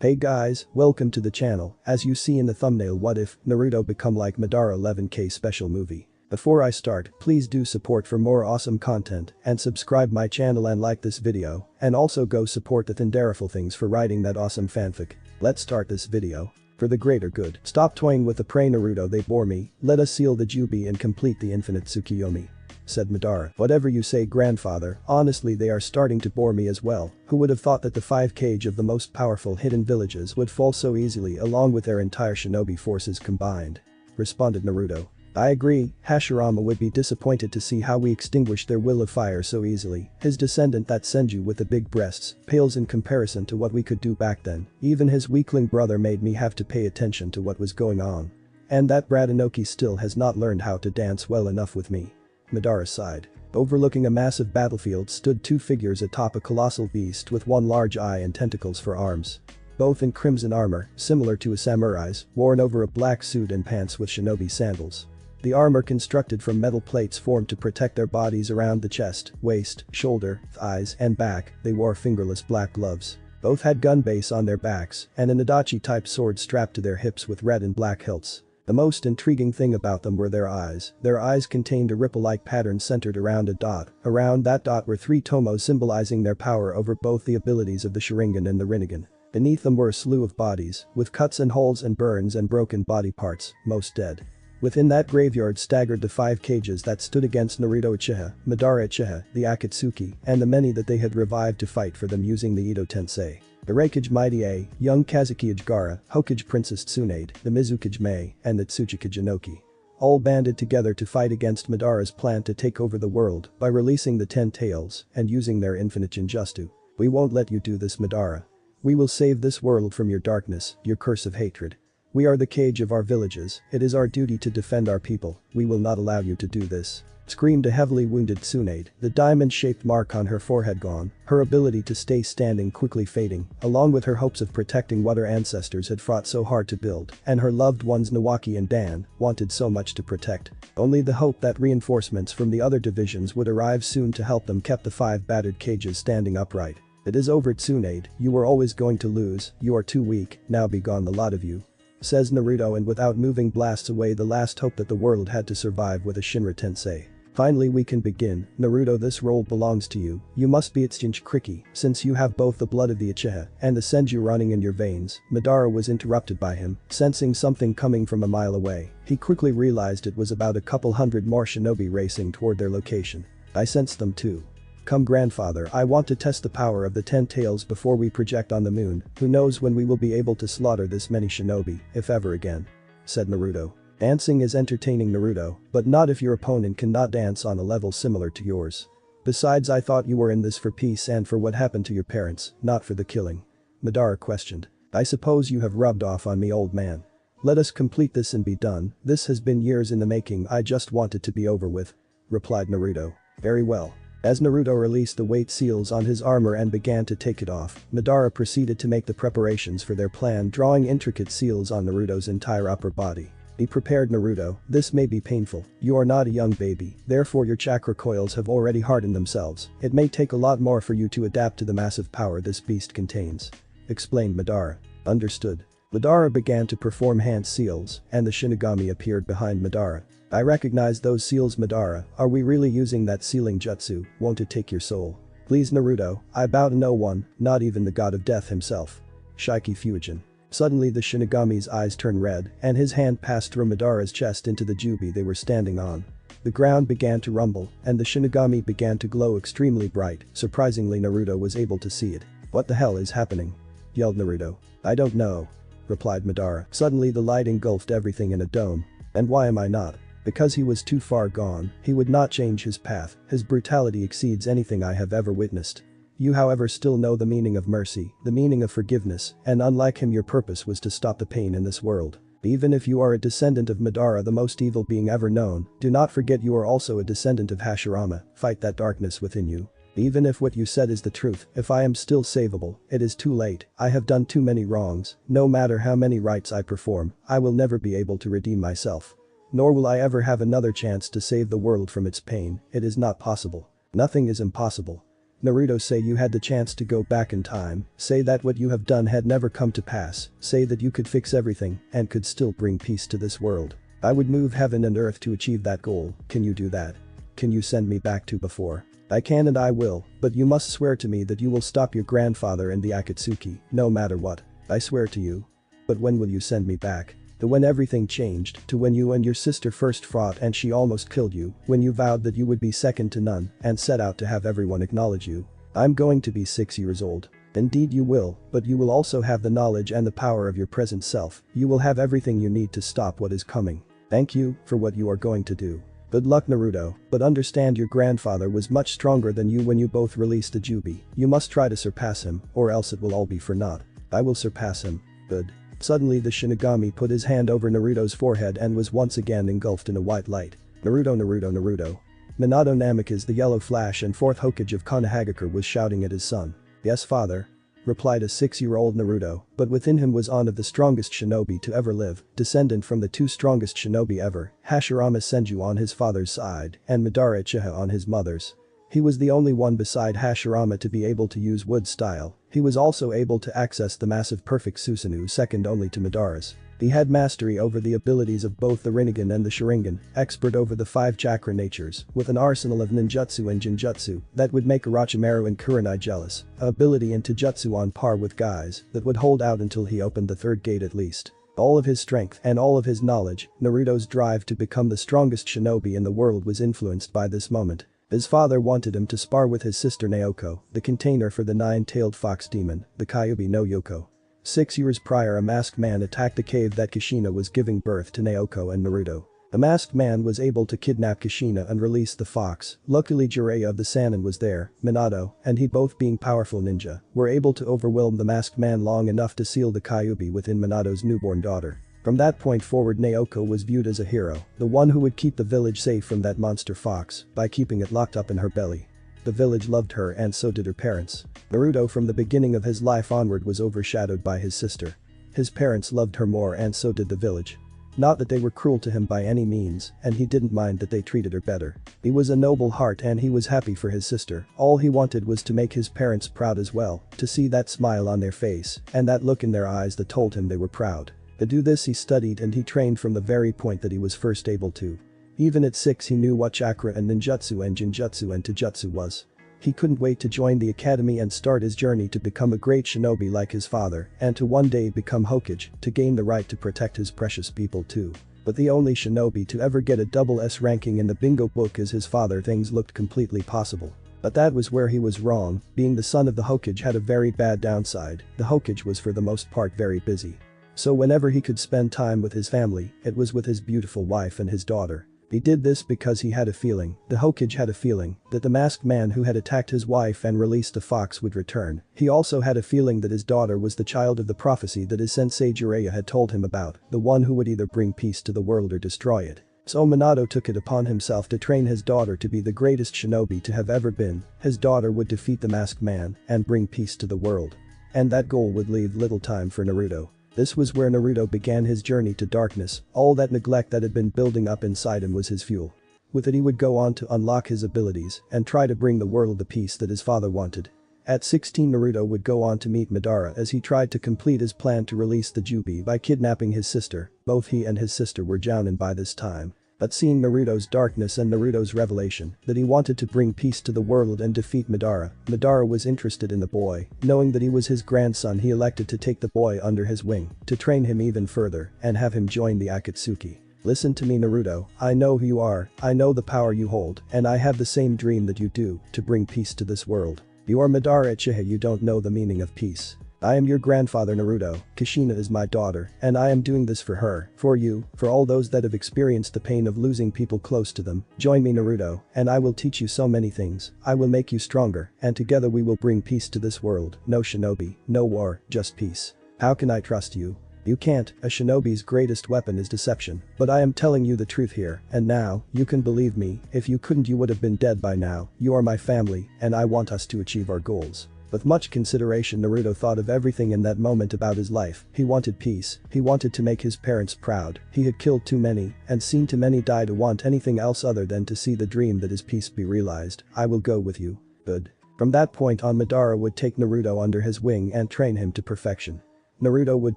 Hey guys, welcome to the channel. As you see in the thumbnail, what if Naruto become like Madara 11K special movie. Before I start, please do support for more awesome content and subscribe my channel and like this video, and also go support the TheEnderofAllThings for writing that awesome fanfic. Let's start this video. For the greater good, stop toying with the prey Naruto, they bore me, let us seal the Jubi and complete the infinite Tsukiyomi. Said Madara. Whatever you say, grandfather, honestly they are starting to bore me as well. Who would have thought that the 5 kage of the most powerful hidden villages would fall so easily along with their entire shinobi forces combined? Responded Naruto. I agree, Hashirama would be disappointed to see how we extinguished their will of fire so easily. His descendant, that Senju with the big breasts, pales in comparison to what we could do back then. Even his weakling brother made me have to pay attention to what was going on. And that brat Inoki still has not learned how to dance well enough with me. Madara sighed. Overlooking a massive battlefield stood 2 figures atop a colossal beast with one large eye and tentacles for arms. Both in crimson armor, similar to a samurai's, worn over a black suit and pants with shinobi sandals. The armor constructed from metal plates formed to protect their bodies around the chest, waist, shoulder, thighs, and back. They wore fingerless black gloves. Both had gun base on their backs and an Adachi-type sword strapped to their hips with red and black hilts. The most intriguing thing about them were their eyes. Their eyes contained a ripple-like pattern centered around a dot. Around that dot were 3 tomos symbolizing their power over both the abilities of the Sharingan and the Rinnegan. Beneath them were a slew of bodies, with cuts and holes and burns and broken body parts, most dead. Within that graveyard staggered the 5 cages that stood against Naruto Uchiha, Madara Uchiha, the Akatsuki, and the many that they had revived to fight for them using the Edo Tensei. The Reikage Mighty A, young Kazukage Gaara, Hokage Princess Tsunade, the Mizukage Mei, and the Tsuchikage Inoki. All banded together to fight against Madara's plan to take over the world by releasing the 10 tails and using their infinite Jinjutsu. We won't let you do this, Madara. We will save this world from your darkness, your curse of hatred. We are the cage of our villages, it is our duty to defend our people, we will not allow you to do this. Screamed a heavily wounded Tsunade, the diamond-shaped mark on her forehead gone, her ability to stay standing quickly fading, along with her hopes of protecting what her ancestors had fought so hard to build, and her loved ones Nawaki and Dan wanted so much to protect. Only the hope that reinforcements from the other divisions would arrive soon to help them kept the 5 battered cages standing upright. It is over, Tsunade, you were always going to lose, you are too weak, now be gone the lot of you. Says Naruto, and without moving blasts away the last hope that the world had to survive with a Shinra Tensei. Finally we can begin, Naruto, this role belongs to you, you must be its Jinchuriki, since you have both the blood of the Uchiha and the Senju running in your veins. Madara was interrupted by him, sensing something coming from a mile away. He quickly realized it was about a couple hundred more shinobi racing toward their location. I sensed them too. Come grandfather, I want to test the power of the 10 tails before we project on the moon, who knows when we will be able to slaughter this many shinobi, if ever again. Said Naruto. Dancing is entertaining, Naruto, but not if your opponent cannot dance on a level similar to yours. Besides, I thought you were in this for peace and for what happened to your parents, not for the killing. Madara questioned. I suppose you have rubbed off on me, old man. Let us complete this and be done, this has been years in the making, I just want it to be over with. Replied Naruto. Very well. As Naruto released the weight seals on his armor and began to take it off, Madara proceeded to make the preparations for their plan, drawing intricate seals on Naruto's entire upper body. Be prepared, Naruto, this may be painful, you are not a young baby, therefore your chakra coils have already hardened themselves, it may take a lot more for you to adapt to the massive power this beast contains. Explained Madara. Understood. Madara began to perform hand seals, and the Shinigami appeared behind Madara. I recognize those seals, Madara, are we really using that sealing jutsu, won't it take your soul? Please Naruto, I bow to no one, not even the god of death himself. Shiki Fuijin. Suddenly the Shinigami's eyes turned red and his hand passed through Madara's chest into the Jubi they were standing on. The ground began to rumble and the Shinigami began to glow extremely bright, surprisingly Naruto was able to see it. What the hell is happening? Yelled Naruto. I don't know. Replied Madara. Suddenly the light engulfed everything in a dome. And why am I not? Because he was too far gone, he would not change his path, his brutality exceeds anything I have ever witnessed. You however still know the meaning of mercy, the meaning of forgiveness, and unlike him your purpose was to stop the pain in this world. Even if you are a descendant of Madara, the most evil being ever known, do not forget you are also a descendant of Hashirama, fight that darkness within you. Even if what you said is the truth, if I am still savable, it is too late, I have done too many wrongs, no matter how many rites I perform, I will never be able to redeem myself. Nor will I ever have another chance to save the world from its pain, it is not possible. Nothing is impossible. Naruto, say you had the chance to go back in time, say that what you have done had never come to pass, say that you could fix everything and could still bring peace to this world. I would move heaven and earth to achieve that goal. Can you do that? Can you send me back to before? I can and I will, but you must swear to me that you will stop your grandfather and the Akatsuki, no matter what. I swear to you. But when will you send me back? To when everything changed, to when you and your sister first fought and she almost killed you, when you vowed that you would be second to none and set out to have everyone acknowledge you. I'm going to be 6 years old. Indeed you will, but you will also have the knowledge and the power of your present self. You will have everything you need to stop what is coming. Thank you for what you are going to do. Good luck, Naruto, but understand your grandfather was much stronger than you when you both released the Jubi. You must try to surpass him, or else it will all be for naught. I will surpass him. Good. Suddenly the Shinigami put his hand over Naruto's forehead and was once again engulfed in a white light. Naruto, Naruto, Naruto. Minato Namikaze, the Yellow Flash and 4th Hokage of Konohagakure, was shouting at his son. Yes, father, replied a 6-year-old Naruto, but within him was one of the strongest shinobi to ever live, descendant from the 2 strongest shinobi ever, Hashirama Senju on his father's side and Madara Uchiha on his mother's. He was the only one beside Hashirama to be able to use wood style. He was also able to access the massive perfect Susanoo, second only to Madara's. He had mastery over the abilities of both the Rinnegan and the Sharingan, expert over the 5 chakra natures, with an arsenal of ninjutsu and jinjutsu that would make Orochimaru and Kurenai jealous, an ability in taijutsu on par with Guy's that would hold out until he opened the 3rd gate at least. All of his strength and all of his knowledge, Naruto's drive to become the strongest shinobi in the world was influenced by this moment. His father wanted him to spar with his sister Naoko, the container for the 9-tailed fox demon, the Kyuubi no Yoko. 6 years prior, a masked man attacked the cave that Kushina was giving birth to Naoko and Naruto. The masked man was able to kidnap Kushina and release the fox. Luckily Jiraiya of the Sannin was there, Minato, and he, both being powerful ninja, were able to overwhelm the masked man long enough to seal the Kyuubi within Minato's newborn daughter. From that point forward, Naoko was viewed as a hero, the one who would keep the village safe from that monster fox by keeping it locked up in her belly. The village loved her and so did her parents. Naruto from the beginning of his life onward was overshadowed by his sister. His parents loved her more and so did the village. Not that they were cruel to him by any means, and he didn't mind that they treated her better. He was a noble heart and he was happy for his sister. All he wanted was to make his parents proud as well, to see that smile on their face and that look in their eyes that told him they were proud. To do this he studied and he trained from the very point that he was first able to. Even at 6 he knew what chakra and ninjutsu and jinjutsu and taijutsu was. He couldn't wait to join the academy and start his journey to become a great shinobi like his father and to one day become Hokage, to gain the right to protect his precious people too. But the only shinobi to ever get a double S ranking in the bingo book as his father, things looked completely possible. But that was where he was wrong. Being the son of the Hokage had a very bad downside. The Hokage was for the most part very busy. So whenever he could spend time with his family, it was with his beautiful wife and his daughter. He did this because he had a feeling, the Hokage had a feeling, that the masked man who had attacked his wife and released the fox would return. He also had a feeling that his daughter was the child of the prophecy that his sensei Jiraiya had told him about, the one who would either bring peace to the world or destroy it. So Minato took it upon himself to train his daughter to be the greatest shinobi to have ever been. His daughter would defeat the masked man and bring peace to the world. And that goal would leave little time for Naruto. This was where Naruto began his journey to darkness. All that neglect that had been building up inside him was his fuel. With it he would go on to unlock his abilities and try to bring the world the peace that his father wanted. At 16 Naruto would go on to meet Madara as he tried to complete his plan to release the Jubi by kidnapping his sister. Both he and his sister were jounin by this time. But seeing Naruto's darkness and Naruto's revelation that he wanted to bring peace to the world and defeat Madara, Madara was interested in the boy. Knowing that he was his grandson, he elected to take the boy under his wing, to train him even further and have him join the Akatsuki. Listen to me, Naruto, I know who you are, I know the power you hold, and I have the same dream that you do, to bring peace to this world. You are Madara Uchiha, you don't know the meaning of peace. I am your grandfather Naruto, Kushina is my daughter, and I am doing this for her, for you, for all those that have experienced the pain of losing people close to them. Join me, Naruto, and I will teach you so many things. I will make you stronger, and together we will bring peace to this world. No shinobi, no war, just peace. How can I trust you? You can't, a shinobi's greatest weapon is deception, but I am telling you the truth here, and now, you can believe me. If you couldn't, you would have been dead by now. You are my family, and I want us to achieve our goals. With much consideration, Naruto thought of everything in that moment about his life. He wanted peace, he wanted to make his parents proud, he had killed too many and seen too many die to want anything else other than to see the dream that his peace be realized. I will go with you. Good. From that point on, Madara would take Naruto under his wing and train him to perfection. Naruto would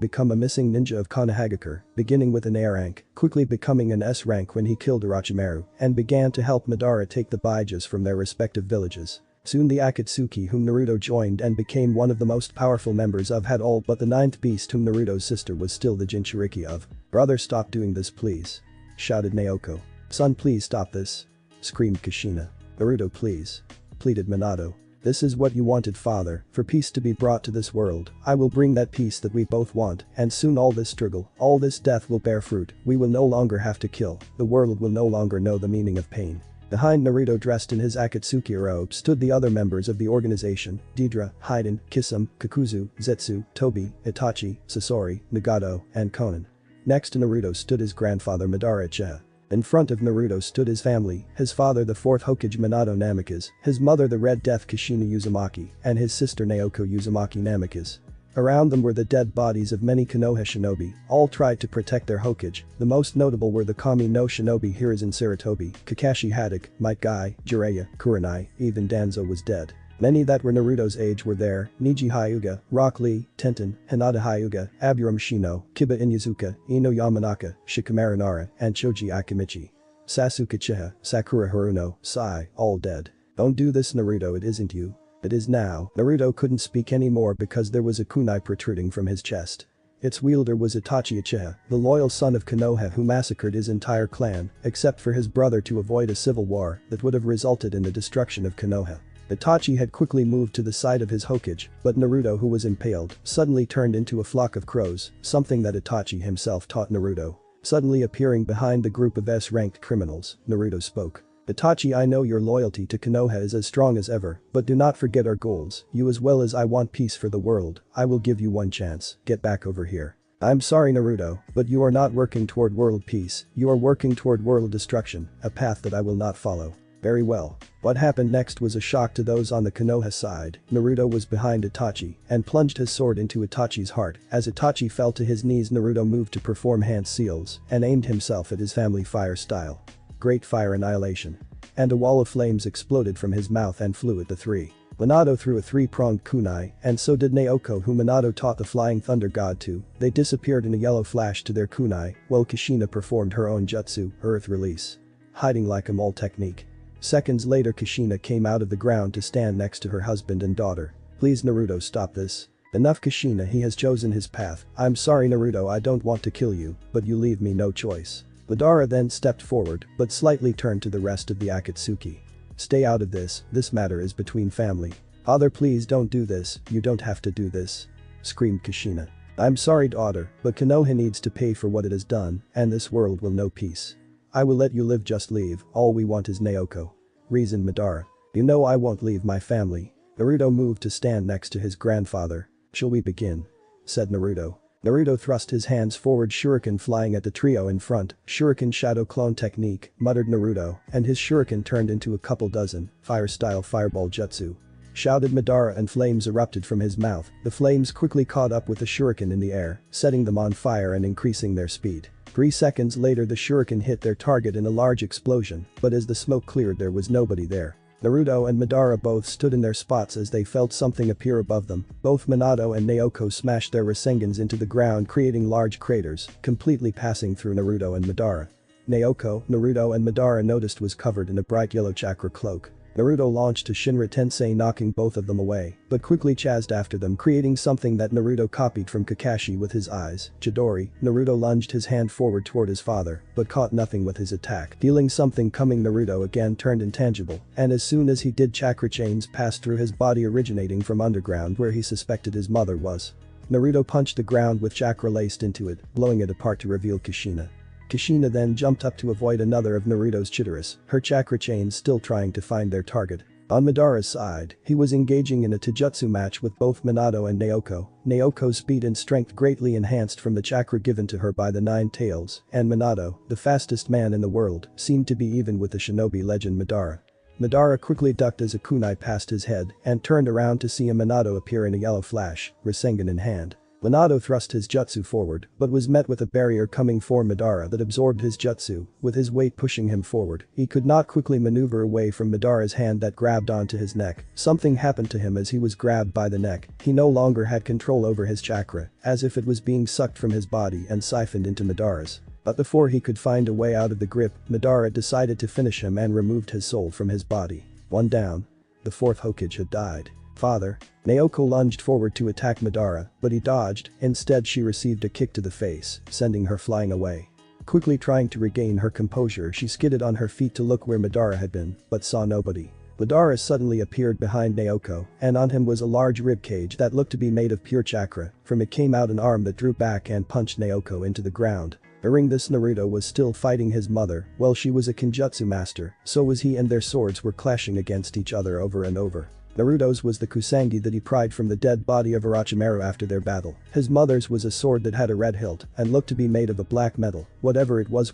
become a missing ninja of Konohagakure, beginning with an A rank, quickly becoming an S rank when he killed Orochimaru, and began to help Madara take the Byajas from their respective villages. Soon the Akatsuki whom Naruto joined and became one of the most powerful members of had all but the ninth beast whom Naruto's sister was still the Jinchuriki of. "Brother, stop doing this please," shouted Naoko. "Son, please stop this," screamed Kushina. "Naruto, please," pleaded Minato. "This is what you wanted, father, for peace to be brought to this world. I will bring that peace that we both want, and soon all this struggle, all this death will bear fruit. We will no longer have to kill. The world will no longer know the meaning of pain." Behind Naruto, dressed in his Akatsuki robe, stood the other members of the organization: Deidara, Haiden, Kisame, Kakuzu, Zetsu, Tobi, Itachi, Sasori, Nagato, and Konan. Next to Naruto stood his grandfather Madara Uchiha. In front of Naruto stood his family, his father the 4th Hokage Minato Namikaze, his mother the Red Death Kushina Uzumaki, and his sister Naoko Uzumaki Namikaze. Around them were the dead bodies of many Konoha shinobi, all tried to protect their Hokage. The most notable were the Kami no shinobi Hiruzen Sarutobi, Kakashi Hatake, Might Guy, Jiraiya, Kurenai, even Danzo was dead. Many that were Naruto's age were there: Neji Hyuga, Rock Lee, Tenten, Hinata Hyuga, Aburame Shino, Kiba Inuzuka, Ino Yamanaka, Shikamaru Nara, and Choji Akimichi. Sasuke Uchiha, Sakura Haruno, Sai, all dead. "Don't do this, Naruto, it isn't you. It is now." Naruto couldn't speak anymore because there was a kunai protruding from his chest. Its wielder was Itachi Uchiha, the loyal son of Konoha who massacred his entire clan, except for his brother, to avoid a civil war that would have resulted in the destruction of Konoha. Itachi had quickly moved to the side of his Hokage, but Naruto, who was impaled, suddenly turned into a flock of crows, something that Itachi himself taught Naruto. Suddenly appearing behind the group of S-ranked criminals, Naruto spoke. "Itachi, I know your loyalty to Konoha is as strong as ever, but do not forget our goals. You as well as I want peace for the world. I will give you one chance. Get back over here." "I'm sorry, Naruto, but you are not working toward world peace, you are working toward world destruction, a path that I will not follow." "Very well." What happened next was a shock to those on the Konoha side. Naruto was behind Itachi and plunged his sword into Itachi's heart. As Itachi fell to his knees, Naruto moved to perform hand seals and aimed himself at his family fire style. Great fire annihilation. And a wall of flames exploded from his mouth and flew at the three. Minato threw a three-pronged kunai, and so did Naoko, who Minato taught the Flying Thunder God to. They disappeared in a yellow flash to their kunai, while Kushina performed her own jutsu, Earth Release. Hiding like a mole technique. Seconds later, Kushina came out of the ground to stand next to her husband and daughter. "Please, Naruto, stop this." "Enough, Kushina, he has chosen his path. I'm sorry, Naruto, I don't want to kill you, but you leave me no choice." Madara then stepped forward, but slightly turned to the rest of the Akatsuki. "Stay out of this matter is between family." "Father, please don't do this, you don't have to do this," screamed Kushina. "I'm sorry, daughter, but Konoha needs to pay for what it has done, and this world will know peace. I will let you live, just leave, all we want is Naoko," reasoned Madara. "You know I won't leave my family." Naruto moved to stand next to his grandfather. "Shall we begin?" said Naruto. Naruto thrust his hands forward, shuriken flying at the trio in front. "Shuriken shadow clone technique," muttered Naruto, and his shuriken turned into a couple dozen fire-style fireball jutsu. Shouted Madara, and flames erupted from his mouth. The flames quickly caught up with the shuriken in the air, setting them on fire and increasing their speed. 3 seconds later, the shuriken hit their target in a large explosion, but as the smoke cleared there was nobody there. Naruto and Madara both stood in their spots as they felt something appear above them. Both Minato and Naoko smashed their Rasengans into the ground, creating large craters, completely passing through Naruto and Madara. Naruto and Madara noticed was covered in a bright yellow chakra cloak. Naruto launched a Shinra Tensei, knocking both of them away, but quickly chased after them, creating something that Naruto copied from Kakashi with his eyes. Chidori. Naruto lunged his hand forward toward his father, but caught nothing with his attack. Feeling something coming, Naruto again turned intangible, and as soon as he did, chakra chains passed through his body, originating from underground where he suspected his mother was. Naruto punched the ground with chakra laced into it, blowing it apart to reveal Kushina. Kushina then jumped up to avoid another of Naruto's Chidori's, her chakra chains still trying to find their target. On Madara's side, he was engaging in a taijutsu match with both Minato and Naoko. Naoko's speed and strength greatly enhanced from the chakra given to her by the Nine Tails, and Minato, the fastest man in the world, seemed to be even with the shinobi legend Madara. Madara quickly ducked as a kunai passed his head and turned around to see a Minato appear in a yellow flash, Rasengan in hand. Minato thrust his jutsu forward, but was met with a barrier coming for Madara that absorbed his jutsu, with his weight pushing him forward. He could not quickly maneuver away from Madara's hand that grabbed onto his neck. Something happened to him as he was grabbed by the neck. He no longer had control over his chakra, as if it was being sucked from his body and siphoned into Madara's. But before he could find a way out of the grip, Madara decided to finish him and removed his soul from his body. One down. The fourth Hokage had died. Father. Naoko lunged forward to attack Madara, but he dodged. Instead she received a kick to the face, sending her flying away. Quickly trying to regain her composure, she skidded on her feet to look where Madara had been, but saw nobody. Madara suddenly appeared behind Naoko, and on him was a large ribcage that looked to be made of pure chakra. From it came out an arm that drew back and punched Naoko into the ground. During this, Naruto was still fighting his mother. Well, she was a Kenjutsu master, so was he, and their swords were clashing against each other over and over. Naruto's was the kusangi that he pried from the dead body of Orochimaru after their battle. His mother's was a sword that had a red hilt and looked to be made of a black metal. Whatever it was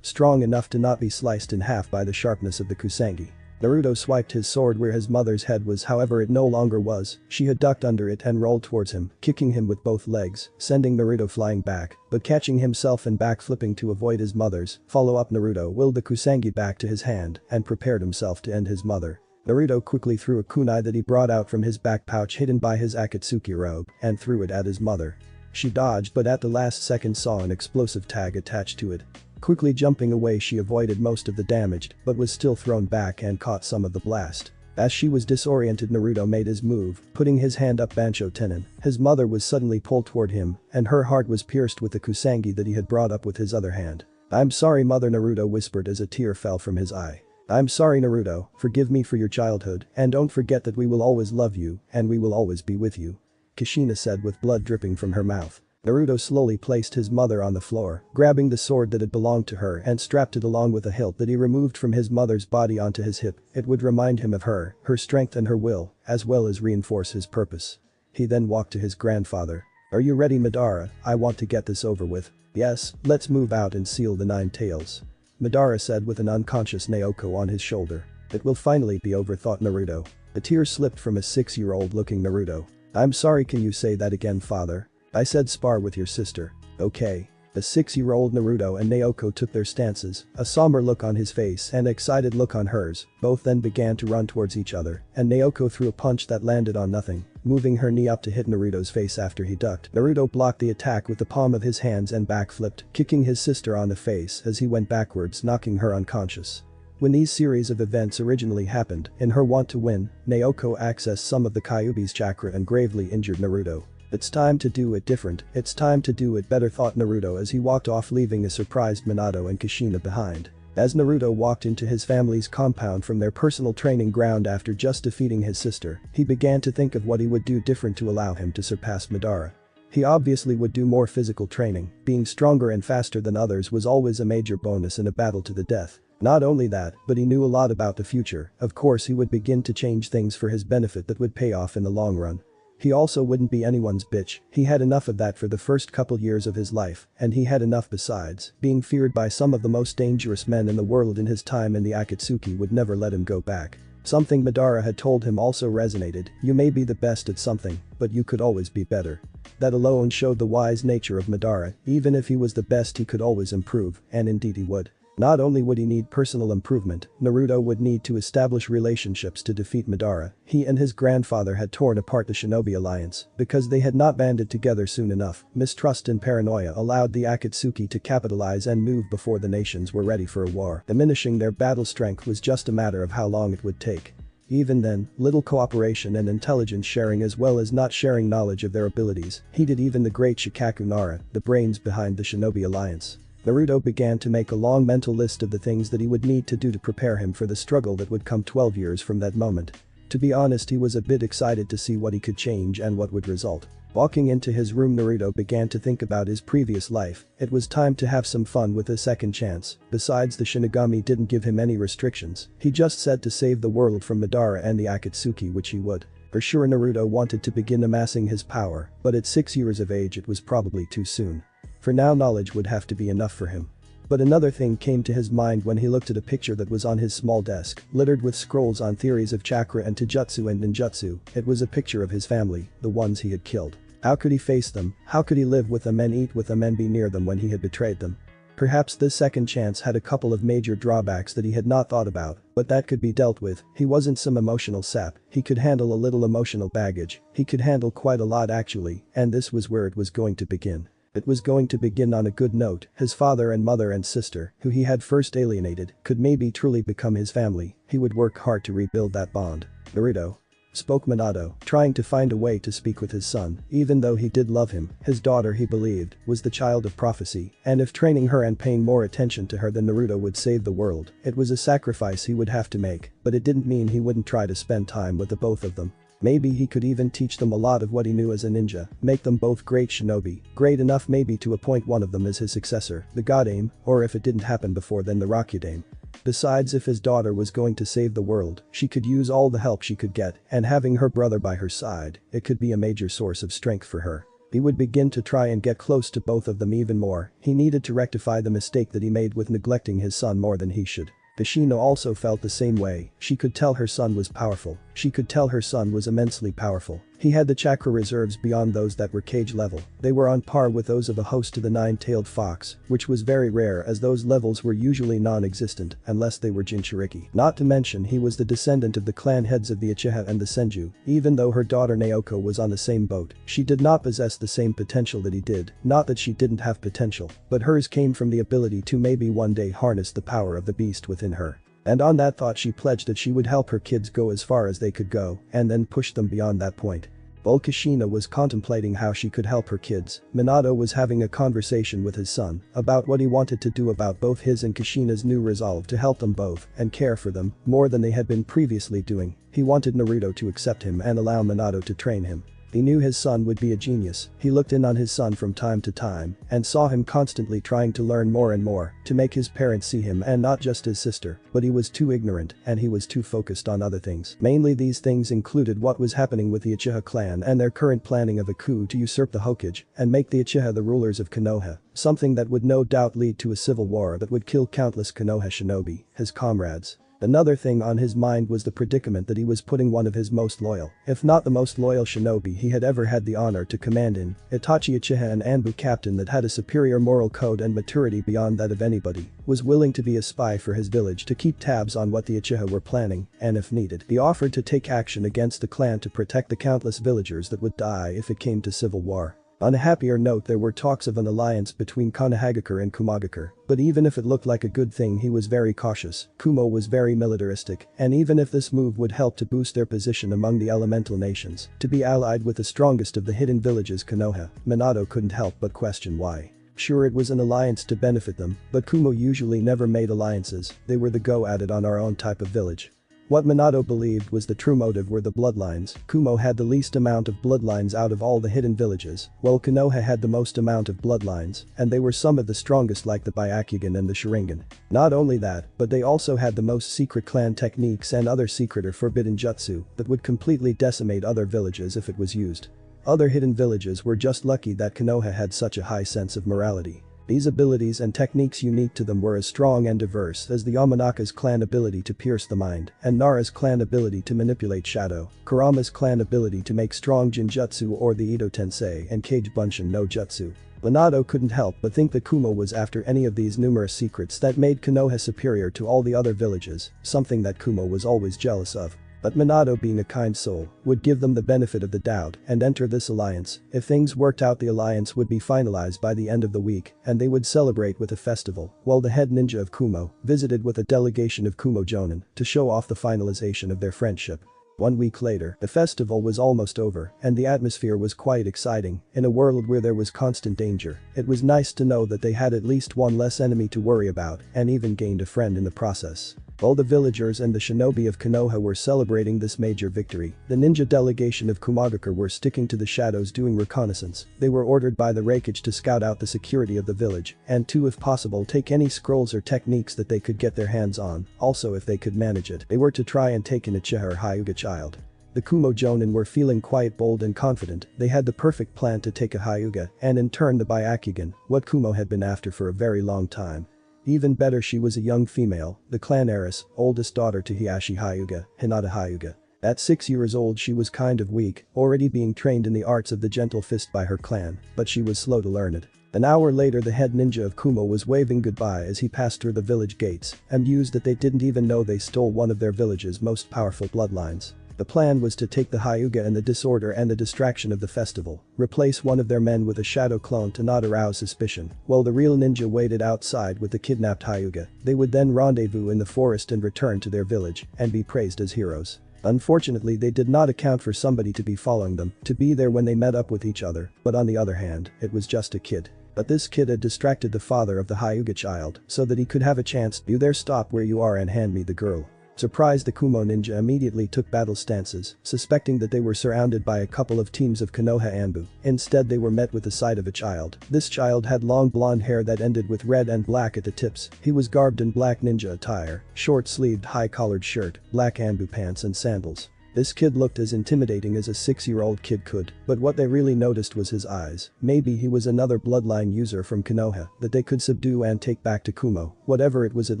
strong enough to not be sliced in half by the sharpness of the kusangi. Naruto swiped his sword where his mother's head was, however it no longer was. She had ducked under it and rolled towards him, kicking him with both legs, sending Naruto flying back, but catching himself and backflipping to avoid his mother's follow-up. Naruto willed the kusangi back to his hand and prepared himself to end his mother. Naruto quickly threw a kunai that he brought out from his back pouch hidden by his Akatsuki robe and threw it at his mother. She dodged, but at the last second saw an explosive tag attached to it. Quickly jumping away, she avoided most of the damage but was still thrown back and caught some of the blast. As she was disoriented, Naruto made his move, putting his hand up Bansho Tenin. His mother was suddenly pulled toward him and her heart was pierced with the kusangi that he had brought up with his other hand. "I'm sorry, mother," Naruto whispered as a tear fell from his eye. "I'm sorry, Naruto, forgive me for your childhood, and don't forget that we will always love you and we will always be with you," Kushina said with blood dripping from her mouth. Naruto slowly placed his mother on the floor, grabbing the sword that had belonged to her and strapped it along with a hilt that he removed from his mother's body onto his hip. It would remind him of her strength and her will, as well as reinforce his purpose. He then walked to his grandfather. "Are you ready, Madara? I want to get this over with." "Yes, let's move out and seal the 9 tails," Madara said with an unconscious Naoko on his shoulder. "It will finally be over," thought Naruto. A tear slipped from a 6-year-old looking Naruto. "I'm sorry, can you say that again, father? I said spar with your sister." "Okay." The 6-year-old Naruto and Naoko took their stances, a somber look on his face and excited look on hers. Both then began to run towards each other, and Naoko threw a punch that landed on nothing, moving her knee up to hit Naruto's face after he ducked. Naruto blocked the attack with the palm of his hands and backflipped, kicking his sister on the face as he went backwards, knocking her unconscious. When these series of events originally happened, in her want to win, Naoko accessed some of the Kyuubi's chakra and gravely injured Naruto. "It's time to do it different, it's time to do it better," thought Naruto as he walked off, leaving a surprised Minato and Kushina behind. As Naruto walked into his family's compound from their personal training ground after just defeating his sister, he began to think of what he would do different to allow him to surpass Madara. He obviously would do more physical training. Being stronger and faster than others was always a major bonus in a battle to the death. Not only that, but he knew a lot about the future. Of course, he would begin to change things for his benefit that would pay off in the long run. He also wouldn't be anyone's bitch. He had enough of that for the first couple years of his life, and he had enough besides. Being feared by some of the most dangerous men in the world in his time in the Akatsuki would never let him go back. Something Madara had told him also resonated: you may be the best at something, but you could always be better. That alone showed the wise nature of Madara. Even if he was the best, he could always improve, and indeed he would. Not only would he need personal improvement, Naruto would need to establish relationships to defeat Madara. He and his grandfather had torn apart the Shinobi Alliance because they had not banded together soon enough. Mistrust and paranoia allowed the Akatsuki to capitalize and move before the nations were ready for a war. Diminishing their battle strength was just a matter of how long it would take. Even then, little cooperation and intelligence sharing, as well as not sharing knowledge of their abilities, heated even the great Shikaku Nara, the brains behind the Shinobi Alliance. Naruto began to make a long mental list of the things that he would need to do to prepare him for the struggle that would come 12 years from that moment. To be honest, he was a bit excited to see what he could change and what would result. Walking into his room, Naruto began to think about his previous life. It was time to have some fun with a second chance. Besides, the Shinigami didn't give him any restrictions. He just said to save the world from Madara and the Akatsuki, which he would. For sure, Naruto wanted to begin amassing his power, but at 6 years of age it was probably too soon. For now, knowledge would have to be enough for him. But another thing came to his mind when he looked at a picture that was on his small desk, littered with scrolls on theories of chakra and taijutsu and ninjutsu. It was a picture of his family, the ones he had killed. How could he face them? How could he live with them and eat with them and be near them when he had betrayed them? Perhaps this second chance had a couple of major drawbacks that he had not thought about, but that could be dealt with. He wasn't some emotional sap, he could handle a little emotional baggage, he could handle quite a lot actually, and this was where it was going to begin. It was going to begin on a good note. His father and mother and sister, who he had first alienated, could maybe truly become his family. He would work hard to rebuild that bond. Naruto, spoke Minato, trying to find a way to speak with his son. Even though he did love him, his daughter, he believed, was the child of prophecy, and if training her and paying more attention to her than Naruto would save the world, it was a sacrifice he would have to make, but it didn't mean he wouldn't try to spend time with the both of them. Maybe he could even teach them a lot of what he knew as a ninja, make them both great shinobi, great enough maybe to appoint one of them as his successor, the God Aim, or if it didn't happen before then the Rakyudame. Besides, if his daughter was going to save the world, she could use all the help she could get, and having her brother by her side, it could be a major source of strength for her. He would begin to try and get close to both of them even more. He needed to rectify the mistake that he made with neglecting his son more than he should. Kushina also felt the same way. She could tell her son was powerful. She could tell her son was immensely powerful. He had the chakra reserves beyond those that were cage level. They were on par with those of a host to the nine-tailed fox, which was very rare as those levels were usually non-existent unless they were Jinchuriki. Not to mention he was the descendant of the clan heads of the Uchiha and the Senju. Even though her daughter Naoko was on the same boat, she did not possess the same potential that he did. Not that she didn't have potential, but hers came from the ability to maybe one day harness the power of the beast within her. And on that thought she pledged that she would help her kids go as far as they could go and then push them beyond that point. While Kushina was contemplating how she could help her kids, Minato was having a conversation with his son about what he wanted to do about both his and Kushina's new resolve to help them both and care for them more than they had been previously doing. He wanted Naruto to accept him and allow Minato to train him. He knew his son would be a genius. He looked in on his son from time to time and saw him constantly trying to learn more and more to make his parents see him and not just his sister, but he was too ignorant and he was too focused on other things. Mainly these things included what was happening with the Uchiha clan and their current planning of a coup to usurp the Hokage and make the Uchiha the rulers of Konoha, something that would no doubt lead to a civil war that would kill countless Konoha shinobi, his comrades. Another thing on his mind was the predicament that he was putting one of his most loyal, if not the most loyal shinobi he had ever had the honor to command in, Itachi Uchiha, an Anbu captain that had a superior moral code and maturity beyond that of anybody, was willing to be a spy for his village to keep tabs on what the Uchiha were planning, and if needed, he offered to take action against the clan to protect the countless villagers that would die if it came to civil war. On a happier note, there were talks of an alliance between Konohagakure and Kumogakure, but even if it looked like a good thing he was very cautious. Kumo was very militaristic, and even if this move would help to boost their position among the elemental nations, to be allied with the strongest of the hidden villages Konoha, Minato couldn't help but question why. Sure, it was an alliance to benefit them, but Kumo usually never made alliances, they were the go at it on our own type of village. What Minato believed was the true motive were the bloodlines. Kumo had the least amount of bloodlines out of all the hidden villages, while Konoha had the most amount of bloodlines, and they were some of the strongest like the Byakugan and the Sharingan. Not only that, but they also had the most secret clan techniques and other secret or forbidden jutsu that would completely decimate other villages if it was used. Other hidden villages were just lucky that Konoha had such a high sense of morality. These abilities and techniques unique to them were as strong and diverse as the Yamanaka's clan ability to pierce the mind, and Nara's clan ability to manipulate shadow, Kurama's clan ability to make strong Jinjutsu, or the Ito Tensei and Kage Bunshin no Jutsu. Minato couldn't help but think that Kumo was after any of these numerous secrets that made Konoha superior to all the other villages, something that Kumo was always jealous of. But Minato, being a kind soul, would give them the benefit of the doubt and enter this alliance. If things worked out, the alliance would be finalized by the end of the week and they would celebrate with a festival, while the head ninja of Kumo visited with a delegation of Kumo Jonin to show off the finalization of their friendship. 1 week later, the festival was almost over and the atmosphere was quite exciting. In a world where there was constant danger, it was nice to know that they had at least one less enemy to worry about and even gained a friend in the process. All the villagers and the shinobi of Konoha were celebrating this major victory. The ninja delegation of Kumogakure were sticking to the shadows doing reconnaissance. They were ordered by the Raikage to scout out the security of the village and to, if possible, take any scrolls or techniques that they could get their hands on. Also, if they could manage it, they were to try and take an Uchiha or Hyuga child. The Kumo Jonin were feeling quite bold and confident. They had the perfect plan to take a Hyuga and in turn the Byakugan, what Kumo had been after for a very long time. Even better, she was a young female, the clan heiress, oldest daughter to Hiashi Hyuga, Hinata Hyuga. At 6 years old she was kind of weak, already being trained in the arts of the gentle fist by her clan, but she was slow to learn it. An hour later the head ninja of Kumo was waving goodbye as he passed through the village gates, amused that they didn't even know they stole one of their village's most powerful bloodlines. The plan was to take the Hyuga and the disorder and the distraction of the festival, replace one of their men with a shadow clone to not arouse suspicion, while the real ninja waited outside with the kidnapped Hyuga. They would then rendezvous in the forest and return to their village and be praised as heroes. Unfortunately they did not account for somebody to be following them, to be there when they met up with each other, but on the other hand, it was just a kid. But this kid had distracted the father of the Hyuga child so that he could have a chance. You there, stop where you are and hand me the girl. Surprised, the Kumo ninja immediately took battle stances, suspecting that they were surrounded by a couple of teams of Konoha Anbu. Instead they were met with the sight of a child. This child had long blonde hair that ended with red and black at the tips. He was garbed in black ninja attire, short-sleeved high-collared shirt, black Anbu pants and sandals. This kid looked as intimidating as a 6-year-old kid could, but what they really noticed was his eyes. Maybe he was another bloodline user from Konoha that they could subdue and take back to Kumo. Whatever it was, it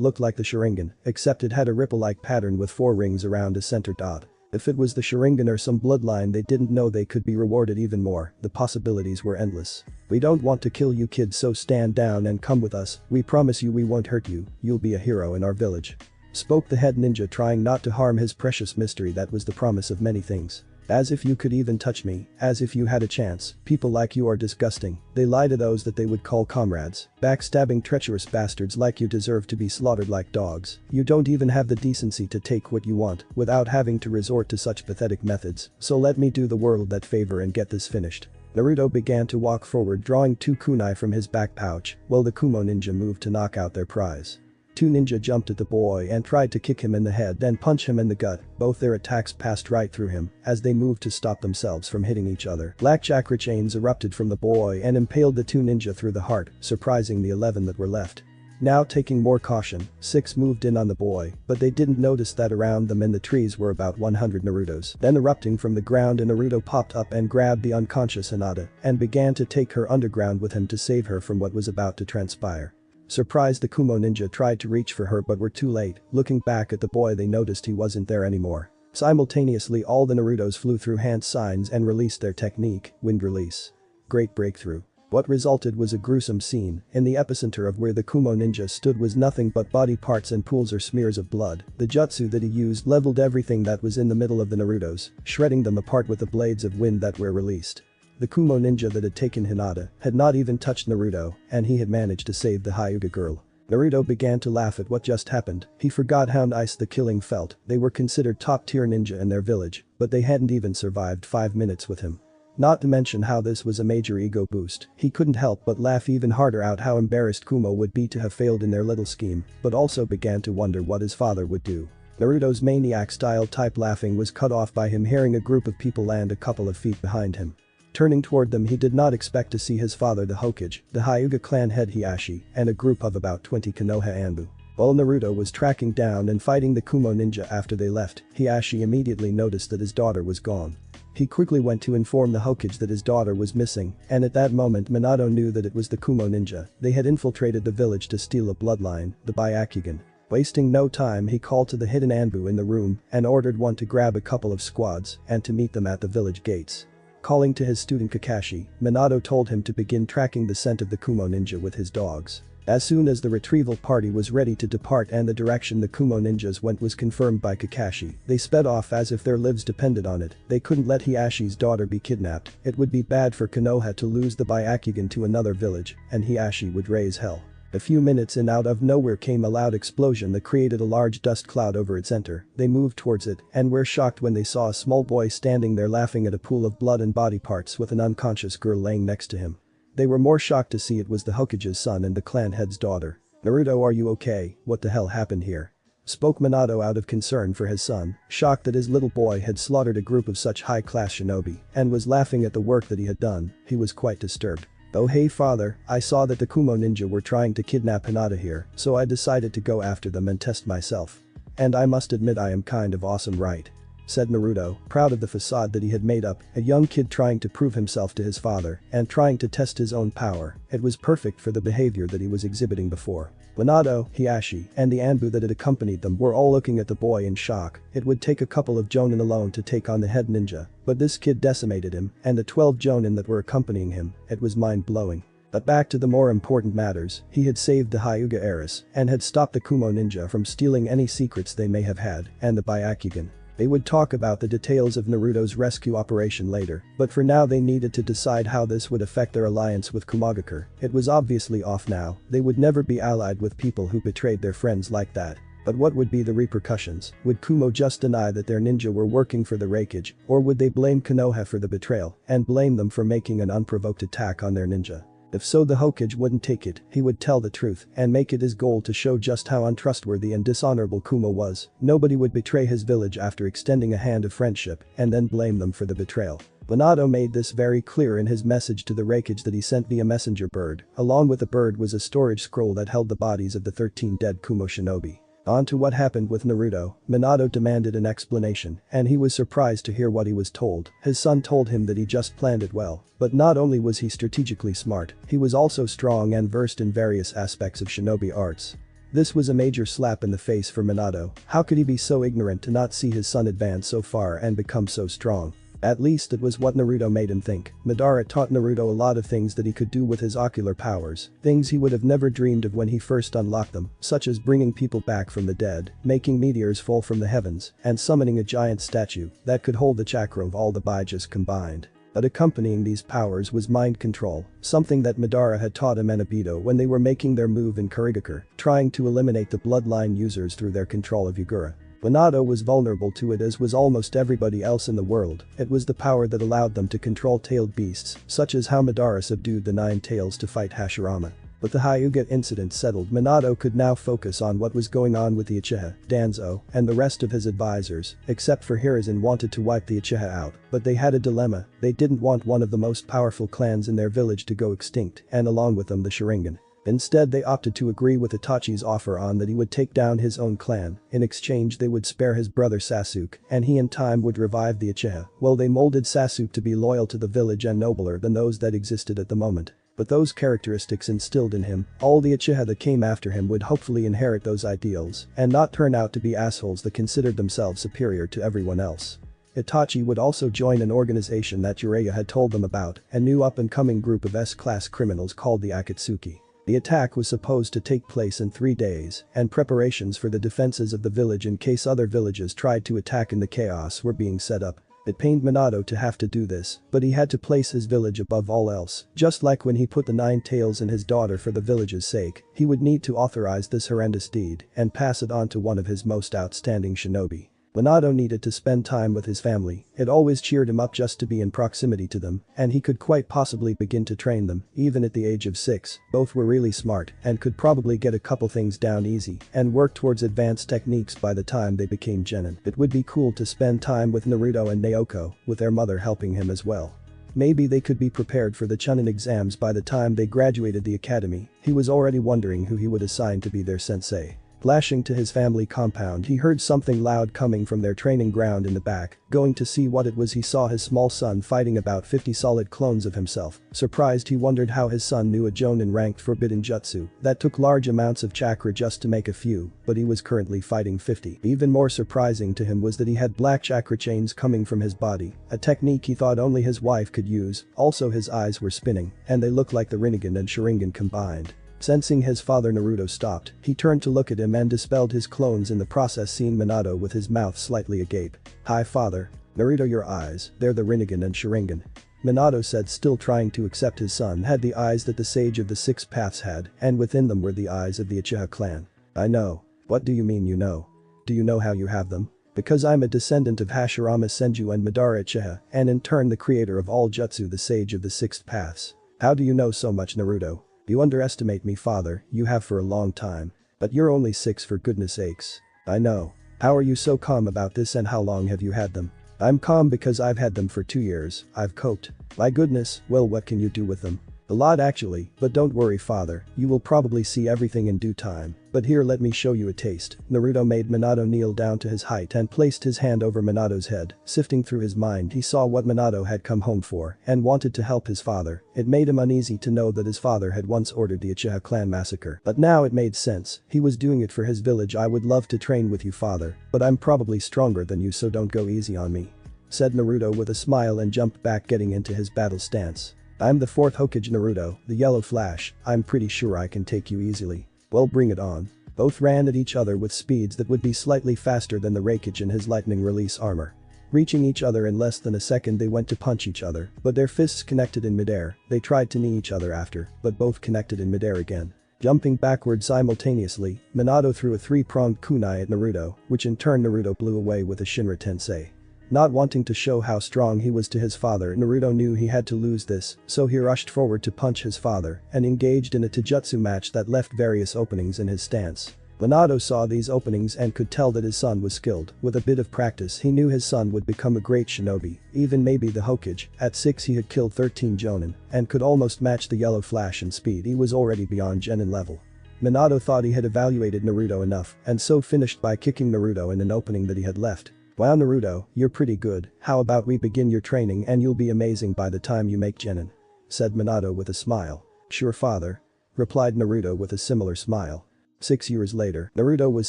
looked like the Sharingan, except it had a ripple-like pattern with 4 rings around a center dot. If it was the Sharingan or some bloodline they didn't know, they could be rewarded even more. The possibilities were endless. We don't want to kill you kids, so stand down and come with us. We promise you we won't hurt you. You'll be a hero in our village. Spoke the head ninja, trying not to harm his precious mystery that was the promise of many things. As if you could even touch me, as if you had a chance. People like you are disgusting. They lie to those that they would call comrades. Backstabbing, treacherous bastards like you deserve to be slaughtered like dogs. You don't even have the decency to take what you want without having to resort to such pathetic methods. So let me do the world that favor and get this finished. Naruto began to walk forward, drawing 2 kunai from his back pouch, while the Kumo ninja moved to knock out their prize. 2 ninja jumped at the boy and tried to kick him in the head and punch him in the gut. Both their attacks passed right through him as they moved to stop themselves from hitting each other. Black chakra chains erupted from the boy and impaled the 2 ninja through the heart, surprising the 11 that were left. Now taking more caution, 6 moved in on the boy, but they didn't notice that around them in the trees were about 100 Narutos. Then erupting from the ground, a Naruto popped up and grabbed the unconscious Hinata and began to take her underground with him to save her from what was about to transpire. Surprised, the Kumo ninja tried to reach for her but were too late. Looking back at the boy they noticed he wasn't there anymore. Simultaneously all the Narutos flew through hand signs and released their technique, wind release. Great breakthrough. What resulted was a gruesome scene. In the epicenter of where the Kumo ninja stood was nothing but body parts and pools or smears of blood. The jutsu that he used leveled everything that was in the middle of the Narutos, shredding them apart with the blades of wind that were released. The Kumo ninja that had taken Hinata had not even touched Naruto, and he had managed to save the Hyuga girl. Naruto began to laugh at what just happened. He forgot how nice the killing felt. They were considered top-tier ninja in their village, but they hadn't even survived 5 minutes with him. Not to mention how this was a major ego boost. He couldn't help but laugh even harder out how embarrassed Kumo would be to have failed in their little scheme, but also began to wonder what his father would do. Naruto's maniac-style type laughing was cut off by him hearing a group of people land a couple of feet behind him. Turning toward them, he did not expect to see his father, the Hokage, the Hyuga clan head Hiashi, and a group of about 20 Konoha Anbu. While Naruto was tracking down and fighting the Kumo ninja after they left, Hiashi immediately noticed that his daughter was gone. He quickly went to inform the Hokage that his daughter was missing, and at that moment Minato knew that it was the Kumo ninja. They had infiltrated the village to steal a bloodline, the Byakugan. Wasting no time, he called to the hidden Anbu in the room and ordered one to grab a couple of squads and to meet them at the village gates. Calling to his student Kakashi, Minato told him to begin tracking the scent of the Kumo ninja with his dogs. As soon as the retrieval party was ready to depart and the direction the Kumo ninjas went was confirmed by Kakashi, they sped off as if their lives depended on it. They couldn't let Hiashi's daughter be kidnapped. It would be bad for Konoha to lose the Byakugan to another village, and Hiashi would raise hell. A few minutes in, out of nowhere came a loud explosion that created a large dust cloud over its center. They moved towards it and were shocked when they saw a small boy standing there laughing at a pool of blood and body parts with an unconscious girl laying next to him. They were more shocked to see it was the Hokage's son and the clan head's daughter. "Naruto, are you okay? What the hell happened here?" Spoke Minato out of concern for his son, shocked that his little boy had slaughtered a group of such high-class shinobi and was laughing at the work that he had done. He was quite disturbed. "Oh hey father, I saw that the Kumo ninja were trying to kidnap Hinata here, so I decided to go after them and test myself. And I must admit I am kind of awesome, right?" said Naruto, proud of the facade that he had made up, a young kid trying to prove himself to his father and trying to test his own power. It was perfect for the behavior that he was exhibiting before. Minato, Hiashi, and the Anbu that had accompanied them were all looking at the boy in shock. It would take a couple of Jonin alone to take on the head ninja, but this kid decimated him, and the 12 Jonin that were accompanying him, it was mind-blowing. But back to the more important matters, he had saved the Hyuga heiress and had stopped the Kumo ninja from stealing any secrets they may have had, and the Byakugan. They would talk about the details of Naruto's rescue operation later, but for now they needed to decide how this would affect their alliance with Kumagakure. It was obviously off now, they would never be allied with people who betrayed their friends like that. But what would be the repercussions? Would Kumo just deny that their ninja were working for the Raikage, or would they blame Konoha for the betrayal and blame them for making an unprovoked attack on their ninja? If so, the Hokage wouldn't take it, he would tell the truth and make it his goal to show just how untrustworthy and dishonorable Kumo was. Nobody would betray his village after extending a hand of friendship and then blame them for the betrayal. Minato made this very clear in his message to the Raikage that he sent via messenger bird. Along with the bird was a storage scroll that held the bodies of the 13 dead Kumo shinobi. On to what happened with Naruto, Minato demanded an explanation, and he was surprised to hear what he was told. His son told him that he just planned it well. But not only was he strategically smart, he was also strong and versed in various aspects of shinobi arts. This was a major slap in the face for Minato. How could he be so ignorant to not see his son advance so far and become so strong? At least it was what Naruto made him think. Madara taught Naruto a lot of things that he could do with his ocular powers, things he would have never dreamed of when he first unlocked them, such as bringing people back from the dead, making meteors fall from the heavens, and summoning a giant statue that could hold the chakra of all the Byakugas combined. But accompanying these powers was mind control, something that Madara had taught him in Obito when they were making their move in Kurigakure, trying to eliminate the bloodline users through their control of Yagura. Minato was vulnerable to it, as was almost everybody else in the world. It was the power that allowed them to control tailed beasts, such as how Madara subdued the 9 tails to fight Hashirama. With the Hyuga incident settled, Minato could now focus on what was going on with the Uchiha, Danzo, and the rest of his advisors, except for Hiruzen wanted to wipe the Uchiha out, but they had a dilemma. They didn't want one of the most powerful clans in their village to go extinct, and along with them the Sharingan. Instead, they opted to agree with Itachi's offer on that he would take down his own clan. In exchange, they would spare his brother Sasuke, and he in time would revive the Uchiha. Well, they molded Sasuke to be loyal to the village and nobler than those that existed at the moment. But those characteristics instilled in him, all the Uchiha that came after him would hopefully inherit those ideals and not turn out to be assholes that considered themselves superior to everyone else. Itachi would also join an organization that Jiraiya had told them about, a new up-and-coming group of S-class criminals called the Akatsuki. The attack was supposed to take place in 3 days, and preparations for the defenses of the village in case other villages tried to attack in the chaos were being set up. It pained Minato to have to do this, but he had to place his village above all else. Just like when he put the 9 tails in his daughter for the village's sake, he would need to authorize this horrendous deed and pass it on to one of his most outstanding shinobi. Minato needed to spend time with his family. It always cheered him up just to be in proximity to them, and he could quite possibly begin to train them, even at the age of 6. Both were really smart and could probably get a couple things down easy and work towards advanced techniques by the time they became genin. It would be cool to spend time with Naruto and Naoko, with their mother helping him as well. Maybe they could be prepared for the Chunin exams by the time they graduated the academy. He was already wondering who he would assign to be their sensei. Flashing to his family compound, he heard something loud coming from their training ground in the back. Going to see what it was, he saw his small son fighting about 50 solid clones of himself. Surprised, he wondered how his son knew a Jonin ranked forbidden jutsu that took large amounts of chakra just to make a few, but he was currently fighting 50. Even more surprising to him was that he had black chakra chains coming from his body, a technique he thought only his wife could use. Also, his eyes were spinning, and they looked like the Rinnegan and Sharingan combined. Sensing his father, Naruto stopped. He turned to look at him and dispelled his clones, in the process seeing Minato with his mouth slightly agape. "Hi father." "Naruto, your eyes, they're the Rinnegan and Sharingan," Minato said, still trying to accept his son had the eyes that the sage of the 6 paths had, and within them were the eyes of the Uchiha clan. "I know." "What do you mean you know? Do you know how you have them?" "Because I'm a descendant of Hashirama Senju and Madara Uchiha, and in turn the creator of all jutsu, the sage of the 6 paths." "How do you know so much, Naruto?" "You underestimate me, father, you have for a long time. But you're only 6 for goodness sakes." "I know. How are you so calm about this, and how long have you had them?" "I'm calm because I've had them for 2 years, I've coped." "My goodness, well, what can you do with them?" A lot actually, but don't worry father, you will probably see everything in due time. But here let me show you a taste. Naruto made Minato kneel down to his height and placed his hand over Minato's head. Sifting through his mind he saw what Minato had come home for and wanted to help his father. It made him uneasy to know that his father had once ordered the Uchiha clan massacre. But now it made sense, he was doing it for his village. I would love to train with you father, but I'm probably stronger than you so don't go easy on me. Said Naruto with a smile and jumped back getting into his battle stance. I'm the fourth Hokage Naruto, the yellow flash, I'm pretty sure I can take you easily. Well bring it on. Both ran at each other with speeds that would be slightly faster than the Raikage in his lightning release armor. Reaching each other in less than a second they went to punch each other, but their fists connected in midair. They tried to knee each other after, but both connected in midair again. Jumping backward simultaneously, Minato threw a three-pronged kunai at Naruto, which in turn Naruto blew away with a Shinra Tensei. Not wanting to show how strong he was to his father, Naruto knew he had to lose this, so he rushed forward to punch his father and engaged in a taijutsu match that left various openings in his stance. Minato saw these openings and could tell that his son was skilled. With a bit of practice he knew his son would become a great shinobi, even maybe the Hokage. At 6 he had killed 13 Jonin and could almost match the yellow flash in speed. He was already beyond Genin level. Minato thought he had evaluated Naruto enough and so finished by kicking Naruto in an opening that he had left. Wow Naruto, you're pretty good, how about we begin your training and you'll be amazing by the time you make Genin? Said Minato with a smile. Sure father. Replied Naruto with a similar smile. 6 years later, Naruto was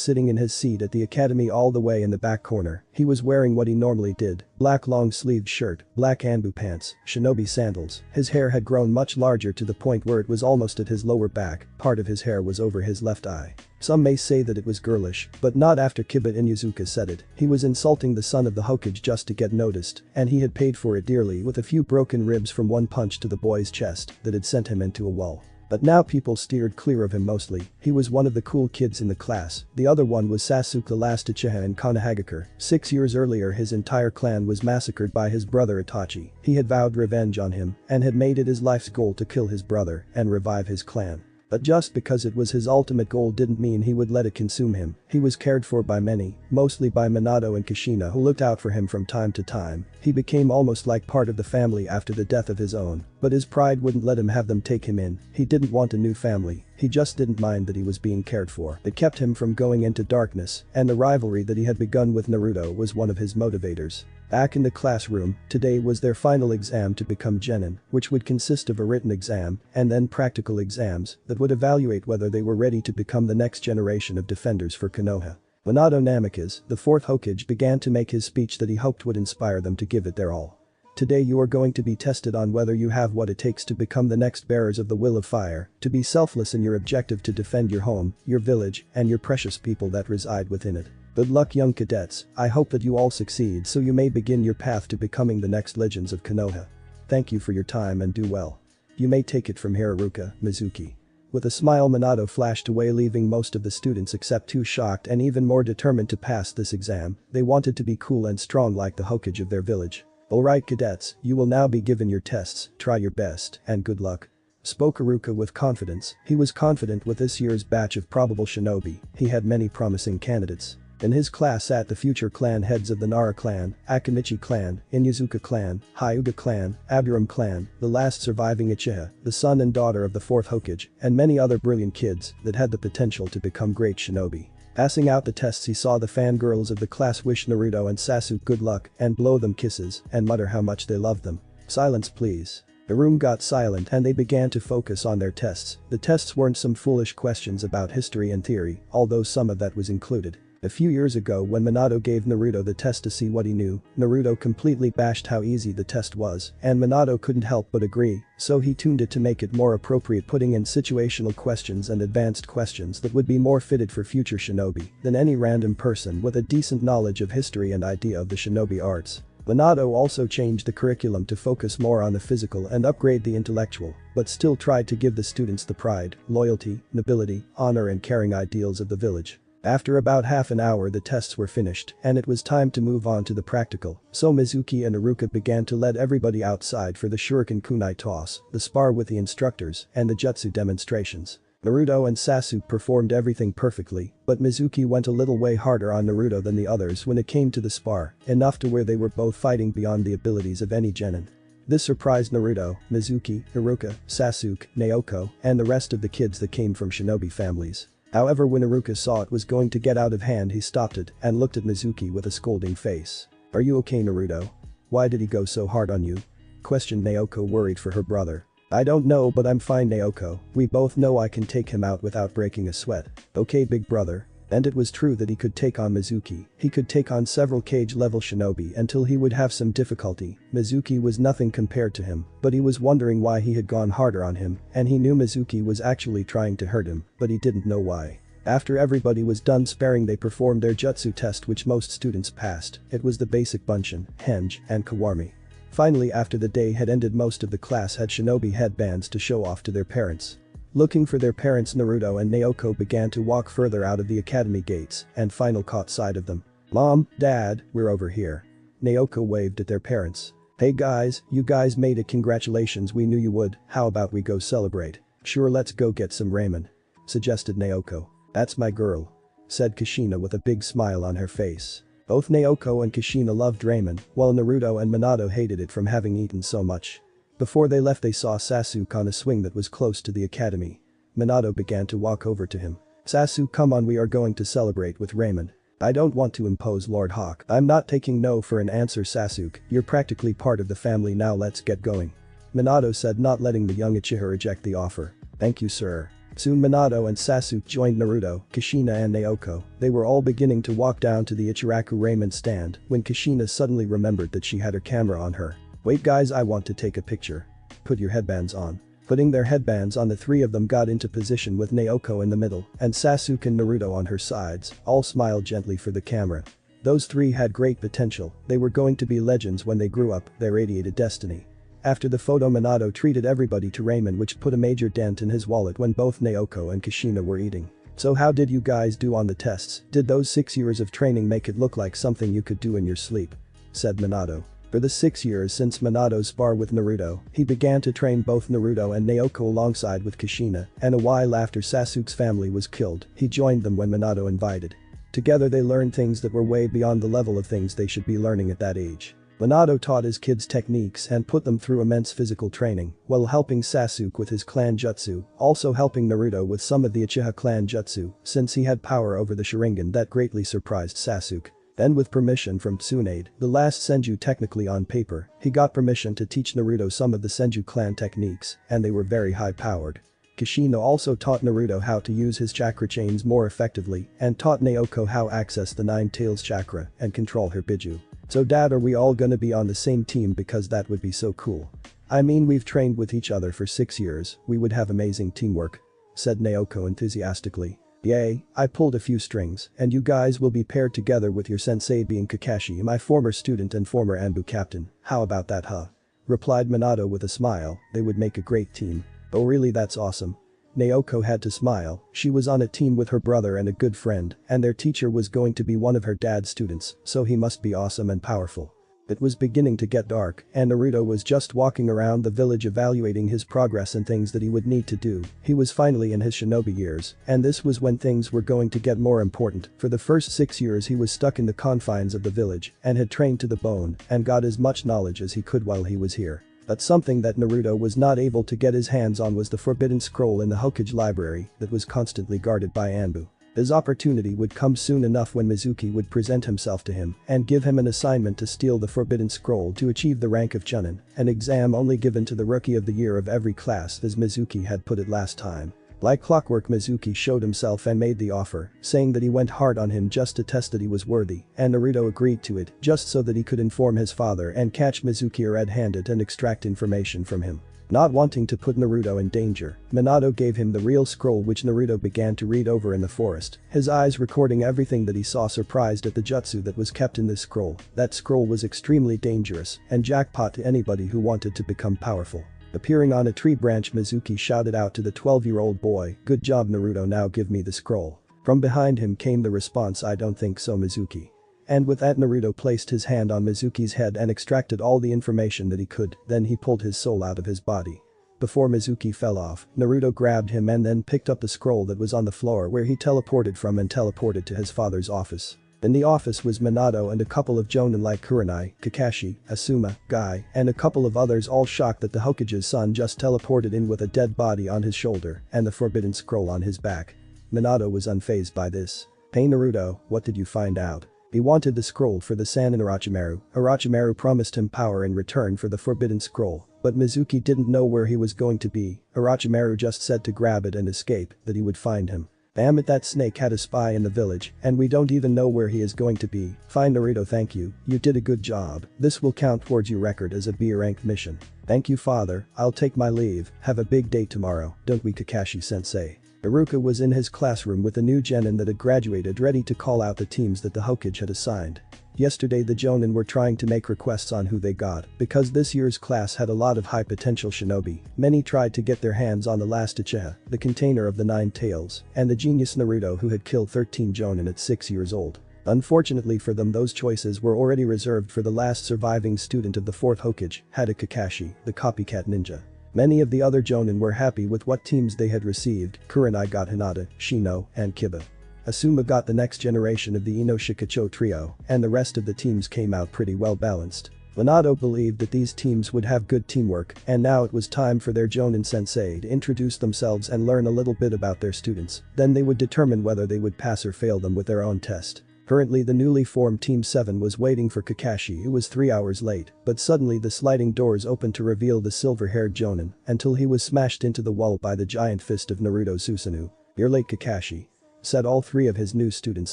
sitting in his seat at the academy all the way in the back corner. He was wearing what he normally did, black long-sleeved shirt, black anbu pants, shinobi sandals. His hair had grown much larger to the point where it was almost at his lower back, part of his hair was over his left eye. Some may say that it was girlish, but not after Kiba Inuzuka said it. He was insulting the son of the Hokage just to get noticed, and he had paid for it dearly with a few broken ribs from one punch to the boy's chest that had sent him into a wall. But now people steered clear of him mostly. He was one of the cool kids in the class. The other one was Sasuke the last Uchiha in Konohagakure. 6 years earlier his entire clan was massacred by his brother Itachi. He had vowed revenge on him and had made it his life's goal to kill his brother and revive his clan. But just because it was his ultimate goal didn't mean he would let it consume him. He was cared for by many, mostly by Minato and Kushina who looked out for him from time to time. He became almost like part of the family after the death of his own, but his pride wouldn't let him have them take him in. He didn't want a new family, he just didn't mind that he was being cared for. It kept him from going into darkness, and the rivalry that he had begun with Naruto was one of his motivators. Back in the classroom, today was their final exam to become Genin, which would consist of a written exam and then practical exams that would evaluate whether they were ready to become the next generation of defenders for Konoha. Minato Namikaze, the fourth Hokage, began to make his speech that he hoped would inspire them to give it their all. Today you are going to be tested on whether you have what it takes to become the next bearers of the will of fire, to be selfless in your objective to defend your home, your village, and your precious people that reside within it. Good luck young cadets, I hope that you all succeed so you may begin your path to becoming the next legends of Konoha. Thank you for your time and do well. You may take it from here Haruka, Mizuki. With a smile Minato flashed away leaving most of the students except 2 shocked and even more determined to pass this exam. They wanted to be cool and strong like the Hokage of their village. Alright cadets, you will now be given your tests, try your best, and good luck. Spoke Haruka with confidence. He was confident with this year's batch of probable shinobi, he had many promising candidates. In his class sat the future clan heads of the Nara clan, Akamichi clan, Inuzuka clan, Hyuga clan, Aburam clan, the last surviving Uchiha, the son and daughter of the fourth Hokage, and many other brilliant kids that had the potential to become great shinobi. Passing out the tests he saw the fangirls of the class wish Naruto and Sasuke good luck and blow them kisses and mutter how much they loved them. Silence please. The room got silent and they began to focus on their tests. The tests weren't some foolish questions about history and theory, although some of that was included. A few years ago when Minato gave Naruto the test to see what he knew, Naruto completely bashed how easy the test was, and Minato couldn't help but agree, so he tuned it to make it more appropriate putting in situational questions and advanced questions that would be more fitted for future shinobi than any random person with a decent knowledge of history and idea of the shinobi arts. Minato also changed the curriculum to focus more on the physical and upgrade the intellectual, but still tried to give the students the pride, loyalty, nobility, honor and caring ideals of the village. After about half an hour the tests were finished and it was time to move on to the practical, so Mizuki and Haruka began to let everybody outside for the shuriken kunai toss, the spar with the instructors, and the jutsu demonstrations. Naruto and Sasuke performed everything perfectly, but Mizuki went a little way harder on Naruto than the others when it came to the spar, enough to where they were both fighting beyond the abilities of any genin. This surprised Naruto, Mizuki, Iruka, Sasuke, Naoko, and the rest of the kids that came from shinobi families. However, when Iruka saw it was going to get out of hand, he stopped it and looked at Mizuki with a scolding face. "Are you okay, Naruto? Why did he go so hard on you?" questioned Naoko, worried for her brother. "I don't know, but I'm fine, Naoko. We both know I can take him out without breaking a sweat. Okay, big brother." And it was true that he could take on Mizuki. He could take on several cage-level shinobi until he would have some difficulty. Mizuki was nothing compared to him, but he was wondering why he had gone harder on him, and he knew Mizuki was actually trying to hurt him, but he didn't know why. After everybody was done sparring, they performed their jutsu test, which most students passed. It was the basic Bunshin, Henge, and Kawarmi. Finally, after the day had ended, most of the class had shinobi headbands to show off to their parents. Looking for their parents, Naruto and Naoko began to walk further out of the academy gates and finally caught sight of them. "Mom, Dad, we're over here." Naoko waved at their parents. "Hey guys, you guys made it, congratulations, we knew you would. How about we go celebrate?" "Sure, let's go get some ramen," suggested Naoko. "That's my girl," said Kushina with a big smile on her face. Both Naoko and Kushina loved ramen, while Naruto and Minato hated it from having eaten so much. Before they left, they saw Sasuke on a swing that was close to the academy. Minato began to walk over to him. "Sasuke, come on, we are going to celebrate with ramen." "I don't want to impose, Lord Hawk." "I'm not taking no for an answer, Sasuke. You're practically part of the family now, let's get going," Minato said, not letting the young Uchiha reject the offer. "Thank you, sir." Soon Minato and Sasuke joined Naruto, Kushina and Naoko. They were all beginning to walk down to the Ichiraku ramen stand when Kushina suddenly remembered that she had her camera on her. "Wait guys, I want to take a picture." "Put your headbands on." Putting their headbands on, the three of them got into position with Naoko in the middle and Sasuke and Naruto on her sides. All smiled gently for the camera. Those three had great potential. They were going to be legends when they grew up. They radiated destiny. After the photo, Minato treated everybody to ramen, which put a major dent in his wallet when both Naoko and Kushina were eating. "So how did you guys do on the tests? Did those 6 years of training make it look like something you could do in your sleep?" said Minato. For the 6 years since Minato's spar with Naruto, he began to train both Naruto and Naoko alongside with Kushina, and a while after Sasuke's family was killed, he joined them when Minato invited. Together they learned things that were way beyond the level of things they should be learning at that age. Minato taught his kids techniques and put them through immense physical training, while helping Sasuke with his clan jutsu, also helping Naruto with some of the Uchiha clan jutsu, since he had power over the Sharingan that greatly surprised Sasuke. Then, with permission from Tsunade, the last Senju technically on paper, he got permission to teach Naruto some of the Senju clan techniques, and they were very high-powered. Kushina also taught Naruto how to use his chakra chains more effectively and taught Naoko how to access the Nine Tails chakra and control her Biju. "So Dad, are we all gonna be on the same team, because that would be so cool?" "I mean, we've trained with each other for 6 years, we would have amazing teamwork," said Naoko enthusiastically. "Yay, I pulled a few strings, and you guys will be paired together with your sensei being Kakashi, my former student and former Anbu captain. How about that, huh?" replied Minato with a smile. "They would make a great team." "Oh really, that's awesome." Naoko had to smile. She was on a team with her brother and a good friend, and their teacher was going to be one of her dad's students, so he must be awesome and powerful. It was beginning to get dark, and Naruto was just walking around the village evaluating his progress and things that he would need to do. He was finally in his shinobi years, and this was when things were going to get more important. For the first 6 years he was stuck in the confines of the village and had trained to the bone and got as much knowledge as he could while he was here. But something that Naruto was not able to get his hands on was the forbidden scroll in the Hokage library that was constantly guarded by Anbu. His opportunity would come soon enough when Mizuki would present himself to him and give him an assignment to steal the forbidden scroll to achieve the rank of Chunin, an exam only given to the rookie of the year of every class, as Mizuki had put it last time. Like clockwork, Mizuki showed himself and made the offer, saying that he went hard on him just to test that he was worthy, and Naruto agreed to it just so that he could inform his father and catch Mizuki red-handed and extract information from him. Not wanting to put Naruto in danger, Minato gave him the real scroll, which Naruto began to read over in the forest, his eyes recording everything that he saw, surprised at the jutsu that was kept in this scroll. That scroll was extremely dangerous and jackpot to anybody who wanted to become powerful. Appearing on a tree branch, Mizuki shouted out to the 12-year-old boy, "Good job, Naruto, now give me the scroll." From behind him came the response, "I don't think so, Mizuki." And with that, Naruto placed his hand on Mizuki's head and extracted all the information that he could, then he pulled his soul out of his body. Before Mizuki fell off, Naruto grabbed him and then picked up the scroll that was on the floor where he teleported from and teleported to his father's office. In the office was Minato and a couple of jonin like Kurenai, Kakashi, Asuma, Guy, and a couple of others, all shocked that the Hokage's son just teleported in with a dead body on his shoulder and the forbidden scroll on his back. Minato was unfazed by this. "Hey Naruto, what did you find out?" He wanted the scroll for the Sannin Orochimaru. Orochimaru promised him power in return for the forbidden scroll, but Mizuki didn't know where he was going to be. Orochimaru just said to grab it and escape, that he would find him. Damn it, that snake had a spy in the village, and we don't even know where he is going to be. Fine Naruto, thank you, you did a good job. This will count towards your record as a B-rank mission. Thank you father, I'll take my leave, have a big day tomorrow, don't we Kakashi-sensei? Iruka was in his classroom with a new genin that had graduated, ready to call out the teams that the Hokage had assigned. Yesterday the Jonin were trying to make requests on who they got, because this year's class had a lot of high potential shinobi. Many tried to get their hands on the last Uchiha, the container of the 9 tails, and the genius Naruto who had killed 13 Jonin at 6 years old. Unfortunately for them, those choices were already reserved for the last surviving student of the 4th Hokage, Hada Kakashi, the copycat ninja. Many of the other Jonin were happy with what teams they had received. Kurenai got Hinata, Shino, and Kiba. Asuma got the next generation of the Ino Shikacho trio, and the rest of the teams came out pretty well balanced. Minato believed that these teams would have good teamwork, and now it was time for their Jonin sensei to introduce themselves and learn a little bit about their students. Then they would determine whether they would pass or fail them with their own test. Currently the newly formed Team 7 was waiting for Kakashi, who was 3 hours late, but suddenly the sliding doors opened to reveal the silver-haired Jonin, until he was smashed into the wall by the giant fist of Naruto Susanoo. "You're late Kakashi," said all 3 of his new students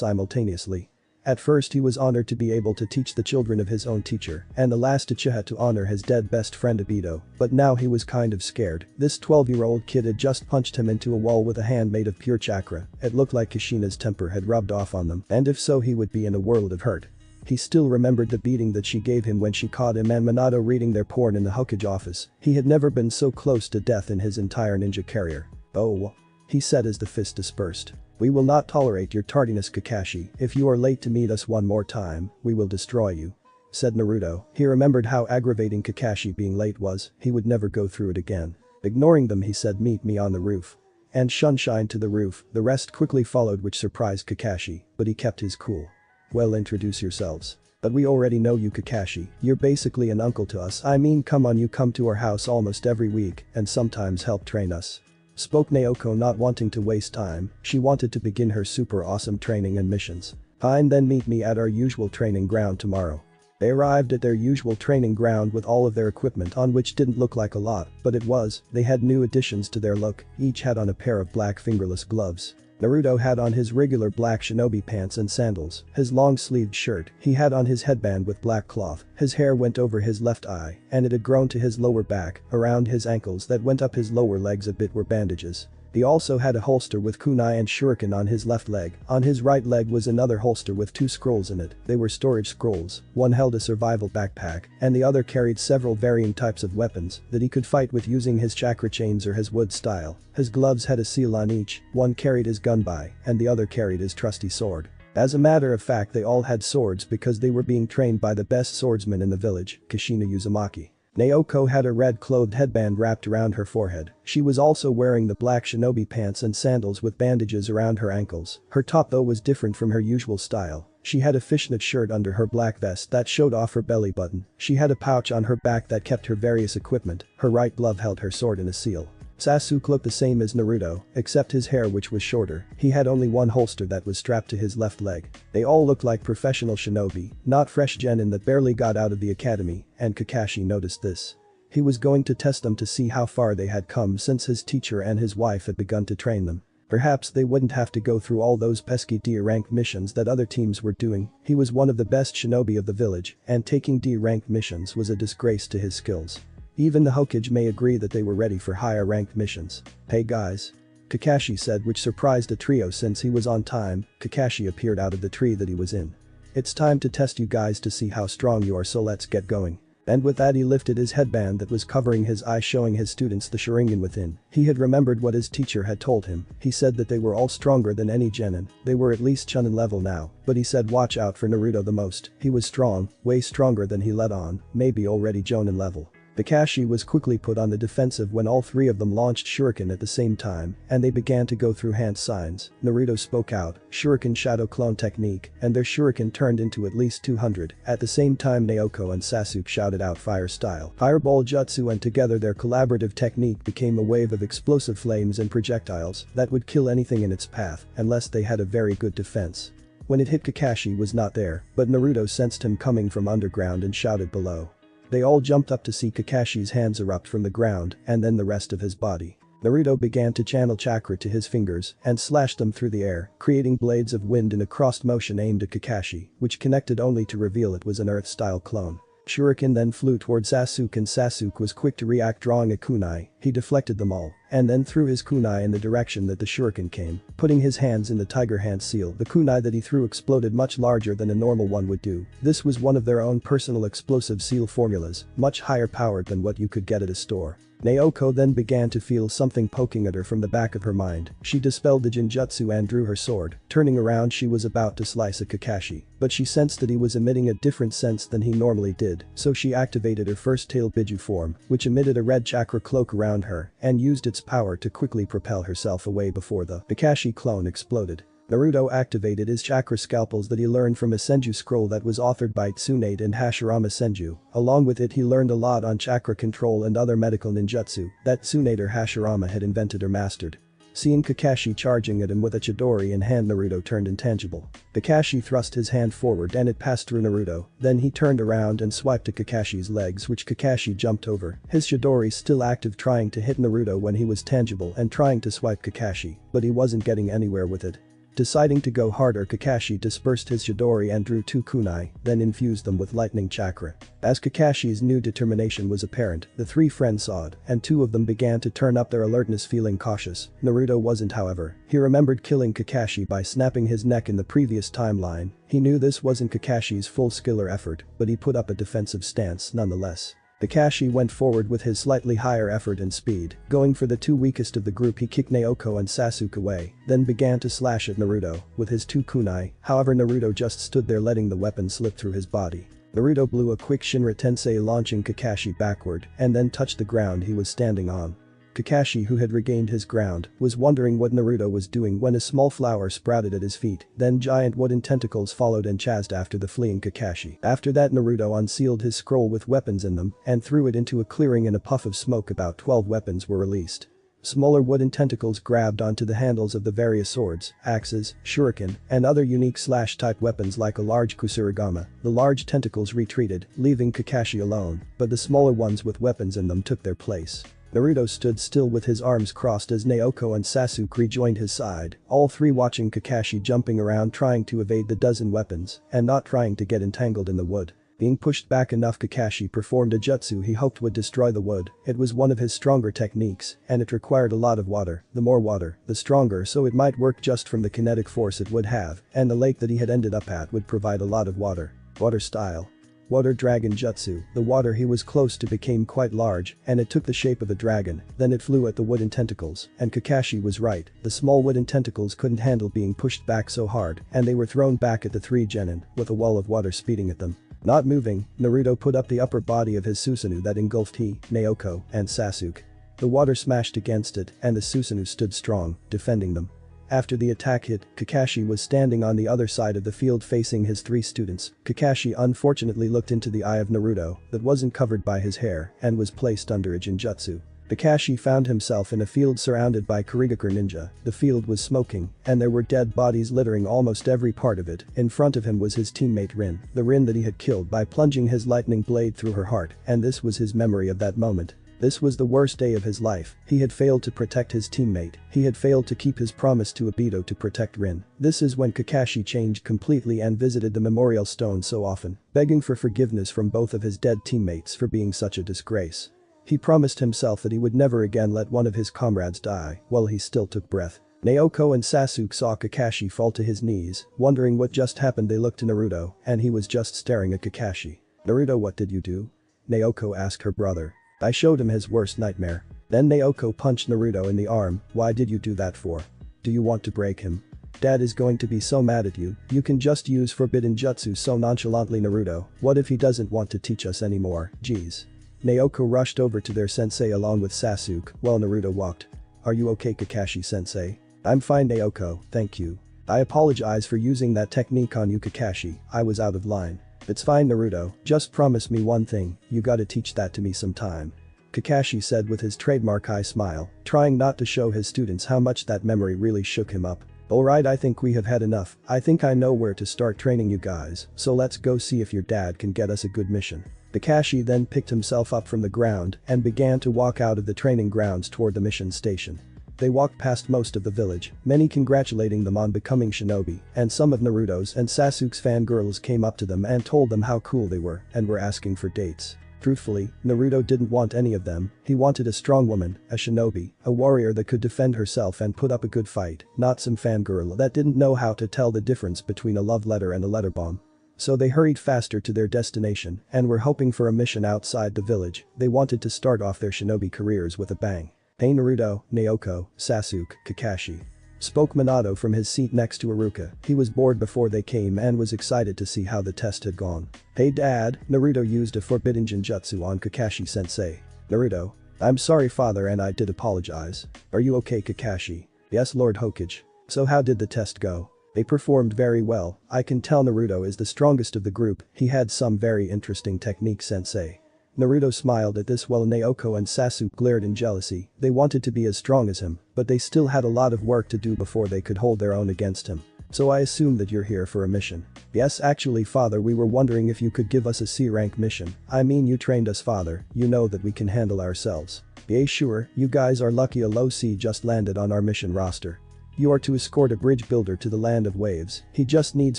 simultaneously. At first he was honored to be able to teach the children of his own teacher, and the last Uchiha to honor his dead best friend Obito, but now he was kind of scared. This 12-year-old kid had just punched him into a wall with a hand made of pure chakra. It looked like Kushina's temper had rubbed off on them, and if so he would be in a world of hurt. He still remembered the beating that she gave him when she caught him and Minato reading their porn in the Hokage office. He had never been so close to death in his entire ninja career. "Oh," he said as the fist dispersed. "We will not tolerate your tardiness Kakashi. If you are late to meet us one more time, we will destroy you," said Naruto. He remembered how aggravating Kakashi being late was. He would never go through it again. Ignoring them he said, "Meet me on the roof." And sunshine to the roof. The rest quickly followed, which surprised Kakashi, but he kept his cool. "Well, introduce yourselves." "But we already know you Kakashi, you're basically an uncle to us. I mean, come on, you come to our house almost every week and sometimes help train us," spoke Naoko, not wanting to waste time. She wanted to begin her super awesome training and missions. "Fine, then meet me at our usual training ground tomorrow." They arrived at their usual training ground with all of their equipment on, which didn't look like a lot, but it was. They had new additions to their look, each had on a pair of black fingerless gloves. Naruto had on his regular black shinobi pants and sandals, his long-sleeved shirt, he had on his headband with black cloth, his hair went over his left eye, and it had grown to his lower back, around his ankles that went up his lower legs a bit were bandages. He also had a holster with kunai and shuriken on his left leg. On his right leg was another holster with 2 scrolls in it. They were storage scrolls. One held a survival backpack, and the other carried several varying types of weapons that he could fight with using his chakra chains or his wood style. His gloves had a seal on each, one carried his gunbai, and the other carried his trusty sword. As a matter of fact, they all had swords because they were being trained by the best swordsman in the village, Kushina Uzumaki. Naoko had a red-clothed headband wrapped around her forehead. She was also wearing the black shinobi pants and sandals with bandages around her ankles. Her top though was different from her usual style. She had a fishnet shirt under her black vest that showed off her belly button. She had a pouch on her back that kept her various equipment. Her right glove held her sword and a seal. Sasuke looked the same as Naruto, except his hair, which was shorter. He had only one holster that was strapped to his left leg. They all looked like professional shinobi, not fresh genin that barely got out of the academy, and Kakashi noticed this. He was going to test them to see how far they had come since his teacher and his wife had begun to train them. Perhaps they wouldn't have to go through all those pesky D-rank missions that other teams were doing. He was one of the best shinobi of the village, and taking D-rank missions was a disgrace to his skills. Even the Hokage may agree that they were ready for higher ranked missions. "Hey guys," Kakashi said, which surprised the trio since he was on time. Kakashi appeared out of the tree that he was in. "It's time to test you guys to see how strong you are, so let's get going." And with that he lifted his headband that was covering his eye, showing his students the Sharingan within. He had remembered what his teacher had told him. He said that they were all stronger than any genin. They were at least Chunin level now, but he said watch out for Naruto the most. He was strong, way stronger than he let on, maybe already Jonin level. Kakashi was quickly put on the defensive when all three of them launched shuriken at the same time, and they began to go through hand signs. Naruto spoke out, shuriken shadow clone technique, and their shuriken turned into at least 200. At the same time Naoko and Sasuke shouted out fire style, fireball jutsu, and together their collaborative technique became a wave of explosive flames and projectiles that would kill anything in its path unless they had a very good defense. When it hit, Kakashi was not there, but Naruto sensed him coming from underground and shouted below. They all jumped up to see Kakashi's hands erupt from the ground and then the rest of his body. Naruto began to channel chakra to his fingers and slashed them through the air, creating blades of wind in a crossed motion aimed at Kakashi, which connected only to reveal it was an earth-style clone. Shuriken then flew towards Sasuke and Sasuke was quick to react, drawing a kunai. He deflected them all and then threw his kunai in the direction that the shuriken came, putting his hands in the tiger hand seal. The kunai that he threw exploded much larger than a normal one would do. This was one of their own personal explosive seal formulas, much higher powered than what you could get at a store. Naoko then began to feel something poking at her from the back of her mind. She dispelled the genjutsu and drew her sword. Turning around, she was about to slice at Kakashi, but she sensed that he was emitting a different sense than he normally did, so she activated her first tail Biju form, which emitted a red chakra cloak around her and used its power to quickly propel herself away before the Kakashi clone exploded. Naruto activated his chakra scalpels that he learned from a Senju scroll that was authored by Tsunade and Hashirama Senju. Along with it, he learned a lot on chakra control and other medical ninjutsu that Tsunade or Hashirama had invented or mastered. Seeing Kakashi charging at him with a Chidori in hand, Naruto turned intangible. Kakashi thrust his hand forward and it passed through Naruto, then he turned around and swiped at Kakashi's legs, which Kakashi jumped over, his Chidori still active, trying to hit Naruto when he was tangible and trying to swipe Kakashi, but he wasn't getting anywhere with it. Deciding to go harder, Kakashi dispersed his Chidori and drew two kunai, then infused them with lightning chakra. As Kakashi's new determination was apparent, the three friends saw it, and two of them began to turn up their alertness, feeling cautious. Naruto wasn't, however. He remembered killing Kakashi by snapping his neck in the previous timeline. He knew this wasn't Kakashi's full skill or effort, but he put up a defensive stance nonetheless. Kakashi went forward with his slightly higher effort and speed. Going for the two weakest of the group, he kicked Naoko and Sasuke away, then began to slash at Naruto with his two kunai. However, Naruto just stood there, letting the weapon slip through his body. Naruto blew a quick Shinra Tensei, launching Kakashi backward and then touched the ground he was standing on. Kakashi, who had regained his ground, was wondering what Naruto was doing when a small flower sprouted at his feet, then giant wooden tentacles followed and chased after the fleeing Kakashi. After that, Naruto unsealed his scroll with weapons in them and threw it into a clearing. In a puff of smoke, about 12 weapons were released. Smaller wooden tentacles grabbed onto the handles of the various swords, axes, shuriken, and other unique slash-type weapons like a large kusurigama. The large tentacles retreated, leaving Kakashi alone, but the smaller ones with weapons in them took their place. Naruto stood still with his arms crossed as Naoko and Sasuke rejoined his side, all three watching Kakashi jumping around, trying to evade the dozen weapons and not trying to get entangled in the wood. Being pushed back enough, Kakashi performed a jutsu he hoped would destroy the wood. It was one of his stronger techniques, and it required a lot of water. The more water, the stronger, so it might work just from the kinetic force it would have, and the lake that he had ended up at would provide a lot of water. Water style. Water Dragon Jutsu. The water he was close to became quite large, and it took the shape of a dragon, then it flew at the wooden tentacles, and Kakashi was right, the small wooden tentacles couldn't handle being pushed back so hard, and they were thrown back at the three genin, with a wall of water speeding at them. Not moving, Naruto put up the upper body of his Susanoo that engulfed he, Naoko, and Sasuke. The water smashed against it, and the Susanoo stood strong, defending them. After the attack hit, Kakashi was standing on the other side of the field facing his three students. Kakashi unfortunately looked into the eye of Naruto that wasn't covered by his hair and was placed under a genjutsu. Kakashi found himself in a field surrounded by Kurigakur ninja. The field was smoking, and there were dead bodies littering almost every part of it. In front of him was his teammate Rin, the Rin that he had killed by plunging his lightning blade through her heart, and this was his memory of that moment. This was the worst day of his life. He had failed to protect his teammate. He had failed to keep his promise to Obito to protect Rin. This is when Kakashi changed completely and visited the memorial stone so often, begging for forgiveness from both of his dead teammates for being such a disgrace. He promised himself that he would never again let one of his comrades die while he still took breath. Naoko and Sasuke saw Kakashi fall to his knees, wondering what just happened. They looked to Naruto, and he was just staring at Kakashi. "Naruto, what did you do?" Naoko asked her brother. "I showed him his worst nightmare." Then Naoko punched Naruto in the arm. "Why did you do that for? Do you want to break him? Dad is going to be so mad at you. You can just use forbidden jutsu so nonchalantly, Naruto. What if he doesn't want to teach us anymore? Geez." Naoko rushed over to their sensei along with Sasuke while Naruto walked. "Are you okay, Kakashi-sensei?" "I'm fine, Naoko, thank you. I apologize for using that technique on you, Kakashi, I was out of line." "It's fine, Naruto, just promise me one thing, you gotta teach that to me sometime," Kakashi said with his trademark eye smile, trying not to show his students how much that memory really shook him up. "Alright, I think we have had enough, I think I know where to start training you guys, so let's go see if your dad can get us a good mission." Kakashi then picked himself up from the ground and began to walk out of the training grounds toward the mission station. They walked past most of the village, many congratulating them on becoming shinobi, and some of Naruto's and Sasuke's fangirls came up to them and told them how cool they were and were asking for dates. Truthfully, Naruto didn't want any of them, he wanted a strong woman, a shinobi, a warrior that could defend herself and put up a good fight, not some fangirl that didn't know how to tell the difference between a love letter and a letter bomb. So they hurried faster to their destination and were hoping for a mission outside the village. They wanted to start off their shinobi careers with a bang. "Hey Naruto, Naoko, Sasuke, Kakashi," spoke Minato from his seat next to Iruka. He was bored before they came and was excited to see how the test had gone. "Hey Dad," Naruto used a forbidden genjutsu on Kakashi-sensei. "Naruto. I'm sorry father and I did apologize. Are you okay, Kakashi?" "Yes, Lord Hokage." "So how did the test go?" "They performed very well, I can tell Naruto is the strongest of the group, he had some very interesting techniques, sensei." Naruto smiled at this while Naoko and Sasuke glared in jealousy. They wanted to be as strong as him, but they still had a lot of work to do before they could hold their own against him. "So I assume that you're here for a mission." "Yes, actually father, we were wondering if you could give us a C-rank mission. I mean, you trained us father, you know that we can handle ourselves." "Yeah, sure, you guys are lucky a low C just landed on our mission roster. You are to escort a bridge builder to the land of waves, he just needs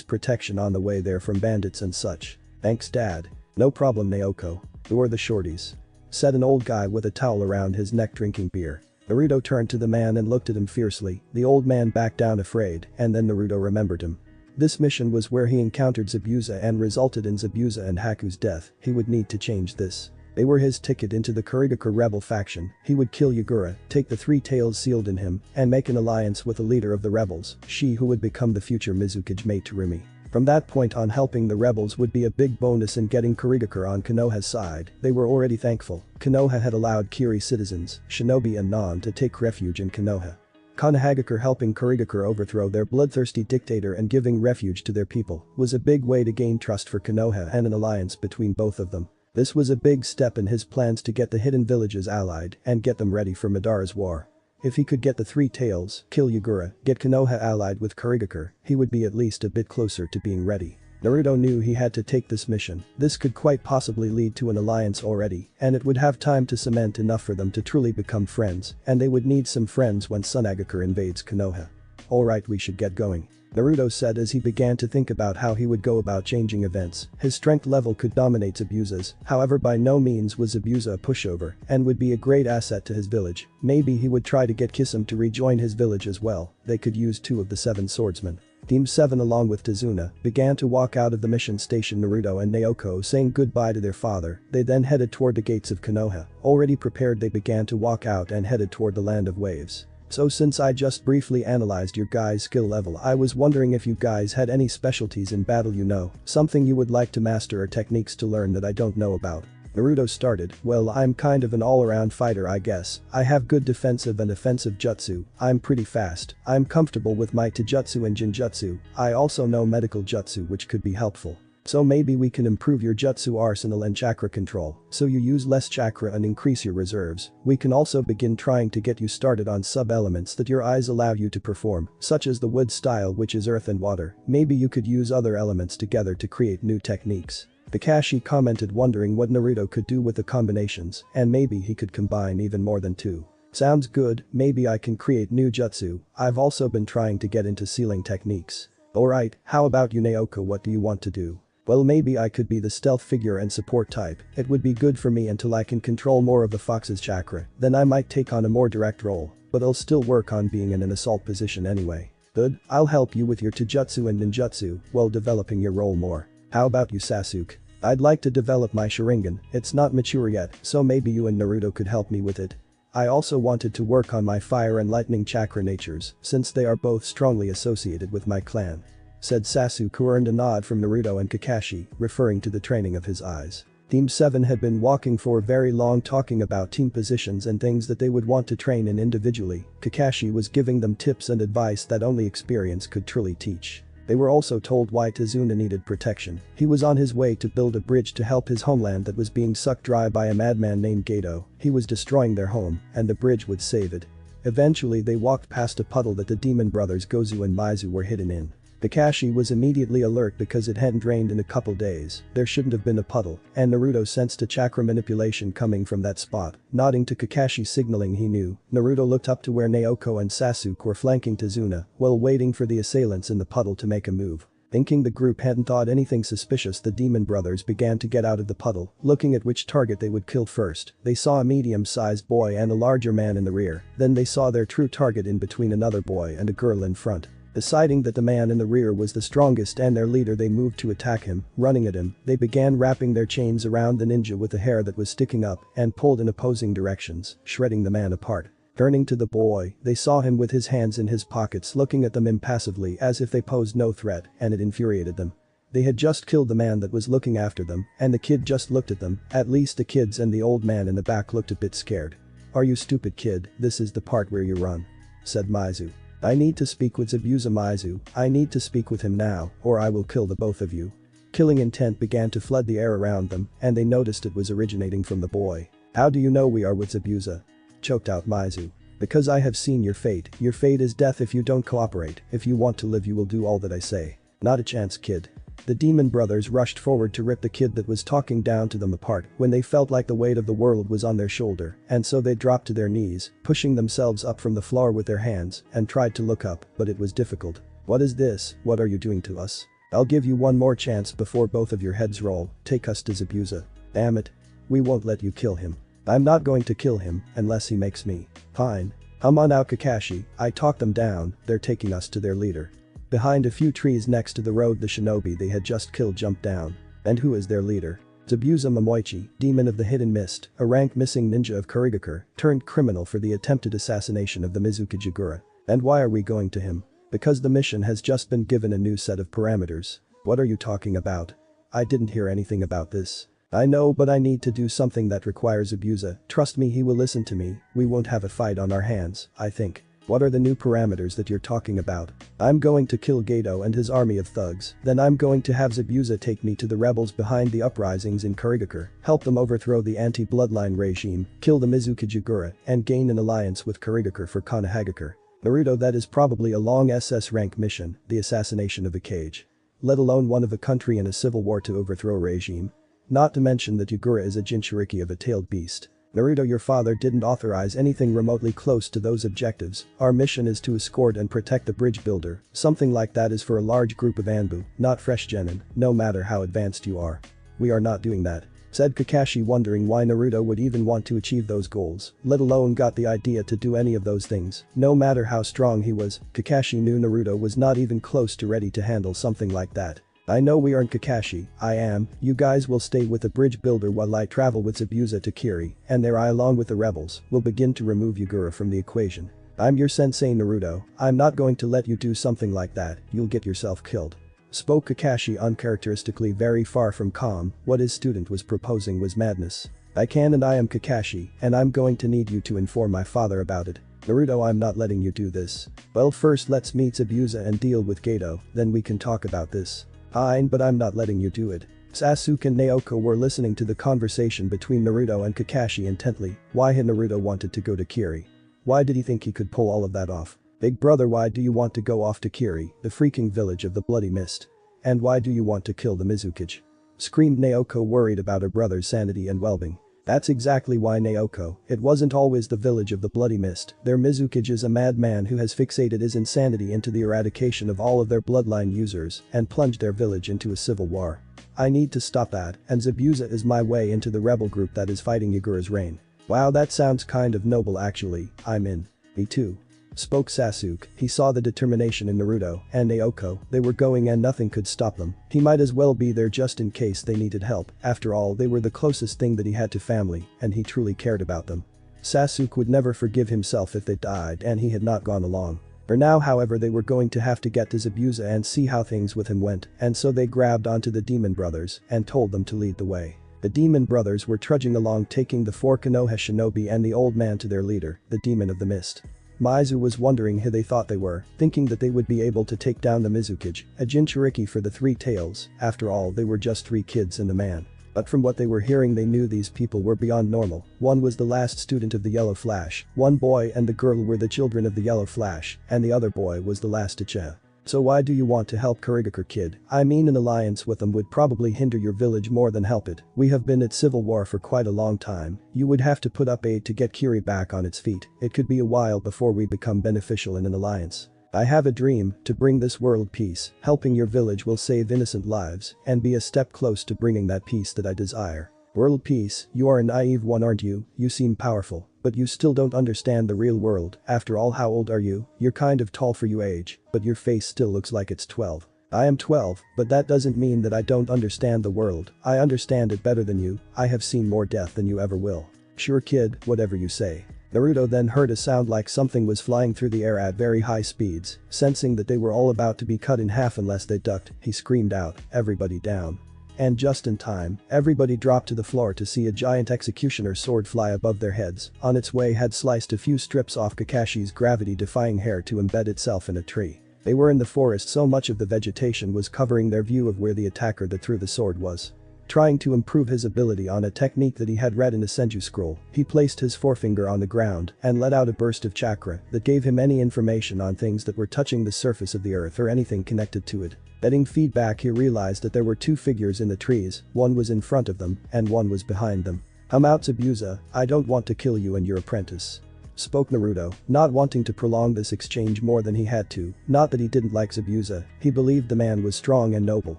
protection on the way there from bandits and such." "Thanks Dad." "No problem Naoko. Who are the shorties?" said an old guy with a towel around his neck drinking beer. Naruto turned to the man and looked at him fiercely. The old man backed down afraid, and then Naruto remembered him. This mission was where he encountered Zabuza and resulted in Zabuza and Haku's death. He would need to change this. They were his ticket into the Kurigaka rebel faction. He would kill Yagura, take the three tails sealed in him, and make an alliance with the leader of the rebels, she who would become the future Mizukage mate Terumi. From that point on, helping the rebels would be a big bonus in getting Kurigaka on Konoha's side. They were already thankful. Konoha had allowed Kiri citizens, shinobi and non to take refuge in Konoha. Konohagakure helping Kurigaka overthrow their bloodthirsty dictator and giving refuge to their people was a big way to gain trust for Konoha and an alliance between both of them. This was a big step in his plans to get the hidden villages allied and get them ready for Madara's war. If he could get the three tails, kill Yagura, get Konoha allied with Kurigaka, he would be at least a bit closer to being ready. Naruto knew he had to take this mission. This could quite possibly lead to an alliance already, and it would have time to cement enough for them to truly become friends, and they would need some friends when Tsunagakure invades Konoha. "Alright, we should get going," Naruto said as he began to think about how he would go about changing events. His strength level could dominate Zabuza's, however by no means was Zabuza a pushover and would be a great asset to his village. Maybe he would try to get Kisame to rejoin his village as well. They could use 2 of the 7 swordsmen. Team 7 along with Tazuna began to walk out of the mission station, Naruto and Naoko saying goodbye to their father. They then headed toward the gates of Konoha. Already prepared, they began to walk out and headed toward the land of waves. "So since I just briefly analyzed your guys' skill level, I was wondering if you guys had any specialties in battle, something you would like to master or techniques to learn that I don't know about." Naruto started. "Well, I'm kind of an all-around fighter, I guess. I have good defensive and offensive jutsu, I'm pretty fast, I'm comfortable with my taijutsu and jinjutsu, I also know medical jutsu which could be helpful. So maybe we can improve your jutsu arsenal and chakra control, so you use less chakra and increase your reserves. We can also begin trying to get you started on sub-elements that your eyes allow you to perform, such as the wood style which is earth and water. Maybe you could use other elements together to create new techniques." Kakashi commented, wondering what Naruto could do with the combinations, and maybe he could combine even more than 2. "Sounds good, maybe I can create new jutsu. I've also been trying to get into sealing techniques." "Alright, how about you Naoko, what do you want to do?" "Well, maybe I could be the stealth figure and support type. It would be good for me until I can control more of the fox's chakra, then I might take on a more direct role, but I'll still work on being in an assault position anyway." "Good, I'll help you with your taijutsu and ninjutsu while developing your role more. How about you Sasuke?" "I'd like to develop my Sharingan, it's not mature yet, so maybe you and Naruto could help me with it. I also wanted to work on my fire and lightning chakra natures, since they are both strongly associated with my clan," said Sasuke, who earned a nod from Naruto and Kakashi, referring to the training of his eyes. Team 7 had been walking for very long talking about team positions and things that they would want to train in individually. Kakashi was giving them tips and advice that only experience could truly teach. They were also told why Tazuna needed protection. He was on his way to build a bridge to help his homeland that was being sucked dry by a madman named Gato. He was destroying their home, and the bridge would save it. Eventually they walked past a puddle that the demon brothers Gozu and Maizu were hidden in. Kakashi was immediately alert because it hadn't rained in a couple days. There shouldn't have been a puddle, and Naruto sensed a chakra manipulation coming from that spot. Nodding to Kakashi signaling he knew, Naruto looked up to where Naoko and Sasuke were flanking Tazuna while waiting for the assailants in the puddle to make a move. Thinking the group hadn't thought anything suspicious, the demon brothers began to get out of the puddle, looking at which target they would kill first. They saw a medium-sized boy and a larger man in the rear, then they saw their true target in between another boy and a girl in front. Deciding that the man in the rear was the strongest and their leader, they moved to attack him. Running at him, they began wrapping their chains around the ninja with the hair that was sticking up and pulled in opposing directions, shredding the man apart. Turning to the boy, they saw him with his hands in his pockets looking at them impassively as if they posed no threat, and it infuriated them. They had just killed the man that was looking after them, and the kid just looked at them. At least the kids and the old man in the back looked a bit scared. "Are you stupid, kid? This is the part where you run," said Maizu. "I need to speak with Zabuza, Maizu. I need to speak with him now, or I will kill the both of you." Killing intent began to flood the air around them, and they noticed it was originating from the boy. "How do you know we are with Zabuza?" choked out Maizu. "Because I have seen your fate. Your fate is death if you don't cooperate. If you want to live, you will do all that I say." "Not a chance, kid." The demon brothers rushed forward to rip the kid that was talking down to them apart when they felt like the weight of the world was on their shoulder, and so they dropped to their knees, pushing themselves up from the floor with their hands, and tried to look up, but it was difficult. "What is this? What are you doing to us? I'll give you one more chance before both of your heads roll. Take us to Zabuza." "Damn it. We won't let you kill him." "I'm not going to kill him unless he makes me." "Fine. Come on out, Kakashi. I talked them down. They're taking us to their leader." Behind a few trees next to the road, the shinobi they had just killed jumped down. "And who is their leader?" "Zabuza Momoichi, demon of the hidden mist, a rank missing ninja of Kurigakure, turned criminal for the attempted assassination of the Mizuki Jigura." "And why are we going to him?" "Because the mission has just been given a new set of parameters." "What are you talking about? I didn't hear anything about this." "I know, but I need to do something that requires Zabuza. Trust me, he will listen to me. We won't have a fight on our hands, I think." "What are the new parameters that you're talking about?" "I'm going to kill Gato and his army of thugs. Then I'm going to have Zabuza take me to the rebels behind the uprisings in Kurigakure, help them overthrow the anti-bloodline regime, kill the Mizuki Jigura, and gain an alliance with Kurigakure for Konohagakure." "Naruto, that is probably a long SS rank mission, the assassination of a Kage. Let alone one of a country in a civil war to overthrow a regime. Not to mention that Jigura is a Jinchuriki of a tailed beast." "Naruto, your father didn't authorize anything remotely close to those objectives. Our mission is to escort and protect the bridge builder. Something like that is for a large group of Anbu, not fresh genin, no matter how advanced you are." "We are not doing that," said Kakashi, wondering why Naruto would even want to achieve those goals, let alone got the idea to do any of those things. No matter how strong he was, Kakashi knew Naruto was not even close to ready to handle something like that. "I know we aren't Kakashi, I am. You guys will stay with the bridge builder while I travel with Zabuza to Kiri, and there I, along with the rebels, will begin to remove Yagura from the equation. I'm your sensei, Naruto. I'm not going to let you do something like that. You'll get yourself killed." Spoke Kakashi uncharacteristically, very far from calm. What his student was proposing was madness. "I can, and I am Kakashi, and I'm going to need you to inform my father about it." "Naruto, I'm not letting you do this." "Well, first let's meet Zabuza and deal with Gato, then we can talk about this." "Fine, but I'm not letting you do it." Sasuke and Naoko were listening to the conversation between Naruto and Kakashi intently. Why had Naruto wanted to go to Kiri? Why did he think he could pull all of that off? "Big brother, why do you want to go off to Kiri, the freaking village of the bloody mist? And why do you want to kill the Mizukage?" screamed Naoko, worried about her brother's sanity and well-being. "That's exactly why, Naoko. It wasn't always the village of the bloody mist. Their Mizukage is a madman who has fixated his insanity into the eradication of all of their bloodline users and plunged their village into a civil war. I need to stop that, and Zabuza is my way into the rebel group that is fighting Yagura's reign." "Wow, that sounds kind of noble actually. I'm in." "Me too," spoke Sasuke. He saw the determination in Naruto and Naoko. They were going and nothing could stop them. He might as well be there just in case they needed help. After all, they were the closest thing that he had to family, and he truly cared about them. Sasuke would never forgive himself if they died and he had not gone along. For now, however, they were going to have to get to Zabuza and see how things with him went, and so they grabbed onto the demon brothers and told them to lead the way. The demon brothers were trudging along, taking the 4 Konoha shinobi and the old man to their leader, the demon of the mist. Maizu was wondering who they thought they were, thinking that they would be able to take down the Mizukage, a Jinchuriki for the 3 tails. After all, they were just 3 kids and a man. But from what they were hearing, they knew these people were beyond normal. One was the last student of the Yellow Flash, one boy and the girl were the children of the Yellow Flash, and the other boy was the last Uchiha. So why do you want to help Kurigakure, kid? I mean, an alliance with them would probably hinder your village more than help it. We have been at civil war for quite a long time. You would have to put up aid to get Kiri back on its feet. It could be a while before we become beneficial in an alliance. I have a dream to bring this world peace. Helping your village will save innocent lives and be a step close to bringing that peace that I desire. World peace, you are a naive one, aren't you? You seem powerful, but you still don't understand the real world. After all, how old are you? You're kind of tall for your age, but your face still looks like it's 12. I am 12, but that doesn't mean that I don't understand the world. I understand it better than you. I have seen more death than you ever will. Sure, kid, whatever you say. Naruto then heard a sound like something was flying through the air at very high speeds. Sensing that they were all about to be cut in half unless they ducked, he screamed out, "Everybody down." And just in time, everybody dropped to the floor to see a giant executioner sword fly above their heads. On its way had sliced a few strips off Kakashi's gravity-defying hair to embed itself in a tree. They were in the forest, so much of the vegetation was covering their view of where the attacker that threw the sword was. Trying to improve his ability on a technique that he had read in a Senju scroll, he placed his forefinger on the ground and let out a burst of chakra that gave him any information on things that were touching the surface of the earth or anything connected to it. Getting feedback, he realized that there were 2 figures in the trees, one was in front of them and one was behind them. "I'm out, Zabuza, I don't want to kill you and your apprentice," spoke Naruto, not wanting to prolong this exchange more than he had to. Not that he didn't like Zabuza, he believed the man was strong and noble,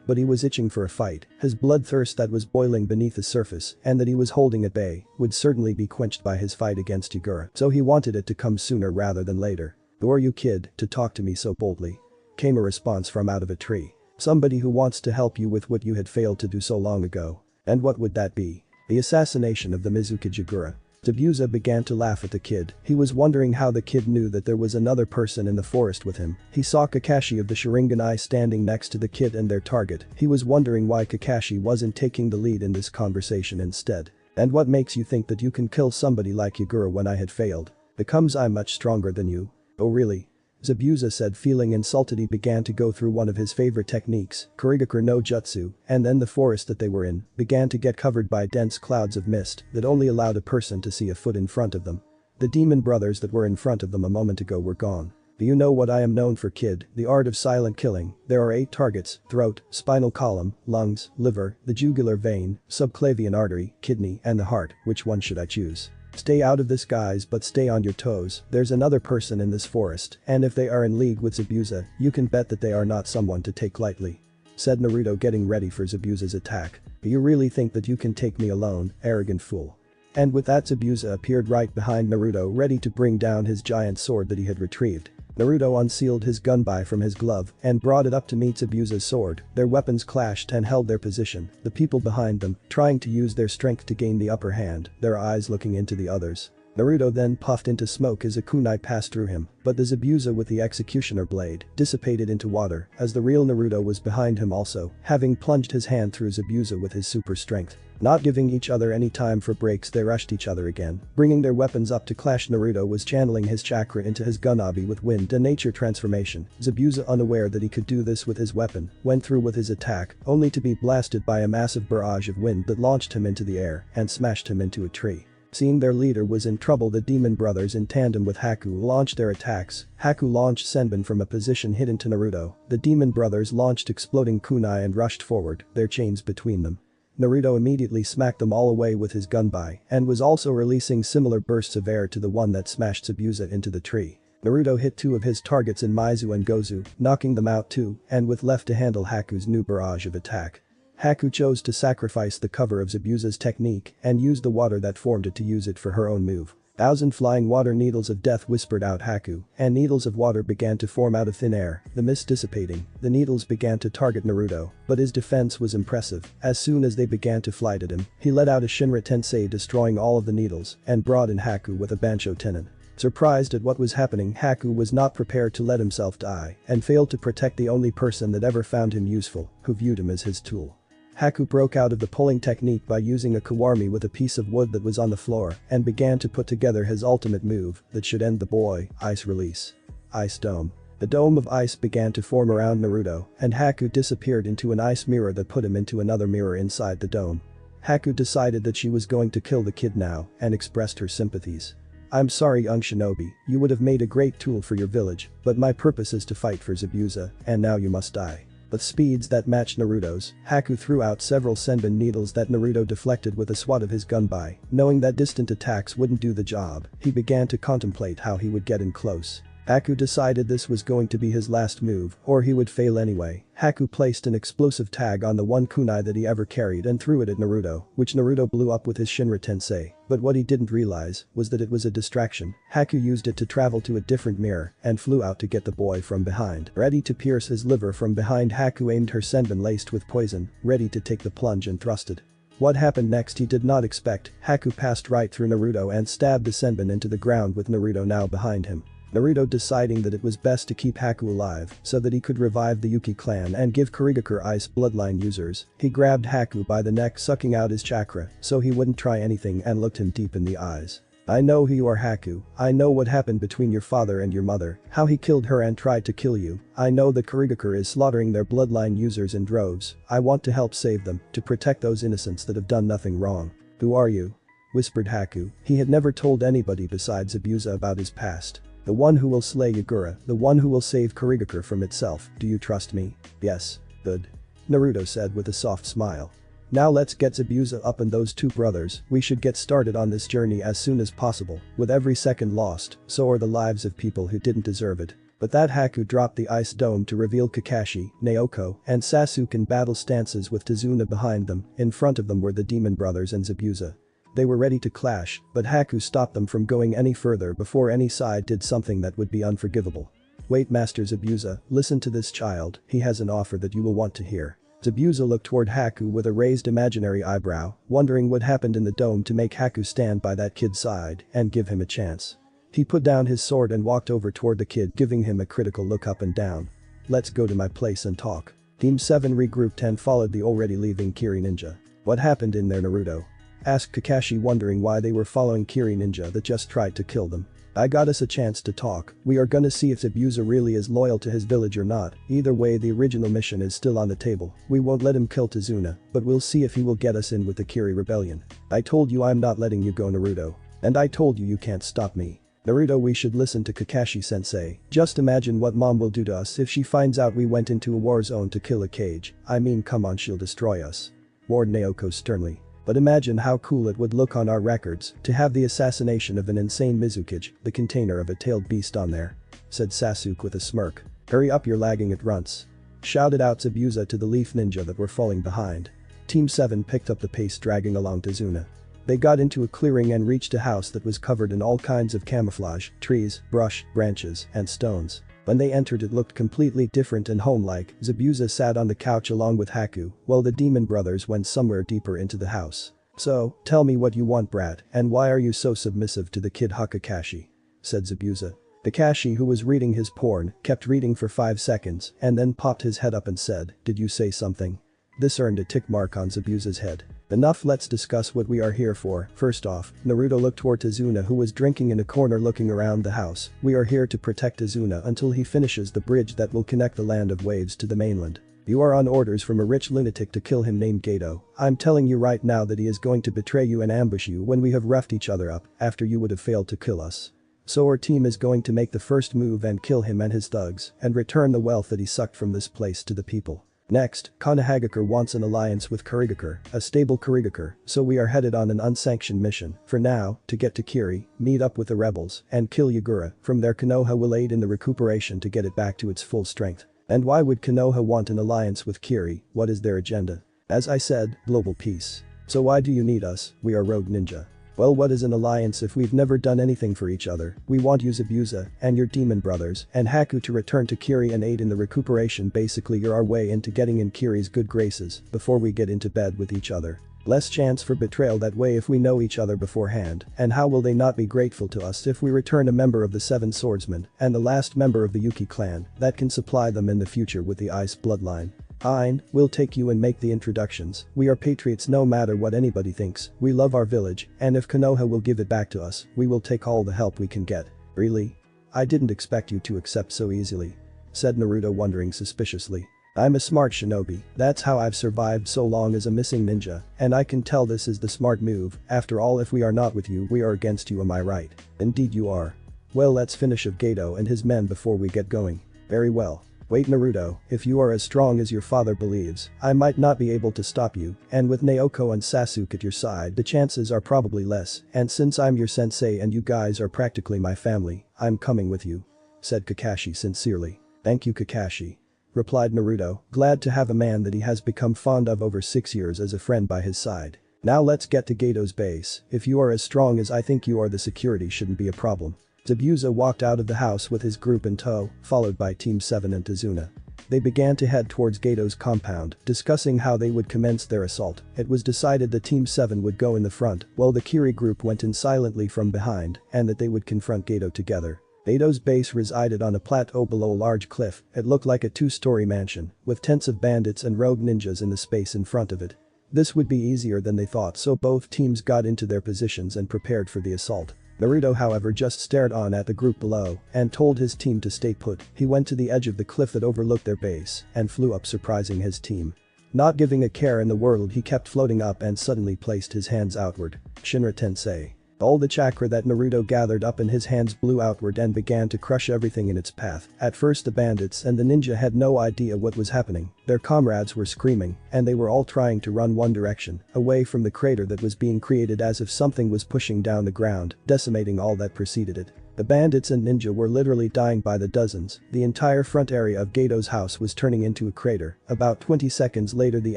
but he was itching for a fight. His bloodthirst that was boiling beneath the surface and that he was holding at bay would certainly be quenched by his fight against Yagura, so he wanted it to come sooner rather than later. "Who are you, kid, to talk to me so boldly?" came a response from out of a tree. "Somebody who wants to help you with what you had failed to do so long ago." "And what would that be?" "The assassination of the Mizukage Yagura." Zabuza began to laugh at the kid. He was wondering how the kid knew that there was another person in the forest with him. He saw Kakashi of the Sharingan Eye standing next to the kid and their target. He was wondering why Kakashi wasn't taking the lead in this conversation instead. "And what makes you think that you can kill somebody like Yagura when I had failed? Because I'm much stronger than you." "Oh really?" Zabuza said, feeling insulted. He began to go through one of his favorite techniques, Kurigakure no Jutsu, and then the forest that they were in began to get covered by dense clouds of mist that only allowed a person to see a foot in front of them. The demon brothers that were in front of them a moment ago were gone. "Do you know what I am known for, kid? The art of silent killing. There are 8 targets: throat, spinal column, lungs, liver, the jugular vein, subclavian artery, kidney, and the heart. Which one should I choose?" "Stay out of this, guys, but stay on your toes. There's another person in this forest, and if they are in league with Zabuza, you can bet that they are not someone to take lightly," said Naruto, getting ready for Zabuza's attack. "Do you really think that you can take me alone, arrogant fool?" And with that, Zabuza appeared right behind Naruto, ready to bring down his giant sword that he had retrieved. Naruto unsealed his gunbai from his glove and brought it up to meet Zabuza's sword. Their weapons clashed and held their position, the people behind them trying to use their strength to gain the upper hand, their eyes looking into the others. Naruto then puffed into smoke as a kunai passed through him, but the Zabuza with the executioner blade dissipated into water as the real Naruto was behind him also, having plunged his hand through Zabuza with his super strength. Not giving each other any time for breaks, they rushed each other again, bringing their weapons up to clash. Naruto was channeling his chakra into his gunabi with wind and nature transformation. Zabuza, unaware that he could do this with his weapon, went through with his attack, only to be blasted by a massive barrage of wind that launched him into the air and smashed him into a tree. Seeing their leader was in trouble, the demon brothers in tandem with Haku launched their attacks. Haku launched Senbon from a position hidden to Naruto. The demon brothers launched exploding kunai and rushed forward, their chains between them. Naruto immediately smacked them all away with his gunbai and was also releasing similar bursts of air to the one that smashed Zabuza into the tree. Naruto hit 2 of his targets in Maizu and Gozu, knocking them out too, and with left to handle Haku's new barrage of attack. Haku chose to sacrifice the cover of Zabuza's technique and used the water that formed it to use it for her own move. 1,000 flying water needles of death, whispered out Haku, and needles of water began to form out of thin air, the mist dissipating. The needles began to target Naruto, but his defense was impressive. As soon as they began to fly at him, he let out a Shinra Tensei, destroying all of the needles, and brought in Haku with a Bansho Tenon. Surprised at what was happening, Haku was not prepared to let himself die and failed to protect the only person that ever found him useful, who viewed him as his tool. Haku broke out of the pulling technique by using a kawarmi with a piece of wood that was on the floor and began to put together his ultimate move that should end the boy, Ice Release. Ice Dome. The dome of ice began to form around Naruto, and Haku disappeared into an ice mirror that put him into another mirror inside the dome. Haku decided that she was going to kill the kid now and expressed her sympathies. "I'm sorry, young shinobi, you would have made a great tool for your village, but my purpose is to fight for Zabuza, and now you must die." With speeds that matched Naruto's, Haku threw out several senbon needles that Naruto deflected with a swat of his gunbai. Knowing that distant attacks wouldn't do the job, he began to contemplate how he would get in close. Haku decided this was going to be his last move, or he would fail anyway. Haku placed an explosive tag on the one kunai that he ever carried and threw it at Naruto, which Naruto blew up with his Shinra Tensei, but what he didn't realize was that it was a distraction. Haku used it to travel to a different mirror and flew out to get the boy from behind. Ready to pierce his liver from behind, Haku aimed her senbon laced with poison, ready to take the plunge and thrusted. What happened next he did not expect. Haku passed right through Naruto and stabbed the senbon into the ground with Naruto now behind him. Naruto deciding that it was best to keep Haku alive so that he could revive the Yuki clan and give Kurigakure Ice bloodline users. He grabbed Haku by the neck, sucking out his chakra so he wouldn't try anything, and looked him deep in the eyes. "I know who you are, Haku. I know what happened between your father and your mother, how he killed her and tried to kill you. I know that Kurigakure is slaughtering their bloodline users in droves. I want to help save them, to protect those innocents that have done nothing wrong." "Who are you?" whispered Haku. He had never told anybody besides Zabuza about his past. "The one who will slay Yagura, the one who will save Kurigakure from itself. Do you trust me?" "Yes." "Good," Naruto said with a soft smile. "Now let's get Zabuza up and those two brothers. We should get started on this journey as soon as possible. With every second lost, so are the lives of people who didn't deserve it." But that Haku dropped the ice dome to reveal Kakashi, Naoko, and Sasuke in battle stances with Tazuna behind them. In front of them were the demon brothers and Zabuza. They were ready to clash, but Haku stopped them from going any further before any side did something that would be unforgivable. "Wait, Master Zabuza, listen to this child, he has an offer that you will want to hear." Zabuza looked toward Haku with a raised imaginary eyebrow, wondering what happened in the dome to make Haku stand by that kid's side and give him a chance. He put down his sword and walked over toward the kid, giving him a critical look up and down. "Let's go to my place and talk." Team 7 regrouped and followed the already leaving Kiri Ninja. "What happened in there, Naruto?" asked Kakashi, wondering why they were following Kiri Ninja that just tried to kill them. "I got us a chance to talk. We are gonna see if Zabuza really is loyal to his village or not. Either way, the original mission is still on the table. We won't let him kill Tazuna, but we'll see if he will get us in with the Kiri rebellion. I told you I'm not letting you go, Naruto. And I told you you can't stop me. Naruto, we should listen to Kakashi sensei. Just imagine what mom will do to us if she finds out we went into a war zone to kill a cage. I mean, come on, she'll destroy us," warned Naoko sternly. "But imagine how cool it would look on our records to have the assassination of an insane Mizukage, the container of a tailed beast on there," said Sasuke with a smirk. "Hurry up, you're lagging at runts," shouted out Zabuza to the Leaf Ninja that were falling behind. Team 7 picked up the pace, dragging along Tazuna. They got into a clearing and reached a house that was covered in all kinds of camouflage, trees, brush, branches, and stones. When they entered, it looked completely different and home-like. Zabuza sat on the couch along with Haku, while the demon brothers went somewhere deeper into the house. "So, tell me what you want, brat, and why are you so submissive to the kid, Kakashi?" said Zabuza. Kakashi, who was reading his porn, kept reading for 5 seconds and then popped his head up and said, "Did you say something?" This earned a tick mark on Zabuza's head. "Enough, let's discuss what we are here for." First off, Naruto looked toward Tazuna, who was drinking in a corner looking around the house. "We are here to protect Tazuna until he finishes the bridge that will connect the land of waves to the mainland. You are on orders from a rich lunatic to kill him named Gato. I'm telling you right now that he is going to betray you and ambush you when we have roughed each other up after you would have failed to kill us. So our team is going to make the first move and kill him and his thugs and return the wealth that he sucked from this place to the people. Next, Konohagakure wants an alliance with Kurigakure, a stable Kurigakure, so we are headed on an unsanctioned mission. For now, to get to Kiri, meet up with the rebels, and kill Yagura. From there, Konoha will aid in the recuperation to get it back to its full strength." "And why would Konoha want an alliance with Kiri? What is their agenda?" "As I said, global peace. So why do you need us? We are rogue ninja." "Well, what is an alliance if we've never done anything for each other? We want you, Zabuza, and your demon brothers, and Haku to return to Kiri and aid in the recuperation. Basically, you're our way into getting in Kiri's good graces before we get into bed with each other. Less chance for betrayal that way if we know each other beforehand, and how will they not be grateful to us if we return a member of the Seven Swordsmen and the last member of the Yuki clan that can supply them in the future with the ice bloodline." Fine, we'll take you and make the introductions. We are patriots no matter what anybody thinks. We love our village, and if Konoha will give it back to us, we will take all the help we can get. Really? I didn't expect you to accept so easily. Said Naruto, wondering suspiciously. I'm a smart shinobi, that's how I've survived so long as a missing ninja, and I can tell this is the smart move. After all, if we are not with you, we are against you, am I right? Indeed you are. Well, let's finish off Geto and his men before we get going. Very well. Wait, Naruto, if you are as strong as your father believes, I might not be able to stop you, and with Naoko and Sasuke at your side the chances are probably less, and since I'm your sensei and you guys are practically my family, I'm coming with you. Said Kakashi sincerely. Thank you, Kakashi. Replied Naruto, glad to have a man that he has become fond of over 6 years as a friend by his side. Now let's get to Geto's base. If you are as strong as I think you are, the security shouldn't be a problem. Zabuza walked out of the house with his group in tow, followed by Team 7 and Tazuna. They began to head towards Geto's compound, discussing how they would commence their assault. It was decided that Team 7 would go in the front, while the Kiri group went in silently from behind, and that they would confront Geto together. Geto's base resided on a plateau below a large cliff. It looked like a 2-story mansion, with tents of bandits and rogue ninjas in the space in front of it. This would be easier than they thought, so both teams got into their positions and prepared for the assault. Naruto, however, just stared on at the group below and told his team to stay put. He went to the edge of the cliff that overlooked their base and flew up, surprising his team. Not giving a care in the world, he kept floating up and suddenly placed his hands outward. Shinra Tensei. All the chakra that Naruto gathered up in his hands blew outward and began to crush everything in its path. At first the bandits and the ninja had no idea what was happening. Their comrades were screaming, and they were all trying to run one direction, away from the crater that was being created, as if something was pushing down the ground, decimating all that preceded it. The bandits and ninja were literally dying by the dozens. The entire front area of Geto's house was turning into a crater. About 20 seconds later the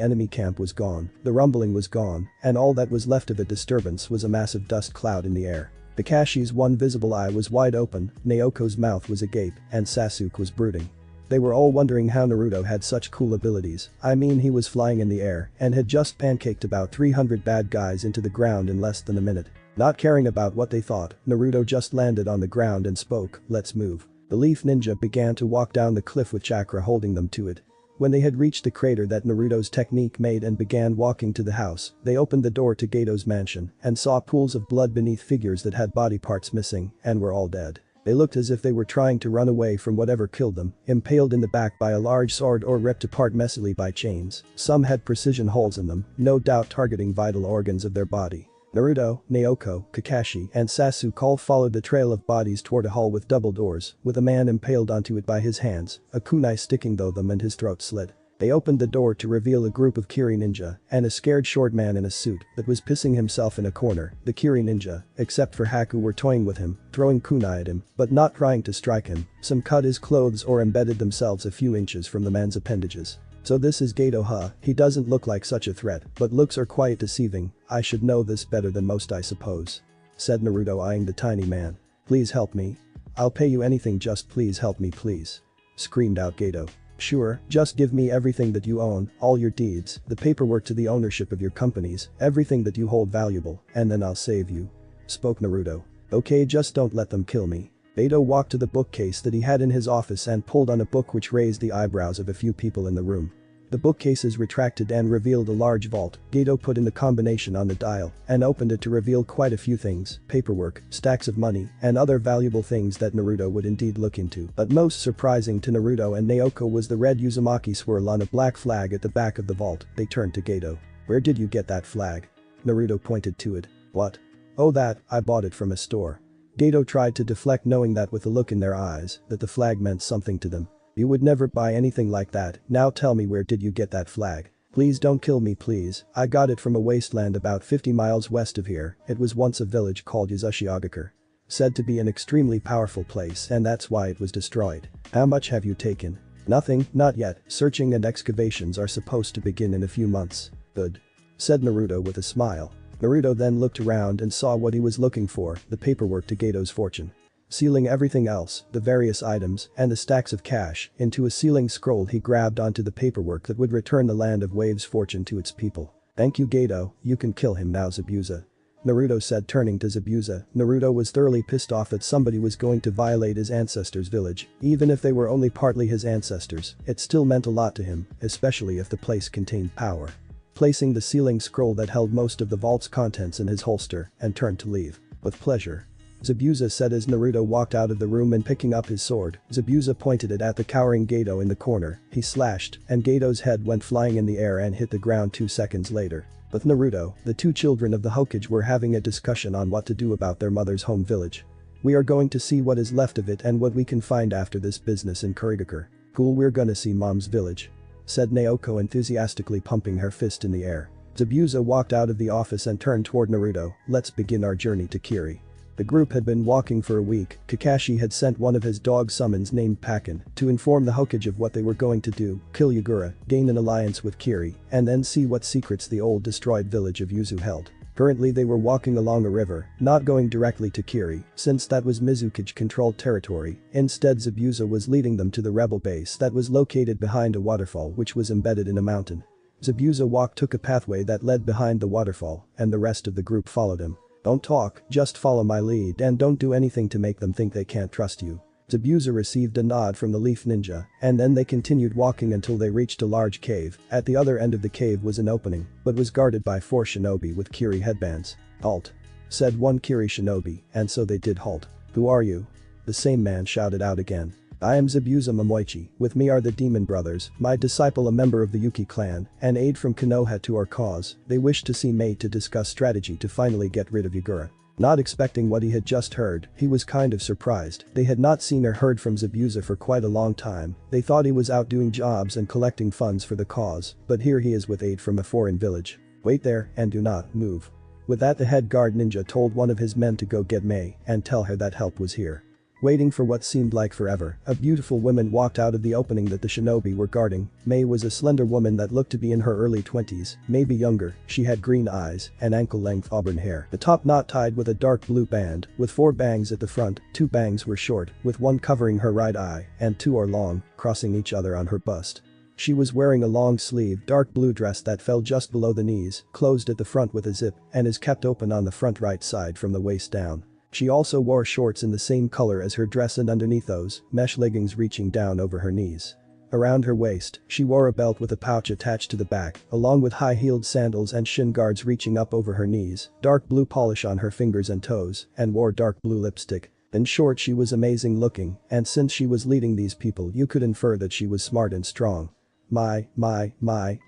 enemy camp was gone, the rumbling was gone, and all that was left of a disturbance was a massive dust cloud in the air. Kakashi's one visible eye was wide open, Naoko's mouth was agape, and Sasuke was brooding. They were all wondering how Naruto had such cool abilities. I mean, he was flying in the air and had just pancaked about 300 bad guys into the ground in less than a minute. Not caring about what they thought, Naruto just landed on the ground and spoke, "Let's move." The Leaf Ninja began to walk down the cliff with chakra holding them to it. When they had reached the crater that Naruto's technique made and began walking to the house, they opened the door to Geto's mansion and saw pools of blood beneath figures that had body parts missing and were all dead. They looked as if they were trying to run away from whatever killed them, impaled in the back by a large sword or ripped apart messily by chains. Some had precision holes in them, no doubt targeting vital organs of their body. Naruto, Naoko, Kakashi, and Sasuke all followed the trail of bodies toward a hall with double doors, with a man impaled onto it by his hands, a kunai sticking through them and his throat slit. They opened the door to reveal a group of Kiri ninja and a scared short man in a suit that was pissing himself in a corner. The Kiri ninja, except for Haku, were toying with him, throwing kunai at him, but not trying to strike him. Some cut his clothes or embedded themselves a few inches from the man's appendages. So this is Geto, huh? He doesn't look like such a threat, but looks are quite deceiving. I should know this better than most, I suppose. Said Naruto, eyeing the tiny man. Please help me. I'll pay you anything, just please help me, please. Screamed out Geto. Sure, just give me everything that you own, all your deeds, the paperwork to the ownership of your companies, everything that you hold valuable, and then I'll save you. Spoke Naruto. Okay, just don't let them kill me. Geto walked to the bookcase that he had in his office and pulled on a book, which raised the eyebrows of a few people in the room. The bookcases retracted and revealed a large vault. Geto put in the combination on the dial and opened it to reveal quite a few things: paperwork, stacks of money, and other valuable things that Naruto would indeed look into. But most surprising to Naruto and Naoko was the red Uzumaki swirl on a black flag at the back of the vault. They turned to Geto. "Where did you get that flag?" Naruto pointed to it. "What? Oh, that, I bought it from a store." Geto tried to deflect, knowing that with the look in their eyes, that the flag meant something to them. "You would never buy anything like that. Now tell me, where did you get that flag?" "Please don't kill me, please. I got it from a wasteland about 50 miles west of here. It was once a village called Yuzushiogakure. Said to be an extremely powerful place, and that's why it was destroyed." "How much have you taken?" "Nothing, not yet. Searching and excavations are supposed to begin in a few months." "Good," said Naruto with a smile. Naruto then looked around and saw what he was looking for: the paperwork to Geto's fortune. Sealing everything else, the various items, and the stacks of cash, into a sealing scroll, he grabbed onto the paperwork that would return the Land of Waves fortune to its people. "Thank you, Geto, you can kill him now, Zabuza." Naruto said, turning to Zabuza. Naruto was thoroughly pissed off that somebody was going to violate his ancestors' village. Even if they were only partly his ancestors, it still meant a lot to him, especially if the place contained power. Placing the sealing scroll that held most of the vault's contents in his holster and turned to leave. With pleasure. Zabuza said as Naruto walked out of the room and picking up his sword. Zabuza pointed it at the cowering Geto in the corner. He slashed, and Geto's head went flying in the air and hit the ground 2 seconds later. With Naruto, the 2 children of the Hokage were having a discussion on what to do about their mother's home village. We are going to see what is left of it and what we can find after this business in Kurigakure. Cool, we're gonna see mom's village. Said Naoko, enthusiastically pumping her fist in the air. Zabuza walked out of the office and turned toward Naruto. Let's begin our journey to Kiri. The group had been walking for a week. Kakashi had sent one of his dog summons named Pakin to inform the Hokage of what they were going to do, kill Yagura, gain an alliance with Kiri, and then see what secrets the old destroyed village of Yuzu held. Currently they were walking along a river, not going directly to Kiri, since that was Mizukage-controlled territory. Instead Zabuza was leading them to the rebel base that was located behind a waterfall which was embedded in a mountain. Zabuza took a pathway that led behind the waterfall, and the rest of the group followed him. Don't talk, just follow my lead and don't do anything to make them think they can't trust you. Zabuza received a nod from the Leaf Ninja, and then they continued walking until they reached a large cave. At the other end of the cave was an opening, but was guarded by 4 shinobi with Kiri headbands. Halt. Said one Kiri shinobi, and so they did halt. Who are you? The same man shouted out again. I am Zabuza Momoichi, with me are the Demon Brothers, my disciple a member of the Yuki clan, an aide from Konoha to our cause. They wish to see me to discuss strategy to finally get rid of Yagura. Not expecting what he had just heard, he was kind of surprised. They had not seen or heard from Zabuza for quite a long time. They thought he was out doing jobs and collecting funds for the cause, but here he is with aid from a foreign village. Wait there and do not move. With that, the head guard ninja told one of his men to go get Mei and tell her that help was here. Waiting for what seemed like forever, a beautiful woman walked out of the opening that the shinobi were guarding. Mei was a slender woman that looked to be in her early 20s, maybe younger. She had green eyes and ankle-length auburn hair. The top knot tied with a dark blue band, with 4 bangs at the front. 2 bangs were short, with one covering her right eye, and 2 are long, crossing each other on her bust. She was wearing a long-sleeved dark blue dress that fell just below the knees, closed at the front with a zip, and is kept open on the front right side from the waist down. She also wore shorts in the same color as her dress and underneath those, mesh leggings reaching down over her knees. Around her waist, she wore a belt with a pouch attached to the back, along with high-heeled sandals and shin guards reaching up over her knees, dark blue polish on her fingers and toes, and wore dark blue lipstick. In short, she was amazing looking, and since she was leading these people you could infer that she was smart and strong. My,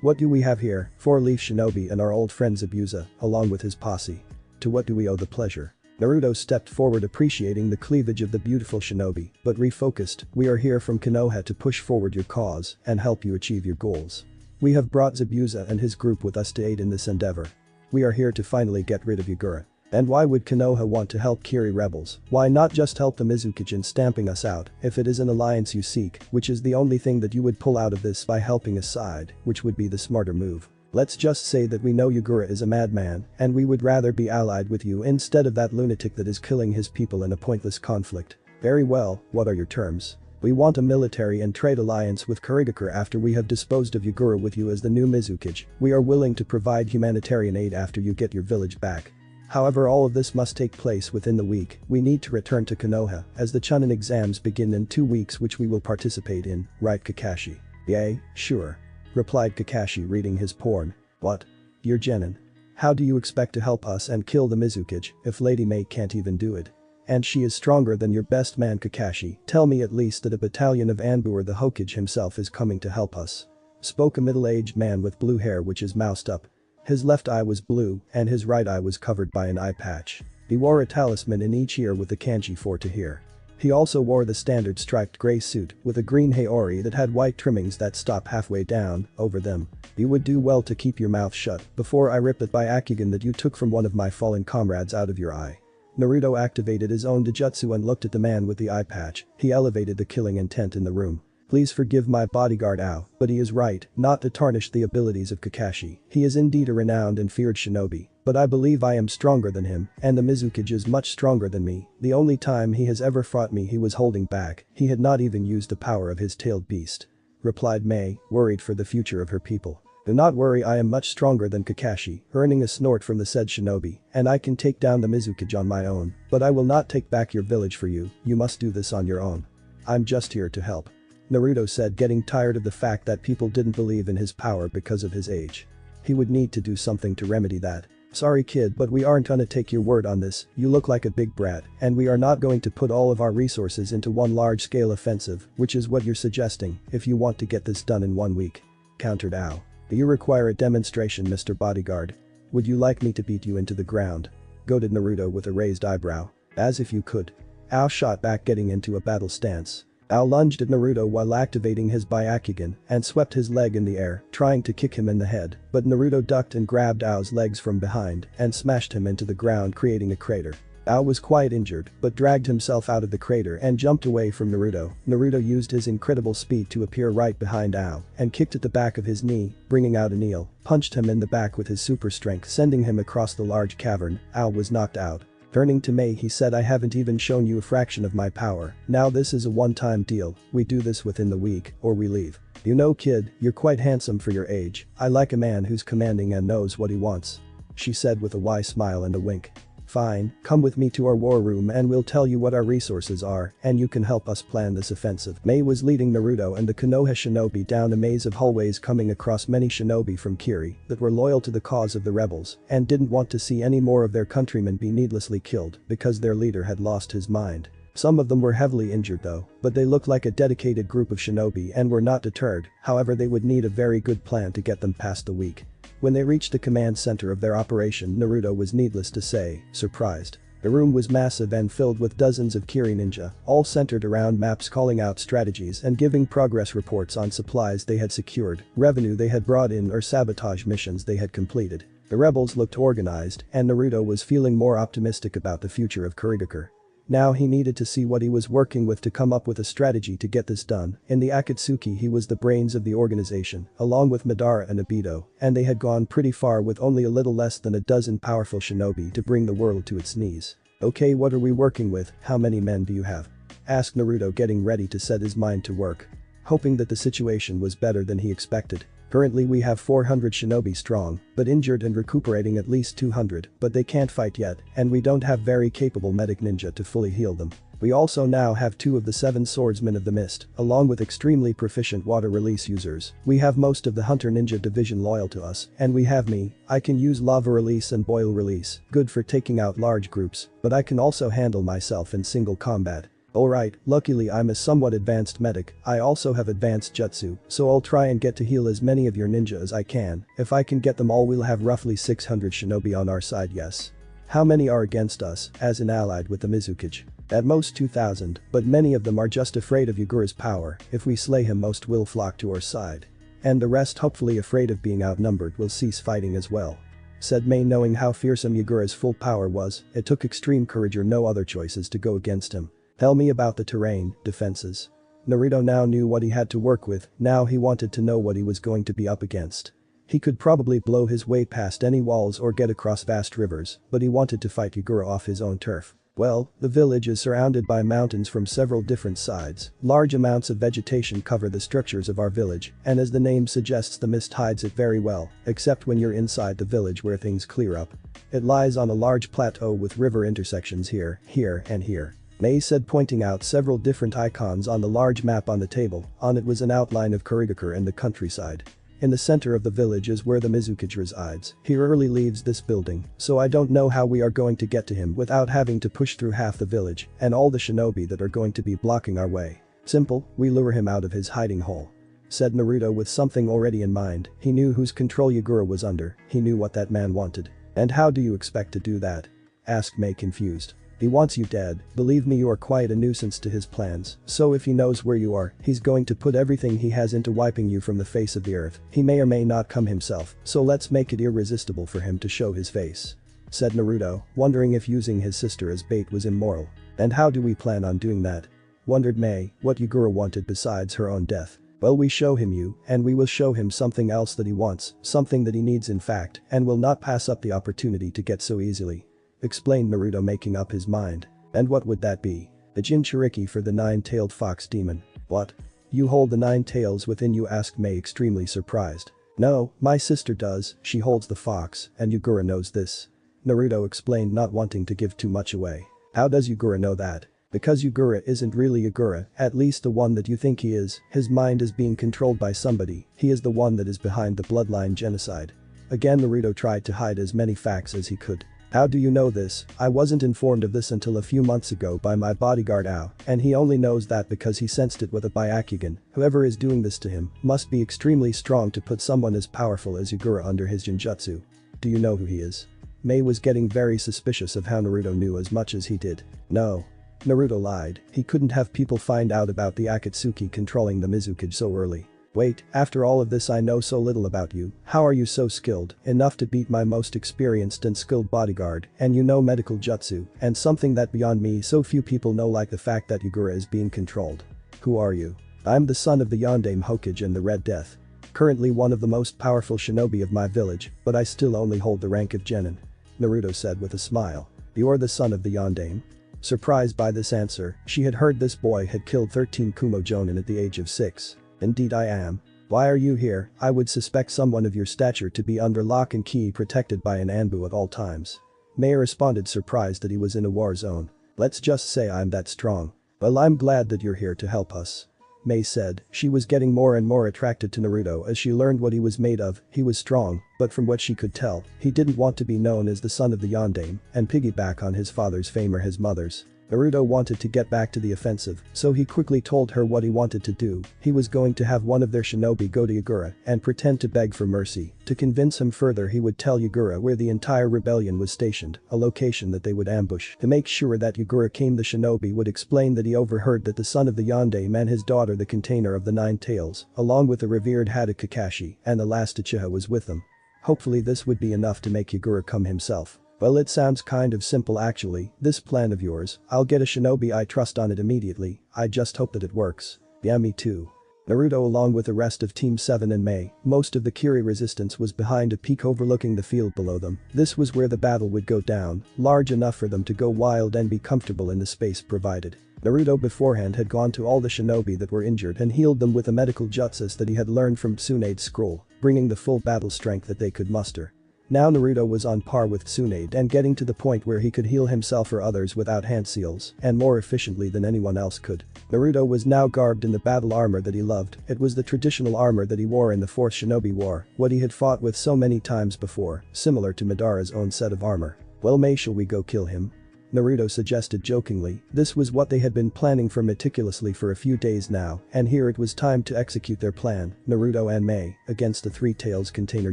what do we have here? 4 Leaf Shinobi and our old friend Zabuza, along with his posse. To what do we owe the pleasure? Naruto stepped forward, appreciating the cleavage of the beautiful shinobi, but refocused. We are here from Konoha to push forward your cause and help you achieve your goals. We have brought Zabuza and his group with us to aid in this endeavor. We are here to finally get rid of Yagura. And why would Konoha want to help Kiri rebels? Why not just help the Mizukage in stamping us out? If it is an alliance you seek, which is the only thing that you would pull out of this by helping us side, which would be the smarter move. Let's just say that we know Yagura is a madman, and we would rather be allied with you instead of that lunatic that is killing his people in a pointless conflict. Very well, what are your terms? We want a military and trade alliance with Kurigakure after we have disposed of Yagura with you as the new Mizukage. We are willing to provide humanitarian aid after you get your village back. However, all of this must take place within the week. We need to return to Konoha as the Chunin exams begin in 2 weeks, which we will participate in, right Kakashi? Yay, sure. Replied Kakashi, reading his porn. What? You're genin. How do you expect to help us and kill the Mizukage if Lady Mei can't even do it? And she is stronger than your best man Kakashi. Tell me at least that a battalion of Anbu or the Hokage himself is coming to help us. Spoke a middle-aged man with blue hair which is moused up. His left eye was blue and his right eye was covered by an eye patch. He wore a talisman in each ear with the kanji for to hear. He also wore the standard striped gray suit with a green haori that had white trimmings that stop halfway down over them. You would do well to keep your mouth shut before I rip that Byakugan that you took from one of my fallen comrades out of your eye. Naruto activated his own Dijutsu and looked at the man with the eye patch. He elevated the killing intent in the room. Please forgive my bodyguard Ao, but he is right, not to tarnish the abilities of Kakashi. He is indeed a renowned and feared shinobi, but I believe I am stronger than him, and the Mizukage is much stronger than me. The only time he has ever fought me he was holding back, he had not even used the power of his tailed beast. Replied Mei, worried for the future of her people. Do not worry, I am much stronger than Kakashi, earning a snort from the said shinobi, and I can take down the Mizukage on my own, but I will not take back your village for you, you must do this on your own. I'm just here to help. Naruto said, getting tired of the fact that people didn't believe in his power because of his age. He would need to do something to remedy that. Sorry kid, but we aren't gonna take your word on this, you look like a big brat, and we are not going to put all of our resources into one large-scale offensive, which is what you're suggesting, if you want to get this done in 1 week. Countered Ao. Do you require a demonstration, Mr. Bodyguard? Would you like me to beat you into the ground? Goaded Naruto with a raised eyebrow. As if you could. Ao shot back, getting into a battle stance. Ao lunged at Naruto while activating his Byakugan and swept his leg in the air, trying to kick him in the head, but Naruto ducked and grabbed Ao's legs from behind and smashed him into the ground, creating a crater. Ao was quite injured but dragged himself out of the crater and jumped away from Naruto. Naruto used his incredible speed to appear right behind Ao and kicked at the back of his knee, bringing out a kneel, punched him in the back with his super strength, sending him across the large cavern. Ao was knocked out. Turning to Mei, he said, I haven't even shown you a fraction of my power, now this is a one-time deal, we do this within the week, or we leave. You know kid, you're quite handsome for your age, I like a man who's commanding and knows what he wants. She said with a wise smile and a wink. Fine, come with me to our war room and we'll tell you what our resources are, and you can help us plan this offensive. Mei was leading Naruto and the Konoha shinobi down a maze of hallways, coming across many shinobi from Kiri that were loyal to the cause of the rebels and didn't want to see any more of their countrymen be needlessly killed because their leader had lost his mind. Some of them were heavily injured though, but they looked like a dedicated group of shinobi and were not deterred, however they would need a very good plan to get them past the week. When they reached the command center of their operation, Naruto was, needless to say, surprised. The room was massive and filled with dozens of Kiri ninja, all centered around maps calling out strategies and giving progress reports on supplies they had secured, revenue they had brought in, or sabotage missions they had completed. The rebels looked organized and Naruto was feeling more optimistic about the future of Kurigakure. Now he needed to see what he was working with to come up with a strategy to get this done. In the Akatsuki he was the brains of the organization, along with Madara and Obito, and they had gone pretty far with only a little less than a dozen powerful shinobi to bring the world to its knees. Okay, what are we working with, how many men do you have? Asked Naruto, getting ready to set his mind to work. Hoping that the situation was better than he expected. Currently we have 400 shinobi strong, but injured and recuperating at least 200, but they can't fight yet, and we don't have very capable medic ninja to fully heal them. We also now have 2 of the 7 swordsmen of the mist, along with extremely proficient water release users. We have most of the hunter ninja division loyal to us, and we have me, I can use lava release and boil release, good for taking out large groups, but I can also handle myself in single combat. Alright, luckily I'm a somewhat advanced medic, I also have advanced jutsu, so I'll try and get to heal as many of your ninja as I can. If I can get them all, we'll have roughly 600 shinobi on our side. Yes. How many are against us, as in allied with the Mizukage? At most 2,000, but many of them are just afraid of Yagura's power. If we slay him, most will flock to our side. And the rest, hopefully afraid of being outnumbered, will cease fighting as well. Said Mei, knowing how fearsome Yagura's full power was, it took extreme courage or no other choices to go against him. Tell me about the terrain, defenses. Naruto now knew what he had to work with, now he wanted to know what he was going to be up against. He could probably blow his way past any walls or get across vast rivers, but he wanted to fight Yagura off his own turf. Well, the village is surrounded by mountains from several different sides. Large amounts of vegetation cover the structures of our village, and as the name suggests, the mist hides it very well, except when you're inside the village where things clear up. It lies on a large plateau with river intersections here, here, and here. Mei said, pointing out several different icons on the large map on the table. On it was an outline of Kurigakure and the countryside. In the center of the village is where the Mizukage resides. He rarely leaves this building, so I don't know how we are going to get to him without having to push through half the village and all the shinobi that are going to be blocking our way. Simple, we lure him out of his hiding hole. Said Naruto with something already in mind. He knew whose control Yagura was under, he knew what that man wanted. And how do you expect to do that? Asked Mei, confused. He wants you dead, believe me, you are quite a nuisance to his plans, so if he knows where you are, he's going to put everything he has into wiping you from the face of the earth. He may or may not come himself, so let's make it irresistible for him to show his face. Said Naruto, wondering if using his sister as bait was immoral. And how do we plan on doing that? Wondered Mei, what Yagura wanted besides her own death. Well, we show him you, and we will show him something else that he wants, something that he needs in fact, and will not pass up the opportunity to get so easily. Explained Naruto, making up his mind. And what would that be? The Jinchuriki for the 9-tailed fox demon. What? You hold the 9 tails within you? Asked Mei, extremely surprised. No, my sister does, she holds the fox, and Yugura knows this. Naruto explained, not wanting to give too much away. How does Yugura know that? Because Yugura isn't really Yugura, at least the one that you think he is, his mind is being controlled by somebody, he is the one that is behind the bloodline genocide. Again Naruto tried to hide as many facts as he could. How do you know this? I wasn't informed of this until a few months ago by my bodyguard Ao, and he only knows that because he sensed it with a Byakugan. Whoever is doing this to him must be extremely strong to put someone as powerful as Yugura under his genjutsu. Do you know who he is? Mei was getting very suspicious of how Naruto knew as much as he did. No. Naruto lied, he couldn't have people find out about the Akatsuki controlling the Mizukage so early. Wait, after all of this I know so little about you, how are you so skilled, enough to beat my most experienced and skilled bodyguard, and you know medical jutsu, and something that beyond me so few people know, like the fact that Yugura is being controlled. Who are you? I'm the son of the Yondaime Hokage and the Red Death. Currently one of the most powerful shinobi of my village, but I still only hold the rank of genin. Naruto said with a smile. You're the son of the Yondaime? Surprised by this answer, she had heard this boy had killed 13 Kumo Jonin at the age of 6. Indeed I am. Why are you here? I would suspect someone of your stature to be under lock and key, protected by an Anbu at all times. Mei responded, surprised that he was in a war zone. Let's just say I'm that strong. Well, I'm glad that you're here to help us. Mei said. She was getting more and more attracted to Naruto as she learned what he was made of. He was strong, but from what she could tell, he didn't want to be known as the son of the Yondaime and piggyback on his father's fame or his mother's. Naruto wanted to get back to the offensive, so he quickly told her what he wanted to do. He was going to have one of their shinobi go to Yugura and pretend to beg for mercy. To convince him further, he would tell Yugura where the entire rebellion was stationed, a location that they would ambush. To make sure that Yugura came, the shinobi would explain that he overheard that the son of the Yondaime and his daughter, the container of the Nine Tails, along with the revered Hada Kakashi and the last Uchiha, was with them. Hopefully this would be enough to make Yugura come himself. Well, it sounds kind of simple actually, this plan of yours. I'll get a shinobi I trust on it immediately, I just hope that it works. Yeah, me too. Naruto, along with the rest of Team 7 and Mei, most of the Kiri resistance was behind a peak overlooking the field below them. This was where the battle would go down, large enough for them to go wild and be comfortable in the space provided. Naruto beforehand had gone to all the shinobi that were injured and healed them with the medical jutsus that he had learned from Tsunade's scroll, bringing the full battle strength that they could muster. Now Naruto was on par with Tsunade and getting to the point where he could heal himself or others without hand seals and more efficiently than anyone else could. Naruto was now garbed in the battle armor that he loved. It was the traditional armor that he wore in the 4th Shinobi War, what he had fought with so many times before, similar to Madara's own set of armor. Well, Mei, shall we go kill him? Naruto suggested jokingly. This was what they had been planning for meticulously for a few days now, and here it was time to execute their plan, Naruto and Mei, against the Three Tails container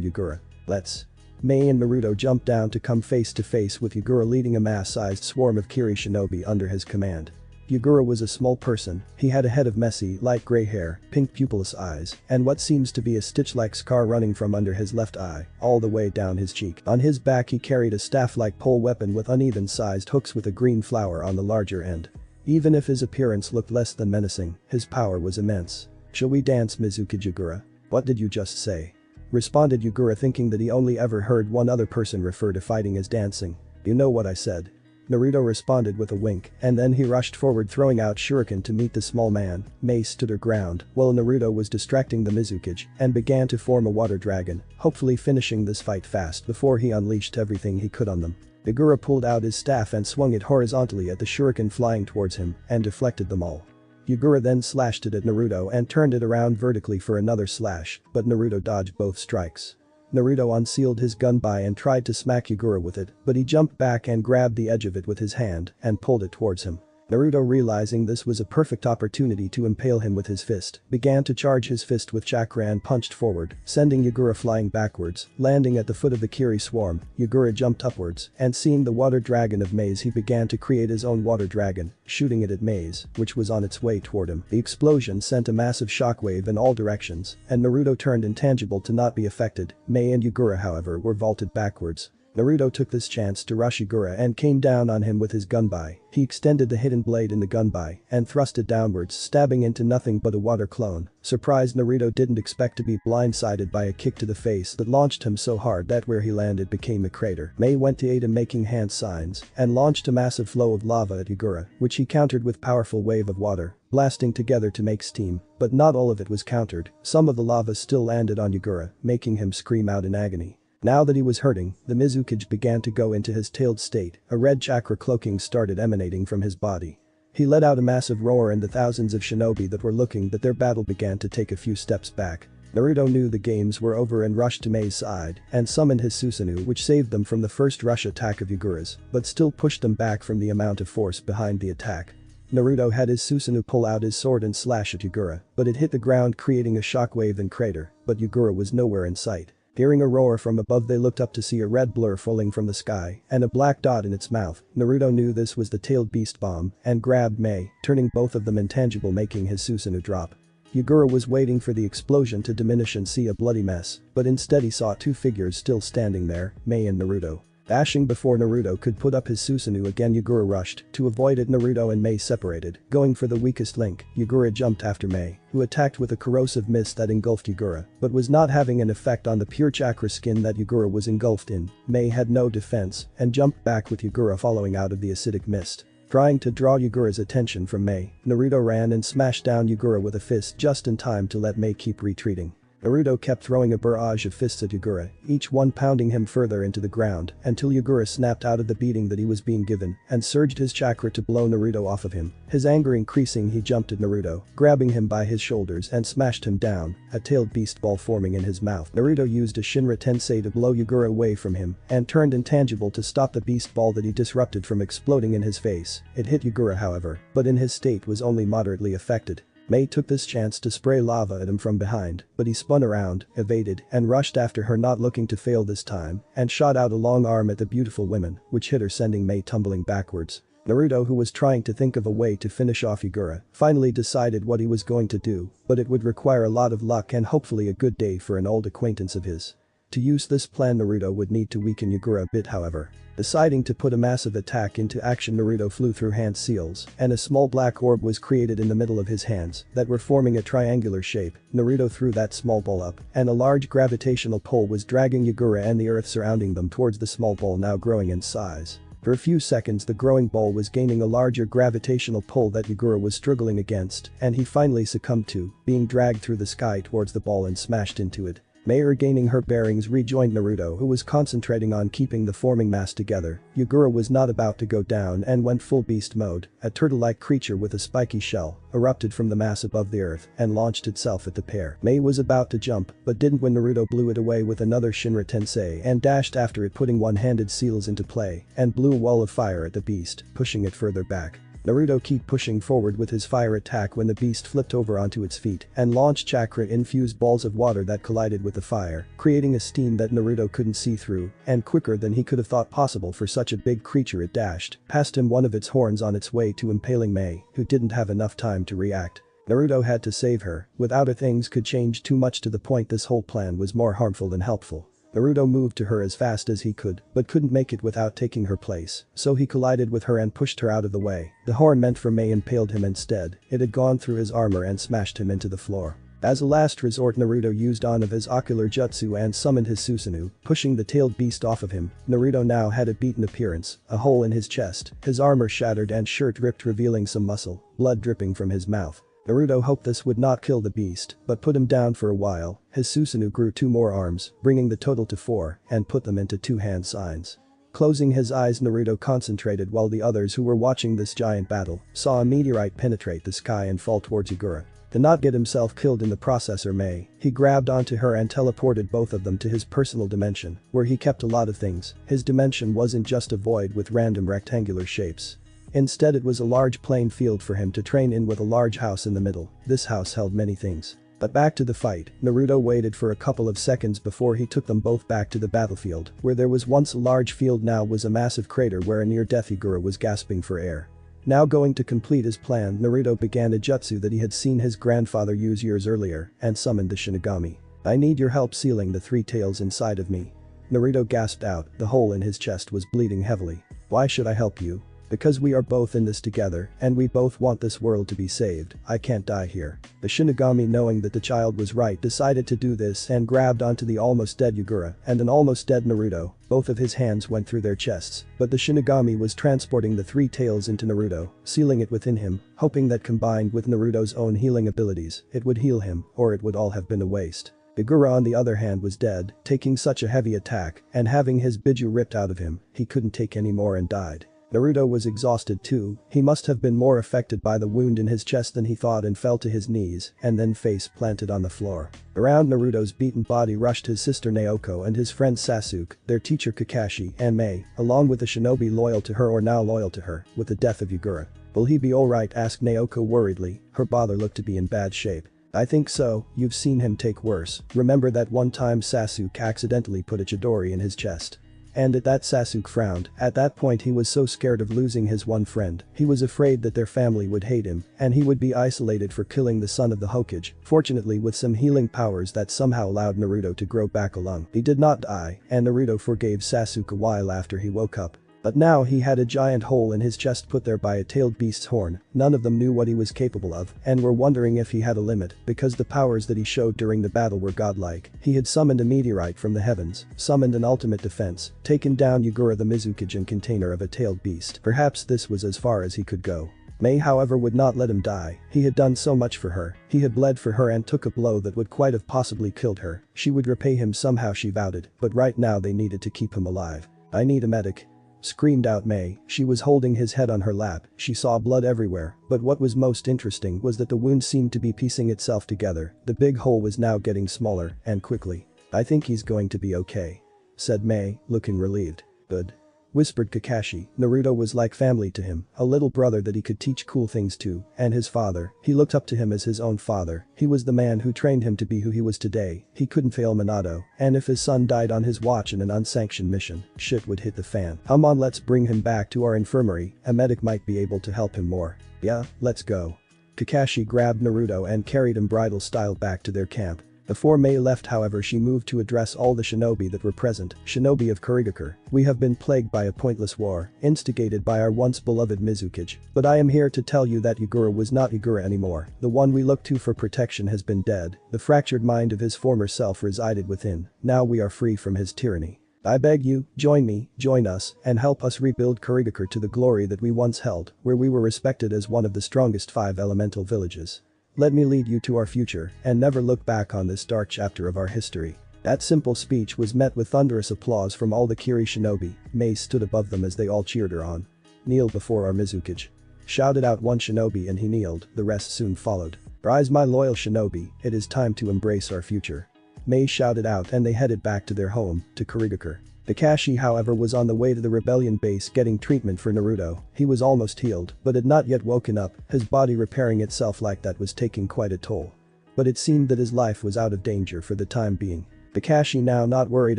Yugura. Let's. Mei and Naruto jumped down to come face to face with Yugura, leading a mass-sized swarm of Kiri shinobi under his command. Yugura was a small person, he had a head of messy, light gray hair, pink pupilless eyes, and what seems to be a stitch-like scar running from under his left eye, all the way down his cheek. On his back he carried a staff-like pole weapon with uneven-sized hooks with a green flower on the larger end. Even if his appearance looked less than menacing, his power was immense. Shall we dance, Mizukage Yugura? What did you just say? Responded Yugura, thinking that he only ever heard one other person refer to fighting as dancing. You know what I said. Naruto responded with a wink, and then he rushed forward, throwing out shuriken to meet the small man. Mei stood her ground while Naruto was distracting the Mizukage and began to form a water dragon, hopefully finishing this fight fast before he unleashed everything he could on them. Yugura pulled out his staff and swung it horizontally at the shuriken flying towards him and deflected them all. Yugura then slashed it at Naruto and turned it around vertically for another slash, but Naruto dodged both strikes. Naruto unsealed his gunbai and tried to smack Yugura with it, but he jumped back and grabbed the edge of it with his hand and pulled it towards him. Naruto, realizing this was a perfect opportunity to impale him with his fist, began to charge his fist with chakra and punched forward, sending Yugura flying backwards, landing at the foot of the Kiri swarm. Yugura jumped upwards, and seeing the water dragon of Mei's, he began to create his own water dragon, shooting it at Mei's, which was on its way toward him. The explosion sent a massive shockwave in all directions, and Naruto turned intangible to not be affected. Mei and Yugura, however, were vaulted backwards. Naruto took this chance to rush Yugura and came down on him with his gunbai. He extended the hidden blade in the gunbai and thrust it downwards, stabbing into nothing but a water clone. Surprised, Naruto didn't expect to be blindsided by a kick to the face that launched him so hard that where he landed became a crater. Mei went to aid him, making hand signs, and launched a massive flow of lava at Yugura, which he countered with powerful wave of water, blasting together to make steam. But not all of it was countered. Some of the lava still landed on Yugura, making him scream out in agony. Now that he was hurting, the Mizukage began to go into his tailed state. A red chakra cloaking started emanating from his body. He let out a massive roar, and the thousands of shinobi that were looking at their battle began to take a few steps back. Naruto knew the games were over and rushed to Mei's side and summoned his Susanoo, which saved them from the first rush attack of Yugura's, but still pushed them back from the amount of force behind the attack. Naruto had his Susanoo pull out his sword and slash at Yugura, but it hit the ground, creating a shockwave and crater, but Yugura was nowhere in sight. Hearing a roar from above, they looked up to see a red blur falling from the sky and a black dot in its mouth. Naruto knew this was the tailed beast bomb and grabbed Mei, turning both of them intangible, making his Susanoo drop. Yugura was waiting for the explosion to diminish and see a bloody mess, but instead he saw two figures still standing there, Mei and Naruto. Dashing before Naruto could put up his Susanoo again, Yugura rushed. To avoid it, Naruto and Mei separated. Going for the weakest link, Yugura jumped after Mei, who attacked with a corrosive mist that engulfed Yugura, but was not having an effect on the pure chakra skin that Yugura was engulfed in. Mei had no defense and jumped back with Yugura following out of the acidic mist. Trying to draw Yugura's attention from Mei, Naruto ran and smashed down Yugura with a fist just in time to let Mei keep retreating. Naruto kept throwing a barrage of fists at Yugura, each one pounding him further into the ground until Yugura snapped out of the beating that he was being given and surged his chakra to blow Naruto off of him. His anger increasing, he jumped at Naruto, grabbing him by his shoulders and smashed him down, a tailed beast ball forming in his mouth. Naruto used a Shinra Tensei to blow Yugura away from him and turned intangible to stop the beast ball that he disrupted from exploding in his face. It hit Yugura, however, but in his state was only moderately affected. Mei took this chance to spray lava at him from behind, but he spun around, evaded, and rushed after her, not looking to fail this time, and shot out a long arm at the beautiful woman, which hit her, sending Mei tumbling backwards. Naruto, who was trying to think of a way to finish off Yugura, finally decided what he was going to do, but it would require a lot of luck and hopefully a good day for an old acquaintance of his. To use this plan, Naruto would need to weaken Yugura a bit, however. Deciding to put a massive attack into action, Naruto flew through hand seals, and a small black orb was created in the middle of his hands that were forming a triangular shape. Naruto threw that small ball up, and a large gravitational pull was dragging Yugura and the earth surrounding them towards the small ball, now growing in size. For a few seconds, the growing ball was gaining a larger gravitational pull that Yugura was struggling against, and he finally succumbed to being dragged through the sky towards the ball and smashed into it. Mei, regaining her bearings, rejoined Naruto, who was concentrating on keeping the forming mass together. Yugura was not about to go down and went full beast mode. A turtle-like creature with a spiky shell erupted from the mass above the earth and launched itself at the pair. Mei was about to jump, but didn't when Naruto blew it away with another Shinra Tensei and dashed after it, putting one-handed seals into play and blew a wall of fire at the beast, pushing it further back. Naruto kept pushing forward with his fire attack when the beast flipped over onto its feet and launched chakra-infused balls of water that collided with the fire, creating a steam that Naruto couldn't see through, and quicker than he could have thought possible for such a big creature, it dashed past him, one of its horns on its way to impaling Mei, who didn't have enough time to react. Naruto had to save her. Without her, things could change too much, to the point this whole plan was more harmful than helpful. Naruto moved to her as fast as he could, but couldn't make it without taking her place, so he collided with her and pushed her out of the way. The horn meant for Mei impaled him instead. It had gone through his armor and smashed him into the floor. As a last resort, Naruto used on of his ocular jutsu and summoned his Susanoo, pushing the tailed beast off of him. Naruto now had a beaten appearance, a hole in his chest, his armor shattered and shirt ripped, revealing some muscle, blood dripping from his mouth. Naruto hoped this would not kill the beast, but put him down for a while. His Susanoo grew 2 more arms, bringing the total to 4, and put them into 2 hand signs. Closing his eyes, Naruto concentrated while the others who were watching this giant battle saw a meteorite penetrate the sky and fall towards Yugura. To not get himself killed in the process, Mei, he grabbed onto her and teleported both of them to his personal dimension, where he kept a lot of things. His dimension wasn't just a void with random rectangular shapes. Instead, it was a large plain field for him to train in with a large house in the middle. This house held many things. But back to the fight, Naruto waited for a couple of seconds before he took them both back to the battlefield, where there was once a large field, now was a massive crater where a near-death Yugura was gasping for air. Now going to complete his plan, Naruto began a jutsu that he had seen his grandfather use years earlier and summoned the Shinigami. "I need your help sealing the 3 tails inside of me." Naruto gasped out, the hole in his chest was bleeding heavily. Why should I help you? Because we are both in this together, and we both want this world to be saved, I can't die here. The Shinigami, knowing that the child was right, decided to do this and grabbed onto the almost dead Yagura and an almost dead Naruto. Both of his hands went through their chests, but the Shinigami was transporting the three tails into Naruto, sealing it within him, hoping that combined with Naruto's own healing abilities, it would heal him, or it would all have been a waste. Yagura on the other hand was dead, taking such a heavy attack, and having his biju ripped out of him, he couldn't take any more and died. Naruto was exhausted too, he must have been more affected by the wound in his chest than he thought and fell to his knees, and then face planted on the floor. Around Naruto's beaten body rushed his sister Naoko and his friend Sasuke, their teacher Kakashi, and Mei, along with a shinobi loyal to her or now loyal to her, with the death of Yagura. Will he be alright? Asked Naoko worriedly, her father looked to be in bad shape. I think so, you've seen him take worse, remember that one time Sasuke accidentally put a Chidori in his chest. And at that Sasuke frowned, at that point he was so scared of losing his one friend, he was afraid that their family would hate him, and he would be isolated for killing the son of the Hokage, fortunately with some healing powers that somehow allowed Naruto to grow back a lung. He did not die, and Naruto forgave Sasuke a while after he woke up. But now he had a giant hole in his chest put there by a tailed beast's horn. None of them knew what he was capable of and were wondering if he had a limit because the powers that he showed during the battle were godlike. He had summoned a meteorite from the heavens, summoned an ultimate defense, taken down Yagura the Mizukage container of a tailed beast. Perhaps this was as far as he could go. Mei however would not let him die, he had done so much for her, he had bled for her and took a blow that would quite have possibly killed her. She would repay him somehow, she vowed it, but right now they needed to keep him alive. I need a medic. Screamed out Mei, she was holding his head on her lap, she saw blood everywhere, but what was most interesting was that the wound seemed to be piecing itself together, the big hole was now getting smaller, and quickly. I think he's going to be okay. Said Mei, looking relieved. Good. Whispered Kakashi, Naruto was like family to him, a little brother that he could teach cool things to, and his father, he looked up to him as his own father, he was the man who trained him to be who he was today, he couldn't fail Minato, and if his son died on his watch in an unsanctioned mission, shit would hit the fan. Come on, let's bring him back to our infirmary, a medic might be able to help him more. Yeah, let's go. Kakashi grabbed Naruto and carried him bridal style back to their camp. Before Mei left however she moved to address all the shinobi that were present, shinobi of Kurigakure, we have been plagued by a pointless war, instigated by our once beloved Mizukage, but I am here to tell you that Yagura was not Yagura anymore, the one we looked to for protection has been dead, the fractured mind of his former self resided within, now we are free from his tyranny. I beg you, join me, join us, and help us rebuild Kurigakure to the glory that we once held, where we were respected as one of the strongest 5 elemental villages. Let me lead you to our future and never look back on this dark chapter of our history. That simple speech was met with thunderous applause from all the Kiri shinobi. Mei stood above them as they all cheered her on. Kneel before our Mizukage. Shouted out one shinobi and he kneeled, the rest soon followed. Rise my loyal shinobi, it is time to embrace our future. Mei shouted out and they headed back to their home, to Kurigakure. Kakashi however was on the way to the rebellion base getting treatment for Naruto, he was almost healed but had not yet woken up, his body repairing itself like that was taking quite a toll. But it seemed that his life was out of danger for the time being. Kakashi, now not worried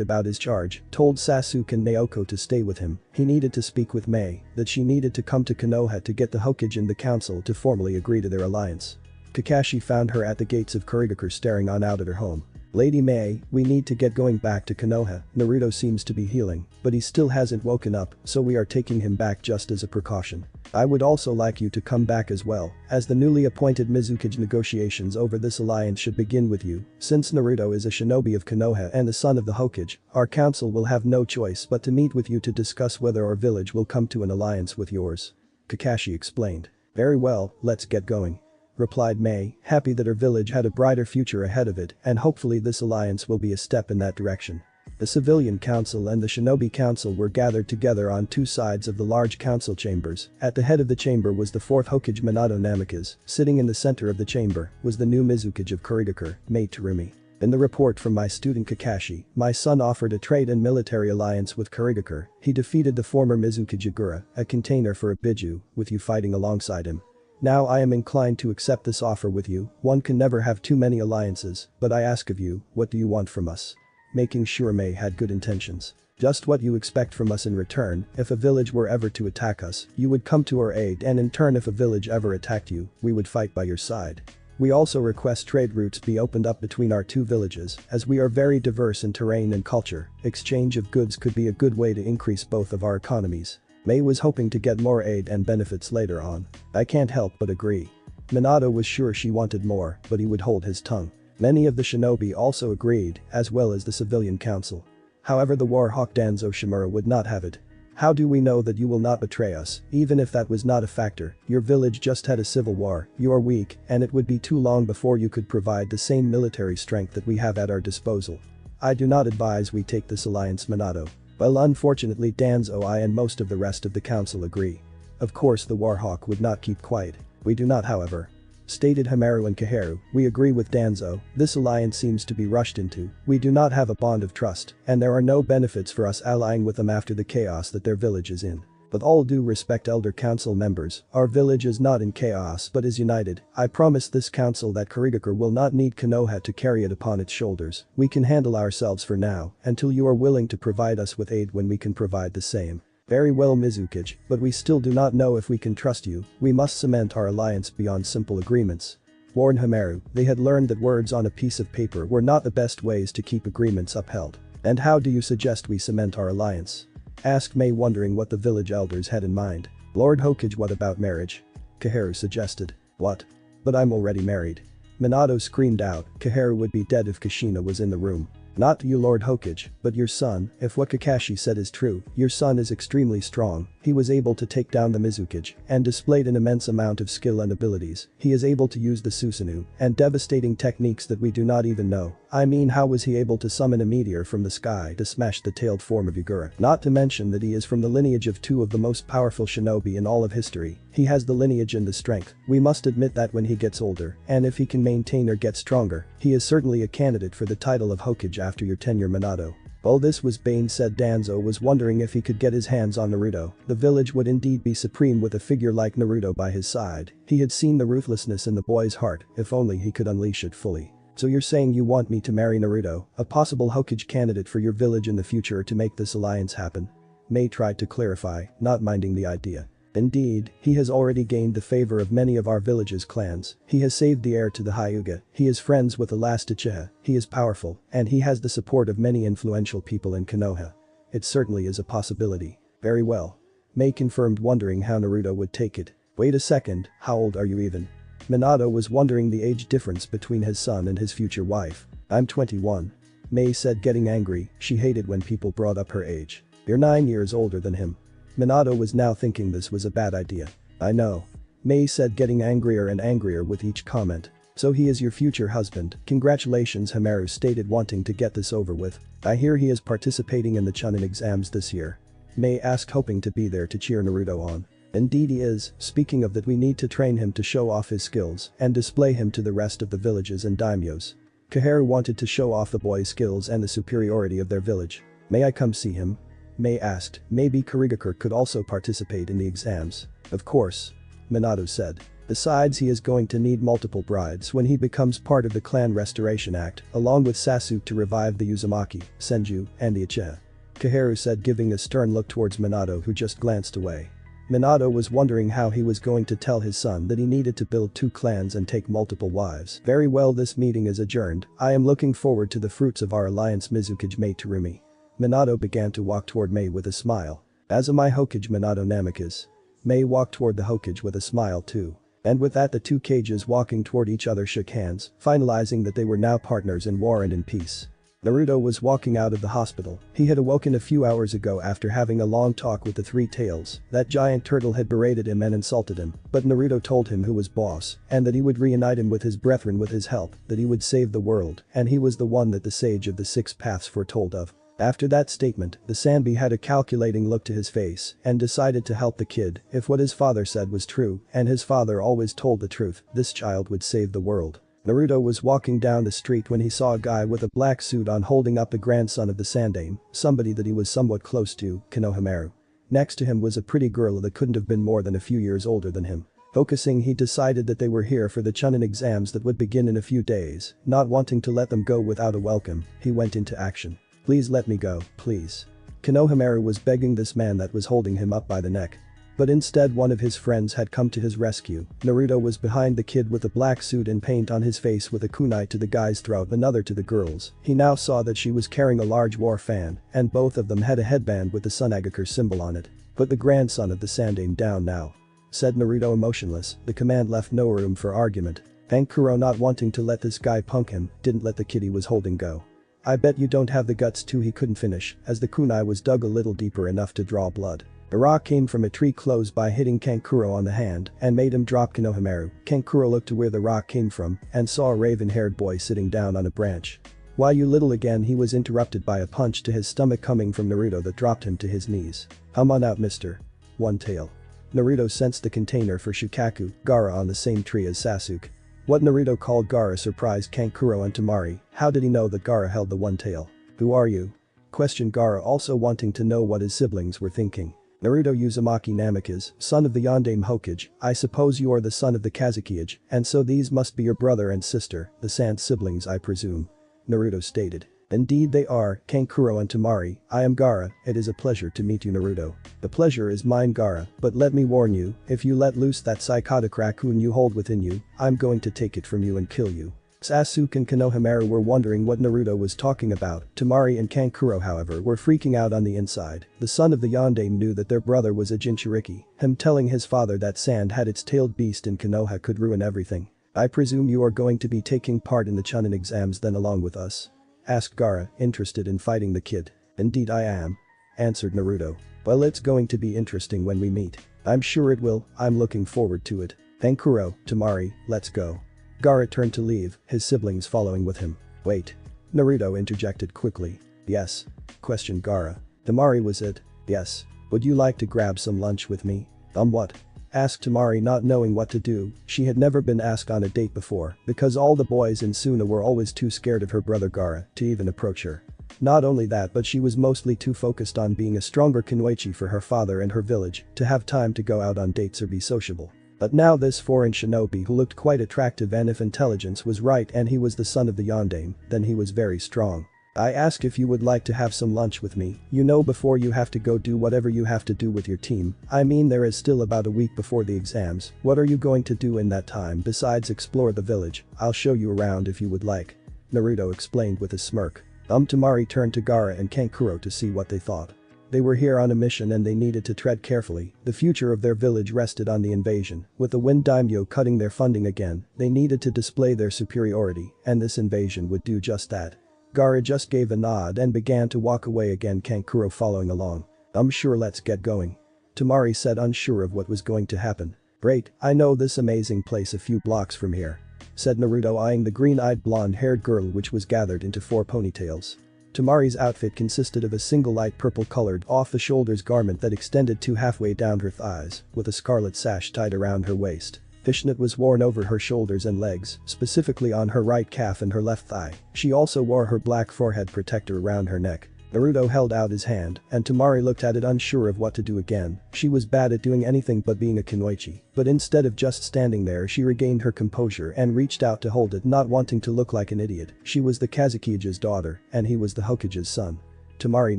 about his charge, told Sasuke and Naoko to stay with him, he needed to speak with Mei, that she needed to come to Konoha to get the Hokage and the council to formally agree to their alliance. Kakashi found her at the gates of Kurigakure staring on out at her home. Lady Mei, we need to get going back to Konoha, Naruto seems to be healing, but he still hasn't woken up, so we are taking him back just as a precaution. I would also like you to come back as well, as the newly appointed Mizukage negotiations over this alliance should begin with you, since Naruto is a shinobi of Konoha and the son of the Hokage, our council will have no choice but to meet with you to discuss whether our village will come to an alliance with yours. Kakashi explained. Very well, let's get going. Replied Mei, happy that her village had a brighter future ahead of it and hopefully this alliance will be a step in that direction. The civilian council and the shinobi council were gathered together on 2 sides of the large council chambers. At the head of the chamber was the 4th Hokage Minato Namikaze, sitting in the center of the chamber was the new Mizukage of Kurigakure, Mei Terumi. In the report from my student Kakashi, my son offered a trade and military alliance with Kurigakure, he defeated the former Mizukage Yagura, a container for a biju, with you fighting alongside him. Now I am inclined to accept this offer with you, one can never have too many alliances, but I ask of you, what do you want from us? Making sure Mei had good intentions. Just what you expect from us in return, if a village were ever to attack us, you would come to our aid and in turn if a village ever attacked you, we would fight by your side. We also request trade routes be opened up between our two villages, as we are very diverse in terrain and culture. Exchange of goods could be a good way to increase both of our economies. May was hoping to get more aid and benefits later on. I can't help but agree. Minato was sure she wanted more, but he would hold his tongue. Many of the shinobi also agreed, as well as the civilian council. However, the war hawk Danzo Shimura would not have it. How do we know that you will not betray us? Even if that was not a factor, your village just had a civil war, you are weak, and it would be too long before you could provide the same military strength that we have at our disposal. I do not advise we take this alliance, Minato. Well, unfortunately Danzo I and most of the rest of the council agree. Of course the Warhawk would not keep quiet. We do not, however. Stated Hamaru and Kaharu, we agree with Danzo, this alliance seems to be rushed into, we do not have a bond of trust, and there are no benefits for us allying with them after the chaos that their village is in. With all due respect, Elder Council members, our village is not in chaos but is united. I promise this council that Kurigakure will not need Konoha to carry it upon its shoulders. We can handle ourselves for now, until you are willing to provide us with aid when we can provide the same. Very well, Mizukage, but we still do not know if we can trust you. We must cement our alliance beyond simple agreements. Warned Hamaru, they had learned that words on a piece of paper were not the best ways to keep agreements upheld. And how do you suggest we cement our alliance? Asked May, wondering what the village elders had in mind. Lord Hokage, what about marriage? Kaharu suggested. What? But I'm already married. Minato screamed out, Kaharu would be dead if Kushina was in the room. Not you, Lord Hokage, but your son. If what Kakashi said is true, your son is extremely strong. He was able to take down the Mizukage and displayed an immense amount of skill and abilities. He is able to use the Susanoo and devastating techniques that we do not even know. I mean, how was he able to summon a meteor from the sky to smash the tailed form of Yagura? Not to mention that he is from the lineage of two of the most powerful shinobi in all of history. He has the lineage and the strength. We must admit that when he gets older, and if he can maintain or get stronger, he is certainly a candidate for the title of Hokage after your tenure, Minato. While this was Bane said, Danzo was wondering if he could get his hands on Naruto. The village would indeed be supreme with a figure like Naruto by his side. He had seen the ruthlessness in the boy's heart, if only he could unleash it fully. So you're saying you want me to marry Naruto, a possible Hokage candidate for your village in the future, to make this alliance happen? May tried to clarify, not minding the idea. Indeed, he has already gained the favor of many of our village's clans. He has saved the heir to the Hyuga. He is friends with the last Uchiha. He is powerful, and he has the support of many influential people in Konoha. It certainly is a possibility. Very well. May confirmed, wondering how Naruto would take it. Wait a second, how old are you even? Minato was wondering the age difference between his son and his future wife. I'm 21. May said, getting angry. She hated when people brought up her age. You're 9 years older than him. Minato was now thinking this was a bad idea. I know. May said, getting angrier and angrier with each comment. So he is your future husband. Congratulations, Hamaru stated, wanting to get this over with. I hear he is participating in the Chunin exams this year. May asked, hoping to be there to cheer Naruto on. Indeed he is. Speaking of that, we need to train him to show off his skills and display him to the rest of the villages and daimyos. Kaharu wanted to show off the boy's skills and the superiority of their village. May I come see him? May asked, maybe Kurigakure could also participate in the exams. Of course. Minato said. Besides, he is going to need multiple brides when he becomes part of the Clan Restoration Act, along with Sasuke to revive the Uzumaki, Senju, and the Uchiha. Kaharu said, giving a stern look towards Minato, who just glanced away. Minato was wondering how he was going to tell his son that he needed to build 2 clans and take multiple wives. Very well, this meeting is adjourned. I am looking forward to the fruits of our alliance, Mizukage May Terumi. Minato began to walk toward May with a smile. As am I, Hokage Minato Namikaze. May walked toward the Hokage with a smile too. And with that, the 2 Kages walking toward each other shook hands, finalizing that they were now partners in war and in peace. Naruto was walking out of the hospital. He had awoken a few hours ago after having a long talk with the 3 Tails. That giant turtle had berated him and insulted him, but Naruto told him who was boss, and that he would reunite him with his brethren with his help, that he would save the world, and he was the one that the sage of the 6 paths foretold of. After that statement, the Sanbi had a calculating look to his face and decided to help the kid. If what his father said was true, and his father always told the truth, this child would save the world. Naruto was walking down the street when he saw a guy with a black suit on holding up the grandson of the Sandaime, somebody that he was somewhat close to, Konohamaru. Next to him was a pretty girl that couldn't have been more than a few years older than him. Focusing, he decided that they were here for the Chunin exams that would begin in a few days. Not wanting to let them go without a welcome, he went into action. Please let me go, please. Konohamaru was begging this man that was holding him up by the neck. But instead one of his friends had come to his rescue. Naruto was behind the kid with a black suit and paint on his face with a kunai to the guy's throat, another to the girl's. He now saw that she was carrying a large war fan, and both of them had a headband with the Sunagaker symbol on it. "Put the grandson of the Sandaime down now," said Naruto emotionless. The command left no room for argument. Kankuro, not wanting to let this guy punk him, didn't let the kid he was holding go. "I bet you don't have the guts too," he couldn't finish, as the kunai was dug a little deeper enough to draw blood. A rock came from a tree close by, hitting Kankuro on the hand and made him drop Konohamaru. Kankuro looked to where the rock came from and saw a raven-haired boy sitting down on a branch. "Why you little," again he was interrupted by a punch to his stomach coming from Naruto that dropped him to his knees. "Come on out, mister. One tail." Naruto sensed the container for Shukaku, Gaara, on the same tree as Sasuke. What Naruto called Gaara surprised Kankuro and Temari. How did he know that Gaara held the one tail? "Who are you?" questioned Gaara, also wanting to know what his siblings were thinking. "Naruto Uzumaki Namikaze, son of the Yondaime Hokage. I suppose you are the son of the Kazekage, and so these must be your brother and sister, the Sand siblings, I presume," Naruto stated. "Indeed they are, Kankuro and Temari. I am Gaara. It is a pleasure to meet you, Naruto." "The pleasure is mine, Gaara, but let me warn you, if you let loose that psychotic raccoon you hold within you, I'm going to take it from you and kill you." Sasuke and Konohamaru were wondering what Naruto was talking about. Temari and Kankuro, however, were freaking out on the inside. The son of the Yondaime knew that their brother was a Jinchuriki. Him telling his father that Sand had its tailed beast in Konoha could ruin everything. "I presume you are going to be taking part in the Chunin exams then along with us?" asked Gaara, interested in fighting the kid. "Indeed I am," answered Naruto. "Well, it's going to be interesting when we meet." "I'm sure it will. I'm looking forward to it." "Kankuro, Temari, let's go." Gaara turned to leave, his siblings following with him. "Wait." Naruto interjected quickly. "Yes?" questioned Gaara. "Temari, was it?" "Yes. Would you like to grab some lunch with me?" What?" asked Temari, not knowing what to do. She had never been asked on a date before because all the boys in Suna were always too scared of her brother Gaara to even approach her. Not only that, but she was mostly too focused on being a stronger Kunoichi for her father and her village to have time to go out on dates or be sociable. But now this foreign shinobi who looked quite attractive, and if intelligence was right and he was the son of the Yondaime, then he was very strong. "I ask if you would like to have some lunch with me, you know, before you have to go do whatever you have to do with your team. I mean, there is still about a week before the exams. What are you going to do in that time besides explore the village? I'll show you around if you would like," Naruto explained with a smirk. Temari turned to Gaara and Kankuro to see what they thought. They were here on a mission and they needed to tread carefully. The future of their village rested on the invasion. With the Wind Daimyo cutting their funding again, they needed to display their superiority, and this invasion would do just that. Gaara just gave a nod and began to walk away again, Kankuro following along. Sure, let's get going," Temari said, unsure of what was going to happen. "Great, I know this amazing place a few blocks from here," said Naruto, eyeing the green-eyed blonde-haired girl which was gathered into 4 ponytails. Temari's outfit consisted of a single light purple-colored off-the-shoulders garment that extended to halfway down her thighs, with a scarlet sash tied around her waist. Fishnet was worn over her shoulders and legs, specifically on her right calf and her left thigh. She also wore her black forehead protector around her neck. Naruto held out his hand, and Temari looked at it, unsure of what to do again. She was bad at doing anything but being a kunoichi, but instead of just standing there, she regained her composure and reached out to hold it, not wanting to look like an idiot. She was the Kazukige's daughter, and he was the Hokage's son. Temari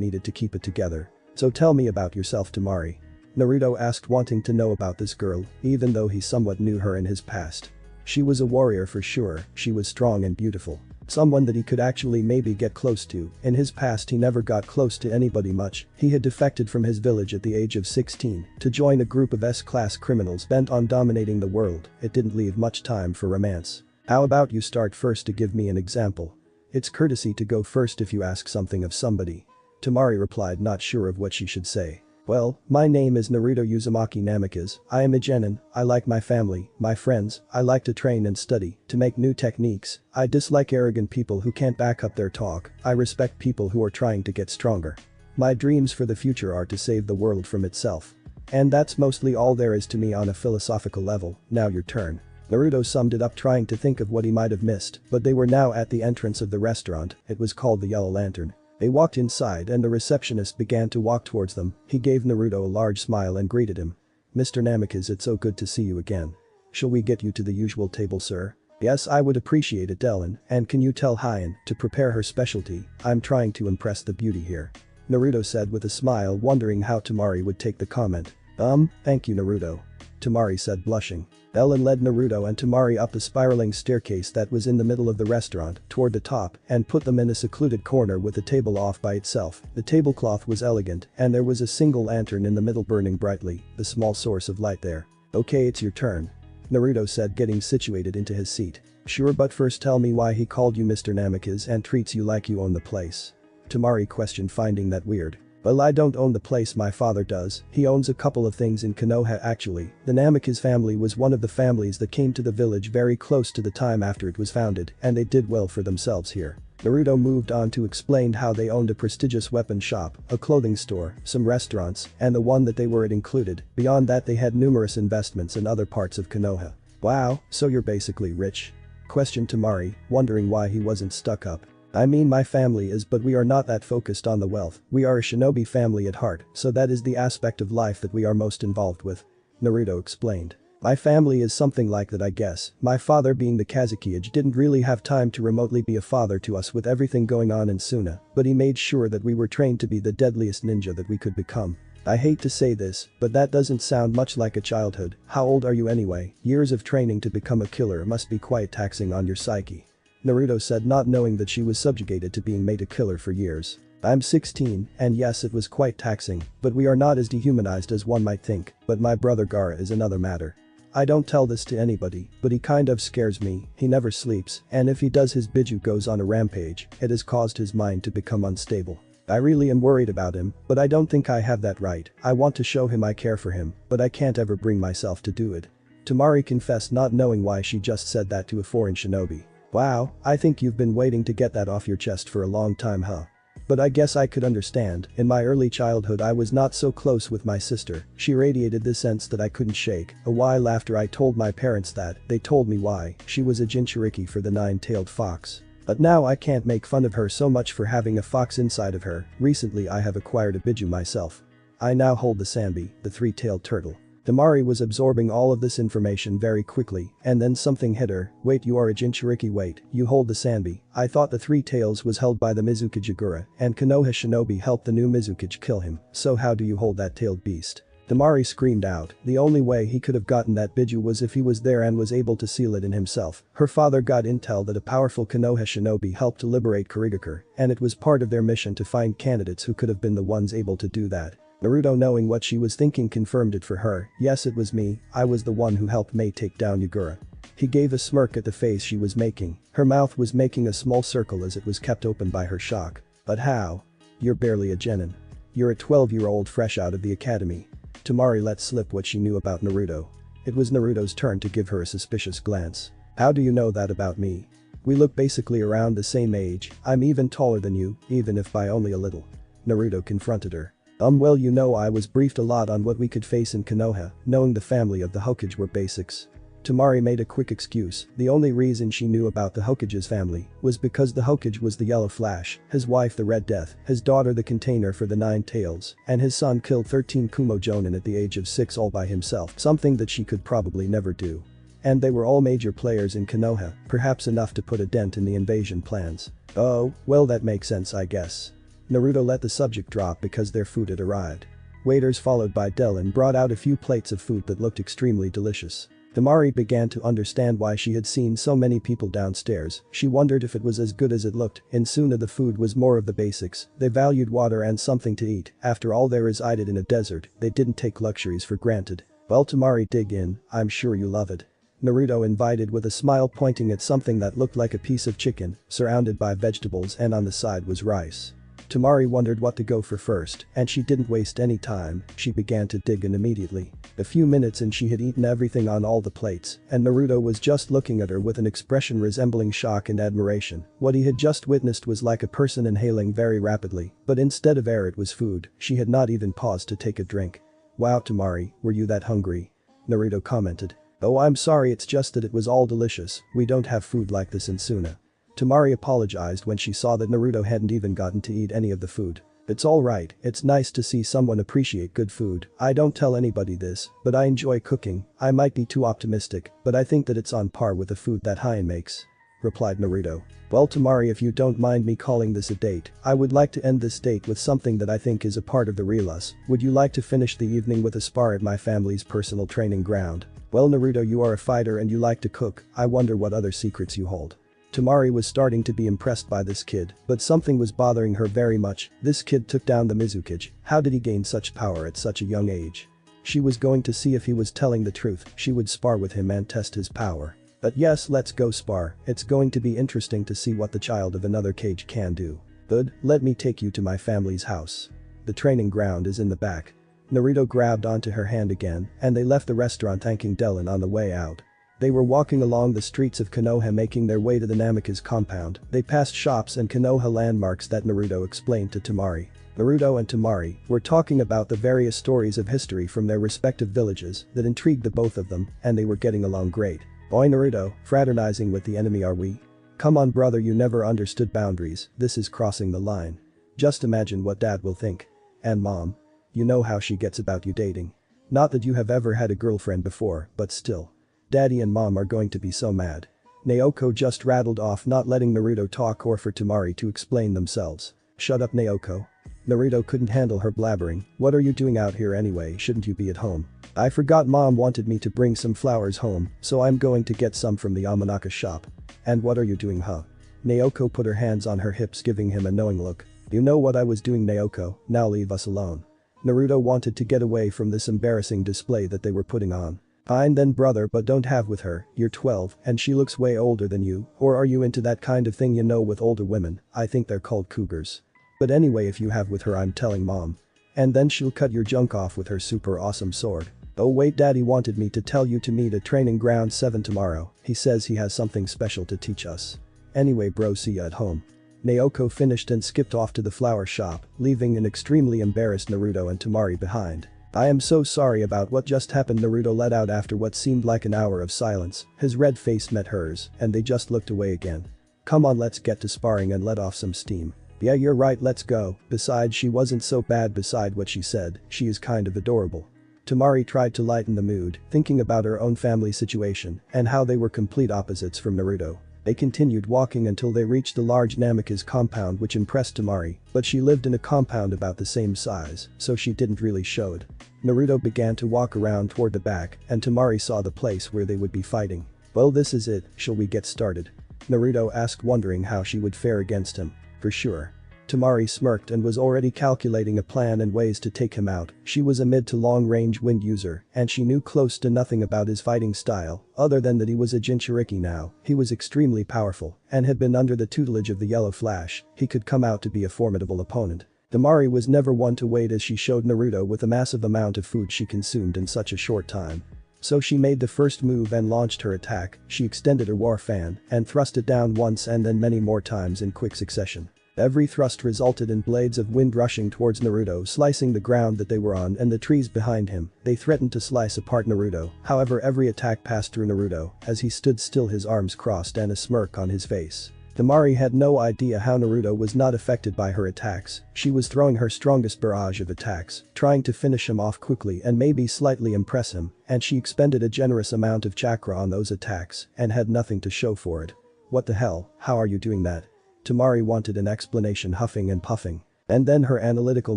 needed to keep it together. "So tell me about yourself, Temari," Naruto asked, wanting to know about this girl, even though he somewhat knew her in his past. She was a warrior for sure. She was strong and beautiful. Someone that he could actually maybe get close to. In his past he never got close to anybody much. He had defected from his village at the age of 16 to join a group of S-class criminals bent on dominating the world. It didn't leave much time for romance. "How about you start first to give me an example? It's courtesy to go first if you ask something of somebody," Temari replied, not sure of what she should say. "Well, my name is Naruto Uzumaki Namikaze. I am a genin. I like my family, my friends. I like to train and study, to make new techniques. I dislike arrogant people who can't back up their talk. I respect people who are trying to get stronger. My dreams for the future are to save the world from itself. And that's mostly all there is to me on a philosophical level. Now your turn." Naruto summed it up, trying to think of what he might have missed, but they were now at the entrance of the restaurant. It was called the Yellow Lantern. They walked inside and the receptionist began to walk towards them. He gave Naruto a large smile and greeted him. "Mr. Namikaze, it's so good to see you again. Shall we get you to the usual table, sir?" "Yes, I would appreciate it, Dellen, and can you tell Hyan to prepare her specialty? I'm trying to impress the beauty here," Naruto said with a smile, wondering how Temari would take the comment. Thank you Naruto. Temari said blushing. Ellen led Naruto and Temari up the spiraling staircase that was in the middle of the restaurant toward the top and put them in a secluded corner with the table off by itself. The tablecloth was elegant and there was a single lantern in the middle burning brightly, the small source of light there. Okay, it's your turn. Naruto said, getting situated into his seat. Sure, but first tell me why he called you Mr. Namikaze and treats you like you own the place. Temari questioned, finding that weird. Well, I don't own the place, my father does. He owns a couple of things in Konoha actually. The Namikaze family was one of the families that came to the village very close to the time after it was founded, and they did well for themselves here. Naruto moved on to explain how they owned a prestigious weapon shop, a clothing store, some restaurants, and the one that they were at included. Beyond that, they had numerous investments in other parts of Konoha. Wow, so you're basically rich? Questioned Temari, wondering why he wasn't stuck up. I mean, my family is, but we are not that focused on the wealth. We are a shinobi family at heart, so that is the aspect of life that we are most involved with. Naruto explained. My family is something like that, I guess. My father, being the Kazekage, didn't really have time to remotely be a father to us with everything going on in Suna, but he made sure that we were trained to be the deadliest ninja that we could become. I hate to say this, but that doesn't sound much like a childhood. How old are you anyway? Years of training to become a killer must be quite taxing on your psyche. Naruto said, not knowing that she was subjugated to being made a killer for years. I'm 16, and yes, it was quite taxing, but we are not as dehumanized as one might think, but my brother Gaara is another matter. I don't tell this to anybody, but he kind of scares me. He never sleeps, and if he does, his Biju goes on a rampage. It has caused his mind to become unstable. I really am worried about him, but I don't think I have that right. I want to show him I care for him, but I can't ever bring myself to do it. Temari confessed, not knowing why she just said that to a foreign shinobi. Wow, I think you've been waiting to get that off your chest for a long time, huh? But I guess I could understand. In my early childhood I was not so close with my sister. She radiated this sense that I couldn't shake. A while after I told my parents that, they told me why. She was a Jinchuriki for the nine-tailed fox. But now I can't make fun of her so much for having a fox inside of her. Recently I have acquired a Biju myself. I now hold the Sanbi, the three-tailed turtle. Temari was absorbing all of this information very quickly, and then something hit her. Wait, you are a Jinchuriki? Wait, you hold the Sanbi? I thought the three tails was held by the Mizukage Agura, and Konoha shinobi helped the new Mizukage kill him, so how do you hold that tailed beast? Temari screamed out. The only way he could have gotten that Biju was if he was there and was able to seal it in himself. Her father got intel that a powerful Konoha shinobi helped to liberate Kurigakure, and it was part of their mission to find candidates who could have been the ones able to do that. Naruto, knowing what she was thinking, confirmed it for her. Yes, it was me. I was the one who helped Mei take down Yagura. He gave a smirk at the face she was making. Her mouth was making a small circle as it was kept open by her shock. But how? You're barely a genin. You're a 12-year-old fresh out of the academy. Temari let slip what she knew about Naruto. It was Naruto's turn to give her a suspicious glance. How do you know that about me? We look basically around the same age. I'm even taller than you, even if by only a little. Naruto confronted her. Well, you know, I was briefed a lot on what we could face in Konoha, knowing the family of the Hokage were basics. Temari made a quick excuse. The only reason she knew about the Hokage's family was because the Hokage was the Yellow Flash, his wife the Red Death, his daughter the Container for the Nine Tails, and his son killed 13 Kumo Jonin at the age of 6 all by himself, something that she could probably never do. And they were all major players in Konoha, perhaps enough to put a dent in the invasion plans. Oh, well, that makes sense, I guess. Naruto let the subject drop because their food had arrived. Waiters followed by Dellen brought out a few plates of food that looked extremely delicious. Temari began to understand why she had seen so many people downstairs. She wondered if it was as good as it looked. In Suna the food was more of the basics. They valued water and something to eat. After all, they resided in a desert. They didn't take luxuries for granted. Well, Temari, dig in. I'm sure you love it. Naruto invited with a smile, pointing at something that looked like a piece of chicken, surrounded by vegetables, and on the side was rice. Temari wondered what to go for first, and she didn't waste any time. She began to dig in immediately. A few minutes and she had eaten everything on all the plates, and Naruto was just looking at her with an expression resembling shock and admiration. What he had just witnessed was like a person inhaling very rapidly, but instead of air it was food. She had not even paused to take a drink. Wow, Temari, were you that hungry? Naruto commented. Oh, I'm sorry, it's just that it was all delicious. We don't have food like this in Suna. Temari apologized when she saw that Naruto hadn't even gotten to eat any of the food. It's alright, it's nice to see someone appreciate good food. I don't tell anybody this, but I enjoy cooking. I might be too optimistic, but I think that it's on par with the food that Hien makes. replied Naruto. Well Tamari, if you don't mind me calling this a date, I would like to end this date with something that I think is a part of the real us. Would you like to finish the evening with a spar at my family's personal training ground? Well Naruto, you are a fighter and you like to cook, I wonder what other secrets you hold. Tamari was starting to be impressed by this kid, but something was bothering her very much. This kid took down the Mizukage. How did he gain such power at such a young age? She was going to see if he was telling the truth. She would spar with him and test his power. But yes, let's go spar. It's going to be interesting to see what the child of another cage can do. Good, let me take you to my family's house. The training ground is in the back. Naruto grabbed onto her hand again, and they left the restaurant thanking Dylan on the way out. They were walking along the streets of Konoha making their way to the Namikaze compound. They passed shops and Konoha landmarks that Naruto explained to Tamari. Naruto and Tamari were talking about the various stories of history from their respective villages that intrigued the both of them, and they were getting along great. Boy Naruto, fraternizing with the enemy are we? Come on brother, you never understood boundaries, this is crossing the line. Just imagine what dad will think. And mom. You know how she gets about you dating. Not that you have ever had a girlfriend before, but still. Daddy and mom are going to be so mad. Naoko just rattled off, not letting Naruto talk or for Tamari to explain themselves. Shut up Naoko. Naruto couldn't handle her blabbering. What are you doing out here anyway, shouldn't you be at home? I forgot mom wanted me to bring some flowers home, so I'm going to get some from the Amanaka shop. And what are you doing huh? Naoko put her hands on her hips giving him a knowing look. You know what I was doing Naoko, now leave us alone. Naruto wanted to get away from this embarrassing display that they were putting on. Fine then brother, but don't have with her, you're 12 and she looks way older than you, or are you into that kind of thing you know with older women, I think they're called cougars. But anyway if you have with her I'm telling mom. And then she'll cut your junk off with her super awesome sword. Oh wait, daddy wanted me to tell you to meet at training ground 7 tomorrow, he says he has something special to teach us. Anyway bro, see ya at home. Naoko finished and skipped off to the flower shop, leaving an extremely embarrassed Naruto and Tamari behind. I am so sorry about what just happened, Naruto let out after what seemed like an hour of silence. His red face met hers, and they just looked away again. Come on, let's get to sparring and let off some steam. Yeah, you're right, let's go. Besides, she wasn't so bad beside what she said, she is kind of adorable. Tamari tried to lighten the mood, thinking about her own family situation and how they were complete opposites from Naruto. They continued walking until they reached the large Namikaze compound, which impressed Tamari, but she lived in a compound about the same size, so she didn't really show it. Naruto began to walk around toward the back and Tamari saw the place where they would be fighting. Well, this is it, shall we get started? Naruto asked, wondering how she would fare against him. For sure. Tamari smirked and was already calculating a plan and ways to take him out. She was a mid to long range wind user and she knew close to nothing about his fighting style other than that he was a Jinchuriki now. He was extremely powerful and had been under the tutelage of the Yellow Flash. He could come out to be a formidable opponent. Tamari was never one to wait, as she showed Naruto with the massive amount of food she consumed in such a short time. So she made the first move and launched her attack. She extended her war fan and thrust it down once and then many more times in quick succession. Every thrust resulted in blades of wind rushing towards Naruto, slicing the ground that they were on and the trees behind him. They threatened to slice apart Naruto, however every attack passed through Naruto as he stood still, his arms crossed and a smirk on his face. Tamari had no idea how Naruto was not affected by her attacks. She was throwing her strongest barrage of attacks, trying to finish him off quickly and maybe slightly impress him, and she expended a generous amount of chakra on those attacks and had nothing to show for it. What the hell, how are you doing that? Tamari wanted an explanation, huffing and puffing. And then her analytical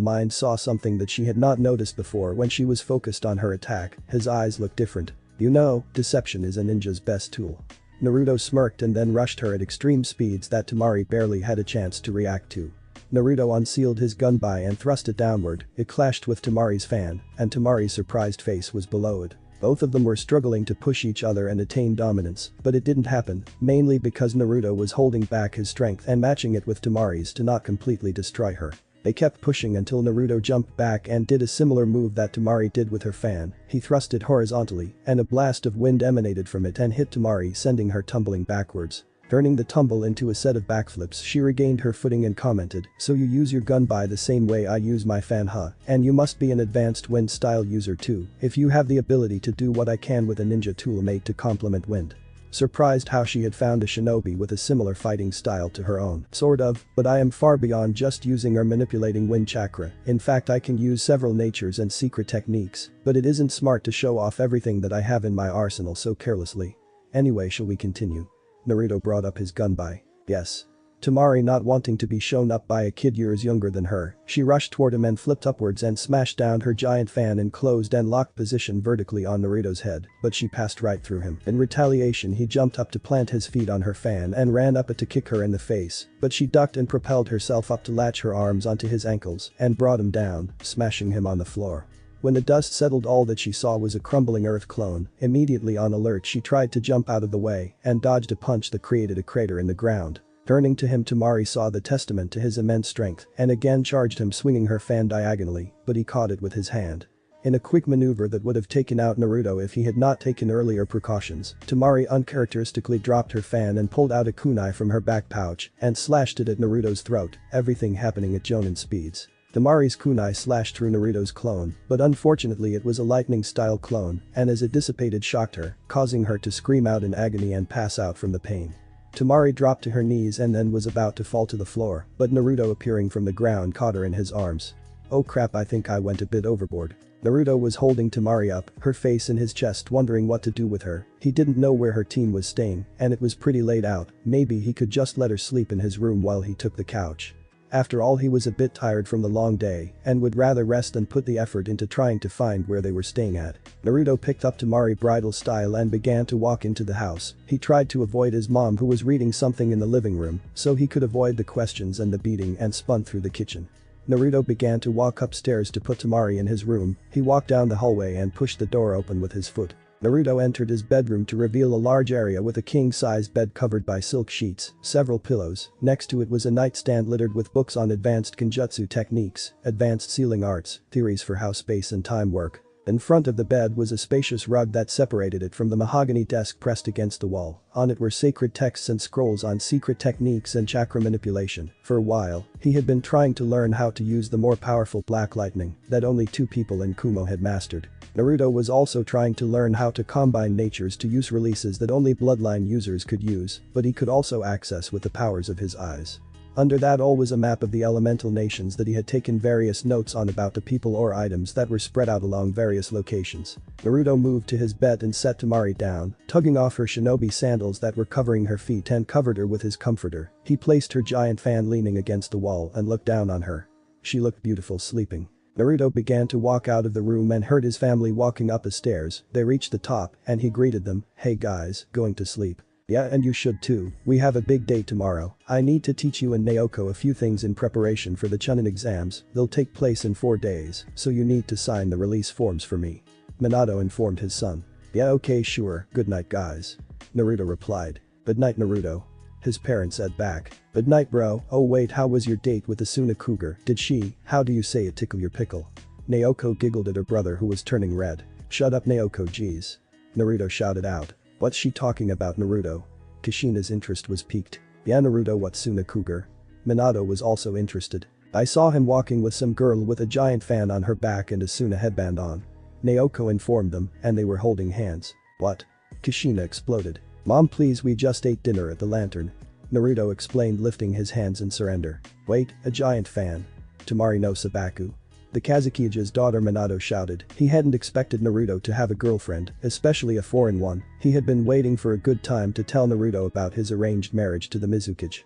mind saw something that she had not noticed before when she was focused on her attack. His eyes looked different. You know, deception is a ninja's best tool. Naruto smirked and then rushed her at extreme speeds that Tamari barely had a chance to react to. Naruto unsealed his gunbai and thrust it downward. It clashed with Tamari's fan, and Tamari's surprised face was below it. Both of them were struggling to push each other and attain dominance, but it didn't happen, mainly because Naruto was holding back his strength and matching it with Tamari's to not completely destroy her. They kept pushing until Naruto jumped back and did a similar move that Tamari did with her fan. He thrust it horizontally, and a blast of wind emanated from it and hit Tamari, sending her tumbling backwards. Turning the tumble into a set of backflips, she regained her footing and commented, "So you use your gunbai the same way I use my fan huh? And you must be an advanced wind style user too, if you have the ability to do what I can with a ninja tool made to complement wind." Surprised how she had found a shinobi with a similar fighting style to her own. Sort of, but I am far beyond just using or manipulating wind chakra. In fact, I can use several natures and secret techniques, but it isn't smart to show off everything that I have in my arsenal so carelessly. Anyway, shall we continue? Naruto brought up his gun by. Yes. Temari, not wanting to be shown up by a kid years younger than her, she rushed toward him and flipped upwards and smashed down her giant fan in closed and locked position vertically on Naruto's head, but she passed right through him. In retaliation, he jumped up to plant his feet on her fan and ran up it to kick her in the face, but she ducked and propelled herself up to latch her arms onto his ankles and brought him down, smashing him on the floor. When the dust settled, all that she saw was a crumbling earth clone. Immediately on alert, she tried to jump out of the way and dodged a punch that created a crater in the ground. Turning to him, Temari saw the testament to his immense strength and again charged him, swinging her fan diagonally, but he caught it with his hand. In a quick maneuver that would have taken out Naruto if he had not taken earlier precautions, Temari uncharacteristically dropped her fan and pulled out a kunai from her back pouch and slashed it at Naruto's throat, everything happening at Jonin speeds. Temari's kunai slashed through Naruto's clone, but unfortunately it was a lightning-style clone, and as it dissipated shocked her, causing her to scream out in agony and pass out from the pain. Temari dropped to her knees and then was about to fall to the floor, but Naruto, appearing from the ground, caught her in his arms. "Oh crap, I think I went a bit overboard." Naruto was holding Temari up, her face in his chest, wondering what to do with her. He didn't know where her team was staying, and it was pretty late out. Maybe he could just let her sleep in his room while he took the couch. After all, he was a bit tired from the long day and would rather rest than put the effort into trying to find where they were staying at. Naruto picked up Temari bridal style and began to walk into the house. He tried to avoid his mom, who was reading something in the living room, so he could avoid the questions and the beating, and spun through the kitchen. Naruto began to walk upstairs to put Temari in his room. He walked down the hallway and pushed the door open with his foot. Naruto entered his bedroom to reveal a large area with a king-sized bed covered by silk sheets, several pillows. Next to it was a nightstand littered with books on advanced kenjutsu techniques, advanced sealing arts, theories for how space and time work. In front of the bed was a spacious rug that separated it from the mahogany desk pressed against the wall. On it were sacred texts and scrolls on secret techniques and chakra manipulation. For a while, he had been trying to learn how to use the more powerful black lightning that only 2 people in Kumo had mastered. Naruto was also trying to learn how to combine natures to use releases that only bloodline users could use, but he could also access with the powers of his eyes. Under that all was a map of the elemental nations that he had taken various notes on about the people or items that were spread out along various locations. Naruto moved to his bed and set Temari down, tugging off her shinobi sandals that were covering her feet, and covered her with his comforter. He placed her giant fan leaning against the wall and looked down on her. She looked beautiful sleeping. Naruto began to walk out of the room and heard his family walking up the stairs. They reached the top and he greeted them. "Hey guys, going to sleep?" "Yeah, and you should too. We have a big day tomorrow. I need to teach you and Naoko a few things in preparation for the Chunin exams. They'll take place in 4 days, so you need to sign the release forms for me." Minato informed his son. "Yeah, okay, sure. Good night, guys." Naruto replied. "Good night, Naruto." His parents said back. "Good night, bro. Oh wait, how was your date with Asuna Cougar? Did she, how do you say it, tickle your pickle?" Naoko giggled at her brother, who was turning red. "Shut up, Naoko, jeez." Naruto shouted out. "What's she talking about, Naruto?" Kushina's interest was piqued. "Yeah, Naruto, what's Suna Cougar?" Minato was also interested. "I saw him walking with some girl with a giant fan on her back and a Suna headband on." Naoko informed them, and they were holding hands. "What?" Kushina exploded. "Mom, please, we just ate dinner at the Lantern." Naruto explained, lifting his hands in surrender. "Wait, a giant fan? Temari no Sabaku?" The Kazukiya's daughter, Minato shouted. He hadn't expected Naruto to have a girlfriend, especially a foreign one. He had been waiting for a good time to tell Naruto about his arranged marriage to the Mizukage.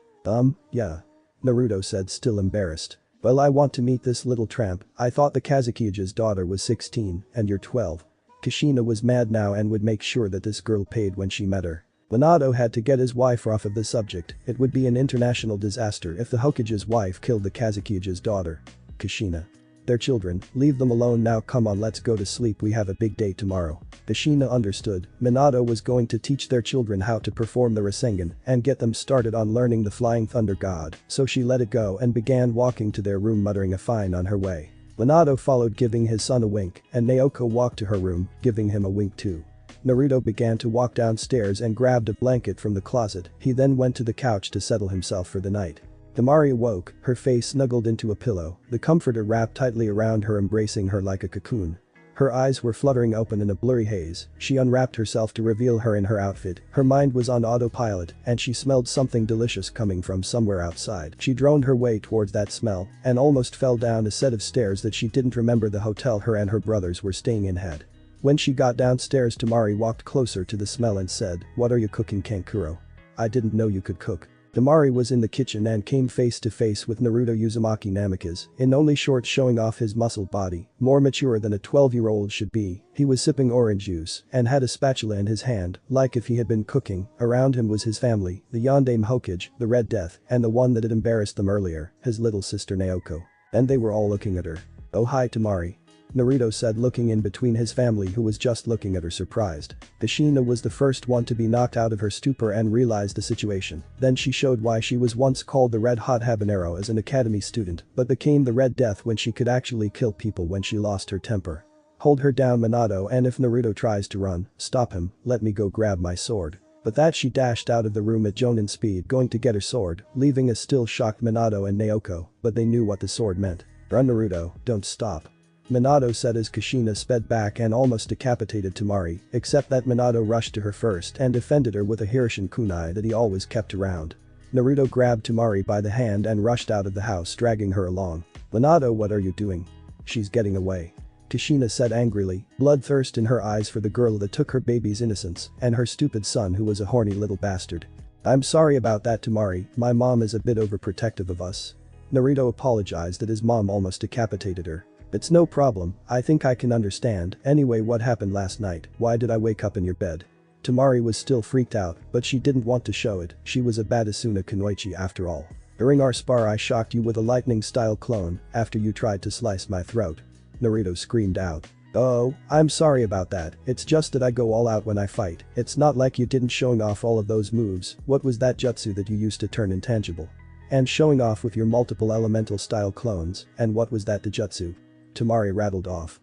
Yeah." Naruto said, still embarrassed. "Well, I want to meet this little tramp. I thought the Kazukiya's daughter was 16 and you're 12. Kushina was mad now and would make sure that this girl paid when she met her. Minato had to get his wife off of the subject. It would be an international disaster if the Hokage's wife killed the Kazukiya's daughter. Kushina. "They're children, leave them alone now, come on, let's go to sleep, we have a big day tomorrow." Kushina understood. Minato was going to teach their children how to perform the Rasengan and get them started on learning the Flying Thunder God, so she let it go and began walking to their room, muttering a fine on her way. Minato followed, giving his son a wink, and Naoko walked to her room, giving him a wink too. Naruto began to walk downstairs and grabbed a blanket from the closet. He then went to the couch to settle himself for the night. Temari awoke, her face snuggled into a pillow, the comforter wrapped tightly around her, embracing her like a cocoon. Her eyes were fluttering open in a blurry haze. She unwrapped herself to reveal her in her outfit. Her mind was on autopilot and she smelled something delicious coming from somewhere outside. She droned her way towards that smell and almost fell down a set of stairs that she didn't remember the hotel her and her brothers were staying in had. When she got downstairs, Temari walked closer to the smell and said, "What are you cooking, Kankuro?" I didn't know you could cook. Temari was in the kitchen and came face to face with Naruto Uzumaki Namikaze, in only shorts showing off his muscled body, more mature than a 12-year-old should be. He was sipping orange juice and had a spatula in his hand, like if he had been cooking. Around him was his family, the Yondaime Hokage, the Red Death, and the one that had embarrassed them earlier, his little sister Naoko. And they were all looking at her. "Oh hi Temari," Naruto said, looking in between his family who was just looking at her surprised. Kushina was the first one to be knocked out of her stupor and realized the situation. Then she showed why she was once called the Red Hot Habanero as an academy student but became the Red Death when she could actually kill people when she lost her temper. "Hold her down Minato, and if Naruto tries to run, stop him, let me go grab my sword." But that she dashed out of the room at Jonin speed going to get her sword, leaving a still shocked Minato and Naoko, but they knew what the sword meant. "Run Naruto, don't stop," Minato said as Kushina sped back and almost decapitated Temari, except that Minato rushed to her first and defended her with a Hirishin kunai that he always kept around. Naruto grabbed Temari by the hand and rushed out of the house, dragging her along. "Minato, what are you doing? She's getting away," Kushina said angrily, bloodthirst in her eyes for the girl that took her baby's innocence and her stupid son who was a horny little bastard. "I'm sorry about that Temari, my mom is a bit overprotective of us." Naruto apologized that his mom almost decapitated her. "It's no problem, I think I can understand. Anyway, what happened last night? Why did I wake up in your bed?" Temari was still freaked out, but she didn't want to show it. She was a bad Asuna Kunoichi after all. "During our spar I shocked you with a lightning-style clone after you tried to slice my throat," Naruto screamed out. "Oh, I'm sorry about that, it's just that I go all out when I fight. It's not like you didn't showing off all of those moves. What was that jutsu that you used to turn intangible? And showing off with your multiple elemental style clones, and what was that jutsu?" Temari rattled off.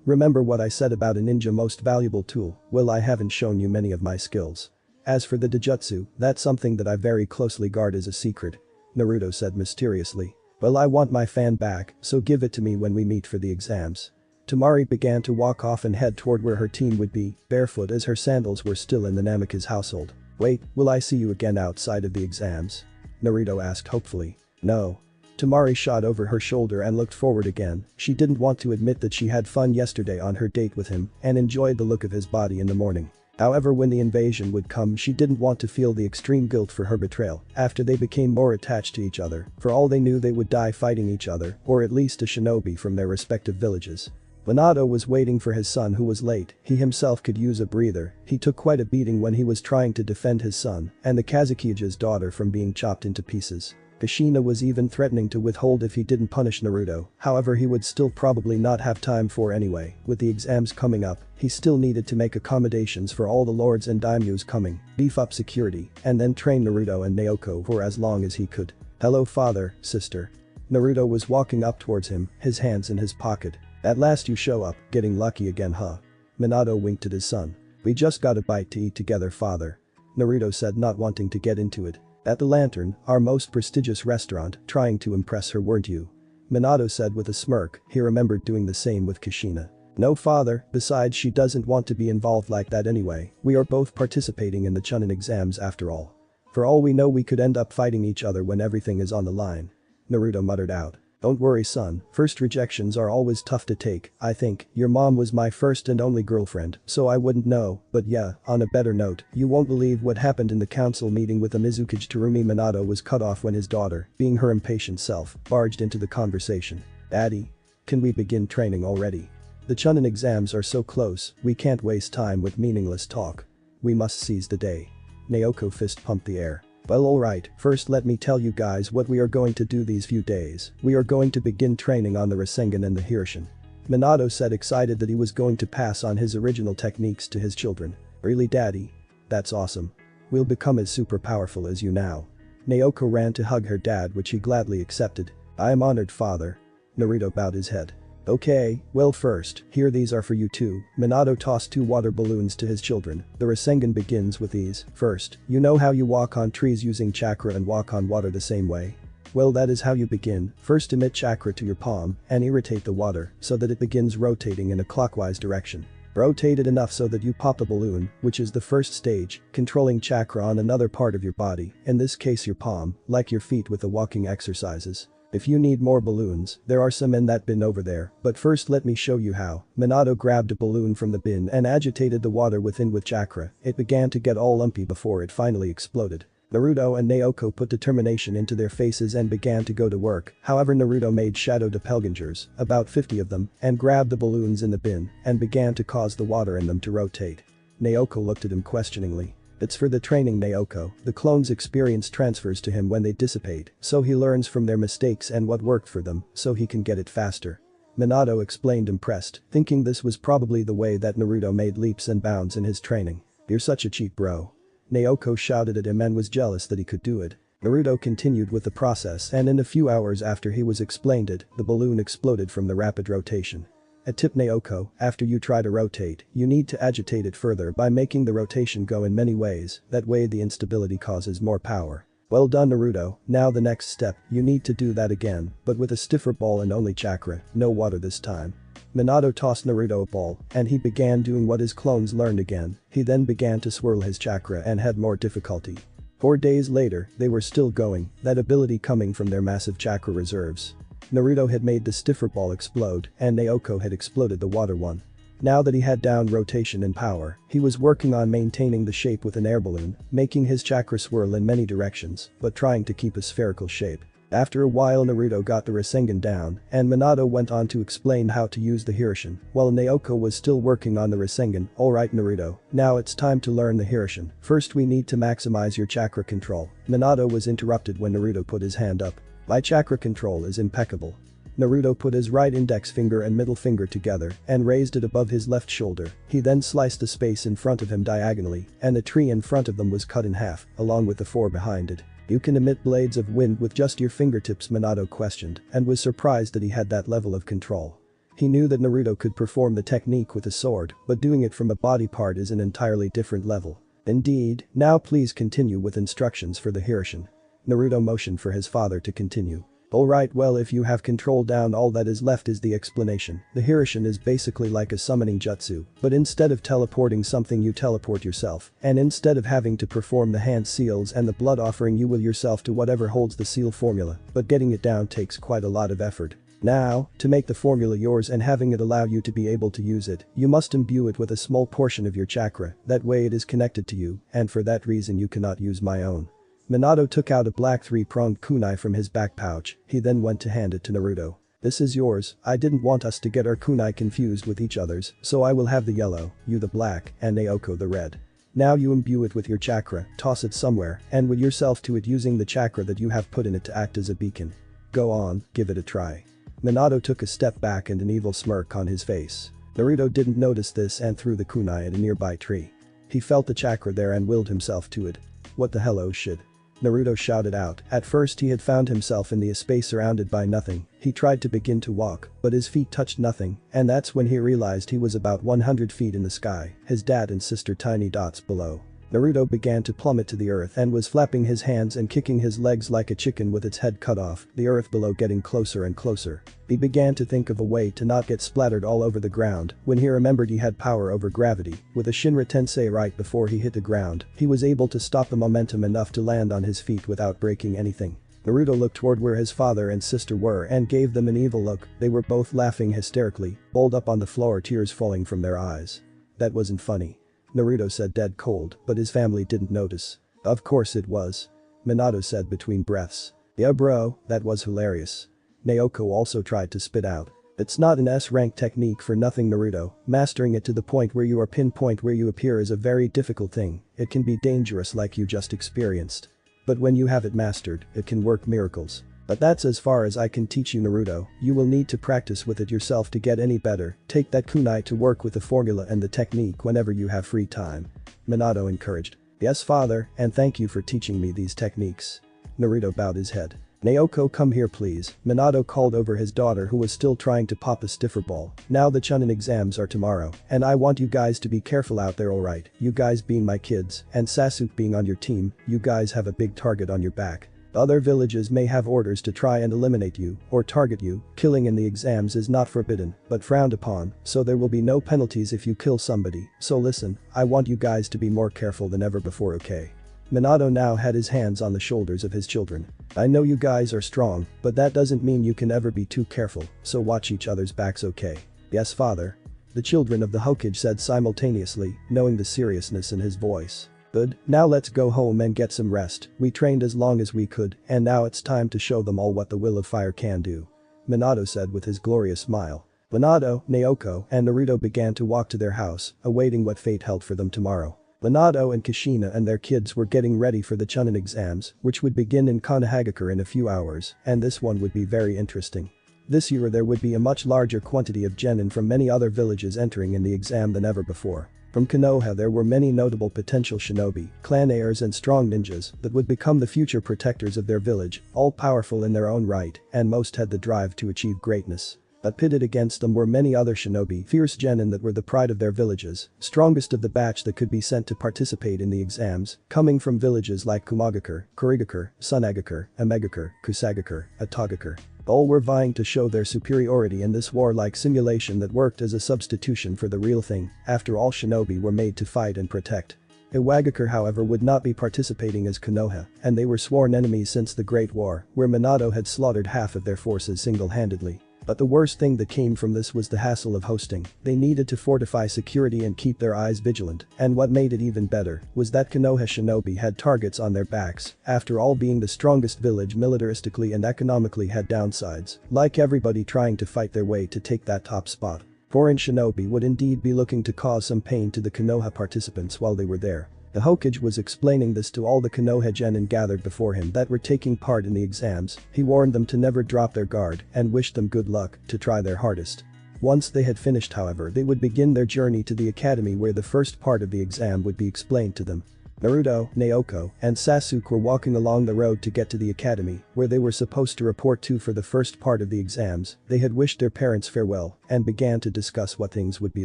Remember what I said about a ninja most valuable tool? Well, I haven't shown you many of my skills. As for the Dojutsu, that's something that I very closely guard as a secret," Naruto said mysteriously. "Well, I want my fan back, so give it to me when we meet for the exams." Temari began to walk off and head toward where her team would be, barefoot as her sandals were still in the Namikaze household. "Wait, will I see you again outside of the exams?" Naruto asked hopefully. "No." Temari shot over her shoulder and looked forward again. She didn't want to admit that she had fun yesterday on her date with him and enjoyed the look of his body in the morning. However, when the invasion would come, she didn't want to feel the extreme guilt for her betrayal after they became more attached to each other. For all they knew, they would die fighting each other, or at least a shinobi from their respective villages. Minato was waiting for his son who was late. He himself could use a breather. He took quite a beating when he was trying to defend his son and the Kazukiya's daughter from being chopped into pieces. Kushina was even threatening to withhold if he didn't punish Naruto, however he would still probably not have time for anyway. With the exams coming up, he still needed to make accommodations for all the lords and daimyos coming, beef up security, and then train Naruto and Naoko for as long as he could. "Hello father, sister." Naruto was walking up towards him, his hands in his pocket. "At last you show up, getting lucky again huh?" Minato winked at his son. "We just got a bite to eat together father," Naruto said, not wanting to get into it. "At the Lantern, our most prestigious restaurant, trying to impress her, weren't you?" Minato said with a smirk. He remembered doing the same with Kushina. "No father, besides she doesn't want to be involved like that anyway. We are both participating in the Chunin exams after all. For all we know we could end up fighting each other when everything is on the line," Naruto muttered out. "Don't worry son, first rejections are always tough to take. I think your mom was my first and only girlfriend, so I wouldn't know, but yeah, on a better note, you won't believe what happened in the council meeting with the Mizukage Terumi." Minato was cut off when his daughter, being her impatient self, barged into the conversation. "Daddy? Can we begin training already? The Chunin exams are so close, we can't waste time with meaningless talk. We must seize the day." Naoko fist pumped the air. "Well, alright, first let me tell you guys what we are going to do these few days. We are going to begin training on the Rasengan and the Hirishin." Minato said, excited that he was going to pass on his original techniques to his children. "Really daddy? That's awesome. We'll become as super powerful as you now." Naoko ran to hug her dad, which he gladly accepted. "I am honored father." Naruto bowed his head. "Okay, well first, here these are for you too." Minato tossed 2 water balloons to his children. "The Rasengan begins with these. First, you know how you walk on trees using chakra and walk on water the same way? Well, that is how you begin. First emit chakra to your palm and irritate the water so that it begins rotating in a clockwise direction. Rotate it enough so that you pop a balloon, which is the first stage, controlling chakra on another part of your body, in this case your palm, like your feet with the walking exercises. If you need more balloons, there are some in that bin over there, but first let me show you how. Minato grabbed a balloon from the bin and agitated the water within with chakra. It began to get all lumpy before it finally exploded. Naruto and Naoko put determination into their faces and began to go to work. However, Naruto made shadow doppelgangers, about 50 of them, and grabbed the balloons in the bin and began to cause the water in them to rotate. Naoko looked at him questioningly. It's for the training, Naoko. The clones experience transfers to him when they dissipate, so he learns from their mistakes and what worked for them, so he can get it faster. Minato explained, impressed, thinking this was probably the way that Naruto made leaps and bounds in his training. You're such a cheap bro. Naoko shouted at him and was jealous that he could do it. Naruto continued with the process, and in a few hours after he was explained it, the balloon exploded from the rapid rotation. A tip, Naoko, after you try to rotate, you need to agitate it further by making the rotation go in many ways, that way the instability causes more power. Well done, Naruto. Now the next step, you need to do that again, but with a stiffer ball and only chakra, no water this time. Minato tossed Naruto a ball, and he began doing what his clones learned again. He then began to swirl his chakra and had more difficulty. 4 days later, they were still going, that ability coming from their massive chakra reserves. Naruto had made the stiffer ball explode, and Naoko had exploded the water one. Now that he had down rotation and power, he was working on maintaining the shape with an air balloon, making his chakra swirl in many directions, but trying to keep a spherical shape. After a while, Naruto got the Rasengan down, and Minato went on to explain how to use the Hirishin, while Naoko was still working on the Rasengan. Alright Naruto, now it's time to learn the Hirishin. First we need to maximize your chakra control. Minato was interrupted when Naruto put his hand up. My chakra control is impeccable. Naruto put his right index finger and middle finger together and raised it above his left shoulder. He then sliced the space in front of him diagonally, and the tree in front of them was cut in half, along with the 4 behind it. You can emit blades of wind with just your fingertips, Minato questioned, and was surprised that he had that level of control. He knew that Naruto could perform the technique with a sword, but doing it from a body part is an entirely different level. Indeed, now please continue with instructions for the Hirishin. Naruto motioned for his father to continue. Alright, well, if you have control down, all that is left is the explanation. The Hirishin is basically like a summoning jutsu, but instead of teleporting something you teleport yourself, and instead of having to perform the hand seals and the blood offering you will yourself to whatever holds the seal formula, but getting it down takes quite a lot of effort. Now, to make the formula yours and having it allow you to be able to use it, you must imbue it with a small portion of your chakra, that way it is connected to you, and for that reason you cannot use my own. Minato took out a black 3-pronged kunai from his back pouch. He then went to hand it to Naruto. This is yours. I didn't want us to get our kunai confused with each other's, so I will have the yellow, you the black, and Naoko the red. Now you imbue it with your chakra, toss it somewhere, and will yourself to it using the chakra that you have put in it to act as a beacon. Go on, give it a try. Minato took a step back and an evil smirk on his face. Naruto didn't notice this and threw the kunai at a nearby tree. He felt the chakra there and willed himself to it. What the hell, oh shit. Naruto shouted out. At first he had found himself in the space surrounded by nothing. He tried to begin to walk, but his feet touched nothing, and that's when he realized he was about 100 feet in the sky, his dad and sister tiny dots below. Naruto began to plummet to the earth and was flapping his hands and kicking his legs like a chicken with its head cut off, the earth below getting closer and closer. He began to think of a way to not get splattered all over the ground when he remembered he had power over gravity. With a Shinra Tensei right before he hit the ground, he was able to stop the momentum enough to land on his feet without breaking anything. Naruto looked toward where his father and sister were and gave them an evil look. They were both laughing hysterically, balled up on the floor, tears falling from their eyes. That wasn't funny. Naruto said, dead cold, but his family didn't notice. Of course it was. Minato said between breaths. Yeah bro, that was hilarious. Naoko also tried to spit out. It's not an S-rank technique for nothing, Naruto. Mastering it to the point where you are pinpoint where you appear is a very difficult thing. It can be dangerous like you just experienced. But when you have it mastered, it can work miracles. But that's as far as I can teach you, Naruto. You will need to practice with it yourself to get any better. Take that kunai to work with the formula and the technique whenever you have free time. Minato encouraged. Yes father, and thank you for teaching me these techniques. Naruto bowed his head. Naoko, come here please. Minato called over his daughter who was still trying to pop a stiffer ball. Now the Chunin exams are tomorrow, and I want you guys to be careful out there, alright? You guys being my kids, and Sasuke being on your team, you guys have a big target on your back. Other villages may have orders to try and eliminate you or target you. Killing in the exams is not forbidden, but frowned upon, so there will be no penalties if you kill somebody. So listen, I want you guys to be more careful than ever before, okay? Minato now had his hands on the shoulders of his children. I know you guys are strong, but that doesn't mean you can ever be too careful, so watch each other's backs, okay? Yes, father. The children of the Hokage said simultaneously, knowing the seriousness in his voice. Good, now let's go home and get some rest. We trained as long as we could, and now it's time to show them all what the will of fire can do. Minato said with his glorious smile. Minato, Naoko, and Naruto began to walk to their house, awaiting what fate held for them tomorrow. Minato and Kushina and their kids were getting ready for the Chunin exams, which would begin in Konohagakure in a few hours, and this one would be very interesting. This year there would be a much larger quantity of genin from many other villages entering in the exam than ever before. From Konoha there were many notable potential shinobi, clan heirs and strong ninjas that would become the future protectors of their village, all powerful in their own right, and most had the drive to achieve greatness. But pitted against them were many other shinobi, fierce genin that were the pride of their villages, strongest of the batch that could be sent to participate in the exams, coming from villages like Kumagakure, Kurigakure, Sunagakure, Amegakure, Kusagakure, Atagakure. All were vying to show their superiority in this warlike simulation that worked as a substitution for the real thing. After all, shinobi were made to fight and protect. Iwagakure however would not be participating as Konoha, and they were sworn enemies since the Great War, where Minato had slaughtered half of their forces single-handedly. But the worst thing that came from this was the hassle of hosting. They needed to fortify security and keep their eyes vigilant, and what made it even better was that Konoha shinobi had targets on their backs. After all, being the strongest village militaristically and economically had downsides, like everybody trying to fight their way to take that top spot. Foreign shinobi would indeed be looking to cause some pain to the Konoha participants while they were there. The Hokage was explaining this to all the Konoha genin gathered before him that were taking part in the exams. He warned them to never drop their guard and wished them good luck to try their hardest. Once they had finished, however, they would begin their journey to the academy where the first part of the exam would be explained to them. Naruto, Naoko, and Sasuke were walking along the road to get to the academy where they were supposed to report to for the first part of the exams. They had wished their parents farewell and began to discuss what things would be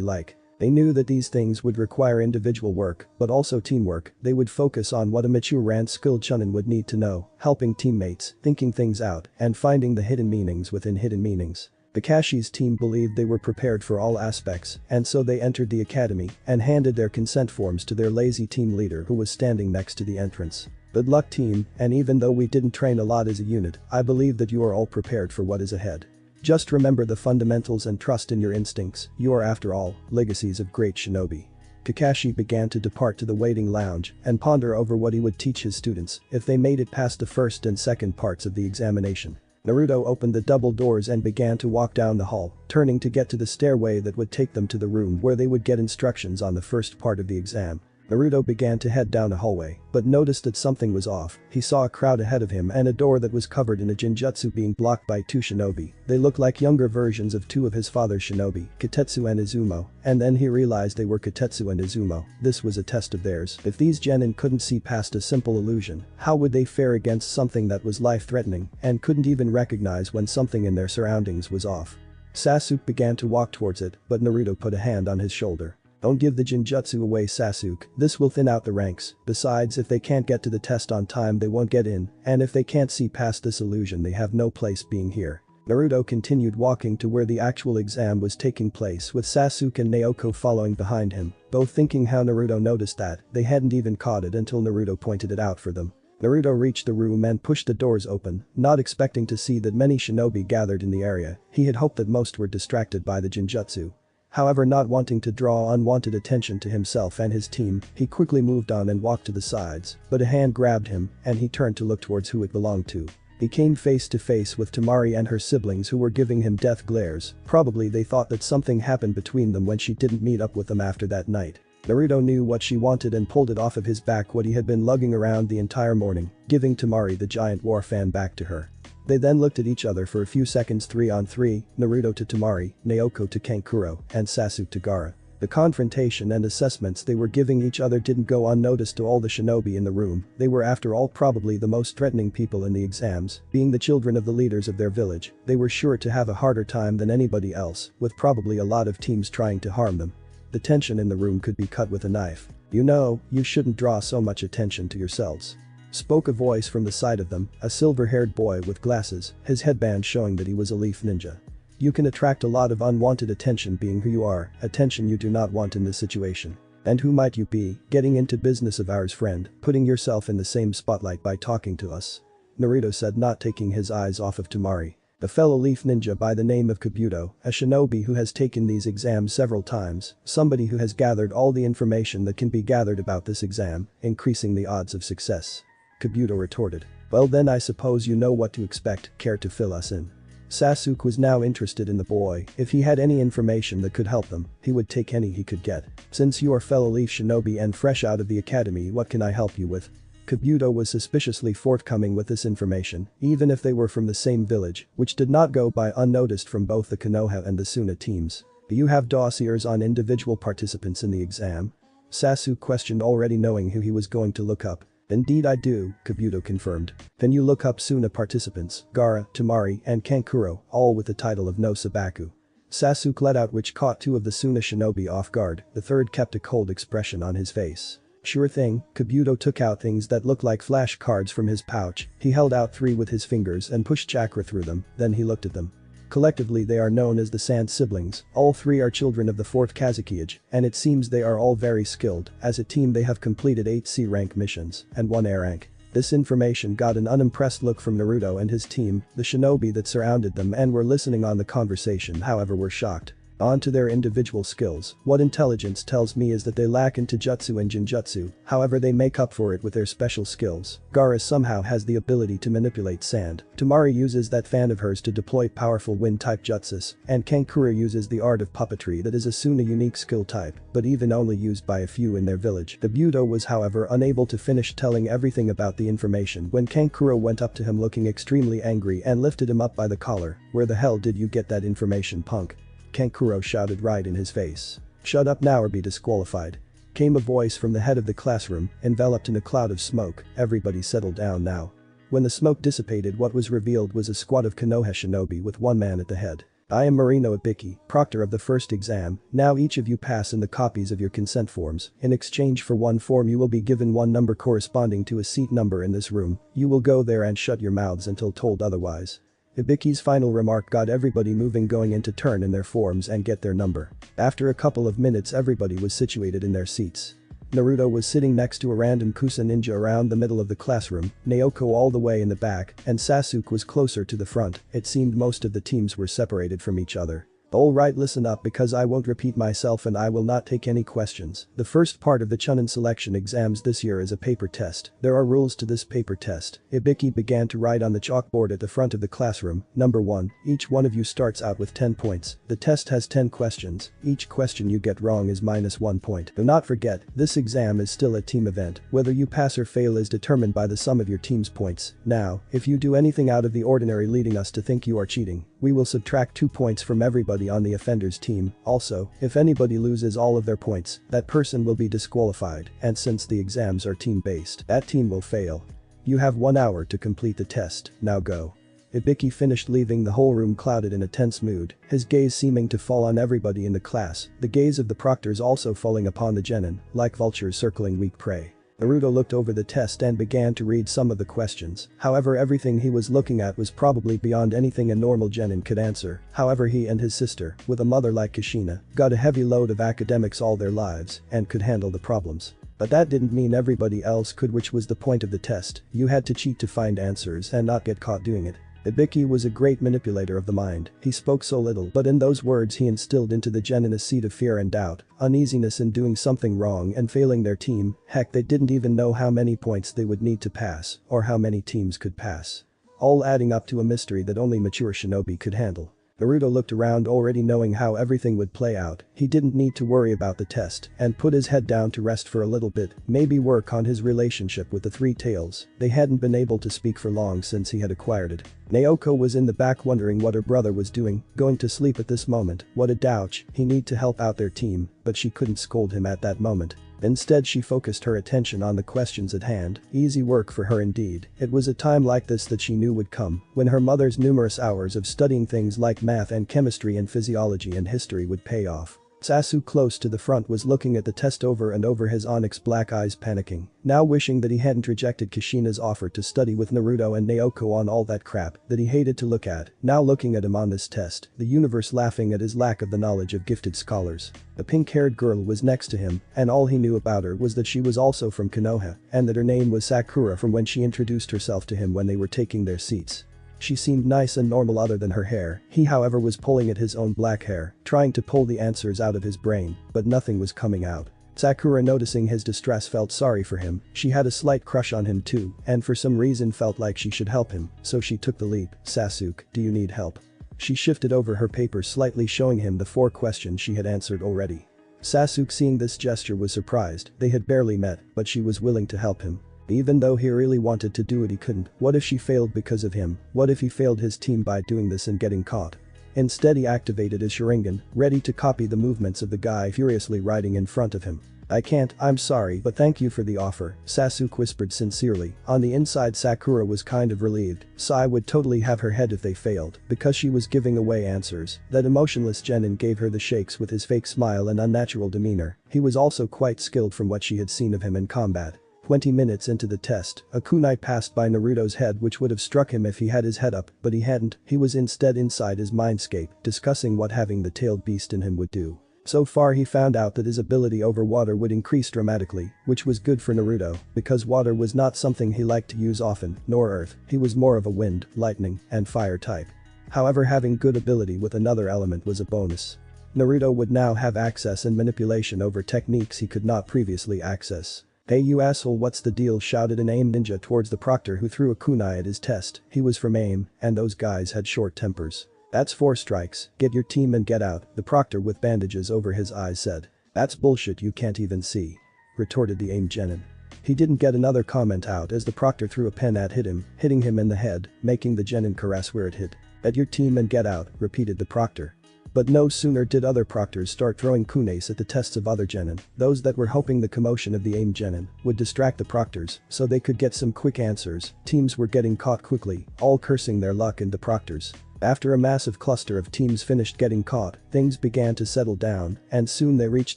like. They knew that these things would require individual work, but also teamwork. They would focus on what a mature and skilled Chunin would need to know, helping teammates, thinking things out, and finding the hidden meanings within hidden meanings. Kakashi's team believed they were prepared for all aspects, and so they entered the academy and handed their consent forms to their lazy team leader who was standing next to the entrance. Good luck, team, and even though we didn't train a lot as a unit, I believe that you are all prepared for what is ahead. Just remember the fundamentals and trust in your instincts. You are, after all, legacies of great shinobi. Kakashi began to depart to the waiting lounge and ponder over what he would teach his students if they made it past the first and second parts of the examination. Naruto opened the double doors and began to walk down the hall, turning to get to the stairway that would take them to the room where they would get instructions on the first part of the exam. Naruto began to head down a hallway, but noticed that something was off. He saw a crowd ahead of him and a door that was covered in a genjutsu being blocked by two shinobi. They looked like younger versions of two of his father's shinobi, Kotetsu and Izumo, and then he realized they were Kotetsu and Izumo. This was a test of theirs. If these genin couldn't see past a simple illusion, how would they fare against something that was life-threatening and couldn't even recognize when something in their surroundings was off? Sasuke began to walk towards it, but Naruto put a hand on his shoulder. Don't give the genjutsu away, Sasuke. This will thin out the ranks. Besides, if they can't get to the test on time, they won't get in, and if they can't see past this illusion, they have no place being here. Naruto continued walking to where the actual exam was taking place, with Sasuke and Naoko following behind him, both thinking how Naruto noticed that. They hadn't even caught it until Naruto pointed it out for them. Naruto reached the room and pushed the doors open, not expecting to see that many shinobi gathered in the area. He had hoped that most were distracted by the genjutsu. However, not wanting to draw unwanted attention to himself and his team, he quickly moved on and walked to the sides, but a hand grabbed him and he turned to look towards who it belonged to. He came face to face with Temari and her siblings who were giving him death glares. Probably they thought that something happened between them when she didn't meet up with them after that night. Naruto knew what she wanted and pulled it off of his back, what he had been lugging around the entire morning, giving Temari the giant war fan back to her. They then looked at each other for a few seconds, 3-on-3, Naruto to Temari, Naoko to Kankuro, and Sasuke to Gaara. The confrontation and assessments they were giving each other didn't go unnoticed to all the shinobi in the room. They were, after all, probably the most threatening people in the exams. Being the children of the leaders of their village, they were sure to have a harder time than anybody else, with probably a lot of teams trying to harm them. The tension in the room could be cut with a knife. You know, you shouldn't draw so much attention to yourselves. Spoke a voice from the side of them, a silver-haired boy with glasses, his headband showing that he was a leaf ninja. You can attract a lot of unwanted attention being who you are, attention you do not want in this situation. And who might you be, getting into business of ours, friend, putting yourself in the same spotlight by talking to us? Naruto said, not taking his eyes off of Temari. A fellow leaf ninja by the name of Kabuto, a shinobi who has taken these exams several times, somebody who has gathered all the information that can be gathered about this exam, increasing the odds of success. Kabuto retorted. Well then I suppose you know what to expect, care to fill us in? Sasuke was now interested in the boy. If he had any information that could help them, he would take any he could get. Since you are fellow leaf shinobi and fresh out of the academy, what can I help you with? Kabuto was suspiciously forthcoming with this information, even if they were from the same village, which did not go by unnoticed from both the Konoha and the Suna teams. Do you have dossiers on individual participants in the exam? Sasuke questioned, already knowing who he was going to look up. Indeed I do, Kabuto confirmed. Then you look up Suna participants, Gaara, Temari, and Kankuro, all with the title of no Sabaku. Sasuke let out, which caught two of the Suna shinobi off guard. The third kept a cold expression on his face. Sure thing, Kabuto took out things that looked like flash cards from his pouch. He held out 3 with his fingers and pushed chakra through them, then he looked at them. Collectively they are known as the Sand Siblings. All 3 are children of the 4th Kazekage, and it seems they are all very skilled. As a team they have completed 8 C rank missions and 1 A rank. This information got an unimpressed look from Naruto and his team. The shinobi that surrounded them and were listening on the conversation, however, were shocked. On to their individual skills. What intelligence tells me is that they lack in Taijutsu and Jinjutsu, however they make up for it with their special skills. Gaara somehow has the ability to manipulate sand. Temari uses that fan of hers to deploy powerful wind-type jutsus, and Kankuro uses the art of puppetry that is a Suna unique skill type, but even only used by a few in their village. Kabuto was however unable to finish telling everything about the information when Kankuro went up to him looking extremely angry and lifted him up by the collar. Where the hell did you get that information, punk? Kankuro shouted right in his face. Shut up now or be disqualified. Came a voice from the head of the classroom, enveloped in a cloud of smoke. Everybody settle down now. When the smoke dissipated, what was revealed was a squad of Konoha shinobi with 1 man at the head. I am Marino Ibiki, proctor of the first exam. Now each of you pass in the copies of your consent forms. In exchange for 1 form you will be given 1 number corresponding to a seat number in this room. You will go there and shut your mouths until told otherwise. Ibiki's final remark got everybody moving, going into turn in their forms and get their number. After a couple of minutes everybody was situated in their seats. Naruto was sitting next to a random Kusa ninja around the middle of the classroom, Naoko all the way in the back, and Sasuke was closer to the front. It seemed most of the teams were separated from each other. Alright, listen up because I won't repeat myself and I will not take any questions. The first part of the Chunin selection exams this year is a paper test. There are rules to this paper test. Ibiki began to write on the chalkboard at the front of the classroom. Number 1, each one of you starts out with 10 points. The test has 10 questions. Each question you get wrong is -1 point. Do not forget, this exam is still a team event. Whether you pass or fail is determined by the sum of your team's points. Now, if you do anything out of the ordinary leading us to think you are cheating, we will subtract 2 points from everybody on the offender's team. Also, if anybody loses all of their points, that person will be disqualified, and since the exams are team-based, that team will fail. You have 1 hour to complete the test, now go. Ibiki finished, leaving the whole room clouded in a tense mood, his gaze seeming to fall on everybody in the class, the gaze of the proctors also falling upon the genin, like vultures circling weak prey. Naruto looked over the test and began to read some of the questions. However, everything he was looking at was probably beyond anything a normal genin could answer. However, he and his sister, with a mother like Kushina, got a heavy load of academics all their lives and could handle the problems. But that didn't mean everybody else could, which was the point of the test. You had to cheat to find answers and not get caught doing it. Ibiki was a great manipulator of the mind. He spoke so little, but in those words he instilled into the genin a seed of fear and doubt, uneasiness in doing something wrong and failing their team. Heck, they didn't even know how many points they would need to pass, or how many teams could pass. All adding up to a mystery that only mature shinobi could handle. Naruto looked around, already knowing how everything would play out. He didn't need to worry about the test and put his head down to rest for a little bit, maybe work on his relationship with the 3 tails. They hadn't been able to speak for long since he had acquired it. Naoko was in the back wondering what her brother was doing, going to sleep at this moment. What a douche, he need to help out their team, but she couldn't scold him at that moment. Instead, she focused her attention on the questions at hand. Easy work for her indeed. It was a time like this that she knew would come, when her mother's numerous hours of studying things like math and chemistry and physiology and history would pay off. Sasuke close to the front was looking at the test over and over, his onyx black eyes panicking, now wishing that he hadn't rejected Kushina's offer to study with Naruto and Naoko on all that crap that he hated to look at, now looking at him on this test, the universe laughing at his lack of the knowledge of gifted scholars. The pink-haired girl was next to him, and all he knew about her was that she was also from Konoha, and that her name was Sakura from when she introduced herself to him when they were taking their seats. She seemed nice and normal other than her hair, he however was pulling at his own black hair, trying to pull the answers out of his brain, but nothing was coming out. Sakura, noticing his distress, felt sorry for him. She had a slight crush on him too, and for some reason felt like she should help him, so she took the leap. "Sasuke, do you need help?" She shifted over her paper slightly, showing him the 4 questions she had answered already. Sasuke, seeing this gesture, was surprised. They had barely met, but she was willing to help him. Even though he really wanted to do it, he couldn't. What if she failed because of him? What if he failed his team by doing this and getting caught? Instead, he activated his Sharingan, ready to copy the movements of the guy furiously riding in front of him. "I can't, I'm sorry, but thank you for the offer," Sasuke whispered sincerely. On the inside, Sakura was kind of relieved. Sai would totally have her head if they failed, because she was giving away answers. That emotionless genin gave her the shakes with his fake smile and unnatural demeanor. He was also quite skilled from what she had seen of him in combat. 20 minutes into the test, a kunai passed by Naruto's head, which would have struck him if he had his head up, but he hadn't. He was instead inside his mindscape, discussing what having the tailed beast in him would do. So far, he found out that his ability over water would increase dramatically, which was good for Naruto, because water was not something he liked to use often, nor earth. He was more of a wind, lightning, and fire type. However, having good ability with another element was a bonus. Naruto would now have access and manipulation over techniques he could not previously access. "Hey you asshole, what's the deal?" shouted an AIM ninja towards the proctor, who threw a kunai at his test. He was from AIM, and those guys had short tempers. "That's 4 strikes, get your team and get out," the proctor with bandages over his eyes said. "That's bullshit, you can't even see," retorted the AIM genin. He didn't get another comment out as the proctor threw a pen at him, hitting him in the head, making the genin caress where it hit. "Get your team and get out," repeated the proctor. But no sooner did other proctors start throwing kunais at the tests of other genin, those that were hoping the commotion of the AIM genin would distract the proctors so they could get some quick answers. Teams were getting caught quickly, all cursing their luck and the proctors. After a massive cluster of teams finished getting caught, things began to settle down, and soon they reached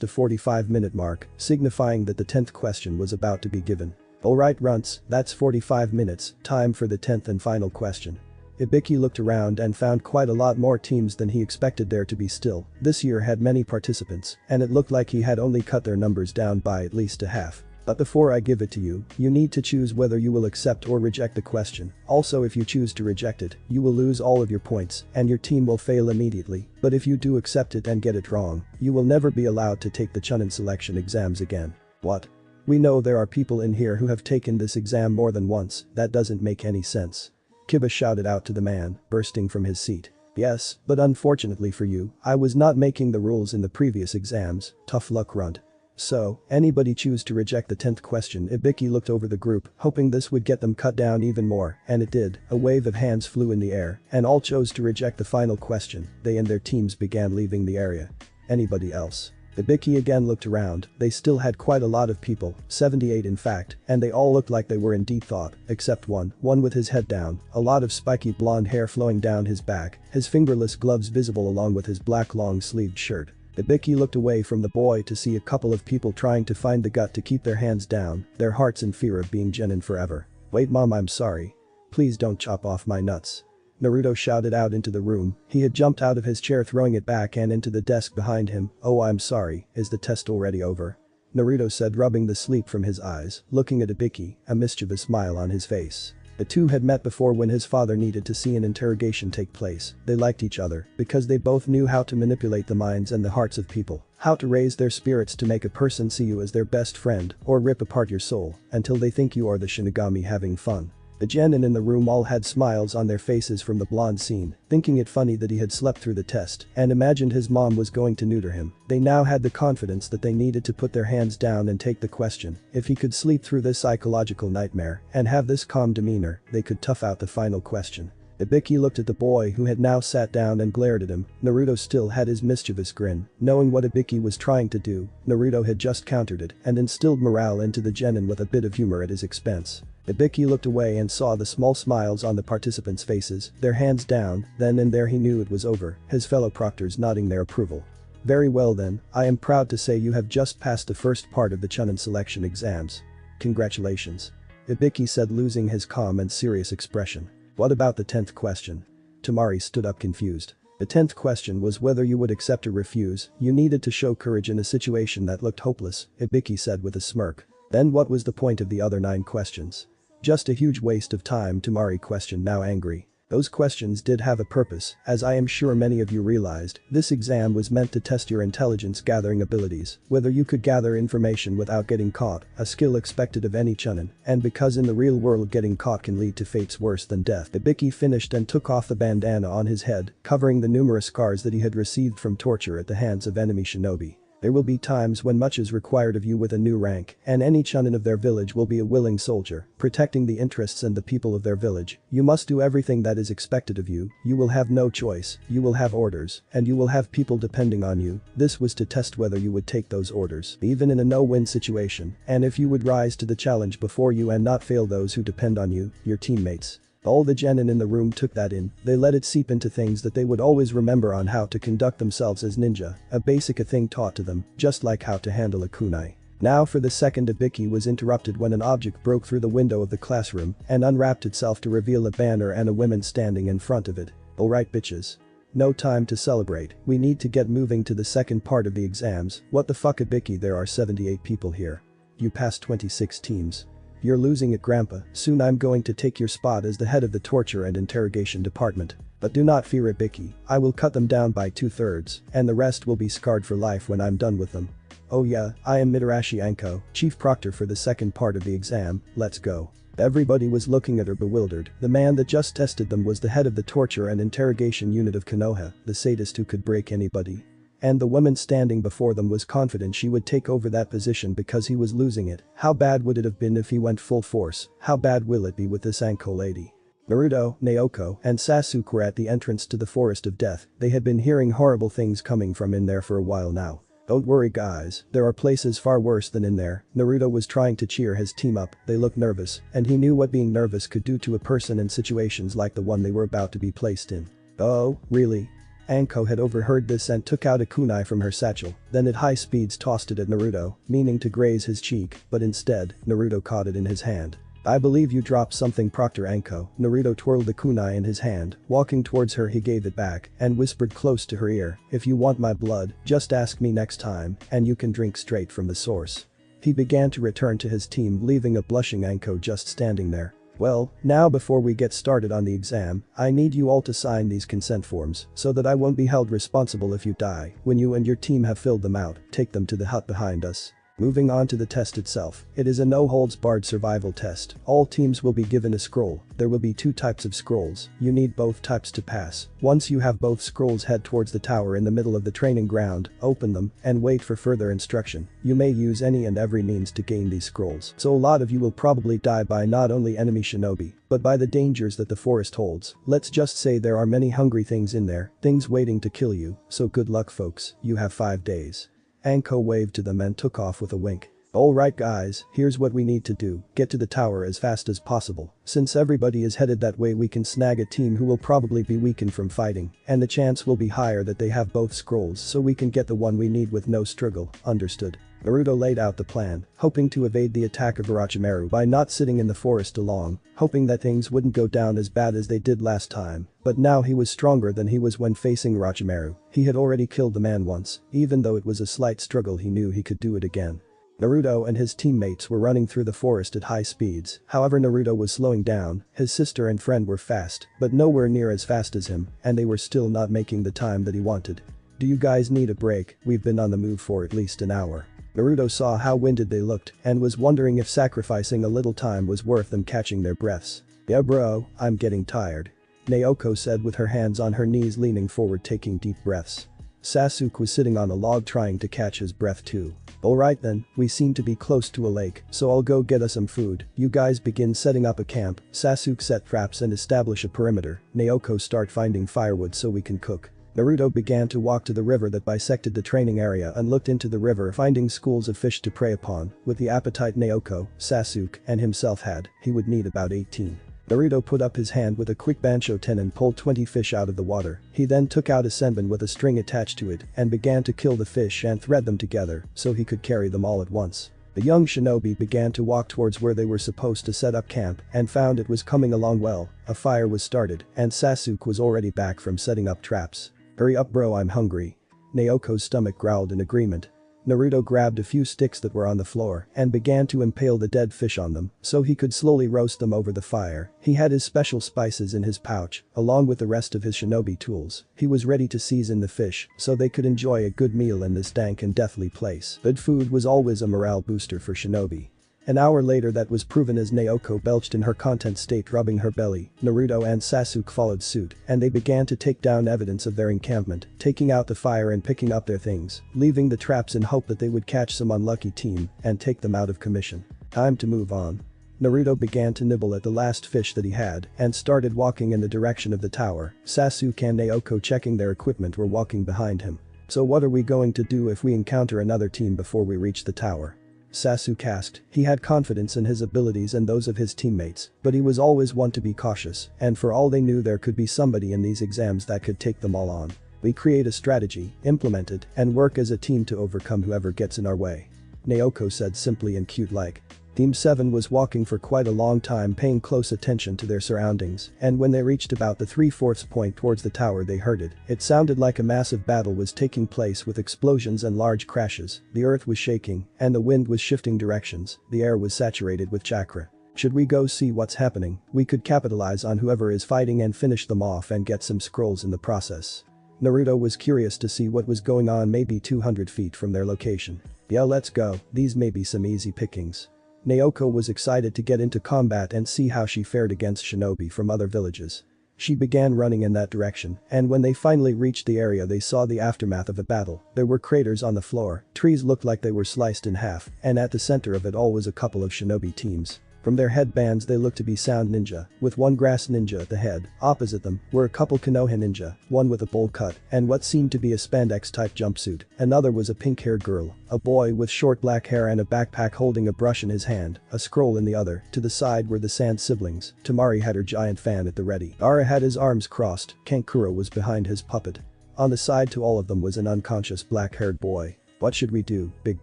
the 45-minute mark, signifying that the 10th question was about to be given. "Alright runts, that's 45 minutes, time for the 10th and final question." Ibiki looked around and found quite a lot more teams than he expected there to be still. This year had many participants, and it looked like he had only cut their numbers down by at least a half. "But before I give it to you, you need to choose whether you will accept or reject the question. Also, if you choose to reject it, you will lose all of your points, and your team will fail immediately. But if you do accept it and get it wrong, you will never be allowed to take the Chunin selection exams again." "What? We know there are people in here who have taken this exam more than once, that doesn't make any sense," Kiba shouted out to the man, bursting from his seat. "Yes, but unfortunately for you, I was not making the rules in the previous exams, tough luck runt." "So, anybody choose to reject the 10th question?" Ibiki looked over the group, hoping this would get them cut down even more, and it did. A wave of hands flew in the air, and all chose to reject the final question. They and their teams began leaving the area. "Anybody else?" Ibiki again looked around. They still had quite a lot of people, 78 in fact, and they all looked like they were in deep thought, except one with his head down, a lot of spiky blonde hair flowing down his back, his fingerless gloves visible along with his black long-sleeved shirt. Ibiki looked away from the boy to see a couple of people trying to find the gut to keep their hands down, their hearts in fear of being genin forever. "Wait mom, I'm sorry. Please don't chop off my nuts." Naruto shouted out into the room. He had jumped out of his chair, throwing it back and into the desk behind him. "Oh, I'm sorry, is the test already over?" Naruto said, rubbing the sleep from his eyes, looking at Ibiki, a mischievous smile on his face. The two had met before when his father needed to see an interrogation take place. They liked each other because they both knew how to manipulate the minds and the hearts of people, how to raise their spirits to make a person see you as their best friend or rip apart your soul until they think you are the Shinigami having fun. The genin in the room all had smiles on their faces from the blonde scene, thinking it funny that he had slept through the test and imagined his mom was going to neuter him. They now had the confidence that they needed to put their hands down and take the question. If he could sleep through this psychological nightmare and have this calm demeanor, they could tough out the final question. Ibiki looked at the boy who had now sat down and glared at him. Naruto still had his mischievous grin. Knowing what Ibiki was trying to do, Naruto had just countered it and instilled morale into the genin with a bit of humor at his expense. Ibiki looked away and saw the small smiles on the participants' faces, their hands down, then and there he knew it was over, his fellow proctors nodding their approval. Very well then, I am proud to say you have just passed the first part of the Chunin selection exams. Congratulations. Ibiki said, losing his calm and serious expression. What about the 10th question? Tamari stood up confused. The 10th question was whether you would accept or refuse. You needed to show courage in a situation that looked hopeless, Ibiki said with a smirk. Then what was the point of the other 9 questions? Just a huge waste of time, Tamari questioned, now angry. Those questions did have a purpose, as I am sure many of you realized. This exam was meant to test your intelligence gathering abilities, whether you could gather information without getting caught, a skill expected of any Chunin, and because in the real world getting caught can lead to fates worse than death. Ibiki finished and took off the bandana on his head, covering the numerous scars that he had received from torture at the hands of enemy shinobi. There will be times when much is required of you with a new rank, and any Chunin of their village will be a willing soldier, protecting the interests and the people of their village. You must do everything that is expected of you, you will have no choice, you will have orders, and you will have people depending on you. This was to test whether you would take those orders, even in a no-win situation, and if you would rise to the challenge before you and not fail those who depend on you, your teammates. All the genin in the room took that in, they let it seep into things that they would always remember on how to conduct themselves as ninja, a basic thing taught to them, just like how to handle a kunai. Now for the second, Ibiki was interrupted when an object broke through the window of the classroom and unwrapped itself to reveal a banner and a woman standing in front of it. Alright bitches. No time to celebrate, we need to get moving to the second part of the exams. What the fuck, Ibiki, there are 78 people here. You passed 26 teams. You're losing it, Grandpa. Soon I'm going to take your spot as the head of the torture and interrogation department. But do not fear, Ibiki, I will cut them down by 2/3, and the rest will be scarred for life when I'm done with them. Oh yeah, I am Mitarashi Anko, chief proctor for the second part of the exam, let's go. Everybody was looking at her bewildered. The man that just tested them was the head of the torture and interrogation unit of Konoha, the sadist who could break anybody. And the woman standing before them was confident she would take over that position because he was losing it. How bad would it have been if he went full force? How bad will it be with this Anko lady? Naruto, Naoko, and Sasuke were at the entrance to the Forest of Death. They had been hearing horrible things coming from in there for a while now. Don't worry guys, there are places far worse than in there. Naruto was trying to cheer his team up, they looked nervous, and he knew what being nervous could do to a person in situations like the one they were about to be placed in. Oh, really? Anko had overheard this and took out a kunai from her satchel, then at high speeds tossed it at Naruto, meaning to graze his cheek, but instead, Naruto caught it in his hand. I believe you dropped something, Proctor Anko. Naruto twirled the kunai in his hand, walking towards her he gave it back, and whispered close to her ear, if you want my blood, just ask me next time, and you can drink straight from the source. He began to return to his team, leaving a blushing Anko just standing there. Well, now before we get started on the exam, I need you all to sign these consent forms, so that I won't be held responsible if you die. When you and your team have filled them out, take them to the hut behind us. Moving on to the test itself, it is a no-holds-barred survival test. All teams will be given a scroll. There will be 2 types of scrolls. You need both types to pass. Once you have both scrolls, head towards the tower in the middle of the training ground, open them, and wait for further instruction. You may use any and every means to gain these scrolls. So a lot of you will probably die by not only enemy shinobi, but by the dangers that the forest holds. Let's just say there are many hungry things in there, things waiting to kill you, so good luck folks, you have 5 days. Anko waved to them and took off with a wink. Alright guys, here's what we need to do, get to the tower as fast as possible. Since everybody is headed that way, we can snag a team who will probably be weakened from fighting, and the chance will be higher that they have both scrolls, so we can get the one we need with no struggle, understood? Naruto laid out the plan, hoping to evade the attack of Orochimaru by not sitting in the forest along, hoping that things wouldn't go down as bad as they did last time. But now he was stronger than he was when facing Orochimaru. He had already killed the man once, even though it was a slight struggle, he knew he could do it again. Naruto and his teammates were running through the forest at high speeds, however Naruto was slowing down, his sister and friend were fast, but nowhere near as fast as him, and they were still not making the time that he wanted. Do you guys need a break? We've been on the move for at least an hour. Naruto saw how winded they looked and was wondering if sacrificing a little time was worth them catching their breaths. Yeah bro, I'm getting tired. Naoko said with her hands on her knees, leaning forward taking deep breaths. Sasuke was sitting on a log trying to catch his breath too. Alright then, we seem to be close to a lake, so I'll go get us some food. You guys begin setting up a camp. Sasuke set traps and establish a perimeter. Naoko start finding firewood so we can cook. Naruto began to walk to the river that bisected the training area and looked into the river, finding schools of fish to prey upon. With the appetite Naoko, Sasuke, and himself had, he would need about 18. Naruto put up his hand with a quick Bansho ten and pulled 20 fish out of the water. He then took out a senbon with a string attached to it and began to kill the fish and thread them together so he could carry them all at once. The young shinobi began to walk towards where they were supposed to set up camp and found it was coming along well. A fire was started and Sasuke was already back from setting up traps. "Hurry up bro, I'm hungry." Naoko's stomach growled in agreement. Naruto grabbed a few sticks that were on the floor and began to impale the dead fish on them so he could slowly roast them over the fire. He had his special spices in his pouch, along with the rest of his shinobi tools. He was ready to season the fish so they could enjoy a good meal in this dank and deathly place. Good food was always a morale booster for shinobi. An hour later that was proven as Naoko belched in her content state rubbing her belly. Naruto and Sasuke followed suit and they began to take down evidence of their encampment, taking out the fire and picking up their things, leaving the traps in hope that they would catch some unlucky team and take them out of commission. Time to move on. Naruto began to nibble at the last fish that he had and started walking in the direction of the tower. Sasuke and Naoko, checking their equipment, were walking behind him. "So what are we going to do if we encounter another team before we reach the tower?" Sasuke asked. He had confidence in his abilities and those of his teammates, but he was always one to be cautious, and for all they knew there could be somebody in these exams that could take them all on. "We create a strategy, implement it, and work as a team to overcome whoever gets in our way," Naoko said simply and cute-like. Team 7 was walking for quite a long time, paying close attention to their surroundings, and when they reached about the 3/4 point towards the tower they heard it. It sounded like a massive battle was taking place with explosions and large crashes. The earth was shaking and the wind was shifting directions. The air was saturated with chakra. "Should we go see what's happening? We could capitalize on whoever is fighting and finish them off and get some scrolls in the process." Naruto was curious to see what was going on maybe 200 feet from their location. "Yeah, let's go, these may be some easy pickings." Naoko was excited to get into combat and see how she fared against shinobi from other villages. She began running in that direction, and when they finally reached the area they saw the aftermath of a battle. There were craters on the floor, trees looked like they were sliced in half, and at the center of it all was a couple of shinobi teams. From their headbands they looked to be sound ninja, with one grass ninja at the head. Opposite them were a couple Konoha ninja, one with a bowl cut and what seemed to be a spandex-type jumpsuit. Another was a pink-haired girl, a boy with short black hair and a backpack holding a brush in his hand, a scroll in the other. To the side were the Sand siblings. Tamari had her giant fan at the ready. Ara had his arms crossed. Kankuro was behind his puppet. On the side to all of them was an unconscious black-haired boy. "What should we do, big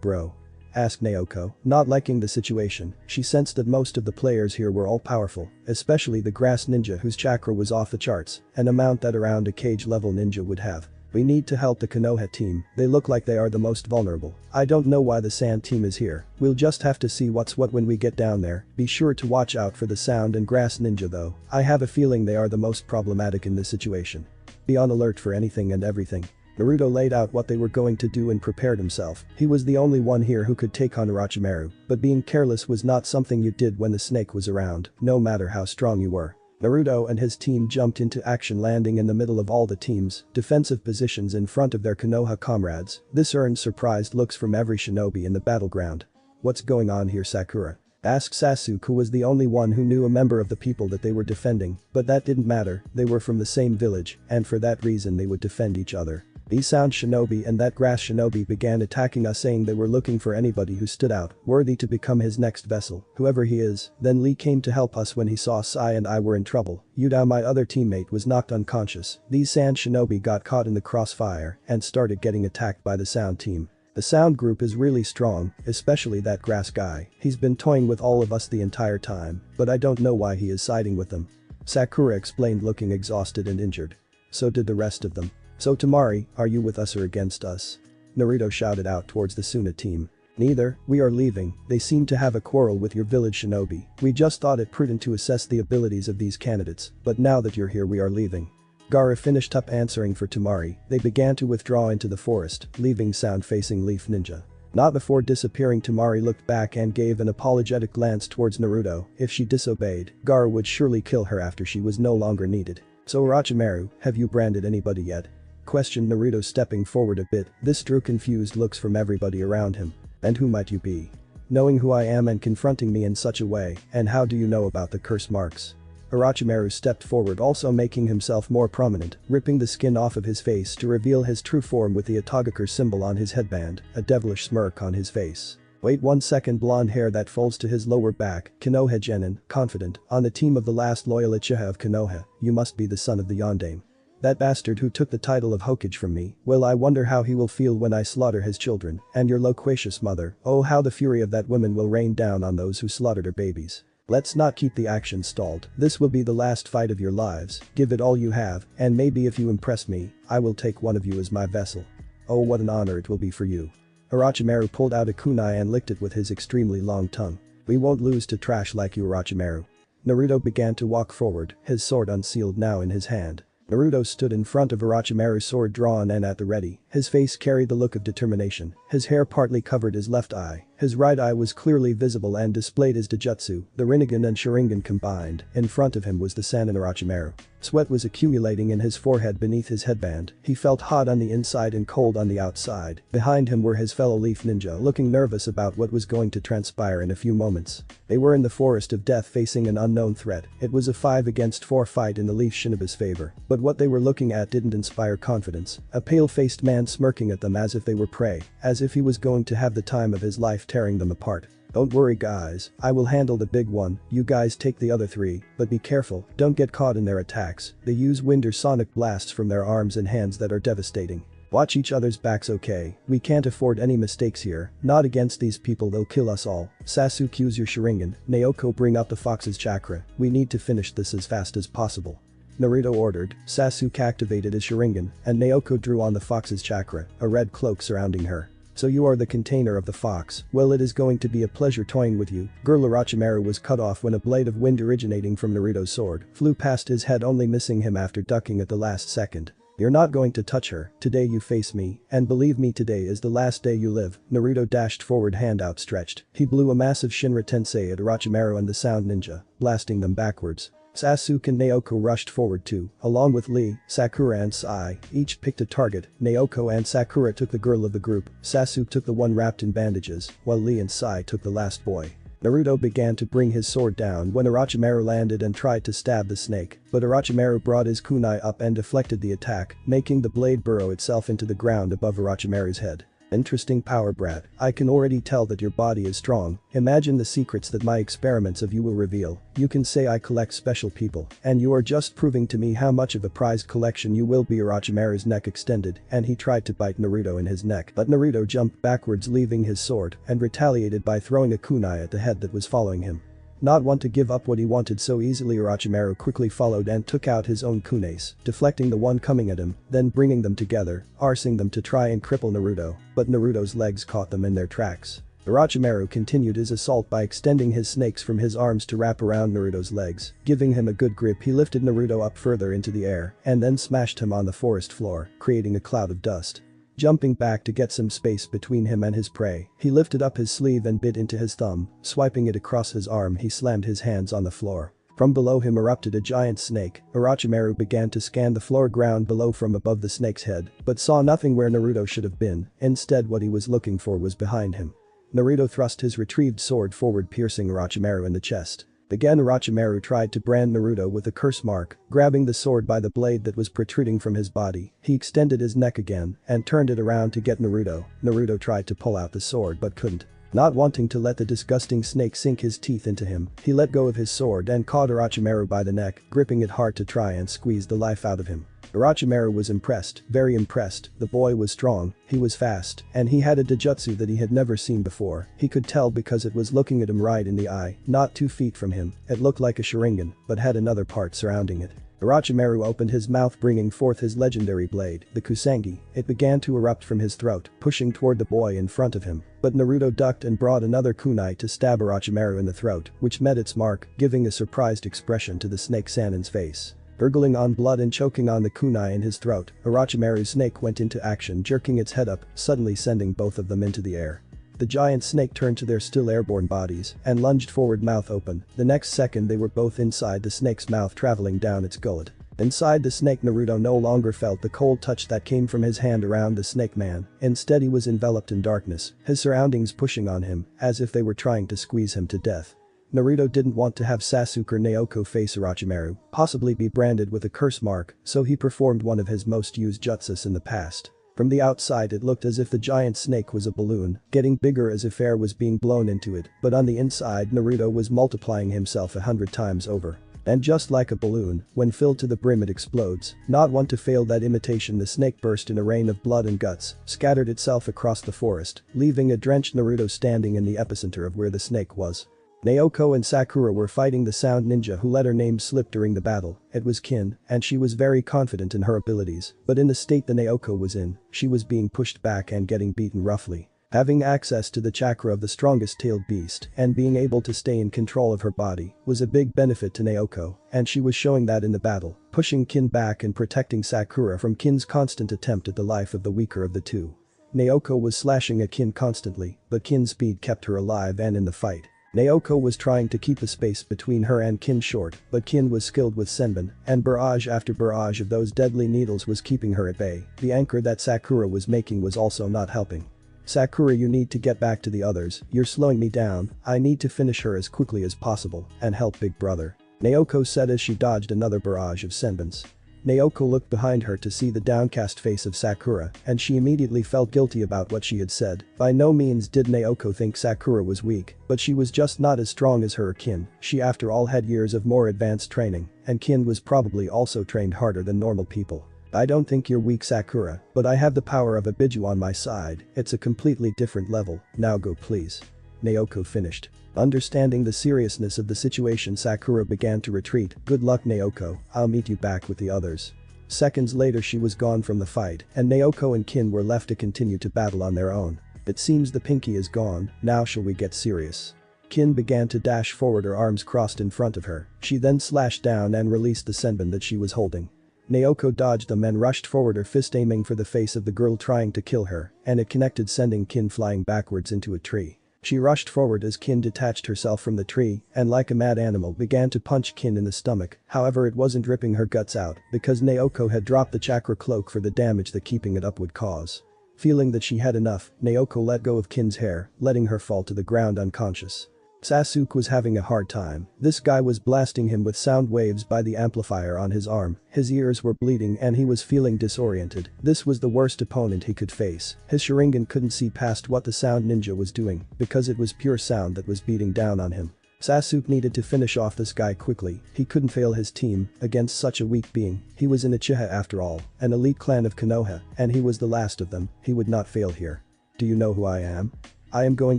bro?" asked Naoko, not liking the situation. She sensed that most of the players here were all powerful, especially the grass ninja whose chakra was off the charts, an amount that around a cage level ninja would have. "We need to help the Konoha team, they look like they are the most vulnerable. I don't know why the Sand team is here, we'll just have to see what's what when we get down there. Be sure to watch out for the Sound and grass ninja though, I have a feeling they are the most problematic in this situation. Be on alert for anything and everything." Naruto laid out what they were going to do and prepared himself. He was the only one here who could take on Orochimaru, but being careless was not something you did when the snake was around, no matter how strong you were. Naruto and his team jumped into action, landing in the middle of all the team's defensive positions in front of their Konoha comrades. This earned surprised looks from every shinobi in the battleground. "What's going on here, Sakura?" asked Sasuke, who was the only one who knew a member of the people that they were defending, but that didn't matter, they were from the same village, and for that reason they would defend each other. "The Sound shinobi and that grass shinobi began attacking us, saying they were looking for anybody who stood out, worthy to become his next vessel, whoever he is. Then Lee came to help us when he saw Sai and I were in trouble. Yuda, my other teammate, was knocked unconscious. These Sand shinobi got caught in the crossfire and started getting attacked by the Sound team. The Sound group is really strong, especially that grass guy. He's been toying with all of us the entire time, but I don't know why he is siding with them," Sakura explained, looking exhausted and injured. "So did the rest of them. So Tamari, are you with us or against us?" Naruto shouted out towards the Suna team. "Neither, we are leaving. They seem to have a quarrel with your village shinobi. We just thought it prudent to assess the abilities of these candidates, but now that you're here we are leaving." Gaara finished up answering for Tamari. They began to withdraw into the forest, leaving Sound facing Leaf Ninja. Not before disappearing, Tamari looked back and gave an apologetic glance towards Naruto. If she disobeyed, Gaara would surely kill her after she was no longer needed. "So Orochimaru, have you branded anybody yet?" questioned Naruto, stepping forward a bit. This drew confused looks from everybody around him. "And who might you be? Knowing who I am and confronting me in such a way, and how do you know about the curse marks?" Orochimaru stepped forward, also making himself more prominent, ripping the skin off of his face to reveal his true form with the Atagakure symbol on his headband, a devilish smirk on his face. Wait 1 second, blonde hair that falls to his lower back, Konoha Genin, confident, on the team of the last loyal Uchiha of Konoha, you must be the son of the Yondaime. That bastard who took the title of Hokage from me, well I wonder how he will feel when I slaughter his children, and your loquacious mother, oh how the fury of that woman will rain down on those who slaughtered her babies. Let's not keep the action stalled, this will be the last fight of your lives, give it all you have, and maybe if you impress me, I will take one of you as my vessel. Oh what an honor it will be for you. Orochimaru pulled out a kunai and licked it with his extremely long tongue. We won't lose to trash like you, Orochimaru. Naruto began to walk forward, his sword unsealed now in his hand. Naruto stood in front of Orochimaru's sword drawn and at the ready, his face carried the look of determination, his hair partly covered his left eye, his right eye was clearly visible and displayed his Dojutsu, the Rinnegan and Sharingan combined, in front of him was the Sannin Orochimaru. Sweat was accumulating in his forehead beneath his headband, he felt hot on the inside and cold on the outside, behind him were his fellow Leaf Ninja looking nervous about what was going to transpire in a few moments. They were in the forest of death facing an unknown threat, it was a 5 against 4 fight in the Leaf Shinobi's favor, but what they were looking at didn't inspire confidence, a pale-faced man smirking at them as if they were prey, as if he was going to have the time of his life tearing them apart. Don't worry guys, I will handle the big one, you guys take the other 3, but be careful, don't get caught in their attacks, they use wind or sonic blasts from their arms and hands that are devastating. Watch each other's backs, okay, we can't afford any mistakes here, not against these people, they'll kill us all. Sasuke, use your Sharingan, Naoko bring up the fox's chakra, we need to finish this as fast as possible. Naruto ordered, Sasuke activated his Sharingan, and Naoko drew on the fox's chakra, a red cloak surrounding her. So you are the container of the fox, well it is going to be a pleasure toying with you. Girl Orochimaru was cut off when a blade of wind originating from Naruto's sword flew past his head, only missing him after ducking at the last second. You're not going to touch her, today you face me, and believe me today is the last day you live. Naruto dashed forward, hand outstretched, he blew a massive Shinra Tensei at Orochimaru and the Sound Ninja, blasting them backwards. Sasuke and Naoko rushed forward too, along with Lee, Sakura and Sai, each picked a target, Naoko and Sakura took the girl of the group, Sasuke took the one wrapped in bandages, while Lee and Sai took the last boy. Naruto began to bring his sword down when Orochimaru landed and tried to stab the snake, but Orochimaru brought his kunai up and deflected the attack, making the blade burrow itself into the ground above Orochimaru's head. Interesting power, brat, I can already tell that your body is strong, imagine the secrets that my experiments of you will reveal, you can say I collect special people, and you are just proving to me how much of a prized collection you will be. Orochimaru's neck extended, and he tried to bite Naruto in his neck, but Naruto jumped backwards leaving his sword, and retaliated by throwing a kunai at the head that was following him. Not want to give up what he wanted so easily, Orochimaru quickly followed and took out his own kunais, deflecting the one coming at him, then bringing them together, arsing them to try and cripple Naruto, but Naruto's legs caught them in their tracks. Orochimaru continued his assault by extending his snakes from his arms to wrap around Naruto's legs, giving him a good grip. He lifted Naruto up further into the air, and then smashed him on the forest floor, creating a cloud of dust. Jumping back to get some space between him and his prey, he lifted up his sleeve and bit into his thumb, swiping it across his arm. He slammed his hands on the floor. From below him erupted a giant snake. Orochimaru began to scan the floor ground below from above the snake's head, but saw nothing where Naruto should have been, instead what he was looking for was behind him. Naruto thrust his retrieved sword forward, piercing Orochimaru in the chest. Again Orochimaru tried to brand Naruto with a curse mark, grabbing the sword by the blade that was protruding from his body, he extended his neck again and turned it around to get Naruto. Naruto tried to pull out the sword but couldn't. Not wanting to let the disgusting snake sink his teeth into him, he let go of his sword and caught Orochimaru by the neck, gripping it hard to try and squeeze the life out of him. Orochimaru was impressed, very impressed, the boy was strong, he was fast, and he had a Dojutsu that he had never seen before. He could tell because it was looking at him right in the eye, not 2 feet from him, it looked like a Sharingan, but had another part surrounding it. Orochimaru opened his mouth, bringing forth his legendary blade, the Kusanagi. It began to erupt from his throat, pushing toward the boy in front of him, but Naruto ducked and brought another kunai to stab Orochimaru in the throat, which met its mark, giving a surprised expression to the snake Sannin's face. Gurgling on blood and choking on the kunai in his throat, Orochimaru's snake went into action, jerking its head up, suddenly sending both of them into the air. The giant snake turned to their still airborne bodies and lunged forward, mouth open. The next second they were both inside the snake's mouth, traveling down its gullet. Inside the snake, Naruto no longer felt the cold touch that came from his hand around the snake man, instead he was enveloped in darkness, his surroundings pushing on him, as if they were trying to squeeze him to death. Naruto didn't want to have Sasuke or Naoko face Orochimaru, possibly be branded with a curse mark, so he performed one of his most used jutsus in the past. From the outside it looked as if the giant snake was a balloon, getting bigger as if air was being blown into it, but on the inside Naruto was multiplying himself 100 times over. And just like a balloon, when filled to the brim it explodes. Not one to fail that imitation, the snake burst in a rain of blood and guts, scattered itself across the forest, leaving a drenched Naruto standing in the epicenter of where the snake was. Naoko and Sakura were fighting the sound ninja who let her name slip during the battle. It was Kin, and she was very confident in her abilities, but in the state that Naoko was in, she was being pushed back and getting beaten roughly. Having access to the chakra of the strongest tailed beast and being able to stay in control of her body was a big benefit to Naoko, and she was showing that in the battle, pushing Kin back and protecting Sakura from Kin's constant attempt at the life of the weaker of the two. Naoko was slashing at Kin constantly, but Kin's speed kept her alive and in the fight. Naoko was trying to keep the space between her and Kin short, but Kin was skilled with Senbon, and barrage after barrage of those deadly needles was keeping her at bay. The anchor that Sakura was making was also not helping. "Sakura, you need to get back to the others, you're slowing me down, I need to finish her as quickly as possible and help big brother," Naoko said as she dodged another barrage of Senbons. Naoko looked behind her to see the downcast face of Sakura, and she immediately felt guilty about what she had said. By no means did Naoko think Sakura was weak, but she was just not as strong as her Kin. She after all had years of more advanced training, and Kin was probably also trained harder than normal people. "I don't think you're weak, Sakura, but I have the power of a Biju on my side, it's a completely different level, now go please," Naoko finished. Understanding the seriousness of the situation, Sakura began to retreat. "Good luck, Naoko, I'll meet you back with the others." Seconds later she was gone from the fight, and Naoko and Kin were left to continue to battle on their own. "It seems the pinky is gone, now shall we get serious?" Kin began to dash forward, her arms crossed in front of her. She then slashed down and released the senbon that she was holding. Naoko dodged them and rushed forward, her fist aiming for the face of the girl trying to kill her, and it connected, sending Kin flying backwards into a tree. She rushed forward as Kin detached herself from the tree and like a mad animal began to punch Kin in the stomach. However, it wasn't ripping her guts out because Naoko had dropped the chakra cloak for the damage that keeping it up would cause. Feeling that she had enough, Naoko let go of Kin's hair, letting her fall to the ground unconscious. Sasuke was having a hard time. This guy was blasting him with sound waves by the amplifier on his arm. His ears were bleeding and he was feeling disoriented. This was the worst opponent he could face. His Sharingan couldn't see past what the sound ninja was doing because it was pure sound that was beating down on him. Sasuke needed to finish off this guy quickly. He couldn't fail his team against such a weak being. He was an Uchiha after all, an elite clan of Konoha, and he was the last of them. He would not fail here. "Do you know who I am? I am going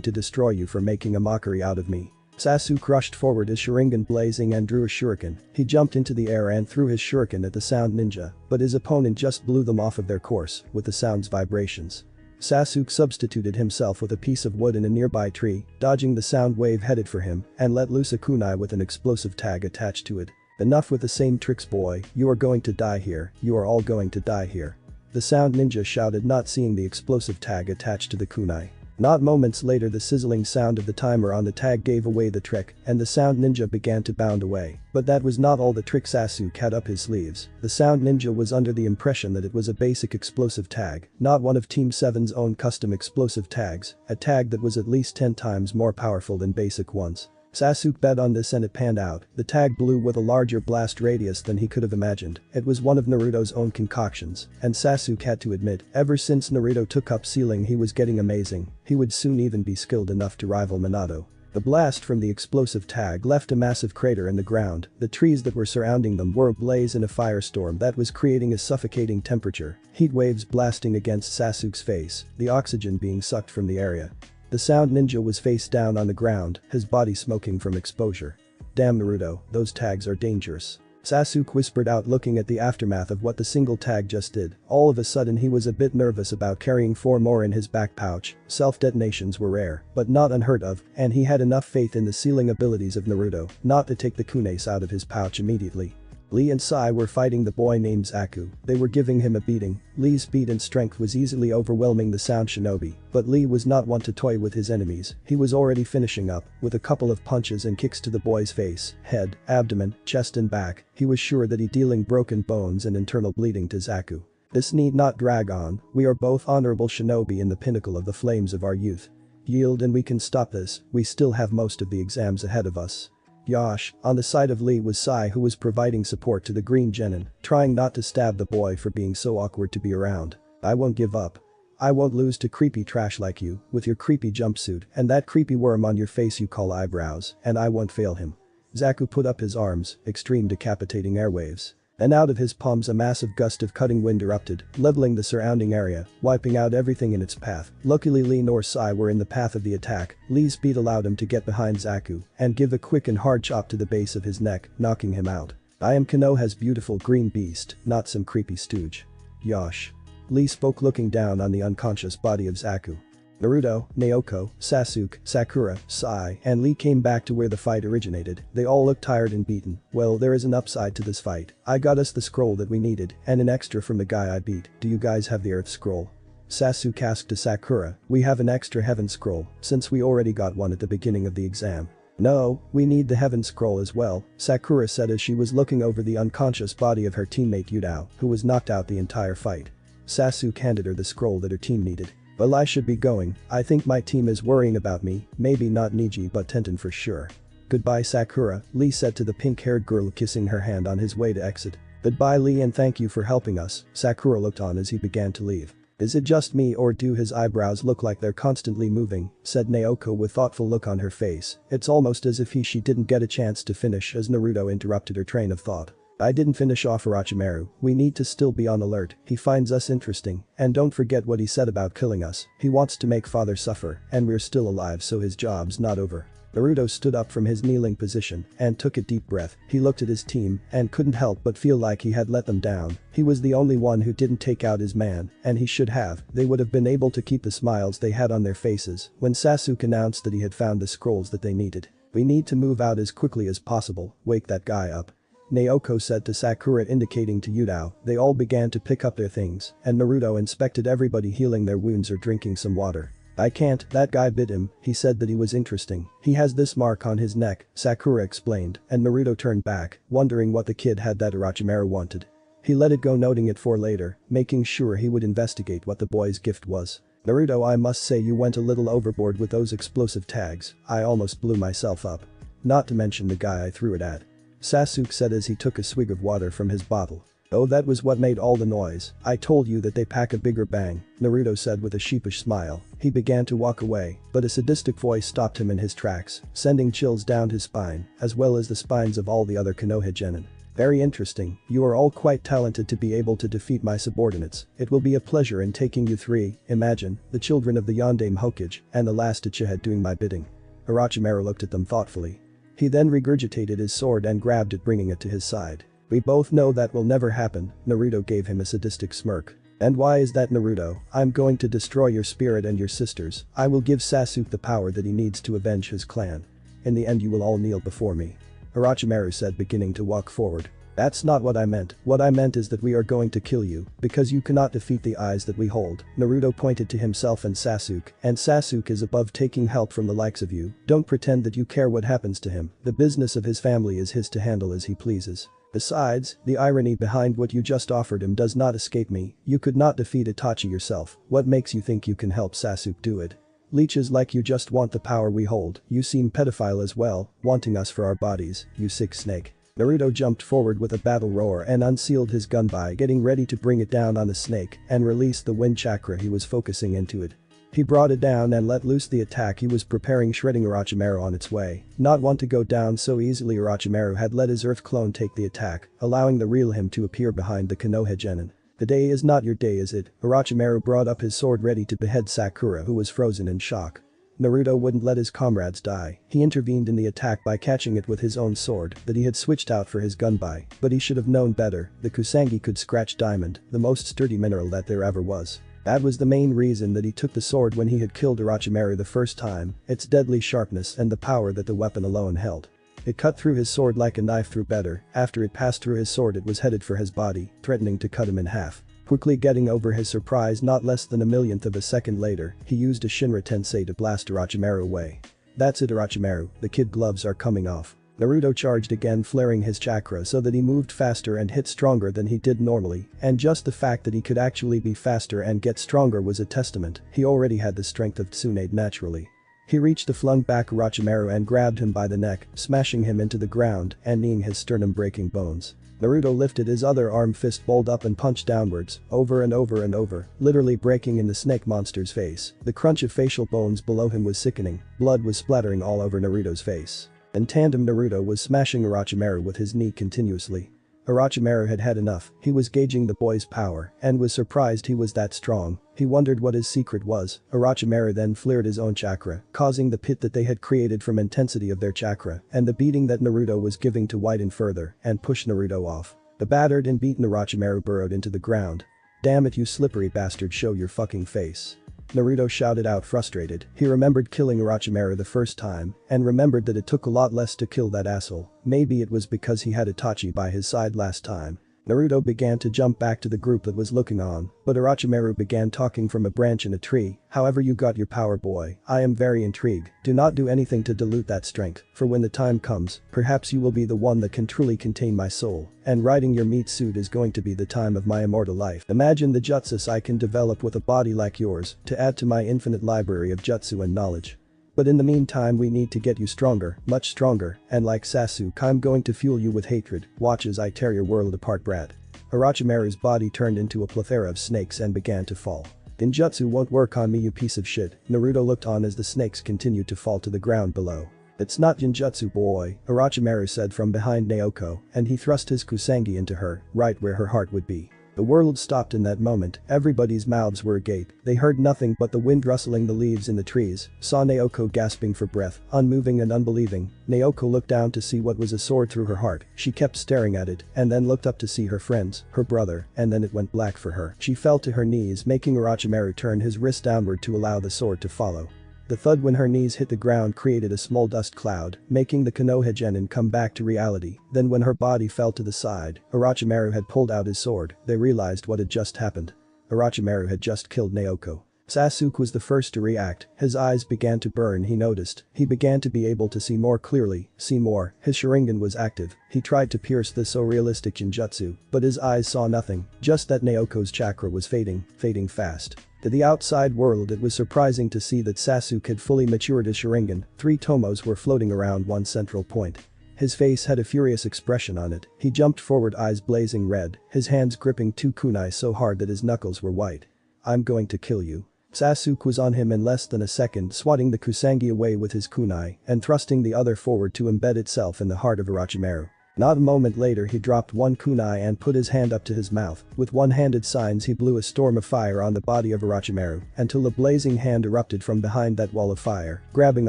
to destroy you for making a mockery out of me." Sasuke rushed forward, his Sharingan blazing, and drew a shuriken. He jumped into the air and threw his shuriken at the sound ninja, but his opponent just blew them off of their course with the sound's vibrations. Sasuke substituted himself with a piece of wood in a nearby tree, dodging the sound wave headed for him, and let loose a kunai with an explosive tag attached to it. "Enough with the same tricks, boy, you are going to die here, you are all going to die here," the sound ninja shouted, not seeing the explosive tag attached to the kunai. Not moments later, the sizzling sound of the timer on the tag gave away the trick, and the sound ninja began to bound away. But that was not all the trick Sasuke had up his sleeves. The sound ninja was under the impression that it was a basic explosive tag, not one of Team 7's own custom explosive tags, a tag that was at least 10 times more powerful than basic ones. Sasuke bet on this and it panned out. The tag blew with a larger blast radius than he could have imagined. It was one of Naruto's own concoctions, and Sasuke had to admit, ever since Naruto took up sealing he was getting amazing. He would soon even be skilled enough to rival Minato. The blast from the explosive tag left a massive crater in the ground. The trees that were surrounding them were ablaze in a firestorm that was creating a suffocating temperature. Heat waves blasting against Sasuke's face, the oxygen being sucked from the area. The sound ninja was face down on the ground, his body smoking from exposure. "Damn Naruto, those tags are dangerous," Sasuke whispered out, looking at the aftermath of what the single tag just did. All of a sudden he was a bit nervous about carrying 4 more in his back pouch. Self-detonations were rare, but not unheard of, and he had enough faith in the sealing abilities of Naruto not to take the kunace out of his pouch immediately. Lee and Sai were fighting the boy named Zaku. They were giving him a beating. Lee's speed and strength was easily overwhelming the sound shinobi, but Lee was not one to toy with his enemies. He was already finishing up with a couple of punches and kicks to the boy's face, head, abdomen, chest and back. He was sure that he dealing broken bones and internal bleeding to Zaku. "This need not drag on, we are both honorable shinobi in the pinnacle of the flames of our youth. Yield and we can stop this, we still have most of the exams ahead of us." Yosh, on the side of Lee was Sai, who was providing support to the green genin, trying not to stab the boy for being so awkward to be around. I won't give up. I won't lose to creepy trash like you, with your creepy jumpsuit and that creepy worm on your face you call eyebrows, and I won't fail him. Zaku put up his arms, extreme decapitating airwaves. And out of his palms a massive gust of cutting wind erupted, leveling the surrounding area, wiping out everything in its path. Luckily Lee nor Sai were in the path of the attack. Lee's speed allowed him to get behind Zaku and give a quick and hard chop to the base of his neck, knocking him out. I am Konoha's beautiful green beast, not some creepy stooge. Yosh. Lee spoke looking down on the unconscious body of Zaku. Naruto, Naoko, Sasuke, Sakura, Sai, and Lee came back to where the fight originated. They all looked tired and beaten. Well, there is an upside to this fight. I got us the scroll that we needed, and an extra from the guy I beat. Do you guys have the Earth Scroll? Sasuke asked to Sakura. We have an extra Heaven Scroll, since we already got one at the beginning of the exam. No, we need the Heaven Scroll as well, Sakura said as she was looking over the unconscious body of her teammate Yudao, who was knocked out the entire fight. Sasuke handed her the scroll that her team needed. Well, I should be going. I think my team is worrying about me, maybe not Niji but Tenten for sure. Goodbye Sakura, Lee said to the pink-haired girl kissing her hand on his way to exit. Goodbye Lee and thank you for helping us, Sakura looked on as he began to leave. Is it just me or do his eyebrows look like they're constantly moving, said Naoko with thoughtful look on her face. It's almost as if she didn't get a chance to finish as Naruto interrupted her train of thought. I didn't finish off Orochimaru, we need to still be on alert, he finds us interesting, and don't forget what he said about killing us, he wants to make father suffer, and we're still alive so his job's not over. Naruto stood up from his kneeling position and took a deep breath. He looked at his team and couldn't help but feel like he had let them down. He was the only one who didn't take out his man, and he should have. They would have been able to keep the smiles they had on their faces when Sasuke announced that he had found the scrolls that they needed. We need to move out as quickly as possible, wake that guy up. Naoko said to Sakura indicating to Yudao. They all began to pick up their things, and Naruto inspected everybody healing their wounds or drinking some water. I can't, that guy bit him, he said that he was interesting. He has this mark on his neck, Sakura explained, and Naruto turned back, wondering what the kid had that Orochimaru wanted. He let it go noting it for later, making sure he would investigate what the boy's gift was. Naruto, I must say you went a little overboard with those explosive tags, I almost blew myself up. Not to mention the guy I threw it at. Sasuke said as he took a swig of water from his bottle. Oh, that was what made all the noise. I told you that they pack a bigger bang, Naruto said with a sheepish smile. He began to walk away, but a sadistic voice stopped him in his tracks, sending chills down his spine, as well as the spines of all the other Konoha genin. Very interesting, you are all quite talented to be able to defeat my subordinates. It will be a pleasure in taking you three, imagine, the children of the Yondaime Hokage, and the last Uchiha doing my bidding. Orochimaru looked at them thoughtfully. He then regurgitated his sword and grabbed it, bringing it to his side. We both know that will never happen, Naruto gave him a sadistic smirk. And why is that, Naruto? I'm going to destroy your spirit and your sisters. I will give Sasuke the power that he needs to avenge his clan. In the end you will all kneel before me. Orochimaru said, beginning to walk forward. That's not what I meant. What I meant is that we are going to kill you, because you cannot defeat the eyes that we hold. Naruto pointed to himself and Sasuke is above taking help from the likes of you. Don't pretend that you care what happens to him. The business of his family is his to handle as he pleases. Besides, the irony behind what you just offered him does not escape me. You could not defeat Itachi yourself. What makes you think you can help Sasuke do it? Leeches like you just want the power we hold. You seem pedophile as well, wanting us for our bodies, you sick snake. Naruto jumped forward with a battle roar and unsealed his gun by getting ready to bring it down on the snake and release the wind chakra he was focusing into it. He brought it down and let loose the attack he was preparing, shredding Orochimaru on its way. Not want to go down so easily, Orochimaru had let his earth clone take the attack, allowing the real him to appear behind the Konoha genin. The day is not your day, is it? Orochimaru brought up his sword ready to behead Sakura, who was frozen in shock. Naruto wouldn't let his comrades die. He intervened in the attack by catching it with his own sword that he had switched out for his gun by, but he should have known better. The Kusanagi could scratch diamond, the most sturdy mineral that there ever was. That was the main reason that he took the sword when he had killed Orochimaru the first time, its deadly sharpness and the power that the weapon alone held. It cut through his sword like a knife through butter. After it passed through his sword it was headed for his body, threatening to cut him in half. Quickly getting over his surprise, not less than a millionth of a second later, he used a Shinra Tensei to blast Orochimaru away. That's it, Orochimaru, the kid gloves are coming off. Naruto charged again, flaring his chakra so that he moved faster and hit stronger than he did normally, and just the fact that he could actually be faster and get stronger was a testament. He already had the strength of Tsunade naturally. He reached the flung back Orochimaru and grabbed him by the neck, smashing him into the ground and kneeing his sternum, breaking bones. Naruto lifted his other arm fist balled up and punched downwards, over and over and over, literally breaking in the snake monster's face. The crunch of facial bones below him was sickening, blood was splattering all over Naruto's face. In tandem Naruto was smashing Orochimaru with his knee continuously. Orochimaru had had enough, he was gauging the boy's power, and was surprised he was that strong. He wondered what his secret was. Orochimaru then flared his own chakra, causing the pit that they had created from intensity of their chakra, and the beating that Naruto was giving to widen further, and push Naruto off. The battered and beaten Orochimaru burrowed into the ground. "Damn it you slippery bastard, show your fucking face." Naruto shouted out frustrated. He remembered killing Orochimaru the first time, and remembered that it took a lot less to kill that asshole. Maybe it was because he had Itachi by his side last time. Naruto began to jump back to the group that was looking on, but Orochimaru began talking from a branch in a tree. "However you got your power, boy, I am very intrigued. Do not do anything to dilute that strength, for when the time comes, perhaps you will be the one that can truly contain my soul, and riding your meat suit is going to be the time of my immortal life. Imagine the jutsus I can develop with a body like yours, to add to my infinite library of jutsu and knowledge. But in the meantime we need to get you stronger, much stronger, and like Sasuke I'm going to fuel you with hatred. Watch as I tear your world apart, brat." Orochimaru's body turned into a plethora of snakes and began to fall. "Ninjutsu won't work on me, you piece of shit." Naruto looked on as the snakes continued to fall to the ground below. "It's not ninjutsu, boy," Orochimaru said from behind Naoko, and he thrust his kusangi into her, right where her heart would be. The world stopped in that moment, everybody's mouths were agape, they heard nothing but the wind rustling the leaves in the trees, saw Naoko gasping for breath, unmoving and unbelieving. Naoko looked down to see what was a sword through her heart, she kept staring at it, and then looked up to see her friends, her brother, and then it went black for her. She fell to her knees, making Orochimaru turn his wrist downward to allow the sword to follow. The thud when her knees hit the ground created a small dust cloud, making the Konoha Genin come back to reality. Then when her body fell to the side, Orochimaru had pulled out his sword. They realized what had just happened. Orochimaru had just killed Naoko. Sasuke was the first to react, his eyes began to burn. He noticed, he began to be able to see more clearly, see more. His Sharingan was active, he tried to pierce the so realistic Jinjutsu, but his eyes saw nothing, just that Naoko's chakra was fading fast. To the outside world it was surprising to see that Sasuke had fully matured his Sharingan. 3 tomos were floating around one central point. His face had a furious expression on it, he jumped forward, eyes blazing red, his hands gripping 2 kunai so hard that his knuckles were white. "I'm going to kill you." Sasuke was on him in less than a second, swatting the kusangi away with his kunai and thrusting the other forward to embed itself in the heart of Orochimaru. Not a moment later he dropped one kunai and put his hand up to his mouth. With one-handed signs he blew a storm of fire on the body of Orochimaru until a blazing hand erupted from behind that wall of fire, grabbing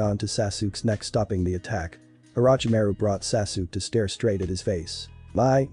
onto Sasuke's neck, stopping the attack. Orochimaru brought Sasuke to stare straight at his face. My,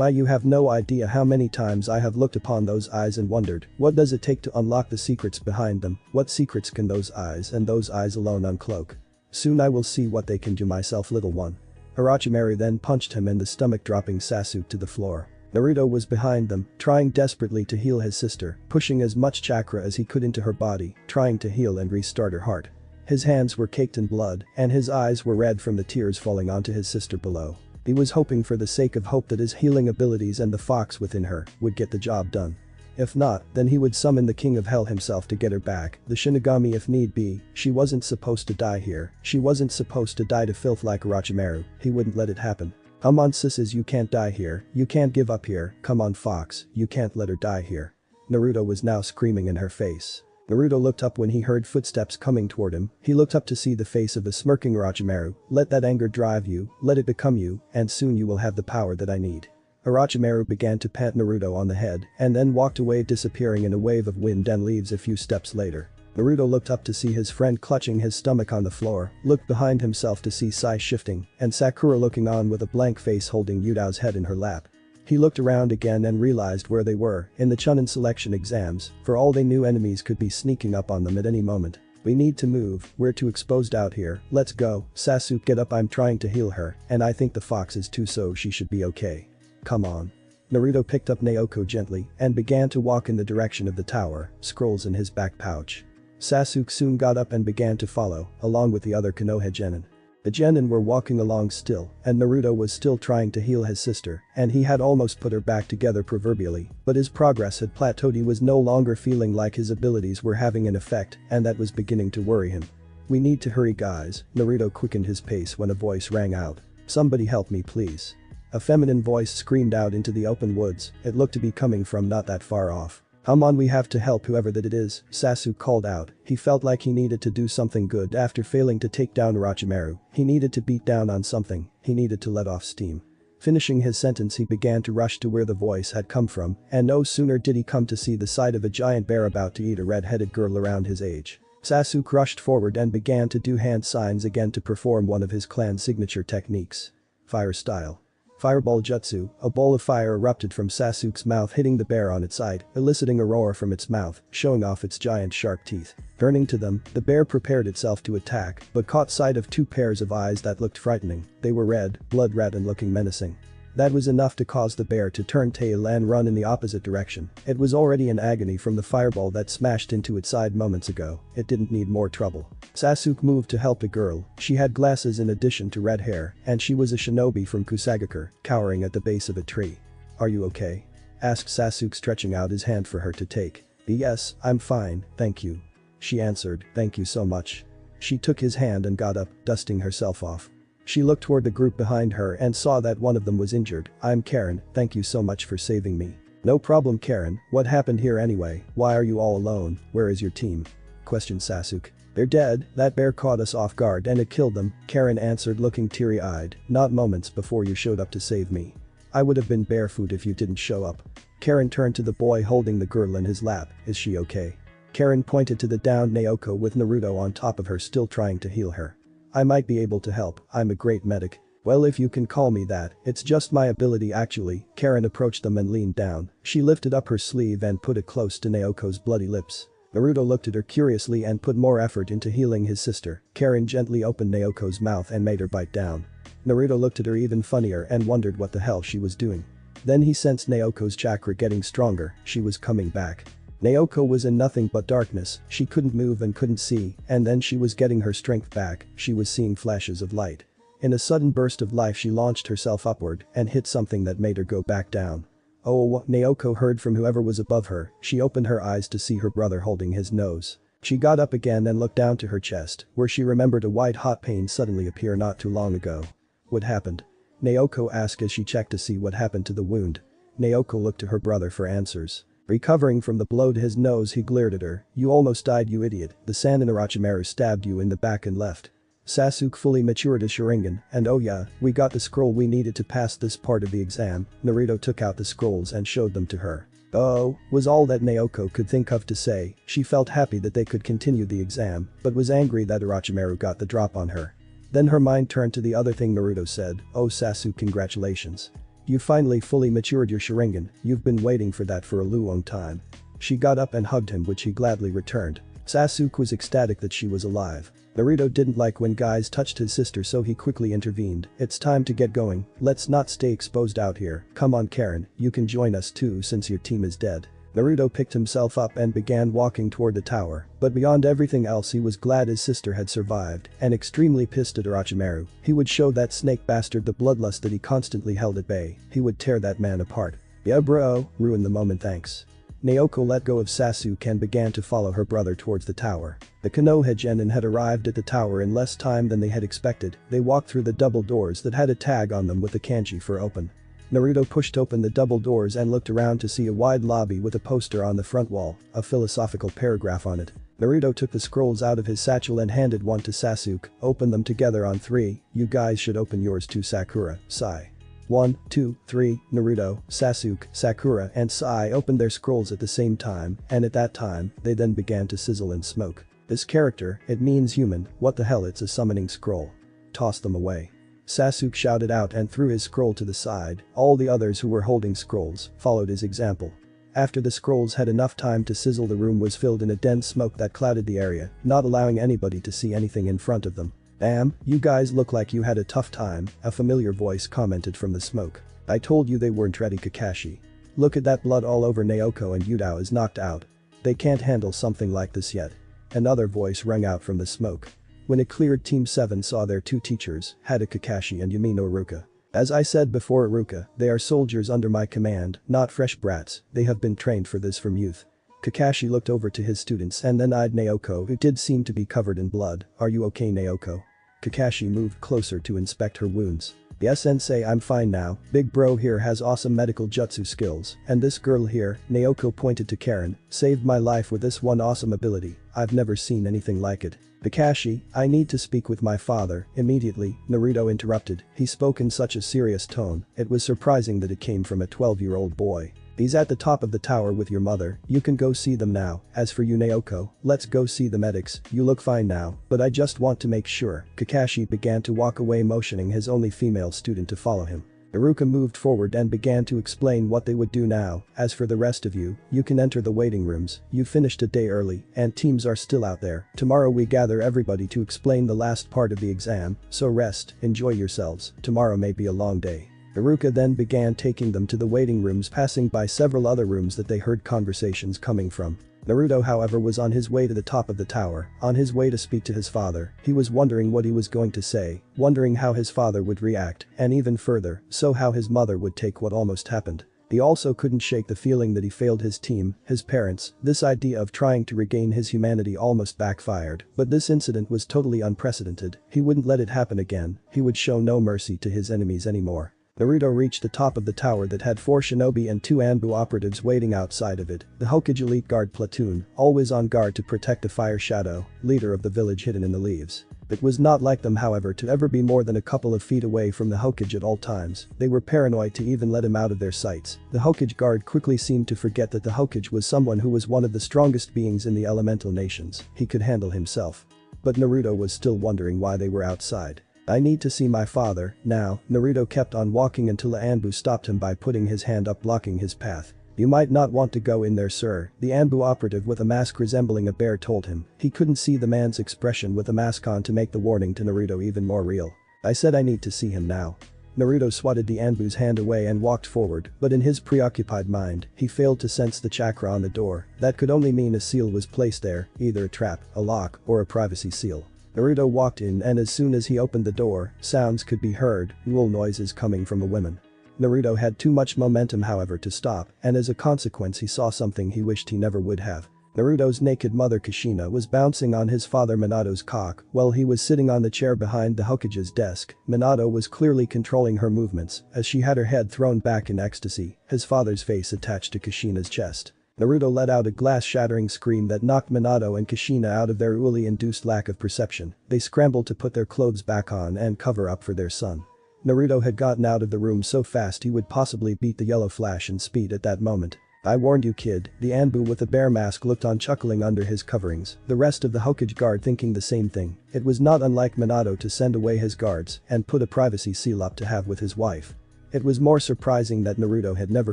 you have no idea how many times I have looked upon those eyes and wondered, what does it take to unlock the secrets behind them? What secrets can those eyes and those eyes alone uncloak? Soon I will see what they can do, myself, little one." Orochimaru then punched him in the stomach, dropping Sasuke to the floor. Naruto was behind them, trying desperately to heal his sister, pushing as much chakra as he could into her body, trying to heal and restart her heart. His hands were caked in blood, and his eyes were red from the tears falling onto his sister below. He was hoping for the sake of hope that his healing abilities and the fox within her would get the job done. If not, then he would summon the King of Hell himself to get her back, the Shinigami if need be. She wasn't supposed to die here, she wasn't supposed to die to filth like Orochimaru, he wouldn't let it happen. "Come on sisses, you can't die here, you can't give up here, come on fox, you can't let her die here." Naruto was now screaming in her face. Naruto looked up when he heard footsteps coming toward him. He looked up to see the face of a smirking Orochimaru. "Let that anger drive you, let it become you, and soon you will have the power that I need." Orochimaru began to pat Naruto on the head and then walked away, disappearing in a wave of wind and leaves a few steps later. Naruto looked up to see his friend clutching his stomach on the floor, looked behind himself to see Sai shifting, and Sakura looking on with a blank face holding Yudao's head in her lap. He looked around again and realized where they were, in the Chunin selection exams. For all they knew, enemies could be sneaking up on them at any moment. "We need to move, we're too exposed out here, let's go." "Sasuke, get up, I'm trying to heal her, and I think the fox is too, so she should be okay. Come on." Naruto picked up Naoko gently and began to walk in the direction of the tower, scrolls in his back pouch. Sasuke soon got up and began to follow, along with the other Konoha Genin. The Genin were walking along still, and Naruto was still trying to heal his sister, and he had almost put her back together proverbially, but his progress had plateaued. He was no longer feeling like his abilities were having an effect, and that was beginning to worry him. "We need to hurry, guys." Naruto quickened his pace when a voice rang out. "Somebody help me, please. A feminine voice screamed out into the open woods, it looked to be coming from not that far off. "Come on, we have to help whoever that it is," Sasuke called out. He felt like he needed to do something good after failing to take down Orochimaru. He needed to beat down on something, he needed to let off steam. Finishing his sentence, he began to rush to where the voice had come from, and no sooner did he come to see the sight of a giant bear about to eat a red-headed girl around his age. Sasuke rushed forward and began to do hand signs again to perform one of his clan's signature techniques. Fire style. Fireball jutsu, a ball of fire erupted from Sasuke's mouth, hitting the bear on its side, eliciting a roar from its mouth, showing off its giant sharp teeth. Turning to them, the bear prepared itself to attack, but caught sight of two pairs of eyes that looked frightening. They were red, blood-red and looking menacing. That was enough to cause the bear to turn tail and run in the opposite direction. It was already in agony from the fireball that smashed into its side moments ago. It didn't need more trouble. Sasuke moved to help the girl. She had glasses in addition to red hair, and she was a shinobi from Kusagakure, cowering at the base of a tree. "Are you okay?" asked Sasuke, stretching out his hand for her to take. "Yes, I'm fine, thank you," she answered. "Thank you so much." She took his hand and got up, dusting herself off. She looked toward the group behind her and saw that one of them was injured. "I'm Karen, thank you so much for saving me." "No problem, Karen, what happened here anyway? Why are you all alone? Where is your team?" questioned Sasuke. "They're dead, that bear caught us off guard and it killed them," Karen answered, looking teary-eyed. "Not moments before you showed up to save me. I would have been barefoot if you didn't show up." Karen turned to the boy holding the girl in his lap. "Is she okay?" Karen pointed to the downed Naoko with Naruto on top of her, still trying to heal her. "I might be able to help, I'm a great medic." "Well, if you can call me that, it's just my ability actually." Karen approached them and leaned down. She lifted up her sleeve and put it close to Naoko's bloody lips. Naruto looked at her curiously and put more effort into healing his sister. Karen gently opened Naoko's mouth and made her bite down. Naruto looked at her even funnier and wondered what the hell she was doing. Then he sensed Naoko's chakra getting stronger, she was coming back. Naoko was in nothing but darkness, she couldn't move and couldn't see, and then she was getting her strength back, she was seeing flashes of light. In a sudden burst of life she launched herself upward and hit something that made her go back down. "Oh," Naoko heard from whoever was above her. She opened her eyes to see her brother holding his nose. She got up again and looked down to her chest, where she remembered a white hot pain suddenly appear not too long ago. "What happened?" Naoko asked as she checked to see what happened to the wound. Naoko looked to her brother for answers. Recovering from the blow to his nose, he glared at her. "You almost died, you idiot. The Sannin Orochimaru stabbed you in the back and left." Sasuke fully matured his Sharingan, and "Oh yeah, we got the scroll we needed to pass this part of the exam." Naruto took out the scrolls and showed them to her. "Oh," was all that Naoko could think of to say. She felt happy that they could continue the exam, but was angry that Orochimaru got the drop on her. Then her mind turned to the other thing Naruto said. "Oh Sasuke, congratulations. You finally fully matured your Sharingan, you've been waiting for that for a long time." She got up and hugged him, which he gladly returned. Sasuke was ecstatic that she was alive. Naruto didn't like when guys touched his sister, so he quickly intervened. "It's time to get going, let's not stay exposed out here. Come on Karen, you can join us too since your team is dead." Naruto picked himself up and began walking toward the tower, but beyond everything else he was glad his sister had survived and extremely pissed at Orochimaru. He would show that snake bastard the bloodlust that he constantly held at bay. He would tear that man apart. "Yeah bro, ruin the moment thanks." Naoko let go of Sasuke and began to follow her brother towards the tower. The Konoha genin had arrived at the tower in less time than they had expected. They walked through the double doors that had a tag on them with the kanji for open. Naruto pushed open the double doors and looked around to see a wide lobby with a poster on the front wall, a philosophical paragraph on it. Naruto took the scrolls out of his satchel and handed one to Sasuke. "Open them together on 3, you guys should open yours too, Sakura, Sai." 1, 2, 3, Naruto, Sasuke, Sakura and Sai opened their scrolls at the same time, and at that time, they then began to sizzle and smoke. "This character, it means human, what the hell, it's a summoning scroll. Toss them away." Sasuke shouted out and threw his scroll to the side. All the others who were holding scrolls followed his example. After the scrolls had enough time to sizzle, the room was filled in a dense smoke that clouded the area, not allowing anybody to see anything in front of them. "Damn, you guys look like you had a tough time," a familiar voice commented from the smoke. "I told you they weren't ready, Kakashi. Look at that blood all over Naoko, and Yudao is knocked out. They can't handle something like this yet." Another voice rang out from the smoke. When it cleared, Team 7 saw their two teachers, Hada Kakashi and Yamino Iruka. "As I said before, Iruka, they are soldiers under my command, not fresh brats, they have been trained for this from youth." Kakashi looked over to his students and then eyed Naoko, who did seem to be covered in blood. "Are you okay, Naoko?" Kakashi moved closer to inspect her wounds. Yes sensei, I'm fine now, big bro here has awesome medical jutsu skills, and this girl here, Naoko pointed to Karen, saved my life with this one awesome ability, I've never seen anything like it. Kakashi, I need to speak with my father, immediately, Naruto interrupted, he spoke in such a serious tone, it was surprising that it came from a 12-year-old boy. He's at the top of the tower with your mother, you can go see them now, as for you Naoko, let's go see the medics, you look fine now, but I just want to make sure. Kakashi began to walk away motioning his only female student to follow him. Iruka moved forward and began to explain what they would do now, as for the rest of you, you can enter the waiting rooms, you finished a day early, and teams are still out there, tomorrow we gather everybody to explain the last part of the exam, so rest, enjoy yourselves, tomorrow may be a long day. Iruka then began taking them to the waiting rooms, passing by several other rooms that they heard conversations coming from. Naruto however was on his way to the top of the tower, on his way to speak to his father, he was wondering what he was going to say, wondering how his father would react, and even further, so how his mother would take what almost happened. He also couldn't shake the feeling that he failed his team, his parents, this idea of trying to regain his humanity almost backfired, but this incident was totally unprecedented, he wouldn't let it happen again, he would show no mercy to his enemies anymore. Naruto reached the top of the tower that had 4 shinobi and 2 Anbu operatives waiting outside of it, the Hokage elite guard platoon, always on guard to protect the Fire Shadow, leader of the village hidden in the leaves. It was not like them however to ever be more than a couple of feet away from the Hokage at all times, they were paranoid to even let him out of their sights. The Hokage guard quickly seemed to forget that the Hokage was someone who was one of the strongest beings in the elemental nations, he could handle himself. But Naruto was still wondering why they were outside. I need to see my father, now, Naruto kept on walking until Anbu stopped him by putting his hand up blocking his path. You might not want to go in there sir, the Anbu operative with a mask resembling a bear told him, he couldn't see the man's expression with the mask on to make the warning to Naruto even more real. I said I need to see him now. Naruto swatted the Anbu's hand away and walked forward, but in his preoccupied mind, he failed to sense the chakra on the door, that could only mean a seal was placed there, either a trap, a lock, or a privacy seal. Naruto walked in and as soon as he opened the door, sounds could be heard, ghoul noises coming from a woman. Naruto had too much momentum however to stop, and as a consequence he saw something he wished he never would have. Naruto's naked mother Kushina was bouncing on his father Minato's cock while he was sitting on the chair behind the Hokage's desk. Minato was clearly controlling her movements as she had her head thrown back in ecstasy, his father's face attached to Kushina's chest. Naruto let out a glass-shattering scream that knocked Minato and Kushina out of their Uli-induced lack of perception. They scrambled to put their clothes back on and cover up for their son. Naruto had gotten out of the room so fast he would possibly beat the yellow flash in speed at that moment. I warned you kid, the Anbu with the bear mask looked on chuckling under his coverings, the rest of the Hokage guard thinking the same thing. It was not unlike Minato to send away his guards and put a privacy seal up to have with his wife. It was more surprising that Naruto had never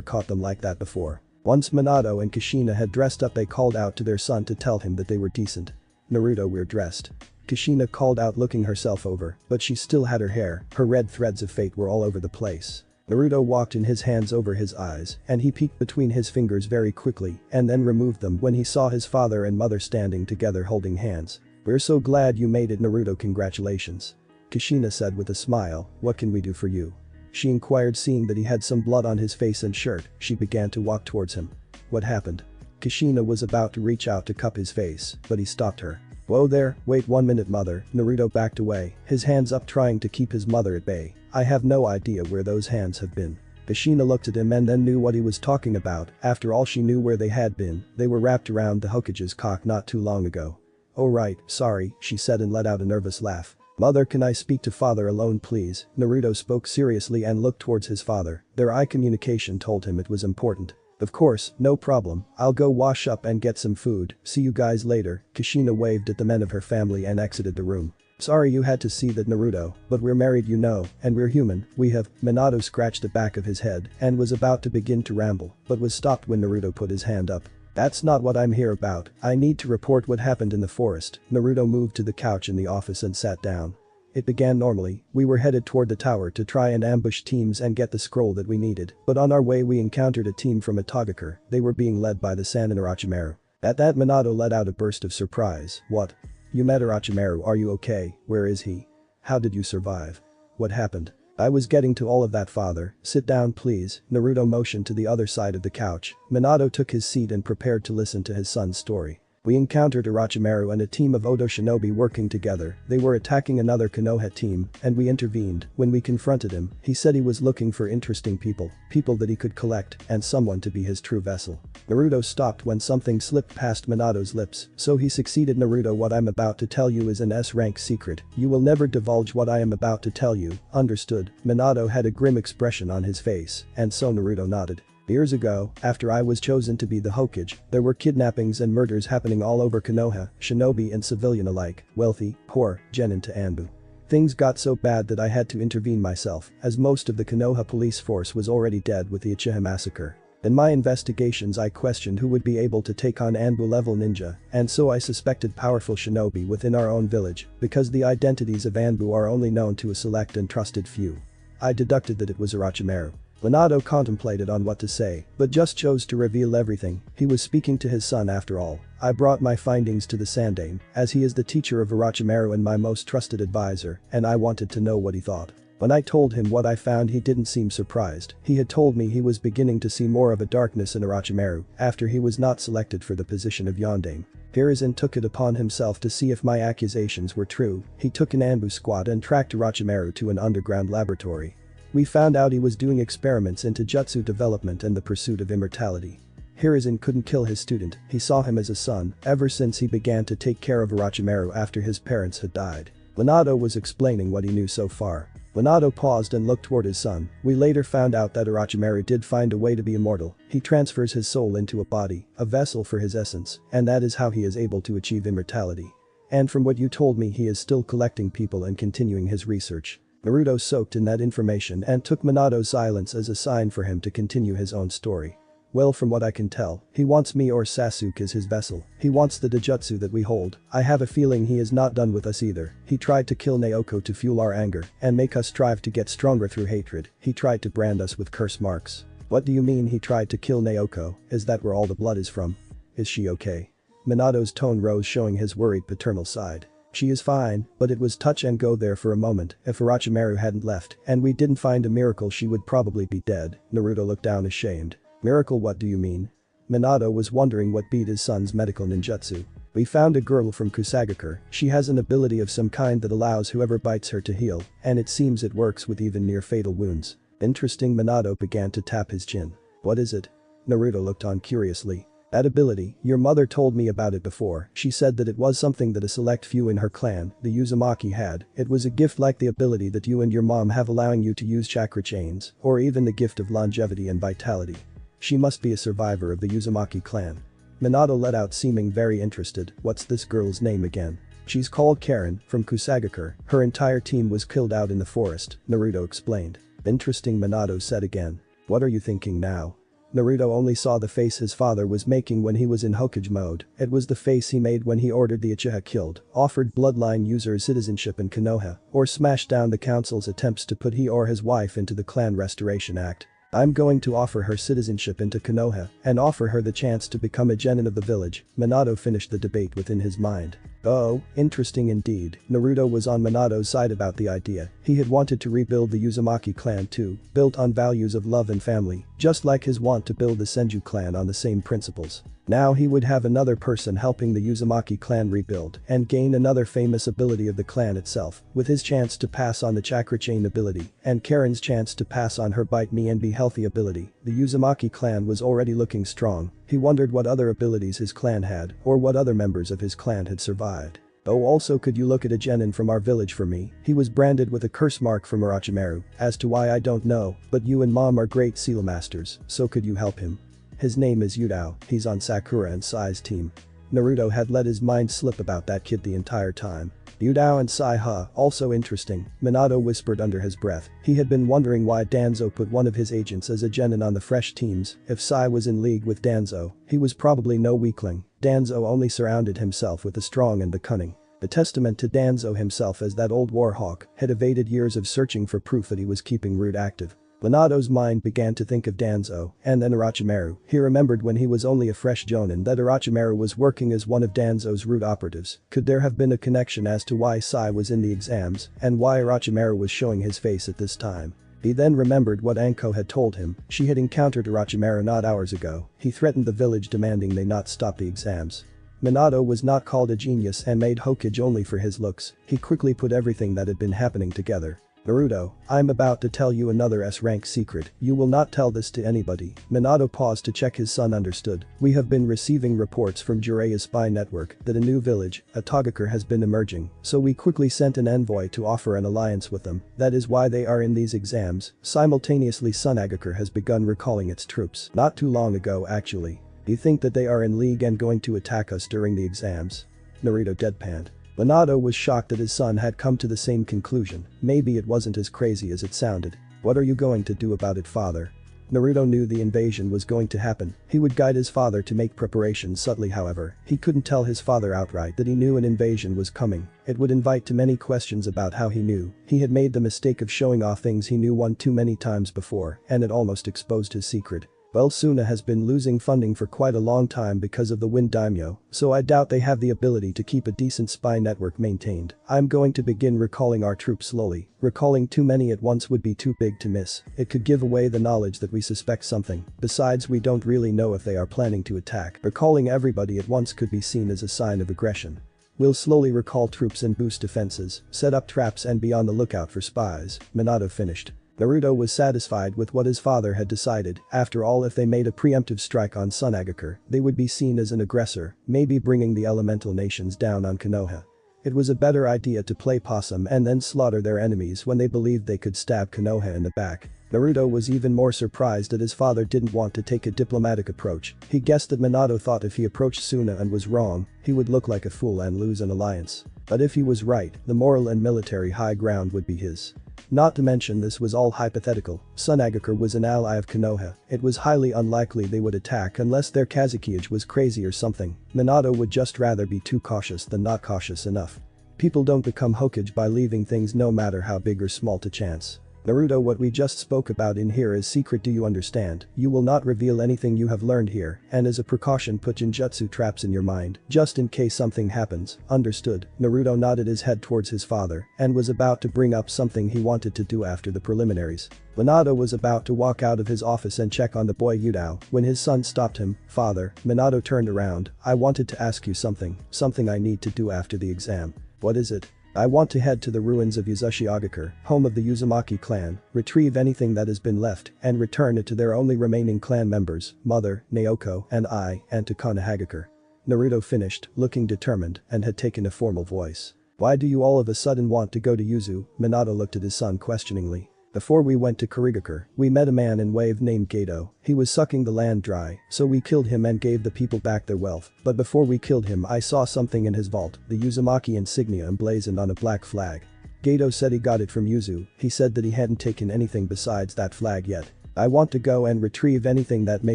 caught them like that before. Once Minato and Kushina had dressed up they called out to their son to tell him that they were decent. Naruto, we're dressed. Kushina called out looking herself over, but she still had her hair, her red threads of fate were all over the place. Naruto walked in his hands over his eyes, and he peeked between his fingers very quickly and then removed them when he saw his father and mother standing together holding hands. We're so glad you made it Naruto, congratulations. Kushina said with a smile, what can we do for you? She inquired seeing that he had some blood on his face and shirt, she began to walk towards him. What happened? Kushina was about to reach out to cup his face, but he stopped her. Whoa there, wait 1 minute mother, Naruto backed away, his hands up trying to keep his mother at bay. I have no idea where those hands have been. Kushina looked at him and then knew what he was talking about, after all she knew where they had been, they were wrapped around the Hokage's cock not too long ago. Oh right, sorry, she said and let out a nervous laugh. Mother, can I speak to father alone please? Naruto spoke seriously and looked towards his father, their eye communication told him it was important. Of course, no problem, I'll go wash up and get some food, see you guys later. Kushina waved at the men of her family and exited the room. Sorry you had to see that Naruto, but we're married you know, and we're human, we have. Minato scratched the back of his head and was about to begin to ramble, but was stopped when Naruto put his hand up. That's not what I'm here about, I need to report what happened in the forest. Naruto moved to the couch in the office and sat down. It began normally, we were headed toward the tower to try and ambush teams and get the scroll that we needed, but on our way we encountered a team from Itagakure, they were being led by the Sannin Orochimaru. At that Minato let out a burst of surprise, what? You met Orochimaru, are you okay, where is he? How did you survive? What happened? I was getting to all of that father, sit down please, Naruto motioned to the other side of the couch. Minato took his seat and prepared to listen to his son's story. We encountered Orochimaru and a team of Odo shinobi working together. They were attacking another Konoha team, and we intervened. When we confronted him, he said he was looking for interesting people that he could collect, and someone to be his true vessel. Naruto stopped when something slipped past Minato's lips, so he succeeded. Naruto, what I'm about to tell you is an S-rank secret. You will never divulge what I am about to tell you, understood? Minato had a grim expression on his face, and so Naruto nodded. Years ago, after I was chosen to be the Hokage, there were kidnappings and murders happening all over Konoha, shinobi and civilian alike, wealthy, poor, genin to Anbu. Things got so bad that I had to intervene myself, as most of the Konoha police force was already dead with the Uchiha massacre. In my investigations I questioned who would be able to take on Anbu-level ninja, and so I suspected powerful shinobi within our own village, because the identities of Anbu are only known to a select and trusted few. I deducted that it was Orochimaru. Minato contemplated on what to say, but just chose to reveal everything. He was speaking to his son after all. I brought my findings to the Sandaime, as he is the teacher of Orochimaru and my most trusted advisor, and I wanted to know what he thought. When I told him what I found, he didn't seem surprised. He had told me he was beginning to see more of a darkness in Orochimaru after he was not selected for the position of Yondaime. Hiruzen took it upon himself to see if my accusations were true. He took an Anbu squad and tracked Orochimaru to an underground laboratory. We found out he was doing experiments into jutsu development and the pursuit of immortality. Hiruzen couldn't kill his student, he saw him as a son ever since he began to take care of Orochimaru after his parents had died. Minato was explaining what he knew so far. Minato paused and looked toward his son. We later found out that Orochimaru did find a way to be immortal. He transfers his soul into a body, a vessel for his essence, and that is how he is able to achieve immortality. And from what you told me, he is still collecting people and continuing his research. Naruto soaked in that information and took Minato's silence as a sign for him to continue his own story. Well, from what I can tell, he wants me or Sasuke as his vessel. He wants the Dojutsu that we hold. I have a feeling he is not done with us either. He tried to kill Naoko to fuel our anger and make us strive to get stronger through hatred. He tried to brand us with curse marks. What do you mean he tried to kill Naoko? Is that where all the blood is from? Is she okay? Minato's tone rose, showing his worried paternal side. She is fine, but it was touch and go there for a moment. If Orochimaru hadn't left and we didn't find a miracle, she would probably be dead. Naruto looked down ashamed. Miracle, what do you mean? Minato was wondering what beat his son's medical ninjutsu. We found a girl from Kusagakure. She has an ability of some kind that allows whoever bites her to heal, and it seems it works with even near fatal wounds. Interesting. Minato began to tap his chin. What is it? Naruto looked on curiously. That ability, your mother told me about it before. She said that it was something that a select few in her clan, the Uzumaki, had. It was a gift like the ability that you and your mom have, allowing you to use chakra chains, or even the gift of longevity and vitality. She must be a survivor of the Uzumaki clan. Minato let out, seeming very interested. What's this girl's name again? She's called Karen, from Kusagakure. Her entire team was killed out in the forest, Naruto explained. Interesting, Minato said again. What are you thinking now? Naruto only saw the face his father was making when he was in Hokage mode. It was the face he made when he ordered the Uchiha killed, offered bloodline users citizenship in Konoha, or smashed down the council's attempts to put he or his wife into the Clan Restoration Act. I'm going to offer her citizenship into Konoha and offer her the chance to become a genin of the village. Minato finished the debate within his mind. Oh, interesting indeed. Naruto was on Minato's side about the idea. He had wanted to rebuild the Uzumaki clan too, built on values of love and family, just like his want to build the Senju clan on the same principles. Now he would have another person helping the Uzumaki clan rebuild and gain another famous ability of the clan itself, with his chance to pass on the chakra chain ability and Karen's chance to pass on her bite me and be healthy ability. The Uzumaki clan was already looking strong. He wondered what other abilities his clan had, or what other members of his clan had survived. Oh, also, could you look at a genin from our village for me? He was branded with a curse mark from Orochimaru. As to why, I don't know, but you and mom are great seal masters, so could you help him? His name is Yudao, he's on Sakura and Sai's team. Naruto had let his mind slip about that kid the entire time. Yudao and Sai, also interesting, Minato whispered under his breath. He had been wondering why Danzo put one of his agents as a genin on the fresh teams. If Sai was in league with Danzo, he was probably no weakling. Danzo only surrounded himself with the strong and the cunning. The testament to Danzo himself as that old warhawk had evaded years of searching for proof that he was keeping root active. Minato's mind began to think of Danzo, and then Orochimaru. He remembered when he was only a fresh jonin that Orochimaru was working as one of Danzo's root operatives. Could there have been a connection as to why Sai was in the exams, and why Orochimaru was showing his face at this time? He then remembered what Anko had told him. She had encountered Orochimaru not hours ago. He threatened the village, demanding they not stop the exams. Minato was not called a genius and made Hokage only for his looks, he quickly put everything that had been happening together. Naruto, I'm about to tell you another S-rank secret, you will not tell this to anybody. Minato paused to check his son understood. We have been receiving reports from Jireya's spy network that a new village, a Togeker, has been emerging, so we quickly sent an envoy to offer an alliance with them. That is why they are in these exams. Simultaneously Sunagaker has begun recalling its troops. Not too long ago actually. You think that they are in league and going to attack us during the exams? Naruto deadpanned. Minato was shocked that his son had come to the same conclusion. Maybe it wasn't as crazy as it sounded. What are you going to do about it, father? Naruto knew the invasion was going to happen. He would guide his father to make preparations subtly, however. He couldn't tell his father outright that he knew an invasion was coming. It would invite too many questions about how he knew. He had made the mistake of showing off things he knew one too many times before, and it almost exposed his secret. Well, Suna has been losing funding for quite a long time because of the Wind Daimyo, so I doubt they have the ability to keep a decent spy network maintained. I'm going to begin recalling our troops slowly. Recalling too many at once would be too big to miss. It could give away the knowledge that we suspect something. Besides, we don't really know if they are planning to attack. Recalling everybody at once could be seen as a sign of aggression. We'll slowly recall troops and boost defenses, set up traps and be on the lookout for spies. Minato finished. Naruto was satisfied with what his father had decided. After all, if they made a preemptive strike on Sunagaker, they would be seen as an aggressor, maybe bringing the elemental nations down on Konoha. It was a better idea to play possum and then slaughter their enemies when they believed they could stab Konoha in the back. Naruto was even more surprised that his father didn't want to take a diplomatic approach. He guessed that Minato thought if he approached Suna and was wrong, he would look like a fool and lose an alliance. But if he was right, the moral and military high ground would be his. Not to mention this was all hypothetical. Sunagaker was an ally of Konoha. It was highly unlikely they would attack unless their Kazekage was crazy or something. Minato would just rather be too cautious than not cautious enough. People don't become Hokage by leaving things no matter how big or small to chance. Naruto, what we just spoke about in here is secret, do you understand? You will not reveal anything you have learned here, and as a precaution put ninjutsu traps in your mind, just in case something happens. Understood? Naruto nodded his head towards his father, and was about to bring up something he wanted to do after the preliminaries. Minato was about to walk out of his office and check on the boy Yudao, when his son stopped him. Father, Minato turned around, I wanted to ask you something I need to do after the exam. What is it? I want to head to the ruins of Uzushiagaker, home of the Uzumaki clan, retrieve anything that has been left, and return it to their only remaining clan members, Mother, Naoko, and I, and to Konohagakure. Naruto finished, looking determined, and had taken a formal voice. Why do you all of a sudden want to go to Yuzu? Minato looked at his son questioningly. Before we went to Kurigakure, we met a man in Wave named Gato. He was sucking the land dry, so we killed him and gave the people back their wealth. But before we killed him, I saw something in his vault, the Uzumaki insignia emblazoned on a black flag. Gato said he got it from Yuzu. He said that he hadn't taken anything besides that flag yet. I want to go and retrieve anything that may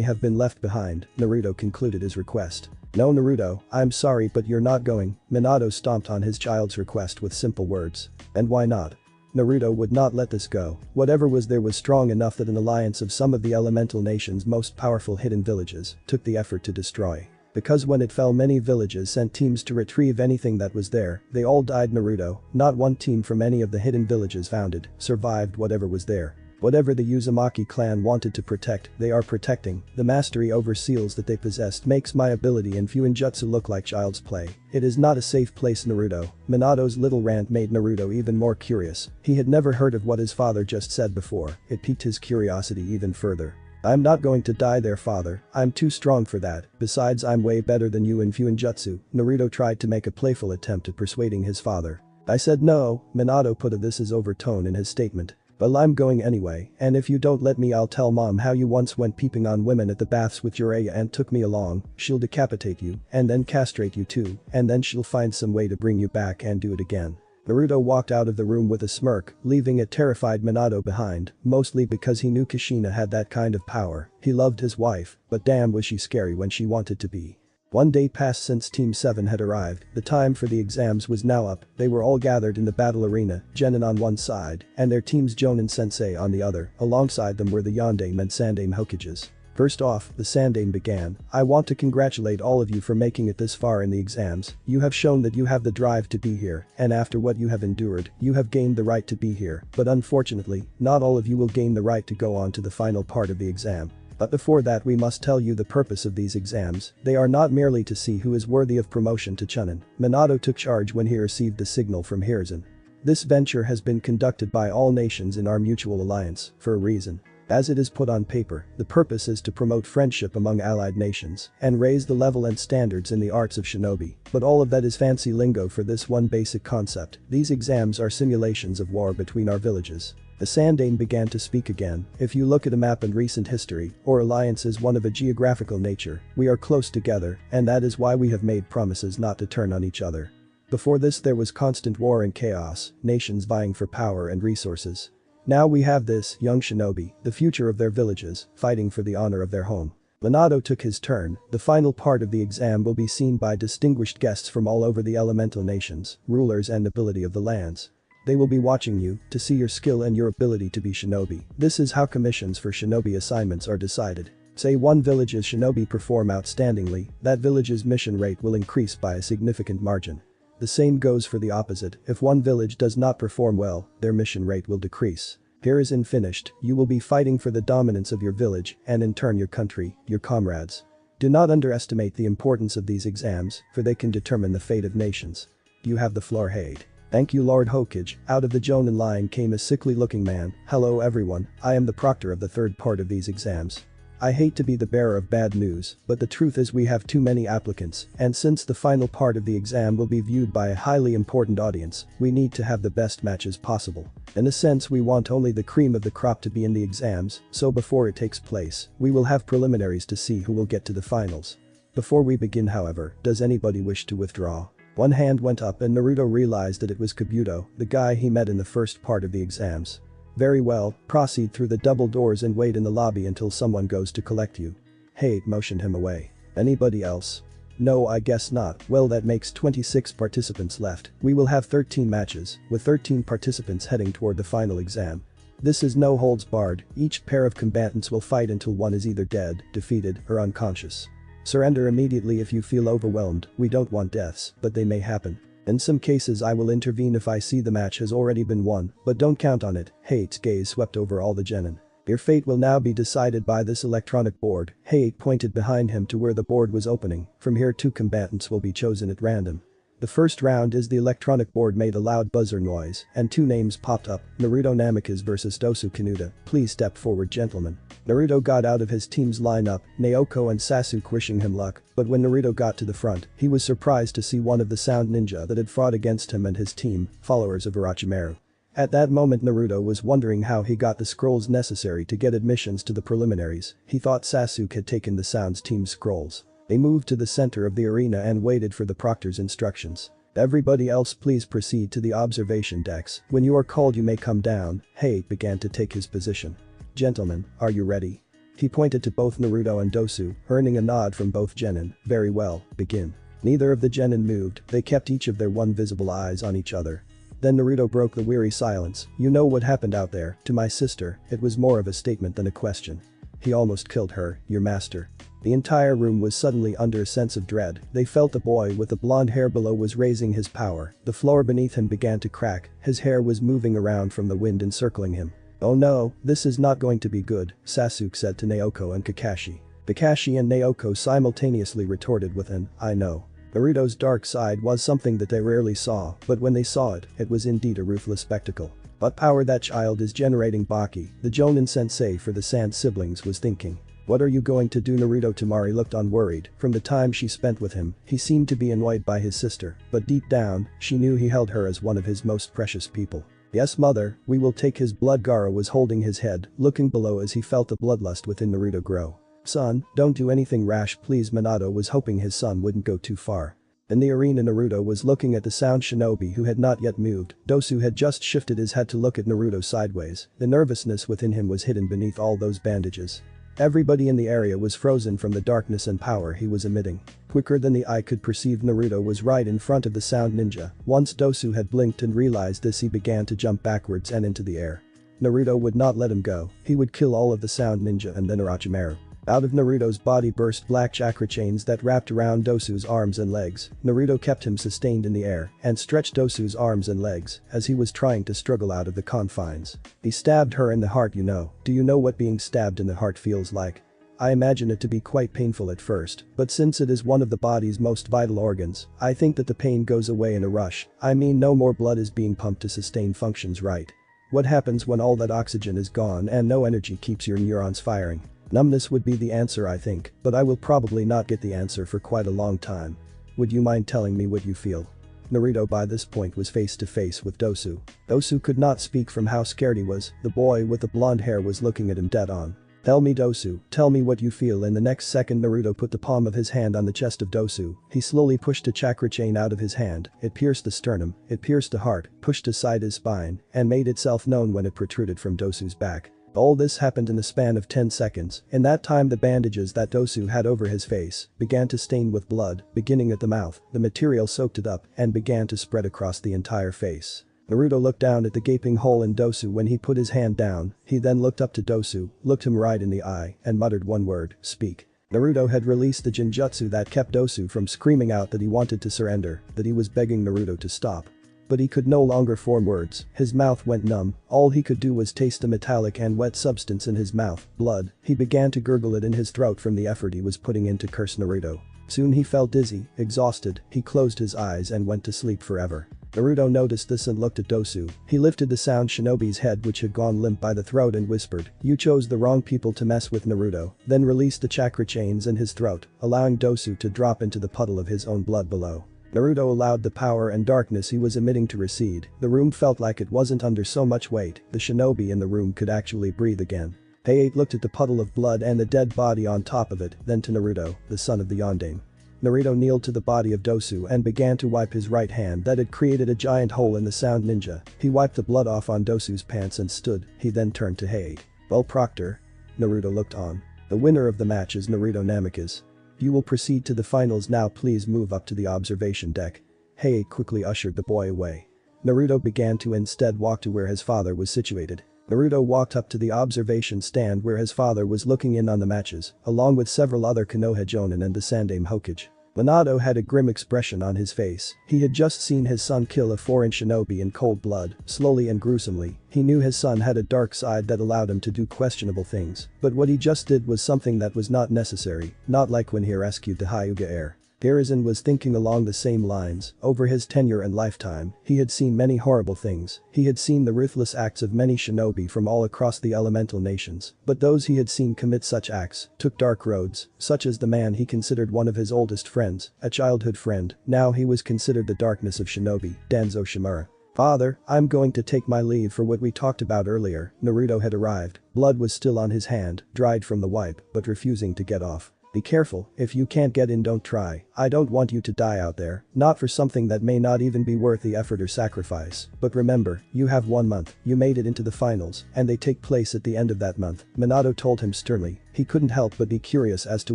have been left behind. Naruto concluded his request. No, Naruto, I'm sorry, but you're not going. Minato stomped on his child's request with simple words. And why not? Naruto would not let this go. Whatever was there was strong enough that an alliance of some of the elemental nation's most powerful hidden villages took the effort to destroy. Because when it fell, many villages sent teams to retrieve anything that was there. They all died. Naruto, not one team from any of the hidden villages founded, survived whatever was there. Whatever the Uzumaki clan wanted to protect, they are protecting. The mastery over seals that they possessed makes my ability in Fuinjutsu look like child's play. It is not a safe place, Naruto. Minato's little rant made Naruto even more curious. He had never heard of what his father just said before. It piqued his curiosity even further. I'm not going to die there, father. I'm too strong for that. Besides, I'm way better than you in Fuinjutsu. Naruto tried to make a playful attempt at persuading his father. I said no. Minato put a "this is over" tone in his statement. But I'm going anyway, and if you don't let me, I'll tell mom how you once went peeping on women at the baths with Jiraiya and took me along. She'll decapitate you, and then castrate you too, and then she'll find some way to bring you back and do it again. Naruto walked out of the room with a smirk, leaving a terrified Minato behind, mostly because he knew Kushina had that kind of power. He loved his wife, but damn was she scary when she wanted to be. One day passed since Team 7 had arrived. The time for the exams was now up. They were all gathered in the battle arena, Genin on one side, and their teams Jonin Sensei on the other. Alongside them were the Yondaime and Sandaime Hokages. First off, the Sandaime began. I want to congratulate all of you for making it this far in the exams. You have shown that you have the drive to be here, and after what you have endured, you have gained the right to be here. But unfortunately, not all of you will gain the right to go on to the final part of the exam. But before that we must tell you the purpose of these exams. They are not merely to see who is worthy of promotion to Chunin. Minato took charge when he received the signal from Hiruzen. This venture has been conducted by all nations in our mutual alliance, for a reason. As it is put on paper, the purpose is to promote friendship among allied nations and raise the level and standards in the arts of shinobi. But all of that is fancy lingo for this one basic concept. These exams are simulations of war between our villages. The Sandane began to speak again. If you look at a map and recent history, our alliance is one of a geographical nature. We are close together, and that is why we have made promises not to turn on each other. Before this there was constant war and chaos, nations vying for power and resources. Now we have this, young shinobi, the future of their villages, fighting for the honor of their home. Minato took his turn. The final part of the exam will be seen by distinguished guests from all over the elemental nations, rulers and nobility of the lands. They will be watching you to see your skill and your ability to be shinobi. This is how commissions for shinobi assignments are decided. Say one village's shinobi perform outstandingly, that village's mission rate will increase by a significant margin. The same goes for the opposite. If one village does not perform well, their mission rate will decrease. Hiruzen finished, you will be fighting for the dominance of your village and in turn your country, your comrades. Do not underestimate the importance of these exams, for they can determine the fate of nations. You have the floor, Hade. Thank you, Lord Hokage. Out of the Jonin line came a sickly looking man. Hello everyone, I am the proctor of the third part of these exams. I hate to be the bearer of bad news, but the truth is we have too many applicants, and since the final part of the exam will be viewed by a highly important audience, we need to have the best matches possible. In a sense we want only the cream of the crop to be in the exams, so before it takes place, we will have preliminaries to see who will get to the finals. Before we begin however, does anybody wish to withdraw? One hand went up and Naruto realized that it was Kabuto, the guy he met in the first part of the exams. Very well, proceed through the double doors and wait in the lobby until someone goes to collect you. Hate motioned him away. Anybody else? No, I guess not. Well, that makes 26 participants left. We will have 13 matches, with 13 participants heading toward the final exam. This is no holds barred. Each pair of combatants will fight until one is either dead, defeated, or unconscious. Surrender immediately if you feel overwhelmed. We don't want deaths, but they may happen. In some cases I will intervene if I see the match has already been won, but don't count on it. Hate's gaze swept over all the genin. Your fate will now be decided by this electronic board. Hate pointed behind him to where the board was opening. From here 2 combatants will be chosen at random. The first round is the electronic board made a loud buzzer noise, and 2 names popped up, Naruto Namikaze vs Dosu Kanuta. Please step forward, gentlemen. Naruto got out of his team's lineup, Naoko and Sasuke wishing him luck, but when Naruto got to the front, he was surprised to see one of the sound ninja that had fought against him and his team, followers of Orochimaru. At that moment Naruto was wondering how he got the scrolls necessary to get admissions to the preliminaries. He thought Sasuke had taken the sound's team's scrolls. They moved to the center of the arena and waited for the proctor's instructions. Everybody else please proceed to the observation decks. When you are called you may come down. Hate began to take his position. Gentlemen, are you ready? He pointed to both Naruto and Dosu, earning a nod from both genin. Very well, begin. Neither of the genin moved, they kept each of their one visible eyes on each other. Then Naruto broke the weary silence. You know what happened out there, to my sister. It was more of a statement than a question. He almost killed her, your master. The entire room was suddenly under a sense of dread. They felt the boy with the blonde hair below was raising his power. The floor beneath him began to crack, his hair was moving around from the wind encircling him. Oh no, this is not going to be good, Sasuke said to Naoko and Kakashi. Kakashi and Naoko simultaneously retorted with an, I know. Naruto's dark side was something that they rarely saw, but when they saw it, it was indeed a ruthless spectacle. What power that child is generating, Baki, the Jonin sensei for the Sand siblings was thinking. What are you going to do? Naruto Tamari looked unworried. From the time she spent with him, he seemed to be annoyed by his sister, but deep down, she knew he held her as one of his most precious people. Yes mother, we will take his blood. Gaara was holding his head, looking below as he felt the bloodlust within Naruto grow. Son, don't do anything rash please. Minato was hoping his son wouldn't go too far. In the arena Naruto was looking at the sound shinobi who had not yet moved. Dosu had just shifted his head to look at Naruto sideways. The nervousness within him was hidden beneath all those bandages. Everybody in the area was frozen from the darkness and power he was emitting. Quicker than the eye could perceive, Naruto was right in front of the sound ninja. Once Dosu had blinked and realized this, he began to jump backwards and into the air. Naruto would not let him go. He would kill all of the sound ninja and then Orochimaru. Out of Naruto's body burst black chakra chains that wrapped around Dosu's arms and legs. Naruto kept him sustained in the air and stretched Dosu's arms and legs as he was trying to struggle out of the confines. He stabbed her in the heart. Do you know what being stabbed in the heart feels like? I imagine it to be quite painful at first, but since it is one of the body's most vital organs, I think that the pain goes away in a rush. I mean, no more blood is being pumped to sustain functions, right? What happens when all that oxygen is gone and no energy keeps your neurons firing? Numbness would be the answer, I think, but I will probably not get the answer for quite a long time. Would you mind telling me what you feel? Naruto by this point was face to face with Dosu. Dosu could not speak from how scared he was. The boy with the blonde hair was looking at him dead on. Tell me, Dosu, tell me what you feel. In the next second, Naruto put the palm of his hand on the chest of Dosu. He slowly pushed a chakra chain out of his hand. It pierced the sternum, it pierced the heart, pushed aside his spine, and made itself known when it protruded from Dosu's back. All this happened in the span of 10 seconds. In that time, the bandages that Dosu had over his face began to stain with blood, beginning at the mouth. The material soaked it up and began to spread across the entire face. Naruto looked down at the gaping hole in Dosu when he put his hand down. He then looked up to Dosu, looked him right in the eye, and muttered one word, "Speak." Naruto had released the genjutsu that kept Dosu from screaming out that he wanted to surrender, that he was begging Naruto to stop. But he could no longer form words. His mouth went numb. All he could do was taste the metallic and wet substance in his mouth, blood. He began to gurgle it in his throat from the effort he was putting in to curse Naruto. Soon he felt dizzy, exhausted. He closed his eyes and went to sleep forever. Naruto noticed this and looked at Dosu. He lifted the sound shinobi's head, which had gone limp by the throat, and whispered, "You chose the wrong people to mess with, Naruto," then released the chakra chains in his throat, allowing Dosu to drop into the puddle of his own blood below. Naruto allowed the power and darkness he was emitting to recede. The room felt like it wasn't under so much weight. The shinobi in the room could actually breathe again. Tei looked at the puddle of blood and the dead body on top of it, then to Naruto, the son of the Yondaime. Naruto kneeled to the body of Dosu and began to wipe his right hand that had created a giant hole in the sound ninja. He wiped the blood off on Dosu's pants and stood. He then turned to Hei. "Well, Proctor?" Naruto looked on. "The winner of the match is Naruto Namikaze. You will proceed to the finals now. Please move up to the observation deck." Hei quickly ushered the boy away. Naruto began to instead walk to where his father was situated. Naruto walked up to the observation stand where his father was looking in on the matches, along with several other Konoha Jonin and the Sandaime Hokage. Minato had a grim expression on his face. He had just seen his son kill a foreign shinobi in cold blood, slowly and gruesomely. He knew his son had a dark side that allowed him to do questionable things, but what he just did was something that was not necessary, not like when he rescued the Hyuga heir. Hiruzen was thinking along the same lines. Over his tenure and lifetime, he had seen many horrible things. He had seen the ruthless acts of many shinobi from all across the elemental nations, but those he had seen commit such acts took dark roads, such as the man he considered one of his oldest friends, a childhood friend. Now he was considered the darkness of shinobi, Danzo Shimura. "Father, I'm going to take my leave for what we talked about earlier." Naruto had arrived. Blood was still on his hand, dried from the wipe, but refusing to get off. "Be careful, if you can't get in, don't try. I don't want you to die out there, not for something that may not even be worth the effort or sacrifice. But remember, you have 1 month, you made it into the finals, and they take place at the end of that month." Minato told him sternly. He couldn't help but be curious as to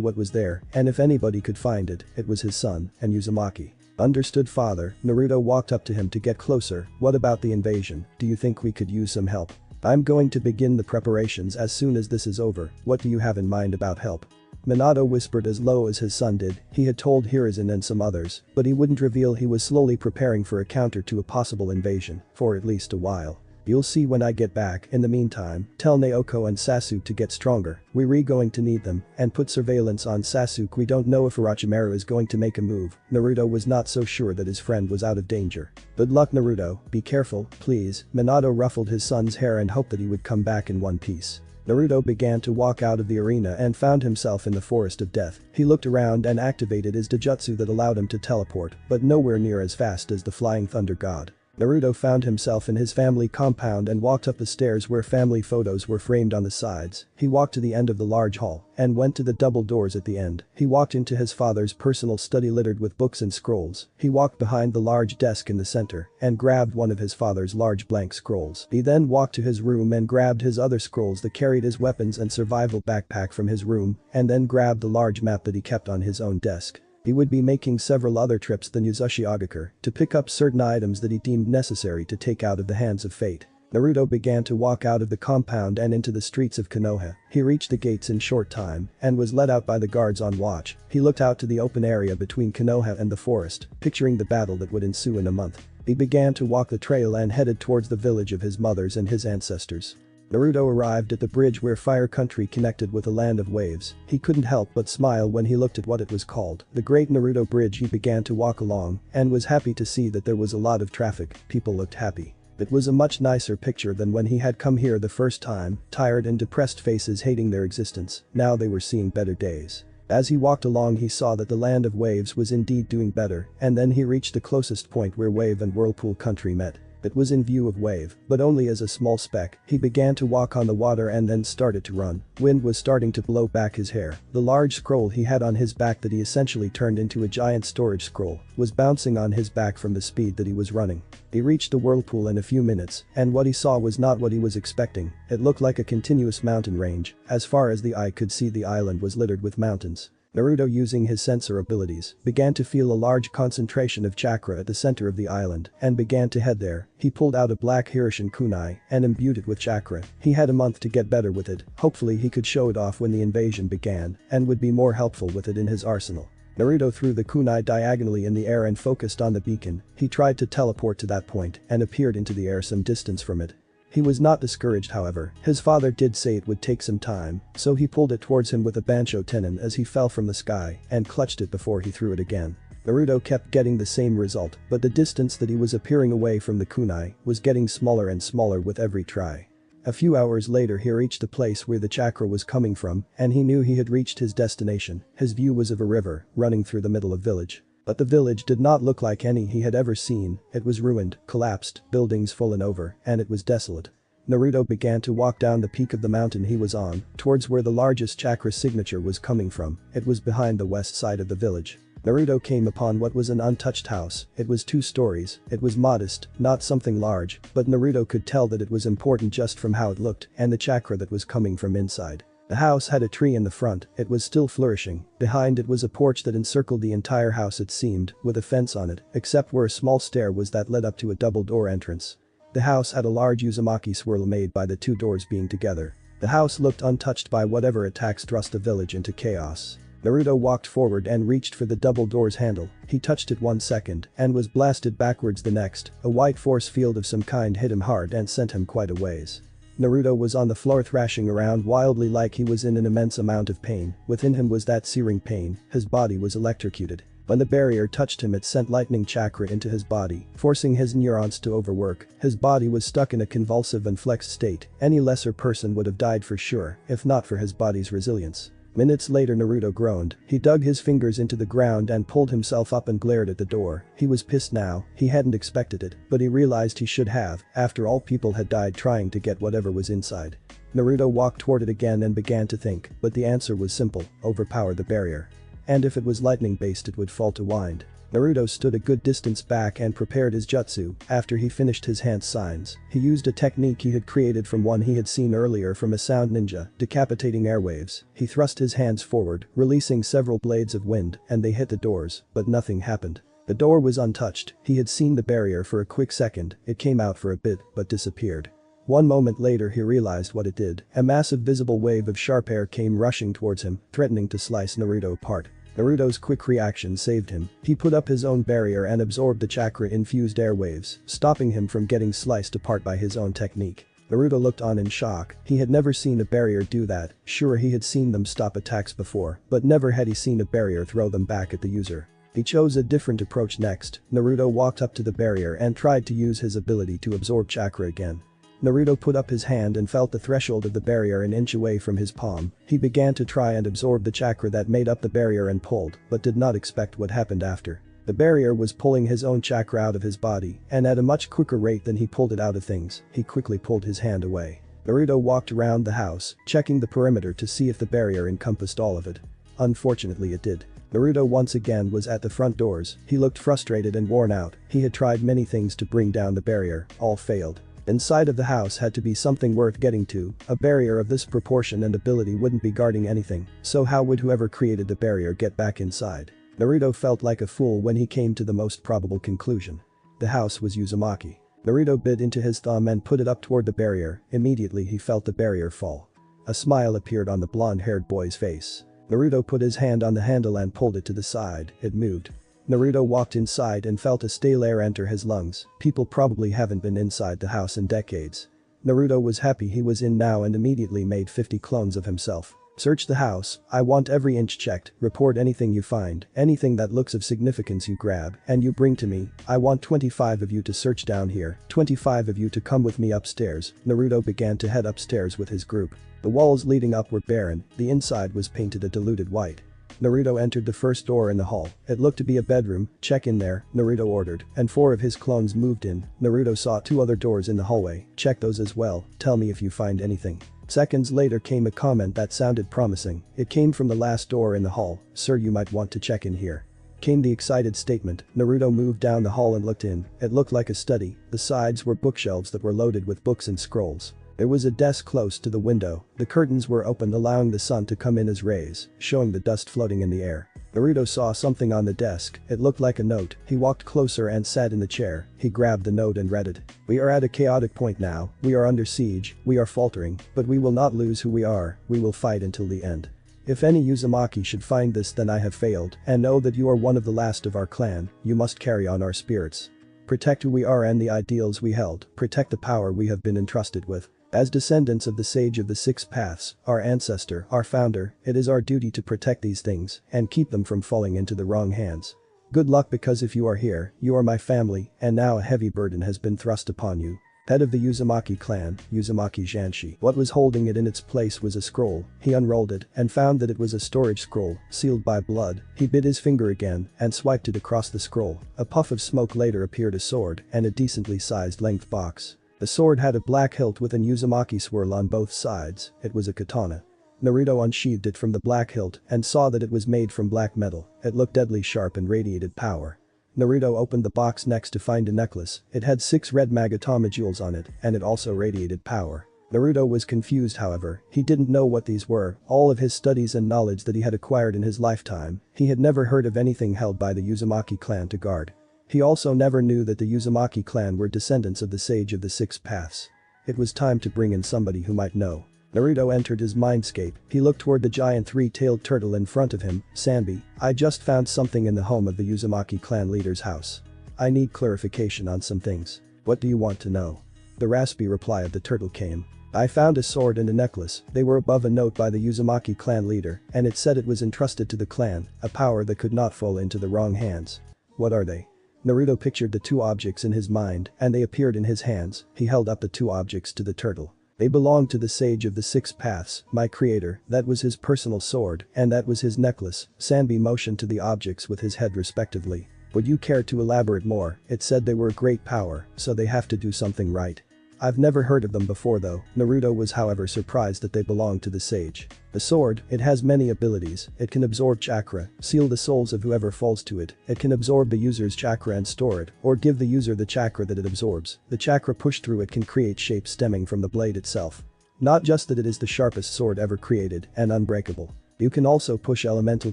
what was there, and if anybody could find it, it was his son, and Uzumaki. "Understood, father." Naruto walked up to him to get closer. "What about the invasion? Do you think we could use some help?" "I'm going to begin the preparations as soon as this is over. What do you have in mind about help?" Minato whispered as low as his son did. He had told Hiruzen and some others, but he wouldn't reveal he was slowly preparing for a counter to a possible invasion, for at least a while. "You'll see when I get back. In the meantime, tell Naoko and Sasuke to get stronger. We're going to need them, and put surveillance on Sasuke. We don't know if Orochimaru is going to make a move." Naruto was not so sure that his friend was out of danger. "Good luck, Naruto. Be careful, please." Minato ruffled his son's hair and hoped that he would come back in one piece. Naruto began to walk out of the arena and found himself in the forest of death. He looked around and activated his Dojutsu that allowed him to teleport, but nowhere near as fast as the Flying Thunder God. Naruto found himself in his family compound and walked up the stairs where family photos were framed on the sides. He walked to the end of the large hall and went to the double doors at the end. He walked into his father's personal study littered with books and scrolls. He walked behind the large desk in the center and grabbed one of his father's large blank scrolls. He then walked to his room and grabbed his other scrolls that carried his weapons and survival backpack from his room, and then grabbed the large map that he kept on his own desk. He would be making several other trips than Yuzushi Agakure to pick up certain items that he deemed necessary to take out of the hands of fate. Naruto began to walk out of the compound and into the streets of Konoha. He reached the gates in short time and was let out by the guards on watch. He looked out to the open area between Konoha and the forest, picturing the battle that would ensue in a month. He began to walk the trail and headed towards the village of his mothers and his ancestors. Naruto arrived at the bridge where Fire Country connected with a land of waves. He couldn't help but smile when he looked at what it was called. The Great Naruto Bridge. He began to walk along and was happy to see that there was a lot of traffic. People looked happy. It was a much nicer picture than when he had come here the first time, tired and depressed faces hating their existence. Now they were seeing better days. As he walked along he saw that the land of waves was indeed doing better, and then he reached the closest point where Wave and Whirlpool Country met. It was in view of Wave, but only as a small speck. He began to walk on the water and then started to run. Wind was starting to blow back his hair. The large scroll he had on his back that he essentially turned into a giant storage scroll was bouncing on his back from the speed that he was running. He reached the whirlpool in a few minutes, and what he saw was not what he was expecting. It looked like a continuous mountain range. As far as the eye could see, the island was littered with mountains. Naruto, using his sensor abilities, began to feel a large concentration of chakra at the center of the island and began to head there. He pulled out a black Hirishin kunai and imbued it with chakra. He had a month to get better with it. Hopefully he could show it off when the invasion began and would be more helpful with it in his arsenal. Naruto threw the kunai diagonally in the air and focused on the beacon. He tried to teleport to that point and appeared into the air some distance from it. He was not discouraged, however. His father did say it would take some time, so he pulled it towards him with a Bansho tenon as he fell from the sky and clutched it before he threw it again. Naruto kept getting the same result, but the distance that he was appearing away from the kunai was getting smaller and smaller with every try. A few hours later he reached the place where the chakra was coming from, and he knew he had reached his destination. His view was of a river running through the middle of village. But the village did not look like any he had ever seen. It was ruined, collapsed, buildings fallen over, and it was desolate. Naruto began to walk down the peak of the mountain he was on, towards where the largest chakra signature was coming from. It was behind the west side of the village. Naruto came upon what was an untouched house. It was 2 stories. It was modest, not something large, but Naruto could tell that it was important just from how it looked and the chakra that was coming from inside. The house had a tree in the front. It was still flourishing. Behind it was a porch that encircled the entire house, it seemed, with a fence on it, except where a small stair was that led up to a double door entrance. The house had a large Uzumaki swirl made by the 2 doors being together. The house looked untouched by whatever attacks thrust the village into chaos. Naruto walked forward and reached for the double door's handle. He touched it 1 second and was blasted backwards the next. A white force field of some kind hit him hard and sent him quite a ways. Naruto was on the floor thrashing around wildly like he was in an immense amount of pain. Within him was that searing pain. His body was electrocuted. When the barrier touched him it sent lightning chakra into his body, forcing his neurons to overwork. His body was stuck in a convulsive and flexed state. Any lesser person would have died for sure, if not for his body's resilience. Minutes later Naruto groaned. He dug his fingers into the ground and pulled himself up and glared at the door. He was pissed now. He hadn't expected it, but he realized he should have. After all, people had died trying to get whatever was inside. Naruto walked toward it again and began to think, but the answer was simple: overpower the barrier. And if it was lightning based it would fall to wind. Naruto stood a good distance back and prepared his jutsu. After he finished his hand signs, he used a technique he had created from one he had seen earlier from a sound ninja, decapitating airwaves. He thrust his hands forward, releasing several blades of wind, and they hit the doors, but nothing happened. The door was untouched. He had seen the barrier for a quick second. It came out for a bit, but disappeared. 1 moment later he realized what it did. A massive visible wave of sharp air came rushing towards him, threatening to slice Naruto apart. Naruto's quick reaction saved him. He put up his own barrier and absorbed the chakra-infused airwaves, stopping him from getting sliced apart by his own technique. Naruto looked on in shock. He had never seen a barrier do that. Sure, he had seen them stop attacks before, but never had he seen a barrier throw them back at the user. He chose a different approach next. Naruto walked up to the barrier and tried to use his ability to absorb chakra again. Naruto put up his hand and felt the threshold of the barrier an inch away from his palm. He began to try and absorb the chakra that made up the barrier and pulled, but did not expect what happened after. The barrier was pulling his own chakra out of his body, and at a much quicker rate than he pulled it out of things. He quickly pulled his hand away. Naruto walked around the house, checking the perimeter to see if the barrier encompassed all of it. Unfortunately it did. Naruto once again was at the front doors. He looked frustrated and worn out. He had tried many things to bring down the barrier, all failed. Inside of the house had to be something worth getting to. A barrier of this proportion and ability wouldn't be guarding anything, so how would whoever created the barrier get back inside? Naruto felt like a fool when he came to the most probable conclusion. The house was Uzumaki. Naruto bit into his thumb and put it up toward the barrier. Immediately he felt the barrier fall. A smile appeared on the blonde-haired boy's face. Naruto put his hand on the handle and pulled it to the side. It moved. Naruto walked inside and felt a stale air enter his lungs. People probably haven't been inside the house in decades. Naruto was happy he was in now and immediately made 50 clones of himself. Search the house, I want every inch checked, report anything you find, anything that looks of significance you grab, and you bring to me. I want 25 of you to search down here, 25 of you to come with me upstairs. Naruto began to head upstairs with his group. The walls leading up were barren, the inside was painted a diluted white. Naruto entered the first door in the hall. It looked to be a bedroom. Check in there, Naruto ordered, and 4 of his clones moved in. Naruto saw 2 other doors in the hallway. Check those as well, tell me if you find anything. Seconds later came a comment that sounded promising. It came from the last door in the hall. Sir, you might want to check in here. Came the excited statement. Naruto moved down the hall and looked in. It looked like a study. The sides were bookshelves that were loaded with books and scrolls. There was a desk close to the window. The curtains were open, allowing the sun to come in as rays, showing the dust floating in the air. Naruto saw something on the desk. It looked like a note. He walked closer and sat in the chair. He grabbed the note and read it. We are at a chaotic point now. We are under siege. We are faltering. But we will not lose who we are. We will fight until the end. If any Uzumaki should find this, then I have failed, and know that you are one of the last of our clan. You must carry on our spirits. Protect who we are and the ideals we held. Protect the power we have been entrusted with. As descendants of the Sage of the Six Paths, our ancestor, our founder, it is our duty to protect these things and keep them from falling into the wrong hands. Good luck, because if you are here, you are my family, and now a heavy burden has been thrust upon you. Head of the Uzumaki clan, Uzumaki Janshi. What was holding it in its place was a scroll. He unrolled it and found that it was a storage scroll, sealed by blood. He bit his finger again and swiped it across the scroll. A puff of smoke later appeared, a sword and a decently sized length box. The sword had a black hilt with an Uzumaki swirl on both sides. It was a katana. Naruto unsheathed it from the black hilt and saw that it was made from black metal. It looked deadly sharp and radiated power. Naruto opened the box next to find a necklace. It had 6 red Magatama jewels on it, and it also radiated power. Naruto was confused, however. He didn't know what these were. All of his studies and knowledge that he had acquired in his lifetime, he had never heard of anything held by the Uzumaki clan to guard. He also never knew that the Uzumaki clan were descendants of the Sage of the Six Paths. It was time to bring in somebody who might know. Naruto entered his mindscape. He looked toward the giant 3-tailed turtle in front of him. Sanbi, I just found something in the home of the Uzumaki clan leader's house. I need clarification on some things. What do you want to know? The raspy reply of the turtle came. I found a sword and a necklace. They were above a note by the Uzumaki clan leader, and it said it was entrusted to the clan, a power that could not fall into the wrong hands. What are they? Naruto pictured the 2 objects in his mind, and they appeared in his hands. He held up the 2 objects to the turtle. They belonged to the Sage of the Six Paths, my creator. That was his personal sword, and that was his necklace. Sanbi motioned to the objects with his head respectively. Would you care to elaborate more? It said they were a great power, so they have to do something right. I've never heard of them before though. Naruto was however surprised that they belonged to the sage. The sword, it has many abilities. It can absorb chakra, seal the souls of whoever falls to it. It can absorb the user's chakra and store it, or give the user the chakra that it absorbs. The chakra pushed through it can create shapes stemming from the blade itself. Not just that it is the sharpest sword ever created and unbreakable. You can also push elemental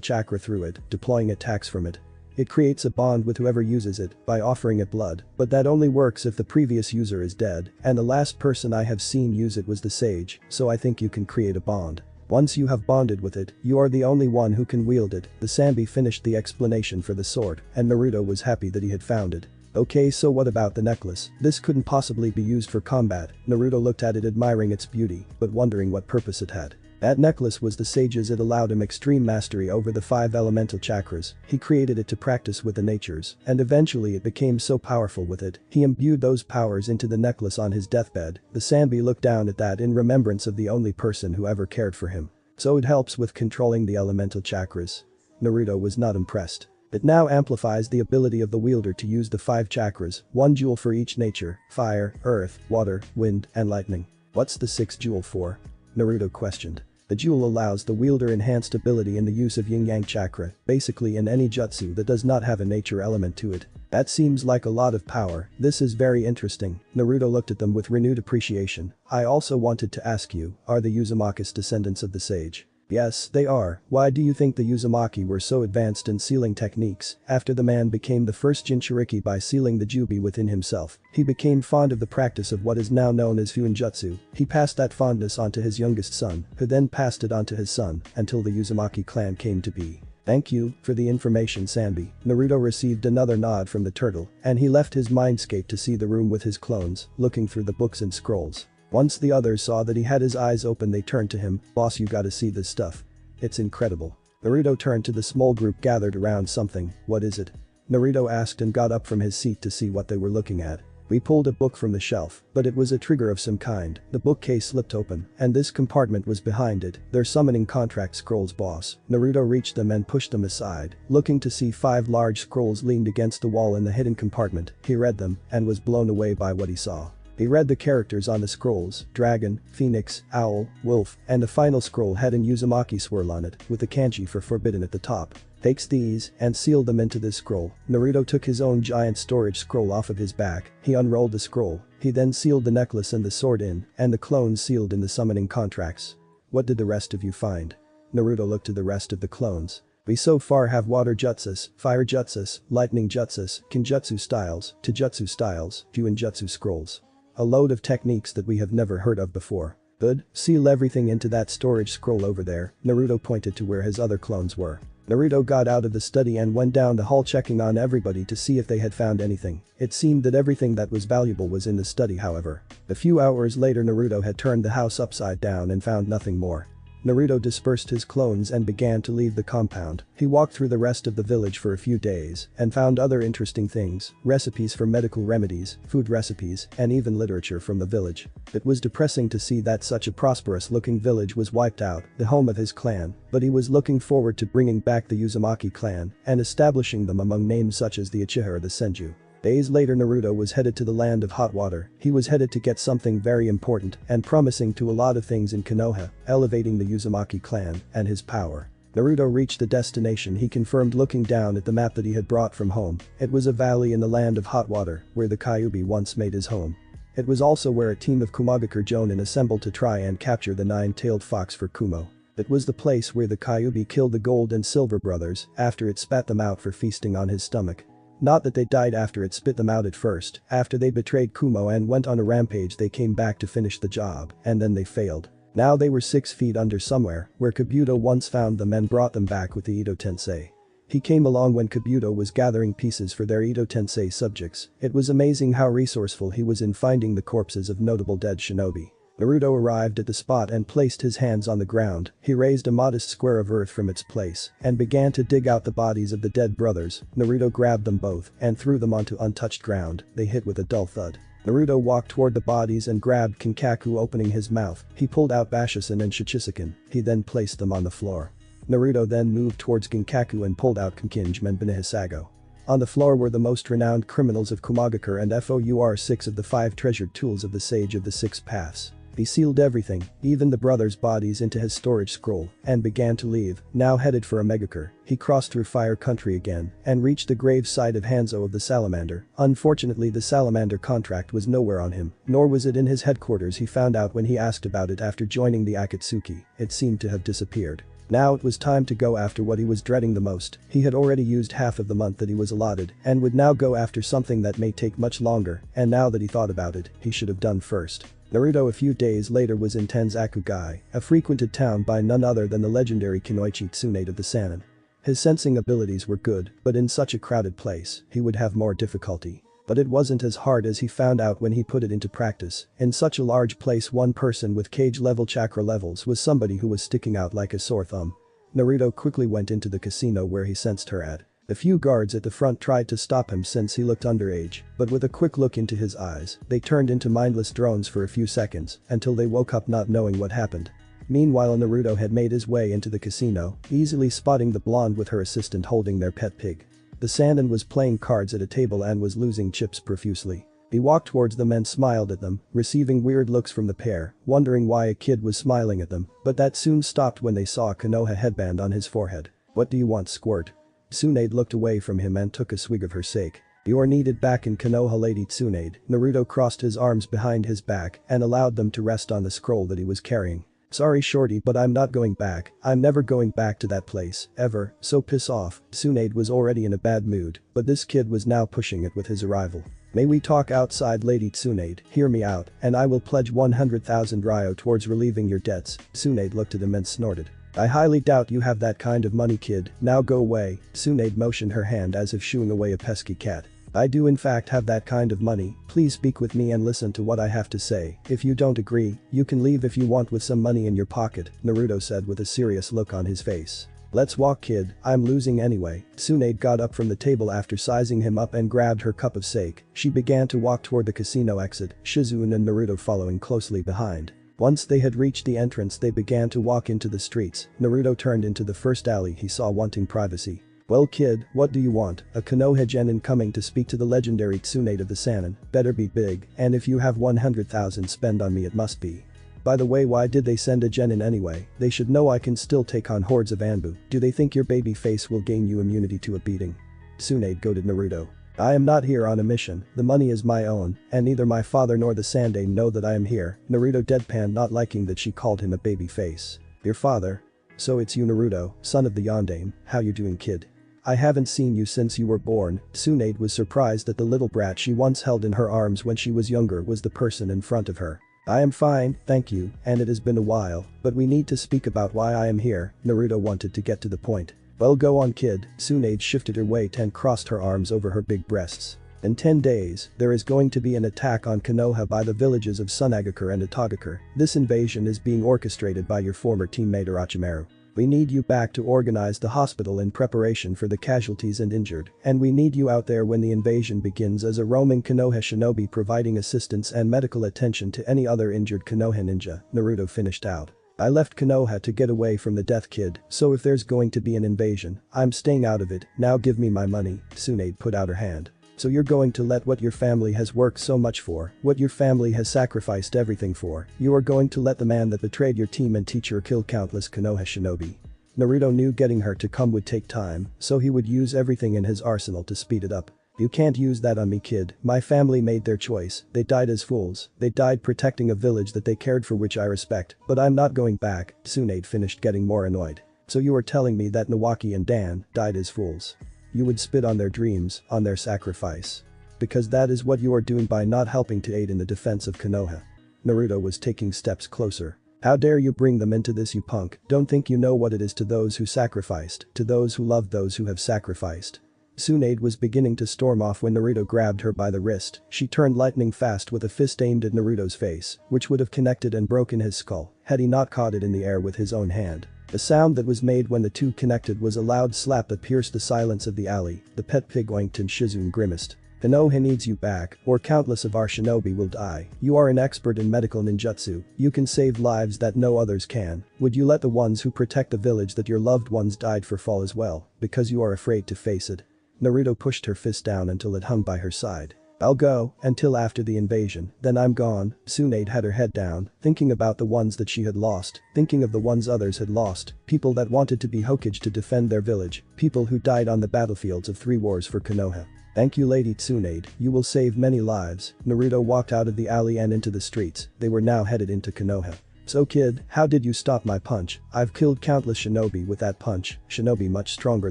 chakra through it, deploying attacks from it. It creates a bond with whoever uses it by offering it blood, but that only works if the previous user is dead, and the last person I have seen use it was the sage, so I think you can create a bond. Once you have bonded with it, you are the only one who can wield it. The Sanbi finished the explanation for the sword, and Naruto was happy that he had found it. Okay, so what about the necklace? This couldn't possibly be used for combat. Naruto looked at it, admiring its beauty, but wondering what purpose it had. That necklace was the sage's. It allowed him extreme mastery over the 5 elemental chakras. He created it to practice with the natures, and eventually it became so powerful with it, he imbued those powers into the necklace on his deathbed. The Sanbi looked down at that in remembrance of the only person who ever cared for him. So it helps with controlling the elemental chakras. Naruto was not impressed. It now amplifies the ability of the wielder to use the 5 chakras, 1 jewel for each nature: fire, earth, water, wind, and lightning. What's the 6th jewel for? Naruto questioned. The jewel allows the wielder enhanced ability in the use of yin-yang chakra, basically in any jutsu that does not have a nature element to it. That seems like a lot of power. This is very interesting. Naruto looked at them with renewed appreciation. I also wanted to ask you, are the Uzumaki's descendants of the sage? Yes, they are. Why do you think the Uzumaki were so advanced in sealing techniques? After the man became the first Jinchuriki by sealing the Jubi within himself, he became fond of the practice of what is now known as Fuinjutsu. He passed that fondness on to his youngest son, who then passed it on to his son, until the Uzumaki clan came to be. Thank you for the information, Sanbi. Naruto received another nod from the turtle, and he left his mindscape to see the room with his clones, looking through the books and scrolls. Once the others saw that he had his eyes open, they turned to him. "Boss, you gotta see this stuff. It's incredible." Naruto turned to the small group gathered around something. "What is it?" Naruto asked and got up from his seat to see what they were looking at. "We pulled a book from the shelf, but it was a trigger of some kind. The bookcase slipped open, and this compartment was behind it. They're summoning contract scrolls, boss." Naruto reached them and pushed them aside, looking to see 5 large scrolls leaned against the wall in the hidden compartment. He read them and was blown away by what he saw. He read the characters on the scrolls: dragon, phoenix, owl, wolf, and the final scroll had an Uzumaki swirl on it, with the kanji for forbidden at the top. Takes these and sealed them into this scroll. Naruto took his own giant storage scroll off of his back. He unrolled the scroll. He then sealed the necklace and the sword in, and the clones sealed in the summoning contracts. "What did the rest of you find?" Naruto looked to the rest of the clones. "We so far have water jutsus, fire jutsus, lightning jutsus, kinjutsu styles, taijutsu styles, juinjutsu scrolls. A load of techniques that we have never heard of before." "Good, seal everything into that storage scroll over there." Naruto pointed to where his other clones were. Naruto got out of the study and went down the hall, checking on everybody to see if they had found anything. It seemed that everything that was valuable was in the study, however. A few hours later, Naruto had turned the house upside down and found nothing more. Naruto dispersed his clones and began to leave the compound. He walked through the rest of the village for a few days and found other interesting things: recipes for medical remedies, food recipes, and even literature from the village. It was depressing to see that such a prosperous-looking village was wiped out, the home of his clan, but he was looking forward to bringing back the Uzumaki clan and establishing them among names such as the Uchiha or the Senju. Days later, Naruto was headed to the land of hot water. He was headed to get something very important and promising to a lot of things in Konoha, elevating the Uzumaki clan and his power. Naruto reached the destination. He confirmed looking down at the map that he had brought from home. It was a valley in the land of hot water where the Kyuubi once made his home. It was also where a team of Kumagakure Jonin assembled to try and capture the 9-tailed fox for Kumo. It was the place where the Kyuubi killed the Gold and Silver brothers after it spat them out for feasting on his stomach. Not that they died after it spit them out at first. After they betrayed Kumo and went on a rampage, they came back to finish the job, and then they failed. Now they were 6 feet under somewhere where Kabuto once found them and brought them back with the Ito Tensei. He came along when Kabuto was gathering pieces for their Ito Tensei subjects. It was amazing how resourceful he was in finding the corpses of notable dead shinobi. Naruto arrived at the spot and placed his hands on the ground. He raised a modest square of earth from its place and began to dig out the bodies of the dead brothers. Naruto grabbed them both and threw them onto untouched ground. They hit with a dull thud. Naruto walked toward the bodies and grabbed Kinkaku, opening his mouth. He pulled out Bashisan and Shichisaken. He then placed them on the floor. Naruto then moved towards Kinkaku and pulled out Kinkinjim and Benihisago. On the floor were the most renowned criminals of Kumagakure and FOUR 6 of the 5 treasured tools of the Sage of the 6 Paths. He sealed everything, even the brothers' bodies, into his storage scroll and began to leave, now headed for Omegakure. He crossed through Fire Country again and reached the grave site of Hanzo of the Salamander. Unfortunately, the Salamander contract was nowhere on him, nor was it in his headquarters. He found out when he asked about it after joining the Akatsuki. It seemed to have disappeared. Now it was time to go after what he was dreading the most. He had already used half of the month that he was allotted and would now go after something that may take much longer, and now that he thought about it, he should have done first. Naruto a few days later was in Tenzakugai, a frequented town by none other than the legendary Kunoichi Tsunade of the Sannin. His sensing abilities were good, but in such a crowded place, he would have more difficulty. But it wasn't as hard as he found out when he put it into practice. In such a large place, one person with cage-level chakra levels was somebody who was sticking out like a sore thumb. Naruto quickly went into the casino where he sensed her at. The few guards at the front tried to stop him since he looked underage, but with a quick look into his eyes, they turned into mindless drones for a few seconds until they woke up not knowing what happened. Meanwhile, Naruto had made his way into the casino, easily spotting the blonde with her assistant holding their pet pig. The Sannin was playing cards at a table and was losing chips profusely. He walked towards them and smiled at them, receiving weird looks from the pair, wondering why a kid was smiling at them, but that soon stopped when they saw a Konoha headband on his forehead. "What do you want, Squirt?" Tsunade looked away from him and took a swig of her sake. "You are needed back in Konoha, Lady Tsunade." Naruto crossed his arms behind his back and allowed them to rest on the scroll that he was carrying. "Sorry shorty, but I'm not going back. I'm never going back to that place, ever, so piss off." Tsunade was already in a bad mood, but this kid was now pushing it with his arrival. "May we talk outside, Lady Tsunade? Hear me out, and I will pledge 100,000 ryo towards relieving your debts." Tsunade looked at him and snorted. "I highly doubt you have that kind of money, kid. Now go away." Tsunade motioned her hand as if shooing away a pesky cat. I do in fact have that kind of money, please speak with me and listen to what I have to say, if you don't agree, you can leave if you want with some money in your pocket, Naruto said with a serious look on his face. Let's walk kid, I'm losing anyway. Tsunade got up from the table after sizing him up and grabbed her cup of sake. She began to walk toward the casino exit, Shizune and Naruto following closely behind. Once they had reached the entrance they began to walk into the streets. Naruto turned into the first alley he saw wanting privacy. Well kid, what do you want? A Konoha genin coming to speak to the legendary Tsunade of the Sannin, better be big, and if you have 100,000 spend on me it must be. By the way, why did they send a genin anyway? They should know I can still take on hordes of Anbu. Do they think your baby face will gain you immunity to a beating? Tsunade goaded Naruto. I am not here on a mission, the money is my own, and neither my father nor the Sandane know that I am here, Naruto deadpan not liking that she called him a baby face. Your father? So it's you Naruto, son of the Yondaime, how you doing kid? I haven't seen you since you were born. Tsunade was surprised that the little brat she once held in her arms when she was younger was the person in front of her. I am fine, thank you, and it has been a while, but we need to speak about why I am here, Naruto wanted to get to the point. Well go on kid, Tsunade shifted her weight and crossed her arms over her big breasts. In 10 days, there is going to be an attack on Konoha by the villages of Sunagakure and Itagakure. This invasion is being orchestrated by your former teammate Orochimaru. We need you back to organize the hospital in preparation for the casualties and injured, and we need you out there when the invasion begins as a roaming Konoha shinobi providing assistance and medical attention to any other injured Konoha ninja, Naruto finished out. I left Konoha to get away from the Death Kid, so if there's going to be an invasion, I'm staying out of it, now give me my money, Tsunade put out her hand. So you're going to let what your family has worked so much for, what your family has sacrificed everything for, you are going to let the man that betrayed your team and teacher kill countless Konoha shinobi. Naruto knew getting her to come would take time, so he would use everything in his arsenal to speed it up. You can't use that on me kid, my family made their choice, they died as fools, they died protecting a village that they cared for which I respect, but I'm not going back, Tsunade finished getting more annoyed. So you are telling me that Nawaki and Dan died as fools? You would spit on their dreams, on their sacrifice. Because that is what you are doing by not helping to aid in the defense of Konoha. Naruto was taking steps closer. How dare you bring them into this you punk, don't think you know what it is to those who sacrificed, to those who loved those who have sacrificed. Tsunade was beginning to storm off when Naruto grabbed her by the wrist, she turned lightning fast with a fist aimed at Naruto's face, which would have connected and broken his skull, had he not caught it in the air with his own hand. The sound that was made when the two connected was a loud slap that pierced the silence of the alley, the pet pig oinked and Shizune grimaced. Konoha needs you back, or countless of our shinobi will die. You are an expert in medical ninjutsu, you can save lives that no others can. Would you let the ones who protect the village that your loved ones died for fall as well, because you are afraid to face it? Naruto pushed her fist down until it hung by her side. I'll go, until after the invasion, then I'm gone. Tsunade had her head down, thinking about the ones that she had lost, thinking of the ones others had lost, people that wanted to be Hokage to defend their village, people who died on the battlefields of 3 wars for Konoha. Thank you Lady Tsunade, you will save many lives. Naruto walked out of the alley and into the streets, they were now headed into Konoha. So kid, how did you stop my punch? I've killed countless shinobi with that punch, shinobi much stronger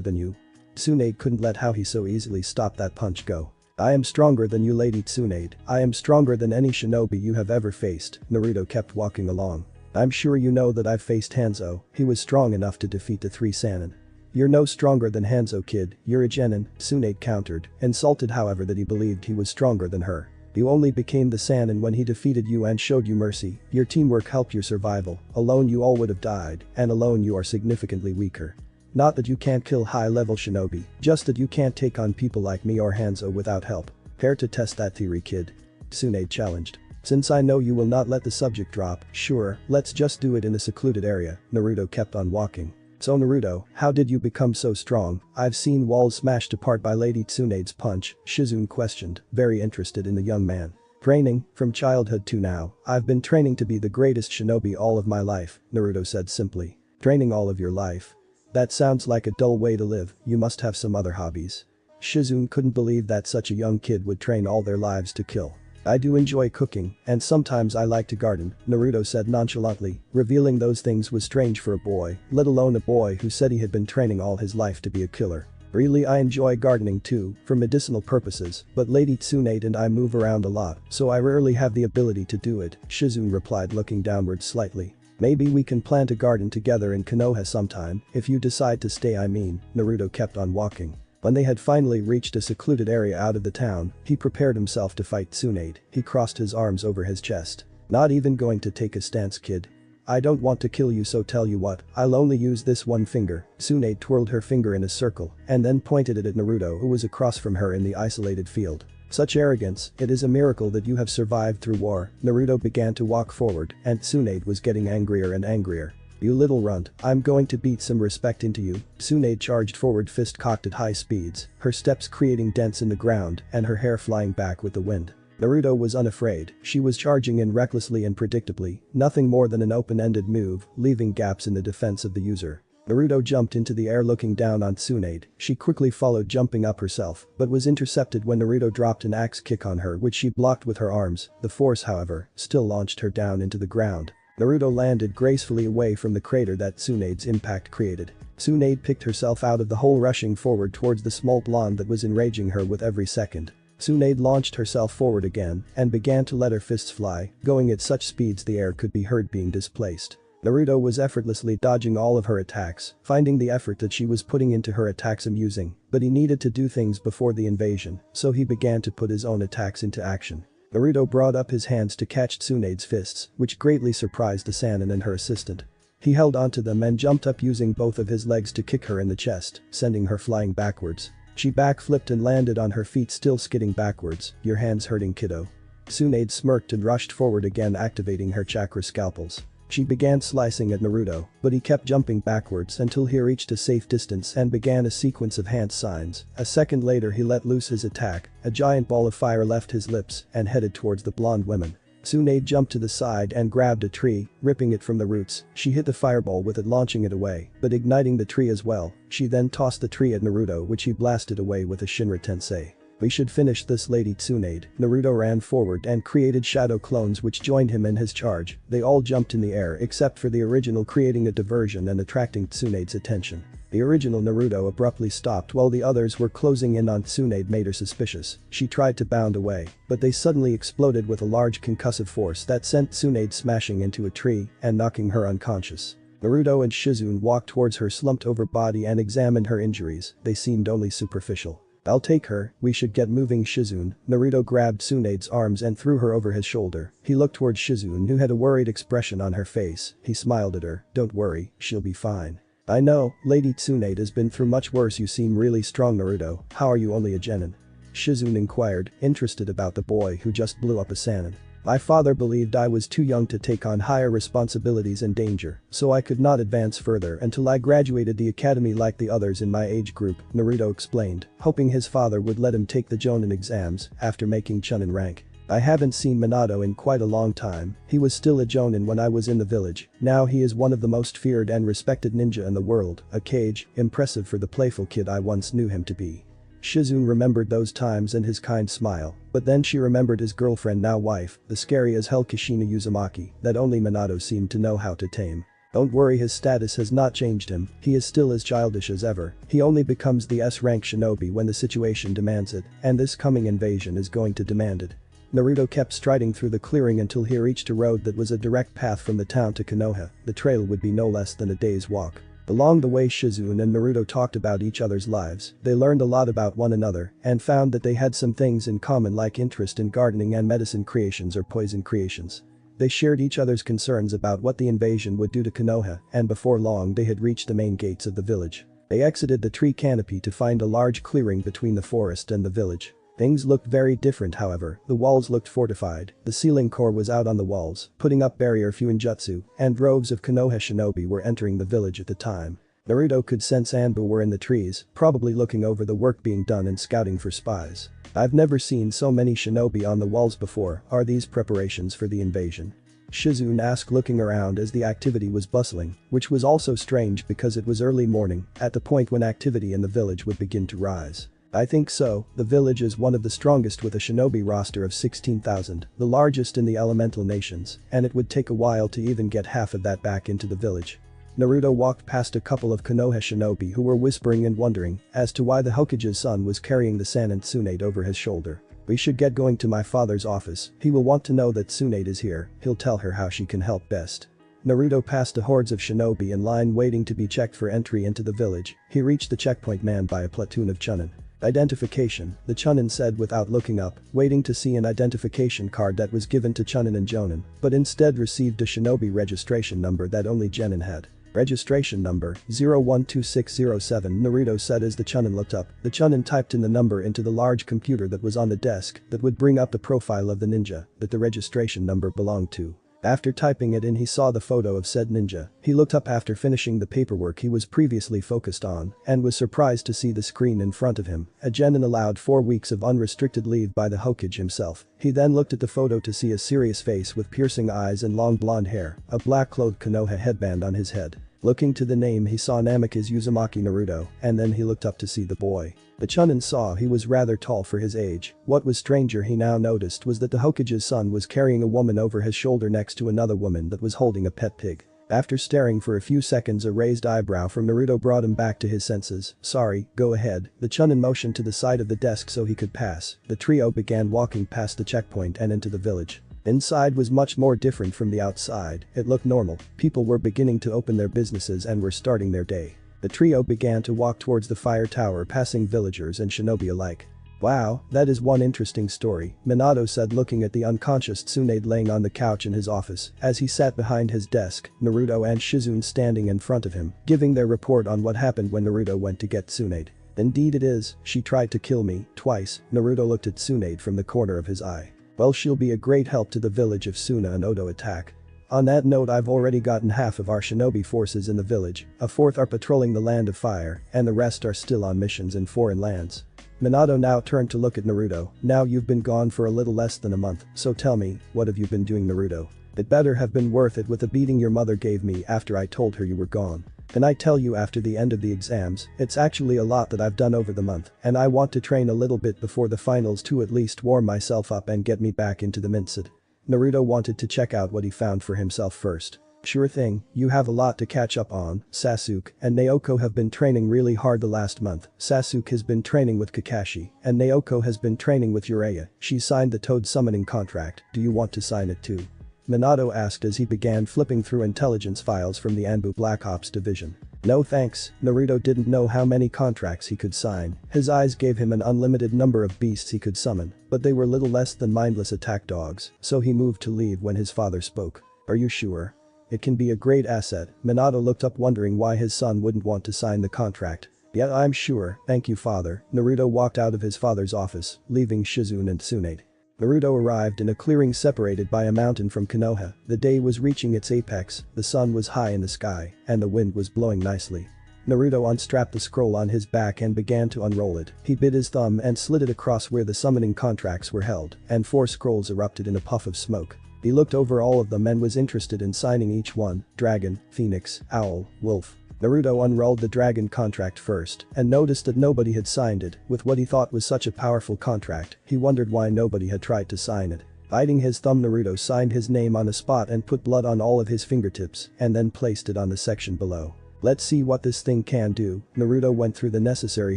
than you. Tsunade couldn't let how he so easily stopped that punch go. I am stronger than you Lady Tsunade, I am stronger than any shinobi you have ever faced, Naruto kept walking along. I'm sure you know that I've faced Hanzo, he was strong enough to defeat the 3 Sannin. You're no stronger than Hanzo kid, you're a genin, Tsunade countered, insulted however that he believed he was stronger than her. You only became the Sannin when he defeated you and showed you mercy, your teamwork helped your survival, alone you all would have died, and alone you are significantly weaker. Not that you can't kill high-level shinobi, just that you can't take on people like me or Hanzo without help. Care to test that theory kid? Tsunade challenged. Since I know you will not let the subject drop, sure, let's just do it in a secluded area, Naruto kept on walking. So Naruto, how did you become so strong? I've seen walls smashed apart by Lady Tsunade's punch, Shizune questioned, very interested in the young man. Training, from childhood to now, I've been training to be the greatest shinobi all of my life, Naruto said simply. Training all of your life? That sounds like a dull way to live, you must have some other hobbies. Shizune couldn't believe that such a young kid would train all their lives to kill. I do enjoy cooking, and sometimes I like to garden, Naruto said nonchalantly, revealing those things was strange for a boy, let alone a boy who said he had been training all his life to be a killer. Really I enjoy gardening too, for medicinal purposes, but Lady Tsunade and I move around a lot, so I rarely have the ability to do it, Shizune replied looking downward slightly. Maybe we can plant a garden together in Konoha sometime, if you decide to stay I mean, Naruto kept on walking. When they had finally reached a secluded area out of the town, he prepared himself to fight Tsunade. He crossed his arms over his chest. Not even going to take a stance, kid. I don't want to kill you, so tell you what, I'll only use this one finger. Tsunade twirled her finger in a circle and then pointed it at Naruto, who was across from her in the isolated field. Such arrogance, it is a miracle that you have survived through war. Naruto began to walk forward and Tsunade was getting angrier and angrier. You little runt, I'm going to beat some respect into you. Tsunade charged forward, fist cocked at high speeds, her steps creating dents in the ground and her hair flying back with the wind. Naruto was unafraid. She was charging in recklessly and predictably, nothing more than an open-ended move, leaving gaps in the defense of the user. Naruto jumped into the air looking down on Tsunade. She quickly followed, jumping up herself, but was intercepted when Naruto dropped an axe kick on her, which she blocked with her arms. The force, however, still launched her down into the ground. Naruto landed gracefully away from the crater that Tsunade's impact created. Tsunade picked herself out of the hole, rushing forward towards the small blonde that was enraging her with every second. Tsunade launched herself forward again and began to let her fists fly, going at such speeds the air could be heard being displaced. Naruto was effortlessly dodging all of her attacks, finding the effort that she was putting into her attacks amusing, but he needed to do things before the invasion, so he began to put his own attacks into action. Naruto brought up his hands to catch Tsunade's fists, which greatly surprised the Sannin and her assistant. He held onto them and jumped up, using both of his legs to kick her in the chest, sending her flying backwards. She backflipped and landed on her feet, still skidding backwards. Your hands hurting, kiddo. Tsunade smirked and rushed forward again, activating her chakra scalpels. She began slicing at Naruto, but he kept jumping backwards until he reached a safe distance and began a sequence of hand signs. A second later he let loose his attack, a giant ball of fire left his lips and headed towards the blonde women. Tsunade jumped to the side and grabbed a tree, ripping it from the roots. She hit the fireball with it, launching it away, but igniting the tree as well. She then tossed the tree at Naruto, which he blasted away with a Shinra Tensei. We should finish this, Lady Tsunade. Naruto ran forward and created shadow clones which joined him in his charge. They all jumped in the air except for the original, creating a diversion and attracting Tsunade's attention. The original Naruto abruptly stopped while the others were closing in on Tsunade, made her suspicious. She tried to bound away, but they suddenly exploded with a large concussive force that sent Tsunade smashing into a tree and knocking her unconscious. Naruto and Shizune walked towards her slumped over body and examined her injuries. They seemed only superficial. I'll take her, we should get moving, Shizune. Naruto grabbed Tsunade's arms and threw her over his shoulder. He looked towards Shizune, who had a worried expression on her face. He smiled at her. Don't worry, she'll be fine. I know, Lady Tsunade has been through much worse. You seem really strong, Naruto. How are you only a genin? Shizune inquired, interested about the boy who just blew up a Sannin. My father believed I was too young to take on higher responsibilities and danger, so I could not advance further until I graduated the academy like the others in my age group, Naruto explained, hoping his father would let him take the Jonin exams after making Chunin rank. I haven't seen Minato in quite a long time. He was still a Jonin when I was in the village. Now he is one of the most feared and respected ninja in the world, a Kage, impressive for the playful kid I once knew him to be. Shizune remembered those times and his kind smile, but then she remembered his girlfriend, now wife, the scary as hell Kushina Uzumaki, that only Minato seemed to know how to tame. Don't worry, his status has not changed him. He is still as childish as ever. He only becomes the S-rank shinobi when the situation demands it, and this coming invasion is going to demand it. Naruto kept striding through the clearing until he reached a road that was a direct path from the town to Konoha. The trail would be no less than a day's walk. Along the way, Shizune and Naruto talked about each other's lives. They learned a lot about one another and found that they had some things in common, like interest in gardening and medicine creations or poison creations. They shared each other's concerns about what the invasion would do to Konoha, and before long they had reached the main gates of the village. They exited the tree canopy to find a large clearing between the forest and the village. Things looked very different, however. The walls looked fortified, the ceiling core was out on the walls, putting up barrier fuinjutsu, and droves of Konoha shinobi were entering the village at the time. Naruto could sense Anbu were in the trees, probably looking over the work being done and scouting for spies. I've never seen so many shinobi on the walls before. Are these preparations for the invasion? Shizune asked, looking around as the activity was bustling, which was also strange because it was early morning, at the point when activity in the village would begin to rise. I think so. The village is one of the strongest with a shinobi roster of 16,000, the largest in the elemental nations, and it would take a while to even get half of that back into the village. Naruto walked past a couple of Konoha shinobi who were whispering and wondering as to why the Hokage's son was carrying the Sannin Tsunade over his shoulder. We should get going to my father's office. He will want to know that Tsunade is here. He'll tell her how she can help best. Naruto passed the hordes of shinobi in line waiting to be checked for entry into the village. He reached the checkpoint manned by a platoon of chunin. Identification, the chunin said without looking up, waiting to see an identification card that was given to chunin and jonin, but instead received a shinobi registration number that only genin had. Registration number 012607, Naruto said as the chunin looked up. The chunin typed in the number into the large computer that was on the desk that would bring up the profile of the ninja that the registration number belonged to. After typing it in, he saw the photo of said ninja. He looked up after finishing the paperwork he was previously focused on and was surprised to see the screen in front of him. A genin allowed 4 weeks of unrestricted leave by the Hokage himself. He then looked at the photo to see a serious face with piercing eyes and long blonde hair, a black-clothed Konoha headband on his head. Looking to the name, he saw Namikaze Uzumaki Naruto, and then he looked up to see the boy. The chunin saw he was rather tall for his age. What was stranger he now noticed was that the Hokage's son was carrying a woman over his shoulder next to another woman that was holding a pet pig. After staring for a few seconds, a raised eyebrow from Naruto brought him back to his senses. "Sorry, go ahead." The chunin motioned to the side of the desk so he could pass. The trio began walking past the checkpoint and into the village. Inside was much more different from the outside. It looked normal. People were beginning to open their businesses and were starting their day. The trio began to walk towards the fire tower, passing villagers and shinobi alike. "Wow, that is one interesting story," Minato said, looking at the unconscious Tsunade laying on the couch in his office. As he sat behind his desk, Naruto and Shizune standing in front of him, giving their report on what happened when Naruto went to get Tsunade. "Indeed it is, she tried to kill me, twice." Naruto looked at Tsunade from the corner of his eye. "Well, she'll be a great help to the village if Suna and Odo attack. On that note, I've already gotten half of our shinobi forces in the village, a fourth are patrolling the Land of Fire, and the rest are still on missions in foreign lands." Minato now turned to look at Naruto. "Now you've been gone for a little less than a month, so tell me, what have you been doing, Naruto? It better have been worth it with the beating your mother gave me after I told her you were gone. Can I tell you, after the end of the exams, it's actually a lot that I've done over the month, and I want to train a little bit before the finals to at least warm myself up and get me back into the Minsid." Naruto wanted to check out what he found for himself first. "Sure thing, you have a lot to catch up on. Sasuke and Naoko have been training really hard the last month. Sasuke has been training with Kakashi, and Naoko has been training with Jiraiya. She signed the Toad summoning contract. Do you want to sign it too?" Minato asked as he began flipping through intelligence files from the Anbu Black Ops division. "No thanks." Naruto didn't know how many contracts he could sign. His eyes gave him an unlimited number of beasts he could summon, but they were little less than mindless attack dogs, so he moved to leave when his father spoke. "Are you sure? It can be a great asset." Minato looked up, wondering why his son wouldn't want to sign the contract. "Yeah, I'm sure, thank you, father." Naruto walked out of his father's office, leaving Shizune and Tsunade. Naruto arrived in a clearing separated by a mountain from Konoha. The day was reaching its apex, the sun was high in the sky, and the wind was blowing nicely. Naruto unstrapped the scroll on his back and began to unroll it. He bit his thumb and slid it across where the summoning contracts were held, and 4 scrolls erupted in a puff of smoke. He looked over all of them and was interested in signing each one: dragon, phoenix, owl, wolf. Naruto unrolled the dragon contract first and noticed that nobody had signed it. With what he thought was such a powerful contract, he wondered why nobody had tried to sign it. Biting his thumb, Naruto signed his name on a spot and put blood on all of his fingertips and then placed it on the section below. "Let's see what this thing can do." Naruto went through the necessary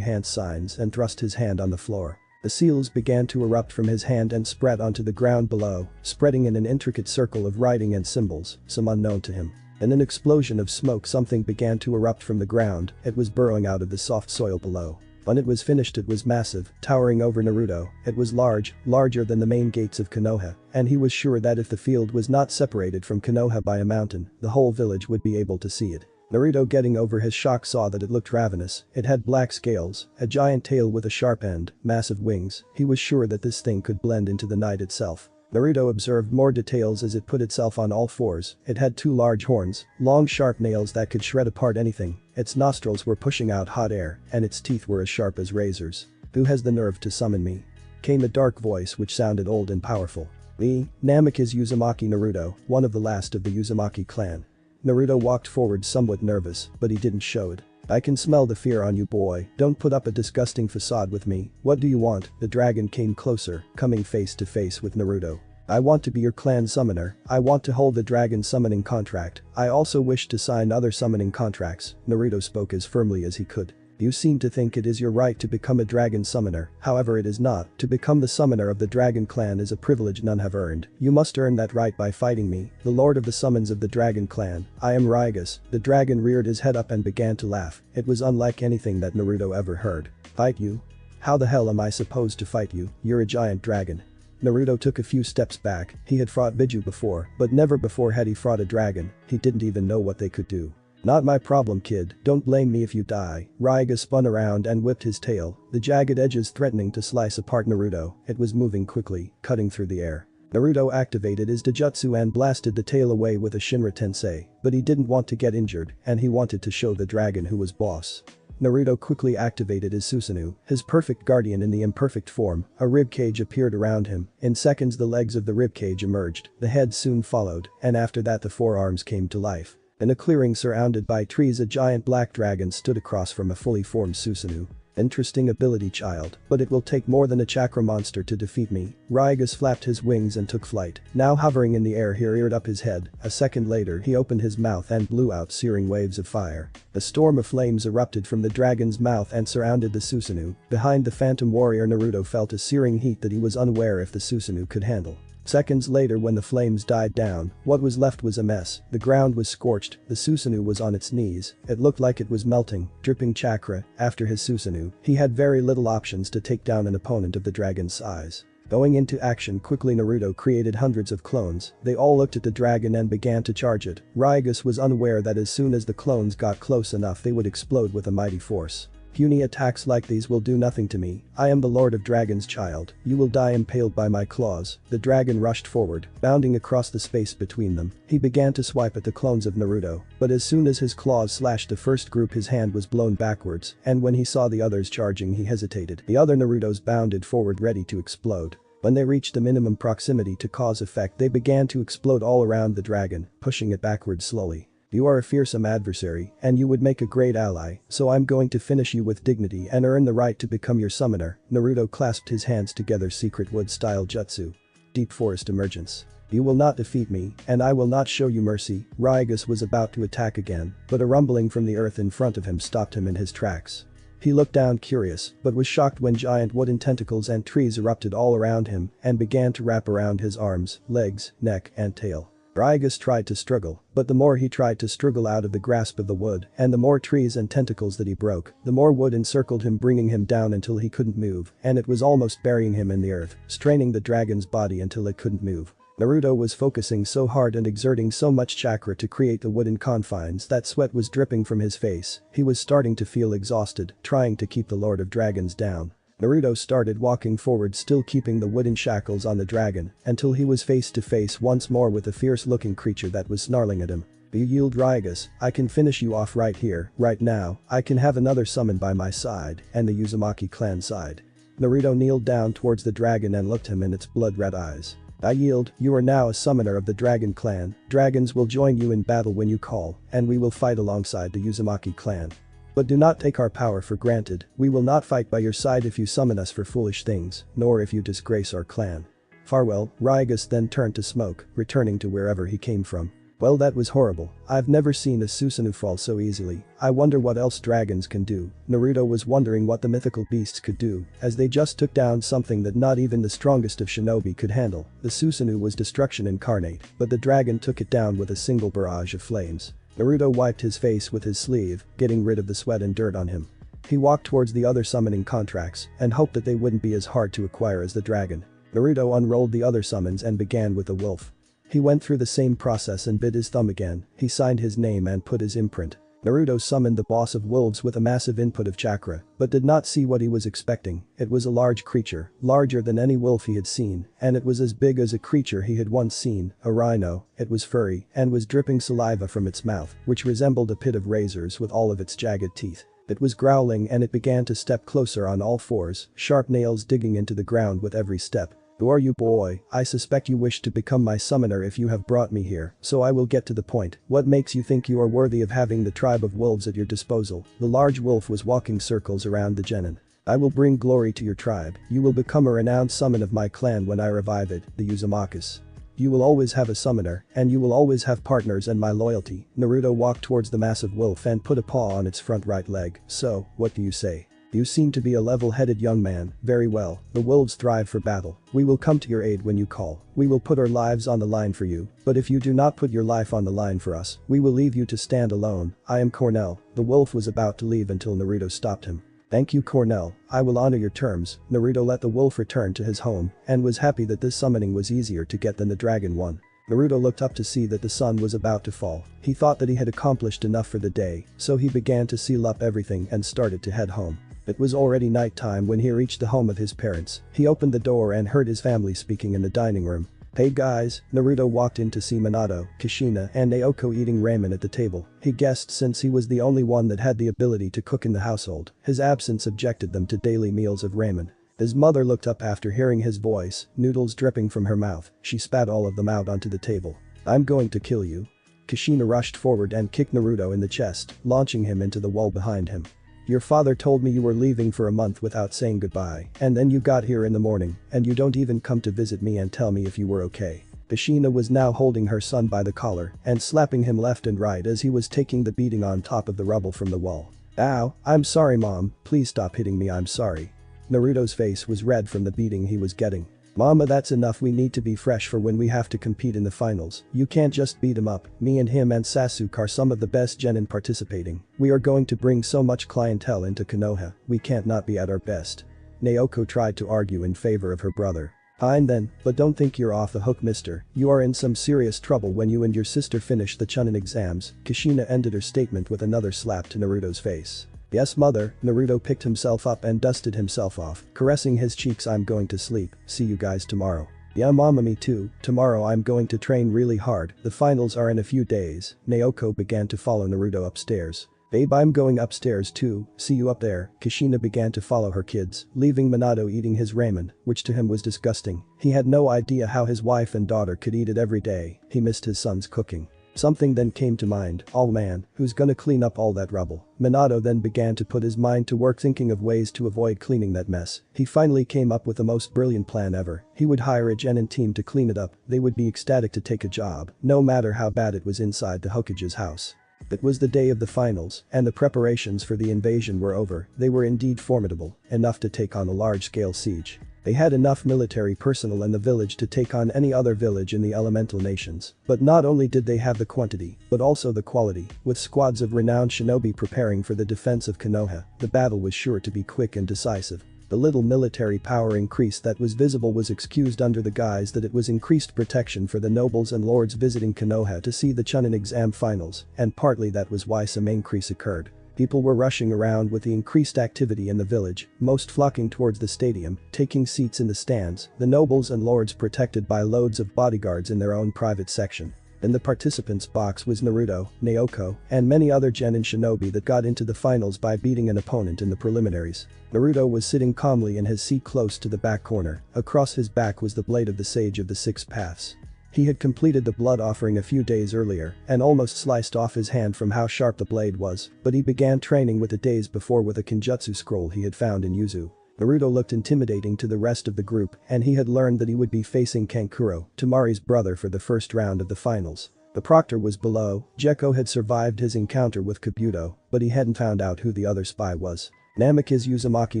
hand signs and thrust his hand on the floor. The seals began to erupt from his hand and spread onto the ground below, spreading in an intricate circle of writing and symbols, some unknown to him. In an explosion of smoke, something began to erupt from the ground. It was burrowing out of the soft soil below. When it was finished, it was massive, towering over Naruto. It was large, larger than the main gates of Konoha, and he was sure that if the field was not separated from Konoha by a mountain, the whole village would be able to see it. Naruto, getting over his shock, saw that it looked ravenous. It had black scales, a giant tail with a sharp end, massive wings. He was sure that this thing could blend into the night itself. Naruto observed more details as it put itself on all fours. It had 2 large horns, long sharp nails that could shred apart anything. Its nostrils were pushing out hot air, and its teeth were as sharp as razors. "Who has the nerve to summon me?" came a dark voice which sounded old and powerful. Namikaze Uzumaki Naruto, one of the last of the Uzumaki clan. Naruto walked forward, somewhat nervous, but he didn't show it. "I can smell the fear on you, boy. Don't put up a disgusting facade with me. What do you want?" The dragon came closer, coming face to face with Naruto. "I want to be your clan summoner. I want to hold the dragon summoning contract. I also wish to sign other summoning contracts." Naruto spoke as firmly as he could. You seem to think it is your right to become a dragon summoner, however it is not. To become the summoner of the dragon clan is a privilege none have earned. You must earn that right by fighting me, the lord of the summons of the dragon clan. I am Rygus." The dragon reared his head up and began to laugh. It was unlike anything that Naruto ever heard. "Fight you? How the hell am I supposed to fight you? You're a giant dragon." Naruto took a few steps back. He had fought Biju before, but never before had he fought a dragon. He didn't even know what they could do. "Not my problem, kid, don't blame me if you die." Raiga spun around and whipped his tail, the jagged edges threatening to slice apart Naruto. It was moving quickly, cutting through the air. Naruto activated his Dojutsu and blasted the tail away with a Shinra Tensei, but he didn't want to get injured and he wanted to show the dragon who was boss. Naruto quickly activated his Susanoo, his perfect guardian in the imperfect form. A ribcage appeared around him. In seconds the legs of the ribcage emerged, the head soon followed, and after that the forearms came to life. In a clearing surrounded by trees a giant black dragon stood across from a fully formed Susanoo. "Interesting ability, child, but it will take more than a chakra monster to defeat me." Raigas flapped his wings and took flight. Now hovering in the air he reared up his head. A second later he opened his mouth and blew out searing waves of fire. A storm of flames erupted from the dragon's mouth and surrounded the Susanoo. Behind the phantom warrior Naruto felt a searing heat that he was unaware if the Susanoo could handle. Seconds later when the flames died down, what was left was a mess. The ground was scorched, the Susanoo was on its knees. It looked like it was melting, dripping chakra. After his Susanoo, he had very little options to take down an opponent of the dragon's size. Going into action quickly Naruto created hundreds of clones. They all looked at the dragon and began to charge it. Raigas was unaware that as soon as the clones got close enough they would explode with a mighty force. "Puny attacks like these will do nothing to me. I am the Lord of Dragons, child. You will die impaled by my claws." The dragon rushed forward, bounding across the space between them. He began to swipe at the clones of Naruto, but as soon as his claws slashed the first group his hand was blown backwards, and when he saw the others charging he hesitated. The other Narutos bounded forward ready to explode. When they reached the minimum proximity to cause effect they began to explode all around the dragon, pushing it backwards slowly. "You are a fearsome adversary, and you would make a great ally, so I'm going to finish you with dignity and earn the right to become your summoner." Naruto clasped his hands together, secret wood-style jutsu. Deep forest emergence. "You will not defeat me, and I will not show you mercy." Raigas was about to attack again, but a rumbling from the earth in front of him stopped him in his tracks. He looked down curious, but was shocked when giant wooden tentacles and trees erupted all around him and began to wrap around his arms, legs, neck, and tail. Raigas tried to struggle, but the more he tried to struggle out of the grasp of the wood and the more trees and tentacles that he broke, the more wood encircled him, bringing him down until he couldn't move, and it was almost burying him in the earth, straining the dragon's body until it couldn't move. Naruto was focusing so hard and exerting so much chakra to create the wooden confines that sweat was dripping from his face. He was starting to feel exhausted, trying to keep the Lord of Dragons down. Naruto started walking forward, still keeping the wooden shackles on the dragon, until he was face to face once more with a fierce-looking creature that was snarling at him. "You yield, Raigas. I can finish you off right here, right now. I can have another summon by my side and the Uzumaki clan side." Naruto kneeled down towards the dragon and looked him in its blood-red eyes. "I yield. You are now a summoner of the Dragon Clan. Dragons will join you in battle when you call, and we will fight alongside the Uzumaki clan. But do not take our power for granted. We will not fight by your side if you summon us for foolish things, nor if you disgrace our clan. Farewell." Raigas then turned to smoke, returning to wherever he came from. "Well, that was horrible. I've never seen a Susanoo fall so easily. I wonder what else dragons can do." Naruto was wondering what the mythical beasts could do, as they just took down something that not even the strongest of shinobi could handle. The Susanoo was destruction incarnate, but the dragon took it down with a single barrage of flames. Naruto wiped his face with his sleeve, getting rid of the sweat and dirt on him. He walked towards the other summoning contracts and hoped that they wouldn't be as hard to acquire as the dragon. Naruto unrolled the other summons and began with the wolf. He went through the same process and bit his thumb again. He signed his name and put his imprint. Naruto summoned the boss of wolves with a massive input of chakra, but did not see what he was expecting. It was a large creature, larger than any wolf he had seen, and it was as big as a creature he had once seen, a rhino. It was furry and was dripping saliva from its mouth, which resembled a pit of razors with all of its jagged teeth. It was growling and it began to step closer on all fours, sharp nails digging into the ground with every step. "Who are you, boy? I suspect you wish to become my summoner if you have brought me here, so I will get to the point. What makes you think you are worthy of having the tribe of wolves at your disposal?" The large wolf was walking circles around the genin. "I will bring glory to your tribe. You will become a renowned summon of my clan when I revive it, the Uzumakas." You will always have a summoner, and you will always have partners and my loyalty. Naruto walked towards the massive wolf and put a paw on its front right leg. So, what do you say? You seem to be a level-headed young man. Very well, the wolves thrive for battle. We will come to your aid when you call. We will put our lives on the line for you, but if you do not put your life on the line for us, we will leave you to stand alone. I am Cornell. The wolf was about to leave until Naruto stopped him. Thank you, Cornell. I will honor your terms. Naruto let the wolf return to his home and was happy that this summoning was easier to get than the dragon one. Naruto looked up to see that the sun was about to fall. He thought that he had accomplished enough for the day, so he began to seal up everything and started to head home. It was already nighttime when he reached the home of his parents. He opened the door and heard his family speaking in the dining room. Hey guys, Naruto walked in to see Minato, Kushina and Naoko eating ramen at the table. He guessed since he was the only one that had the ability to cook in the household, his absence subjected them to daily meals of ramen. His mother looked up after hearing his voice, noodles dripping from her mouth. She spat all of them out onto the table. I'm going to kill you. Kushina rushed forward and kicked Naruto in the chest, launching him into the wall behind him. Your father told me you were leaving for a month without saying goodbye, and then you got here in the morning, and you don't even come to visit me and tell me if you were okay. Kushina was now holding her son by the collar and slapping him left and right as he was taking the beating on top of the rubble from the wall. Ow, I'm sorry mom, please stop hitting me, I'm sorry. Naruto's face was red from the beating he was getting. Mama, that's enough, we need to be fresh for when we have to compete in the finals. You can't just beat him up. Me and him and Sasuke are some of the best genin participating. We are going to bring so much clientele into Konoha, we can't not be at our best. Naoko tried to argue in favor of her brother. Fine then, but don't think you're off the hook, mister. You are in some serious trouble when you and your sister finish the Chunin exams. Kushina ended her statement with another slap to Naruto's face. Yes mother, Naruto picked himself up and dusted himself off, caressing his cheeks. I'm going to sleep, see you guys tomorrow. Yeah mama, me too, tomorrow I'm going to train really hard, the finals are in a few days. Naoko began to follow Naruto upstairs. Babe, I'm going upstairs too, see you up there. Kushina began to follow her kids, leaving Minato eating his ramen, which to him was disgusting. He had no idea how his wife and daughter could eat it every day. He missed his son's cooking. Something then came to mind. Oh man, who's gonna clean up all that rubble? Minato then began to put his mind to work thinking of ways to avoid cleaning that mess. He finally came up with the most brilliant plan ever. He would hire a genin team to clean it up. They would be ecstatic to take a job, no matter how bad it was inside the Hokage's house. It was the day of the finals, and the preparations for the invasion were over. They were indeed formidable, enough to take on a large-scale siege. They had enough military personnel in the village to take on any other village in the elemental nations. But not only did they have the quantity, but also the quality. With squads of renowned shinobi preparing for the defense of Konoha, the battle was sure to be quick and decisive. The little military power increase that was visible was excused under the guise that it was increased protection for the nobles and lords visiting Konoha to see the Chunin exam finals, and partly that was why some increase occurred. People were rushing around with the increased activity in the village, most flocking towards the stadium, taking seats in the stands, the nobles and lords protected by loads of bodyguards in their own private section. In the participants' box was Naruto, Naoko, and many other genin shinobi that got into the finals by beating an opponent in the preliminaries. Naruto was sitting calmly in his seat close to the back corner. Across his back was the blade of the Sage of the Six Paths. He had completed the blood offering a few days earlier and almost sliced off his hand from how sharp the blade was, but he began training with it days before with a Kenjutsu scroll he had found in Yuzu. Naruto looked intimidating to the rest of the group, and he had learned that he would be facing Kankuro, Temari's brother, for the first round of the finals. The proctor was below. Gekko had survived his encounter with Kabuto, but he hadn't found out who the other spy was. Namikaze Uzumaki.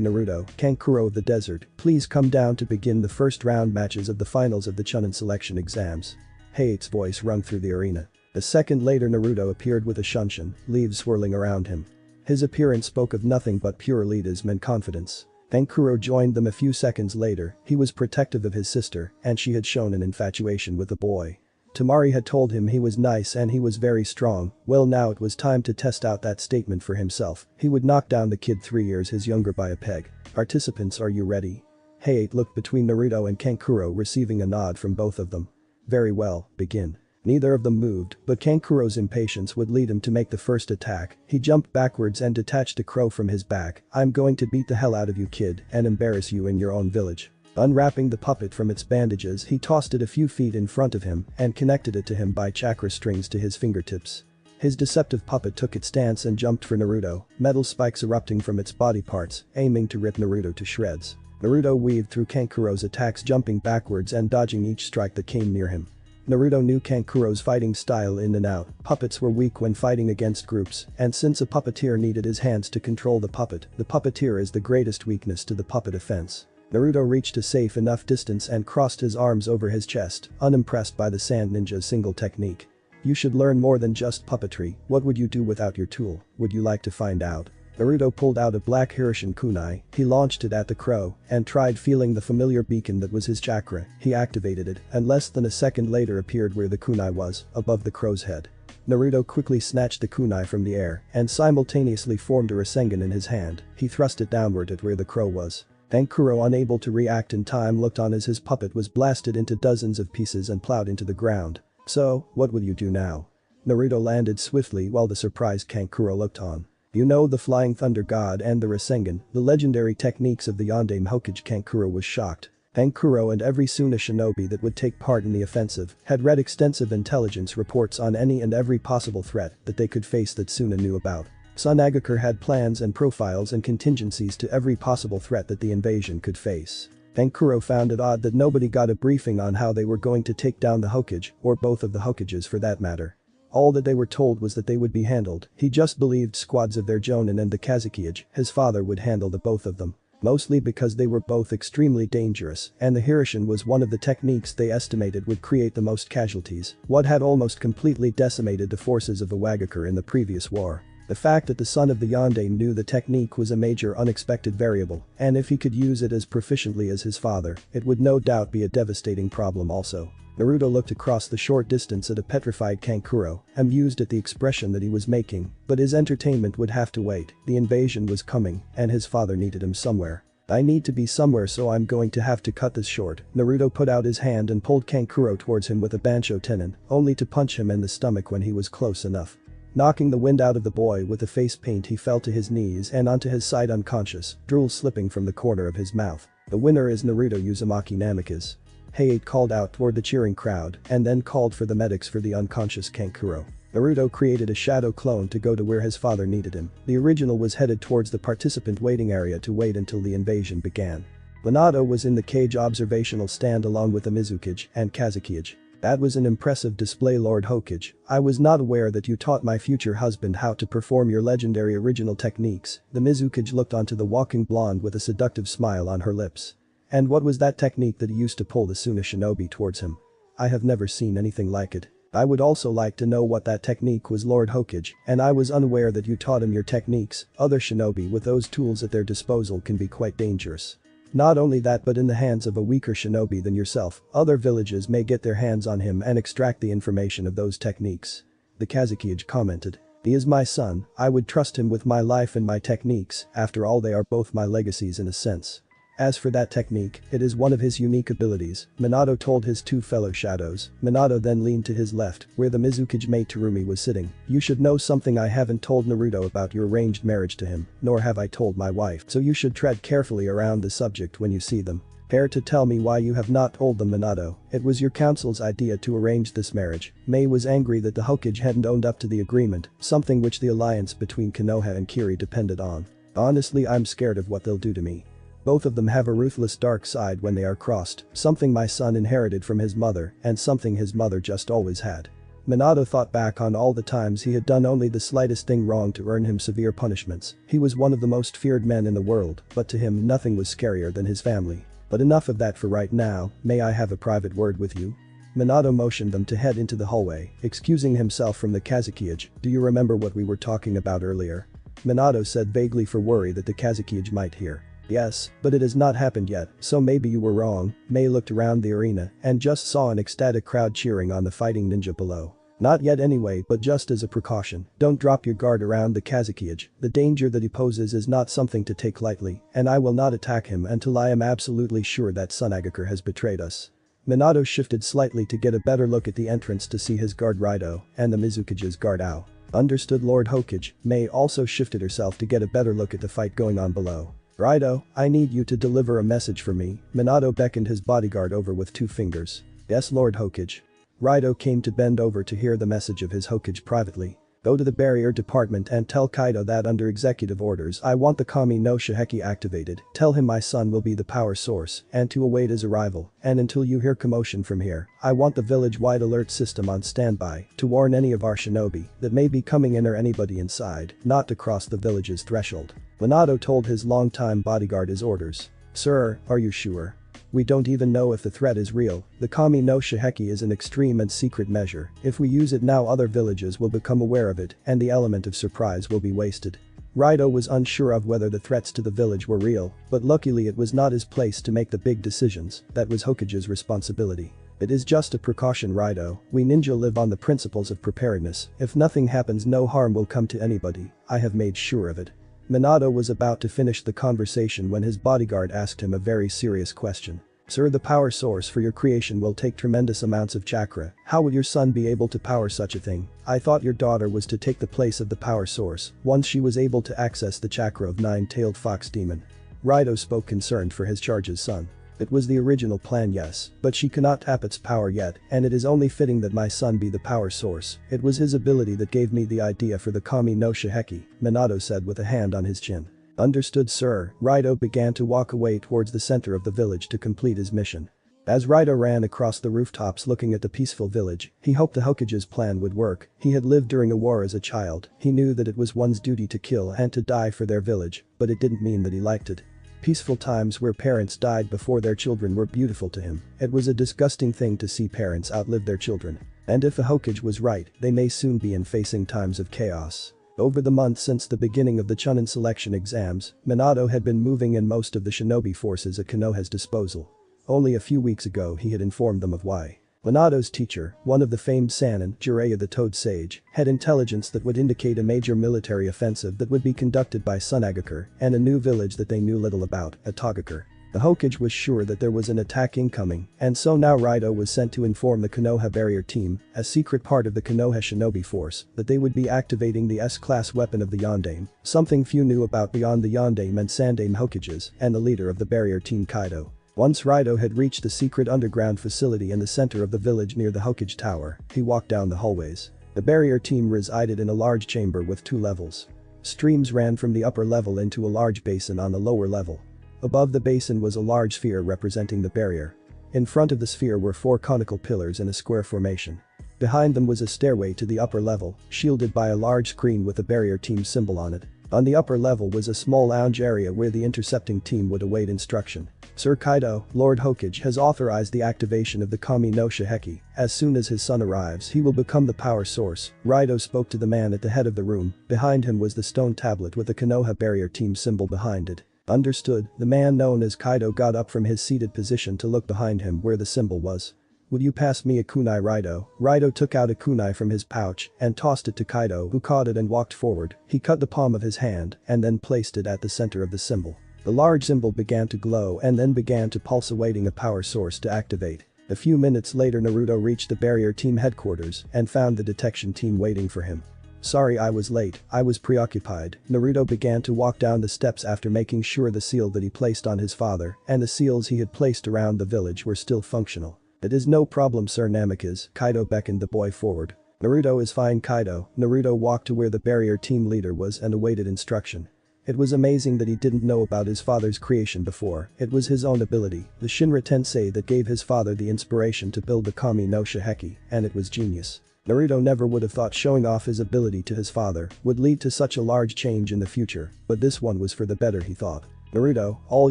Naruto, Kankuro of the desert, please come down to begin the first round matches of the finals of the Chunin selection exams. Hei's voice rung through the arena. A second later Naruto appeared with a shunshin, leaves swirling around him. His appearance spoke of nothing but pure elitism and confidence. Kankuro joined them a few seconds later. He was protective of his sister, and she had shown an infatuation with the boy. Temari had told him he was nice and he was very strong. Well, now it was time to test out that statement for himself. He would knock down the kid 3 years his younger by a peg. Participants, are you ready? Hei looked between Naruto and Kankuro, receiving a nod from both of them. Very well, begin. Neither of them moved, but Kankuro's impatience would lead him to make the first attack. He jumped backwards and detached a crow from his back. I'm going to beat the hell out of you, kid, and embarrass you in your own village. Unwrapping the puppet from its bandages, he tossed it a few feet in front of him and connected it to him by chakra strings to his fingertips. His deceptive puppet took its stance and jumped for Naruto, metal spikes erupting from its body parts, aiming to rip Naruto to shreds. Naruto weaved through Kankuro's attacks, jumping backwards and dodging each strike that came near him. Naruto knew Kankuro's fighting style in and out. Puppets were weak when fighting against groups, and since a puppeteer needed his hands to control the puppeteer is the greatest weakness to the puppet offense. Naruto reached a safe enough distance and crossed his arms over his chest, unimpressed by the Sand Ninja's single technique. You should learn more than just puppetry. What would you do without your tool? Would you like to find out? Naruto pulled out a black Hirishin kunai, he launched it at the crow, and tried feeling the familiar beacon that was his chakra. He activated it, and less than a second later appeared where the kunai was, above the crow's head. Naruto quickly snatched the kunai from the air, and simultaneously formed a Rasengan in his hand. He thrust it downward at where the crow was. Kankuro, unable to react in time, looked on as his puppet was blasted into dozens of pieces and plowed into the ground. So, what will you do now? Naruto landed swiftly while the surprised Kankuro looked on. You know the Flying Thunder God and the Rasengan, the legendary techniques of the Yondaime Hokage. Kankuro was shocked. Kankuro and every Suna shinobi that would take part in the offensive had read extensive intelligence reports on any and every possible threat that they could face that Suna knew about. Tsunagaker had plans and profiles and contingencies to every possible threat that the invasion could face. Kankuro found it odd that nobody got a briefing on how they were going to take down the Hokage, or both of the Hokages for that matter. All that they were told was that they would be handled. He just believed squads of their Jonin and the Kazekage, his father, would handle the both of them. Mostly because they were both extremely dangerous, and the Hirishin was one of the techniques they estimated would create the most casualties, what had almost completely decimated the forces of the Wagakure in the previous war. The fact that the son of the Yondaime knew the technique was a major unexpected variable, and if he could use it as proficiently as his father, it would no doubt be a devastating problem also. Naruto looked across the short distance at a petrified Kankuro, amused at the expression that he was making, but his entertainment would have to wait. The invasion was coming, and his father needed him somewhere. I need to be somewhere, so I'm going to have to cut this short. Naruto put out his hand and pulled Kankuro towards him with a Bansho Tenin, only to punch him in the stomach when he was close enough. Knocking the wind out of the boy with the face paint, he fell to his knees and onto his side unconscious, drool slipping from the corner of his mouth. The winner is Naruto Uzumaki Namikaze. Heiei called out toward the cheering crowd and then called for the medics for the unconscious Kankuro. Naruto created a shadow clone to go to where his father needed him. The original was headed towards the participant waiting area to wait until the invasion began. Minato was in the cage observational stand along with the Mizukage and Kazekage. That was an impressive display, Lord Hokage. I was not aware that you taught my future husband how to perform your legendary original techniques. The Mizukage looked onto the walking blonde with a seductive smile on her lips. And what was that technique that he used to pull the Suna shinobi towards him? I have never seen anything like it. I would also like to know what that technique was, Lord Hokage, and I was unaware that you taught him your techniques. Other shinobi with those tools at their disposal can be quite dangerous. Not only that, but in the hands of a weaker shinobi than yourself, other villages may get their hands on him and extract the information of those techniques. The Kazekage commented. He is my son, I would trust him with my life and my techniques, after all they are both my legacies in a sense. As for that technique, it is one of his unique abilities, Minato told his two fellow shadows. Minato then leaned to his left, where the Mizukage mate Terumi was sitting. You should know something I haven't told Naruto about your arranged marriage to him, nor have I told my wife, so you should tread carefully around the subject when you see them. Care to tell me why you have not told them, Minato? It was your council's idea to arrange this marriage. Mei was angry that the Hokage hadn't owned up to the agreement, something which the alliance between Konoha and Kiri depended on. Honestly, I'm scared of what they'll do to me. Both of them have a ruthless dark side when they are crossed, something my son inherited from his mother and something his mother just always had. Minato thought back on all the times he had done only the slightest thing wrong to earn him severe punishments. He was one of the most feared men in the world, but to him nothing was scarier than his family. But enough of that for right now, may I have a private word with you? Minato motioned them to head into the hallway, excusing himself from the Kazekage. Do you remember what we were talking about earlier? Minato said vaguely for worry that the Kazekage might hear. Yes, but it has not happened yet, so maybe you were wrong. Mei looked around the arena and just saw an ecstatic crowd cheering on the fighting ninja below. Not yet anyway, but just as a precaution, don't drop your guard around the Kazekage. The danger that he poses is not something to take lightly, and I will not attack him until I am absolutely sure that Tsunagaker has betrayed us. Minato shifted slightly to get a better look at the entrance to see his guard Raido and the Mizukage's guard Ao. Understood, Lord Hokage. Mei also shifted herself to get a better look at the fight going on below. Raido, I need you to deliver a message for me. Minato beckoned his bodyguard over with 2 fingers. Yes, Lord Hokage. Raido came to bend over to hear the message of his Hokage privately. Go to the barrier department and tell Kaido that under executive orders I want the Kami no Shiheki activated, tell him my son will be the power source, and to await his arrival, and until you hear commotion from here, I want the village-wide alert system on standby to warn any of our shinobi that may be coming in or anybody inside not to cross the village's threshold. Minato told his longtime bodyguard his orders. Sir, are you sure? We don't even know if the threat is real. The Kami no Shiheki is an extreme and secret measure. If we use it now, other villages will become aware of it and the element of surprise will be wasted. Raido was unsure of whether the threats to the village were real, but luckily it was not his place to make the big decisions. That was Hokage's responsibility. It is just a precaution, Raido. We ninja live on the principles of preparedness. If nothing happens, no harm will come to anybody. I have made sure of it. Minato was about to finish the conversation when his bodyguard asked him a very serious question. Sir, the power source for your creation will take tremendous amounts of chakra. How will your son be able to power such a thing? I thought your daughter was to take the place of the power source once she was able to access the chakra of nine-tailed fox demon. Raido spoke concerned for his charge's son. It was the original plan, yes, but she cannot tap its power yet, and it is only fitting that my son be the power source. It was his ability that gave me the idea for the Kami no Shiheki, Minato said with a hand on his chin. Understood, sir. Raido began to walk away towards the center of the village to complete his mission. As Raido ran across the rooftops looking at the peaceful village, he hoped the Hokage's plan would work. He had lived during a war as a child. He knew that it was one's duty to kill and to die for their village, but it didn't mean that he liked it. Peaceful times where parents died before their children were beautiful to him. It was a disgusting thing to see parents outlive their children. And if the Hokage was right, they may soon be in facing times of chaos. Over the months since the beginning of the Chunin selection exams, Minato had been moving in most of the shinobi forces at Konoha's disposal. Only a few weeks ago he had informed them of why. Minato's teacher, one of the famed Sannin, Jiraiya the Toad Sage, had intelligence that would indicate a major military offensive that would be conducted by Sunagakure and a new village that they knew little about, Atogakure. The Hokage was sure that there was an attack incoming, and so now Raido was sent to inform the Konoha barrier team, a secret part of the Konoha shinobi force, that they would be activating the S-class weapon of the Yondaime, something few knew about beyond the Yondaime and Sandaime Hokages and the leader of the barrier team Kaido. Once Raido had reached the secret underground facility in the center of the village near the Hokage Tower, he walked down the hallways. The barrier team resided in a large chamber with 2 levels. Streams ran from the upper level into a large basin on the lower level. Above the basin was a large sphere representing the barrier. In front of the sphere were 4 conical pillars in a square formation. Behind them was a stairway to the upper level, shielded by a large screen with the barrier team symbol on it. On the upper level was a small lounge area where the intercepting team would await instruction. Sir Kaido, Lord Hokage has authorized the activation of the Kami no Shiheki. As soon as his son arrives, he will become the power source. Raido spoke to the man at the head of the room. Behind him was the stone tablet with the Konoha barrier team symbol behind it. Understood. The man known as Kaido got up from his seated position to look behind him where the symbol was. Would you pass me a kunai, Raido? Raido took out a kunai from his pouch and tossed it to Kaido, who caught it and walked forward. He cut the palm of his hand and then placed it at the center of the symbol. The large symbol began to glow and then began to pulse, awaiting a power source to activate. A few minutes later, Naruto reached the barrier team headquarters and found the detection team waiting for him. Sorry I was late, I was preoccupied. Naruto began to walk down the steps after making sure the seal that he placed on his father and the seals he had placed around the village were still functional. It is no problem, Sir Namikaze. Kaido beckoned the boy forward. Naruto is fine, Kaido. Naruto walked to where the barrier team leader was and awaited instruction. It was amazing that he didn't know about his father's creation before. It was his own ability, the Shinra Tensei, that gave his father the inspiration to build the Kami no Shiheki, and it was genius. Naruto never would have thought showing off his ability to his father would lead to such a large change in the future, but this one was for the better, he thought. Naruto, all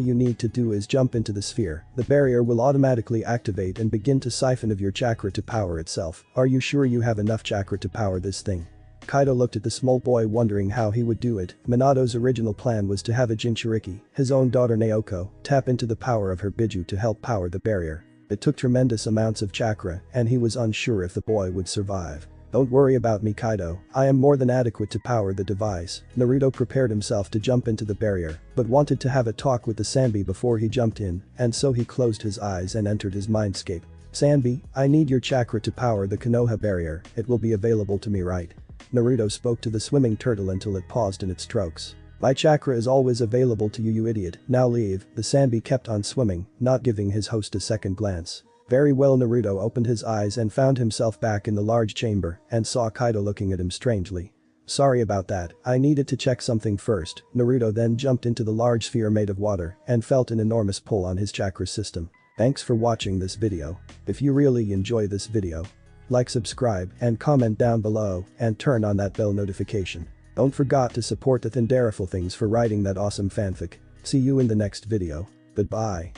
you need to do is jump into the sphere. The barrier will automatically activate and begin to siphon of your chakra to power itself. Are you sure you have enough chakra to power this thing? Kaido looked at the small boy, wondering how he would do it. Minato's original plan was to have a Jinchuriki, his own daughter Naoko, tap into the power of her Biju to help power the barrier. It took tremendous amounts of chakra, and he was unsure if the boy would survive. Don't worry about me, Kaido. I am more than adequate to power the device. Naruto prepared himself to jump into the barrier, but wanted to have a talk with the Sanbi before he jumped in, and so he closed his eyes and entered his mindscape. Sanbi, I need your chakra to power the Konoha barrier. It will be available to me, right? Naruto spoke to the swimming turtle until it paused in its strokes. My chakra is always available to you, you idiot. Now leave. The Sanbi kept on swimming, not giving his host a second glance. Very well. Naruto opened his eyes and found himself back in the large chamber and saw Kaido looking at him strangely. Sorry about that, I needed to check something first. Naruto then jumped into the large sphere made of water and felt an enormous pull on his chakra system. Thanks for watching this video. If you really enjoy this video, like, subscribe, and comment down below, and turn on that bell notification. Don't forget to support the TheEnderofAllThings for writing that awesome fanfic. See you in the next video. Goodbye.